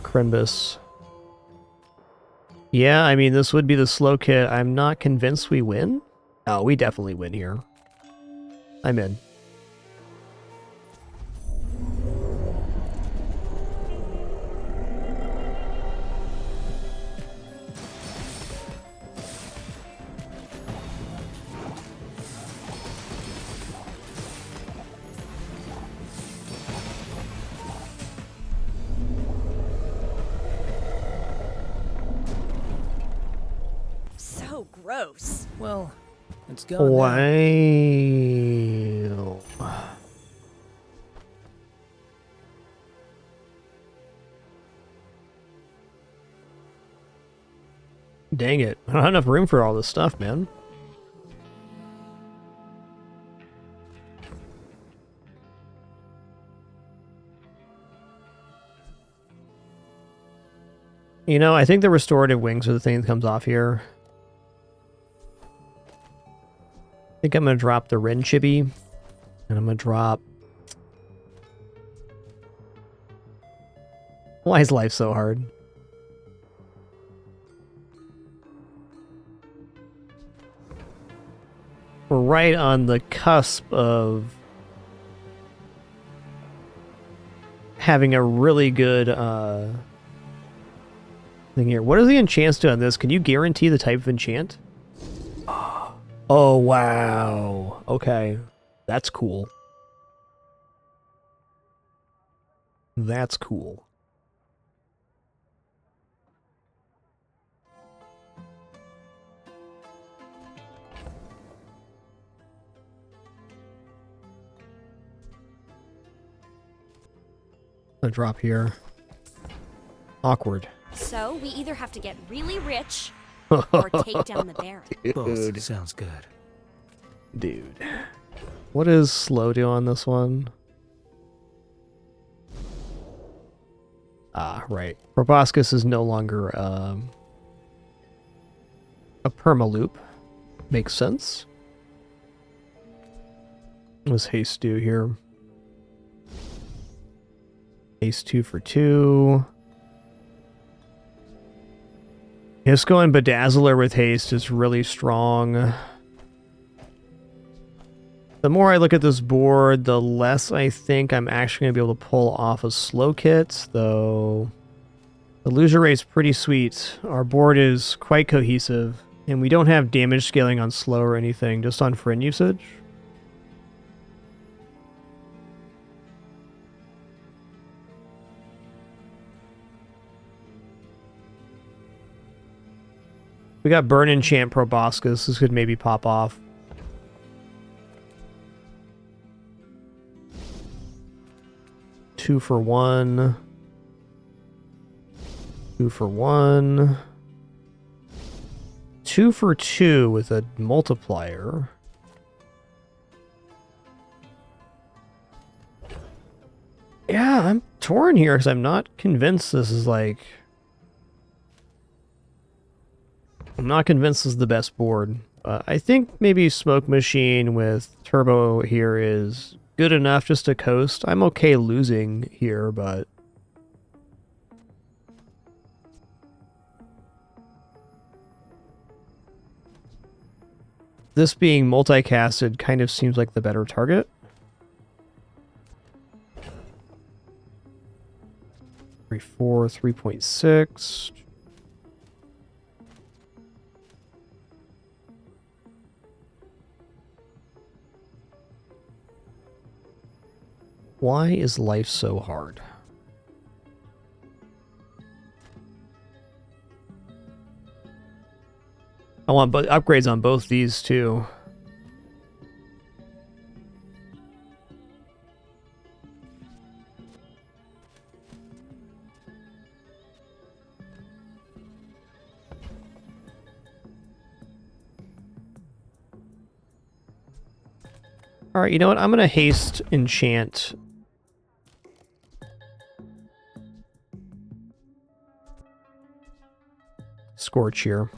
Crimbus. Yeah, I mean, this would be the slow kit. I'm not convinced we win. Oh, we definitely win here. I'm in. So gross. Well, it's gone now. Wow. Dang it. I don't have enough room for all this stuff, man. You know, I think the restorative wings are the thing that comes off here. I think I'm going to drop the Ren Chibi. And I'm going to drop... Why is life so hard? We're right on the cusp of having a really good thing here. What are the enchants do on this? Can you guarantee the type of enchant? Oh, wow. Okay. That's cool. That's cool. A drop here. Awkward. So we either have to get really rich or take down the Baron. Both sounds good. Dude. What does slow do on this one? Ah, right. Proboscis is no longer a permaloop. Makes sense. What does haste do here? Haste 2 for 2. Hisco and Bedazzler with haste is really strong. The more I look at this board, the less I think I'm actually going to be able to pull off a slow kit, though the illusion rate's pretty sweet. Our board is quite cohesive, and we don't have damage scaling on slow or anything, just on friend usage. We got Burn Enchant Proboscis. This could maybe pop off. Two for 1. 2 for 1. 2 for 2 with a multiplier. Yeah, I'm torn here because I'm not convinced this is like... I'm not convinced this is the best board. I think maybe Smoke Machine with Turbo here is good enough just to coast. I'm okay losing here, but... This being multicasted kind of seems like the better target. 3.4, 3.6... Why is life so hard? I want upgrades on both these too. Alright, you know what? I'm gonna haste enchant. Scorch here.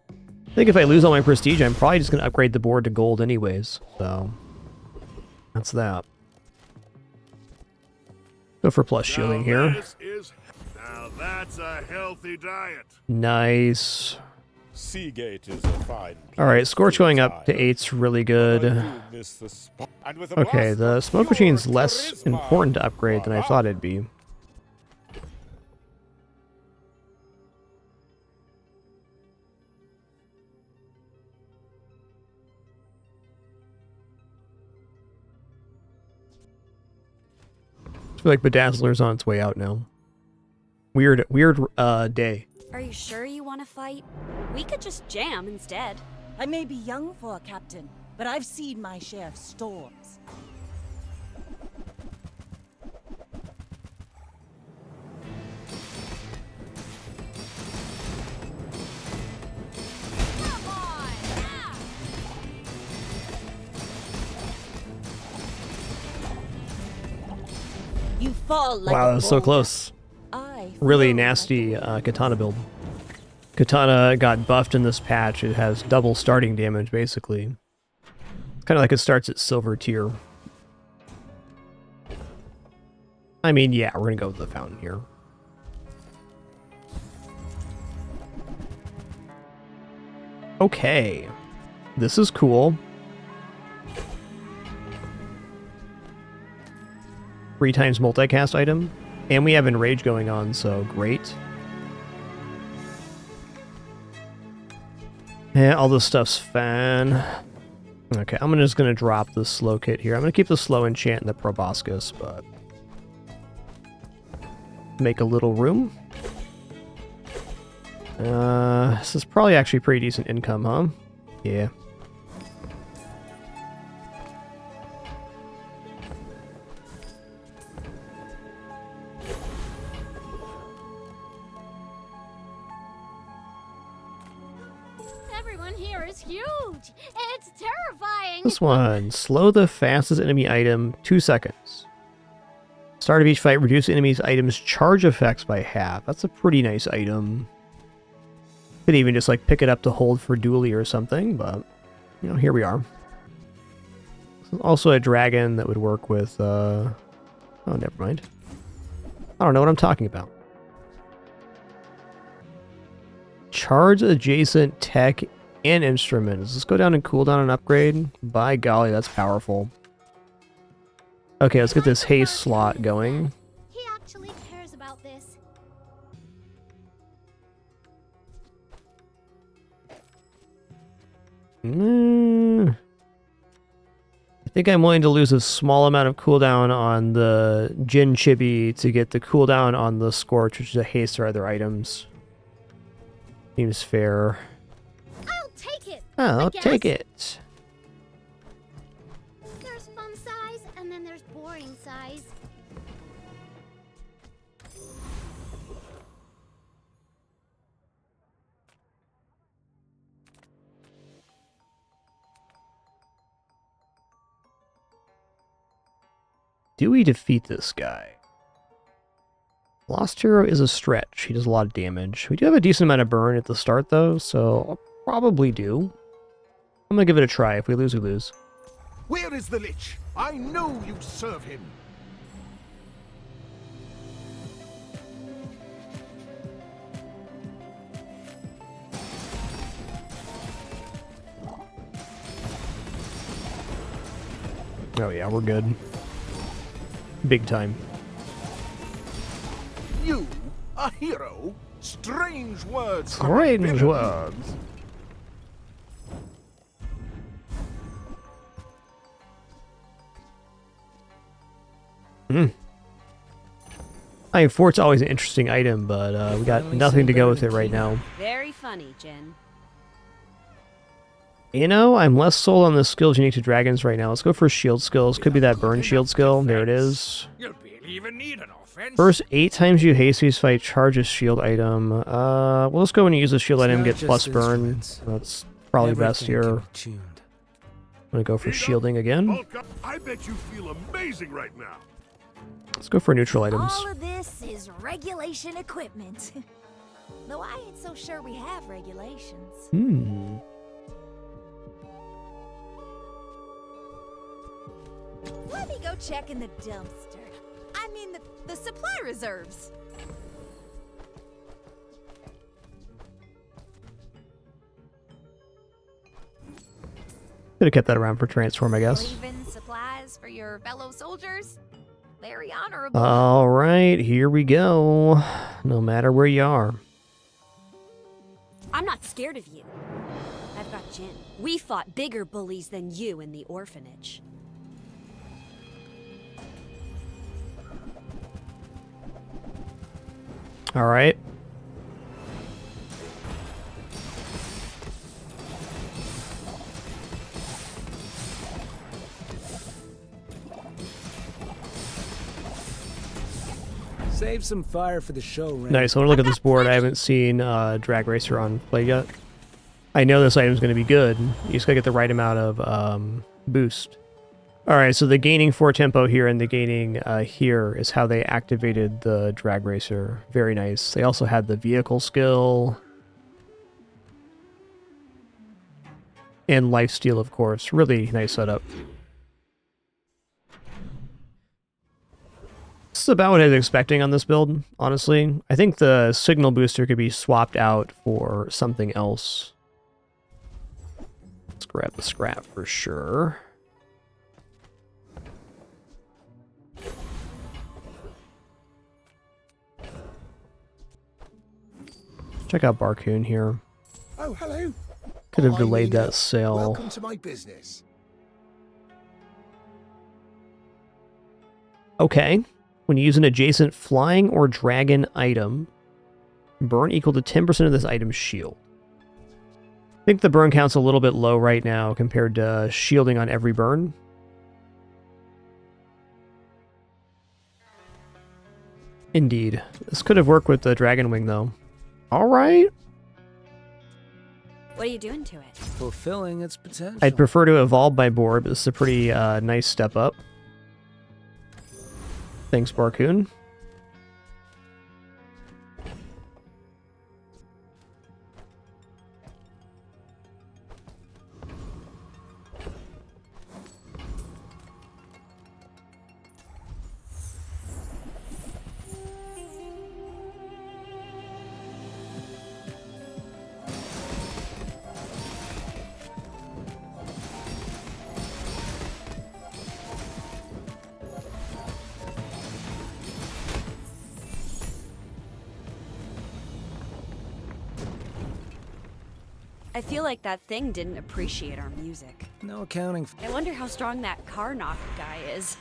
I think if I lose all my prestige, I'm probably just gonna upgrade the board to gold anyways, so that's that. Go for plus shielding here. Now that's a healthy diet. Nice. Seagate is a fine. Alright, Scorch going up to 8's really good. Okay, the smoke machine's less important to upgrade than I thought it'd be. I feel like Bedazzler's on its way out now. Weird day. Are you sure you want to fight? We could just jam instead. I may be young for a captain, but I've seen my share of storms. You fall like wow, that was so close. Really nasty Katana build. Katana got buffed in this patch. It has double starting damage, basically. It's kind of like it starts at silver tier. I mean, yeah, we're gonna go with the fountain here. Okay. This is cool. 3 times multicast item. And we have Enrage going on, so great. Yeah, all this stuff's fine. Okay, I'm just gonna drop the slow kit here. I'm gonna keep the slow enchant and the proboscis, but make a little room. This is probably actually pretty decent income, huh? Yeah. Everyone here is huge. It's terrifying. This one, slow the fastest enemy item 2 seconds. Start of each fight, reduce enemies' items' charge effects by half. That's a pretty nice item. Could even just like pick it up to hold for dually or something, but you know, here we are. Also a dragon that would work with oh, never mind. I don't know what I'm talking about. Charge adjacent tech and instruments. Let's go down and cooldown and upgrade. By golly, that's powerful. Okay, let's get this haste slot going. He actually cares about this. I think I'm willing to lose a small amount of cooldown on the Jin Chibi to get the cooldown on the Scorch, which is a haste or other items. Seems fair. I'll take it. I'll take it. There's fun size, and then there's boring size. Do we defeat this guy? Lost Hero is a stretch. He does a lot of damage. We do have a decent amount of burn at the start, though, so I'll probably do. I'm gonna give it a try. If we lose, we lose. Where is the Lich? I know you serve him. Oh yeah, we're good. Big time. You, a hero? Strange words. Strange words. I mean, Fort's always an interesting item, but we got nothing to go with it right now. Very funny, Jin. You know, I'm less sold on the skills unique to dragons right now. Let's go for shield skills. Could be that burn shield skill. There it is. You'll barely even need an offense. First 8 times you haste these fight, charge a shield item. Well, let's go when you use a shield item, get plus burn. That's probably best here. gonna go for shielding again. Bulk up. I bet you feel amazing right now. Let's go for neutral items. All of this is regulation equipment. Though I ain't so sure we have regulations. Let me go check in the dumpster. I mean the supply reserves. Could have kept that around for transform, I guess. Leaving supplies for your fellow soldiers? Very honorable. All right, here we go. No matter where you are. I'm not scared of you. I've got Jin. We fought bigger bullies than you in the orphanage. All right. Save some fire for the show, Ren. Nice. I want to look at this board. I haven't seen Drag Racer on play yet. I know this item's going to be good. You just got to get the right amount of boost. All right, so the gaining 4 tempo here and the gaining here is how they activated the Drag Racer. Very nice. They also had the vehicle skill. And lifesteal, of course. Really nice setup. This is about what I was expecting on this build, honestly. I think the signal booster could be swapped out for something else. Let's grab the scrap for sure. Check out Barcoon here. Oh, hello. Could have delayed that sale. Welcome to my business. Okay. When you use an adjacent flying or dragon item, burn equal to 10% of this item's shield. I think the burn count's a little bit low right now compared to shielding on every burn. Indeed. This could have worked with the Dragon Wing, though. All right. What are you doing to it? Fulfilling its potential. I'd prefer to evolve my board, but this is a pretty nice step up. Thanks, Barcoon. I feel like that thing didn't appreciate our music. No accounting. I wonder how strong that Karnak guy is.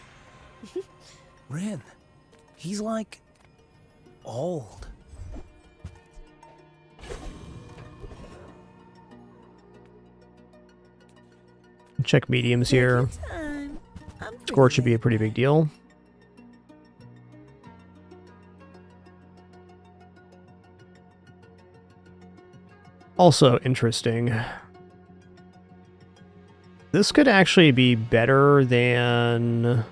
Ren, he's like old. Check mediums here. Score should be a pretty big deal. Also interesting. This could actually be better than...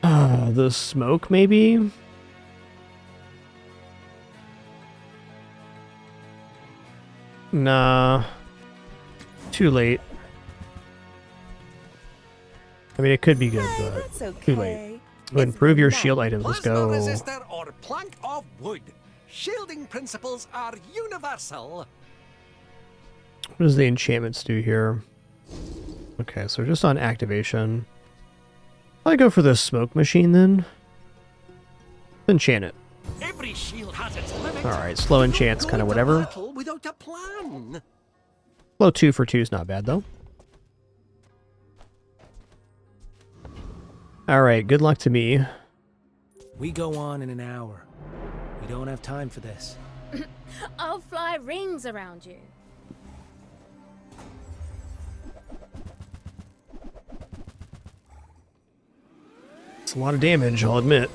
the smoke, maybe? Nah. Too late. I mean, it could be good, but too late. Go ahead and improve your shield items. Let's go. Resistor or plank of wood. Shielding principles are universal. What does the enchantments do here? Okay, so just on activation. I'll go for the smoke machine then. Enchant it. Every shield has its limit. Alright, slow enchant's kind of whatever. Without a plan. Slow 2 for 2 is not bad though. Alright, good luck to me. We go on in an hour. We don't have time for this. I'll fly rings around you. It's a lot of damage, I'll admit.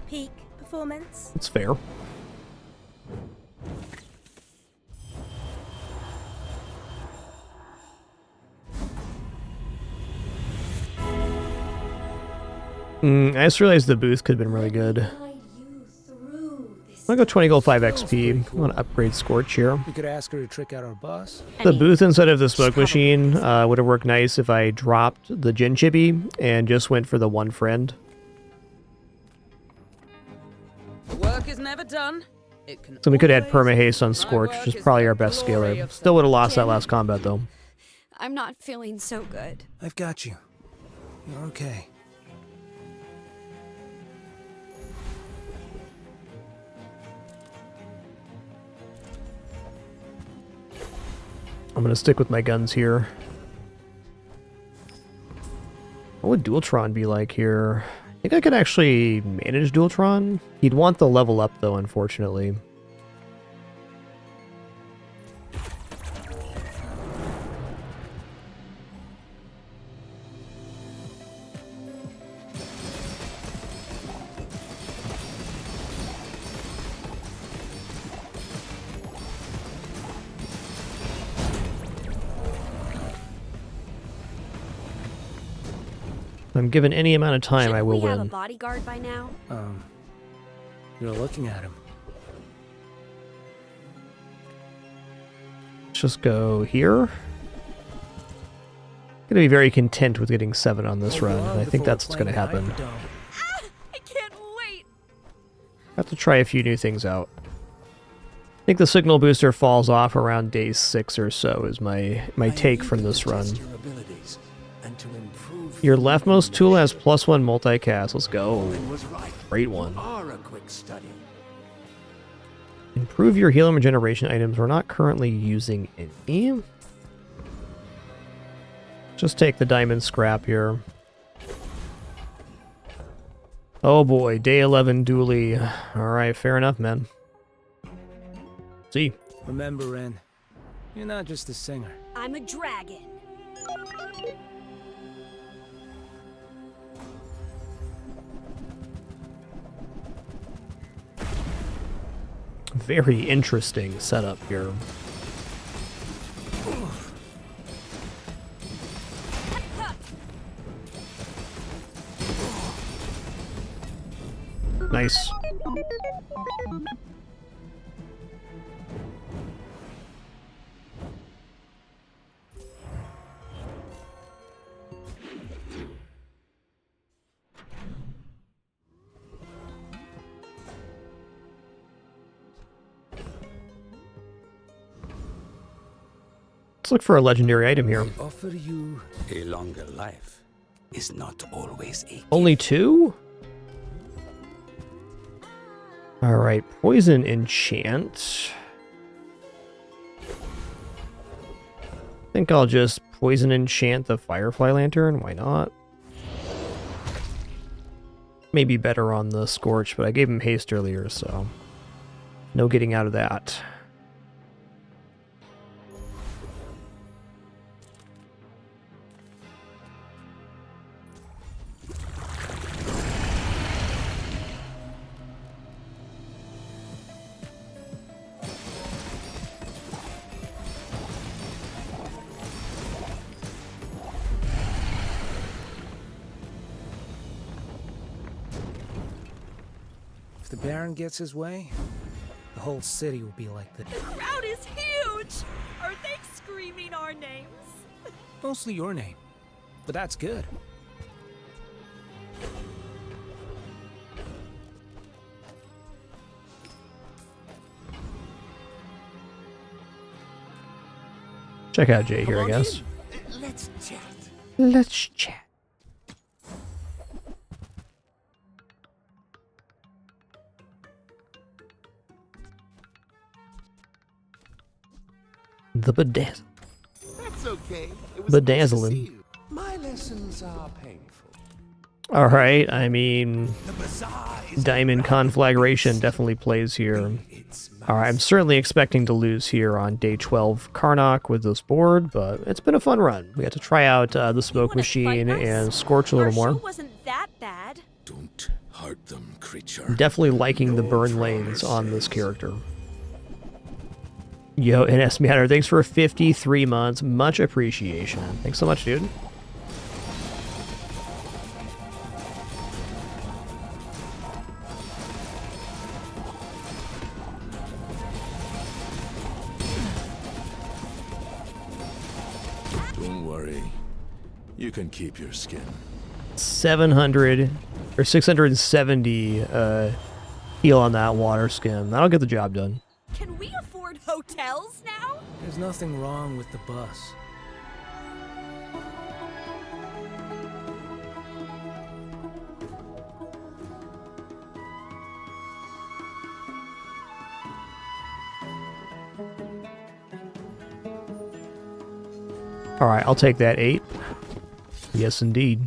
Peak performance. It's fair. I just realized the booth could have been really good. I'm gonna go 20 gold 5 XP. I want to upgrade Scorch here. We could ask her to trick out our boss. The booth instead of the smoke machine would have worked nice if I dropped the Gin Chippy and just went for the one friend. The work is never done. It can So we could add perma haste on Scorch, which is probably our best scaler. Still would have lost that last combat though. I'm not feeling so good. I've got you. You're okay. I'm gonna stick with my guns here. What would Dualtron be like here? I think I could actually manage Dualtron. He'd want the level up though, unfortunately. If I'm given any amount of time, I will we have win. a bodyguard by now? You're looking at him. Let's just go here. Gonna be very content with getting 7 on this run, and I think that's what's gonna happen. I can't wait. Have to try a few new things out. I think the signal booster falls off around day 6 or so is my take from this run. Your leftmost tool has +1 multicast. Let's go. Great one. Improve your heal and regeneration items. We're not currently using any. Just take the diamond scrap here. Oh boy, day 11 dually. Alright, fair enough, man. See. Remember, Ren, you're not just a singer. I'm a dragon. Very interesting setup here. Nice. Let's look for a legendary item here. Offer you a longer life is not always a Only 2? Alright, poison enchant. I think I'll just poison enchant the Firefly Lantern, why not? Maybe better on the Scorch, but I gave him haste earlier, so no getting out of that. If the Baron gets his way, the whole city will be like this. The crowd is huge! Are they screaming our names? Mostly your name, but that's good. Check out Jay here, I guess. Let's chat. Let's chat. The bedazzle. That's okay. It was Bedazzling. nice to see you. My lessons are painful. Alright, I mean, Diamond Conflagration definitely plays here. Alright, I'm certainly expecting to lose here on day 12 Karnak with this board, but it's been a fun run. We got to try out the smoke machine and Scorch a little more. Wasn't that bad? Don't hurt them, creature. I'm definitely liking the burn lanes on this character. Yo, NS Matter, thanks for 53 months. Much appreciation. Thanks so much, dude. Don't worry. You can keep your skin. 700 or 670 heal on that water skin. That'll get the job done. Can we afford hotels now? There's nothing wrong with the bus. All right, I'll take that 8. Yes, indeed.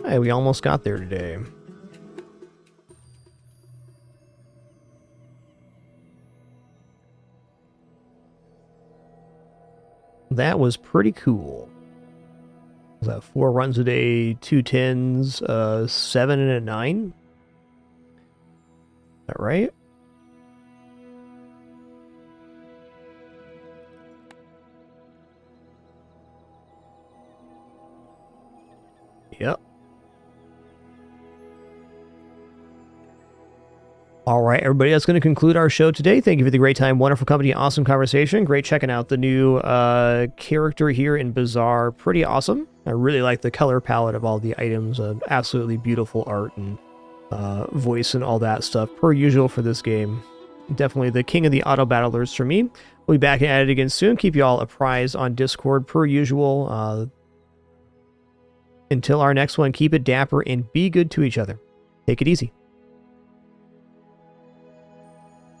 Hey, we almost got there today. That was pretty cool. Was that 4 runs a day, 2 10s, 7 and a 9? Is that right? Yep. All right, everybody, that's going to conclude our show today. Thank you for the great time, wonderful company, awesome conversation. Great checking out the new character here in Bazaar. Pretty awesome. I really like the color palette of all the items. Absolutely beautiful art and voice and all that stuff, per usual for this game. Definitely the king of the auto battlers for me. We'll be back at it again soon. Keep you all apprised on Discord, per usual. Until our next one, keep it dapper and be good to each other. Take it easy.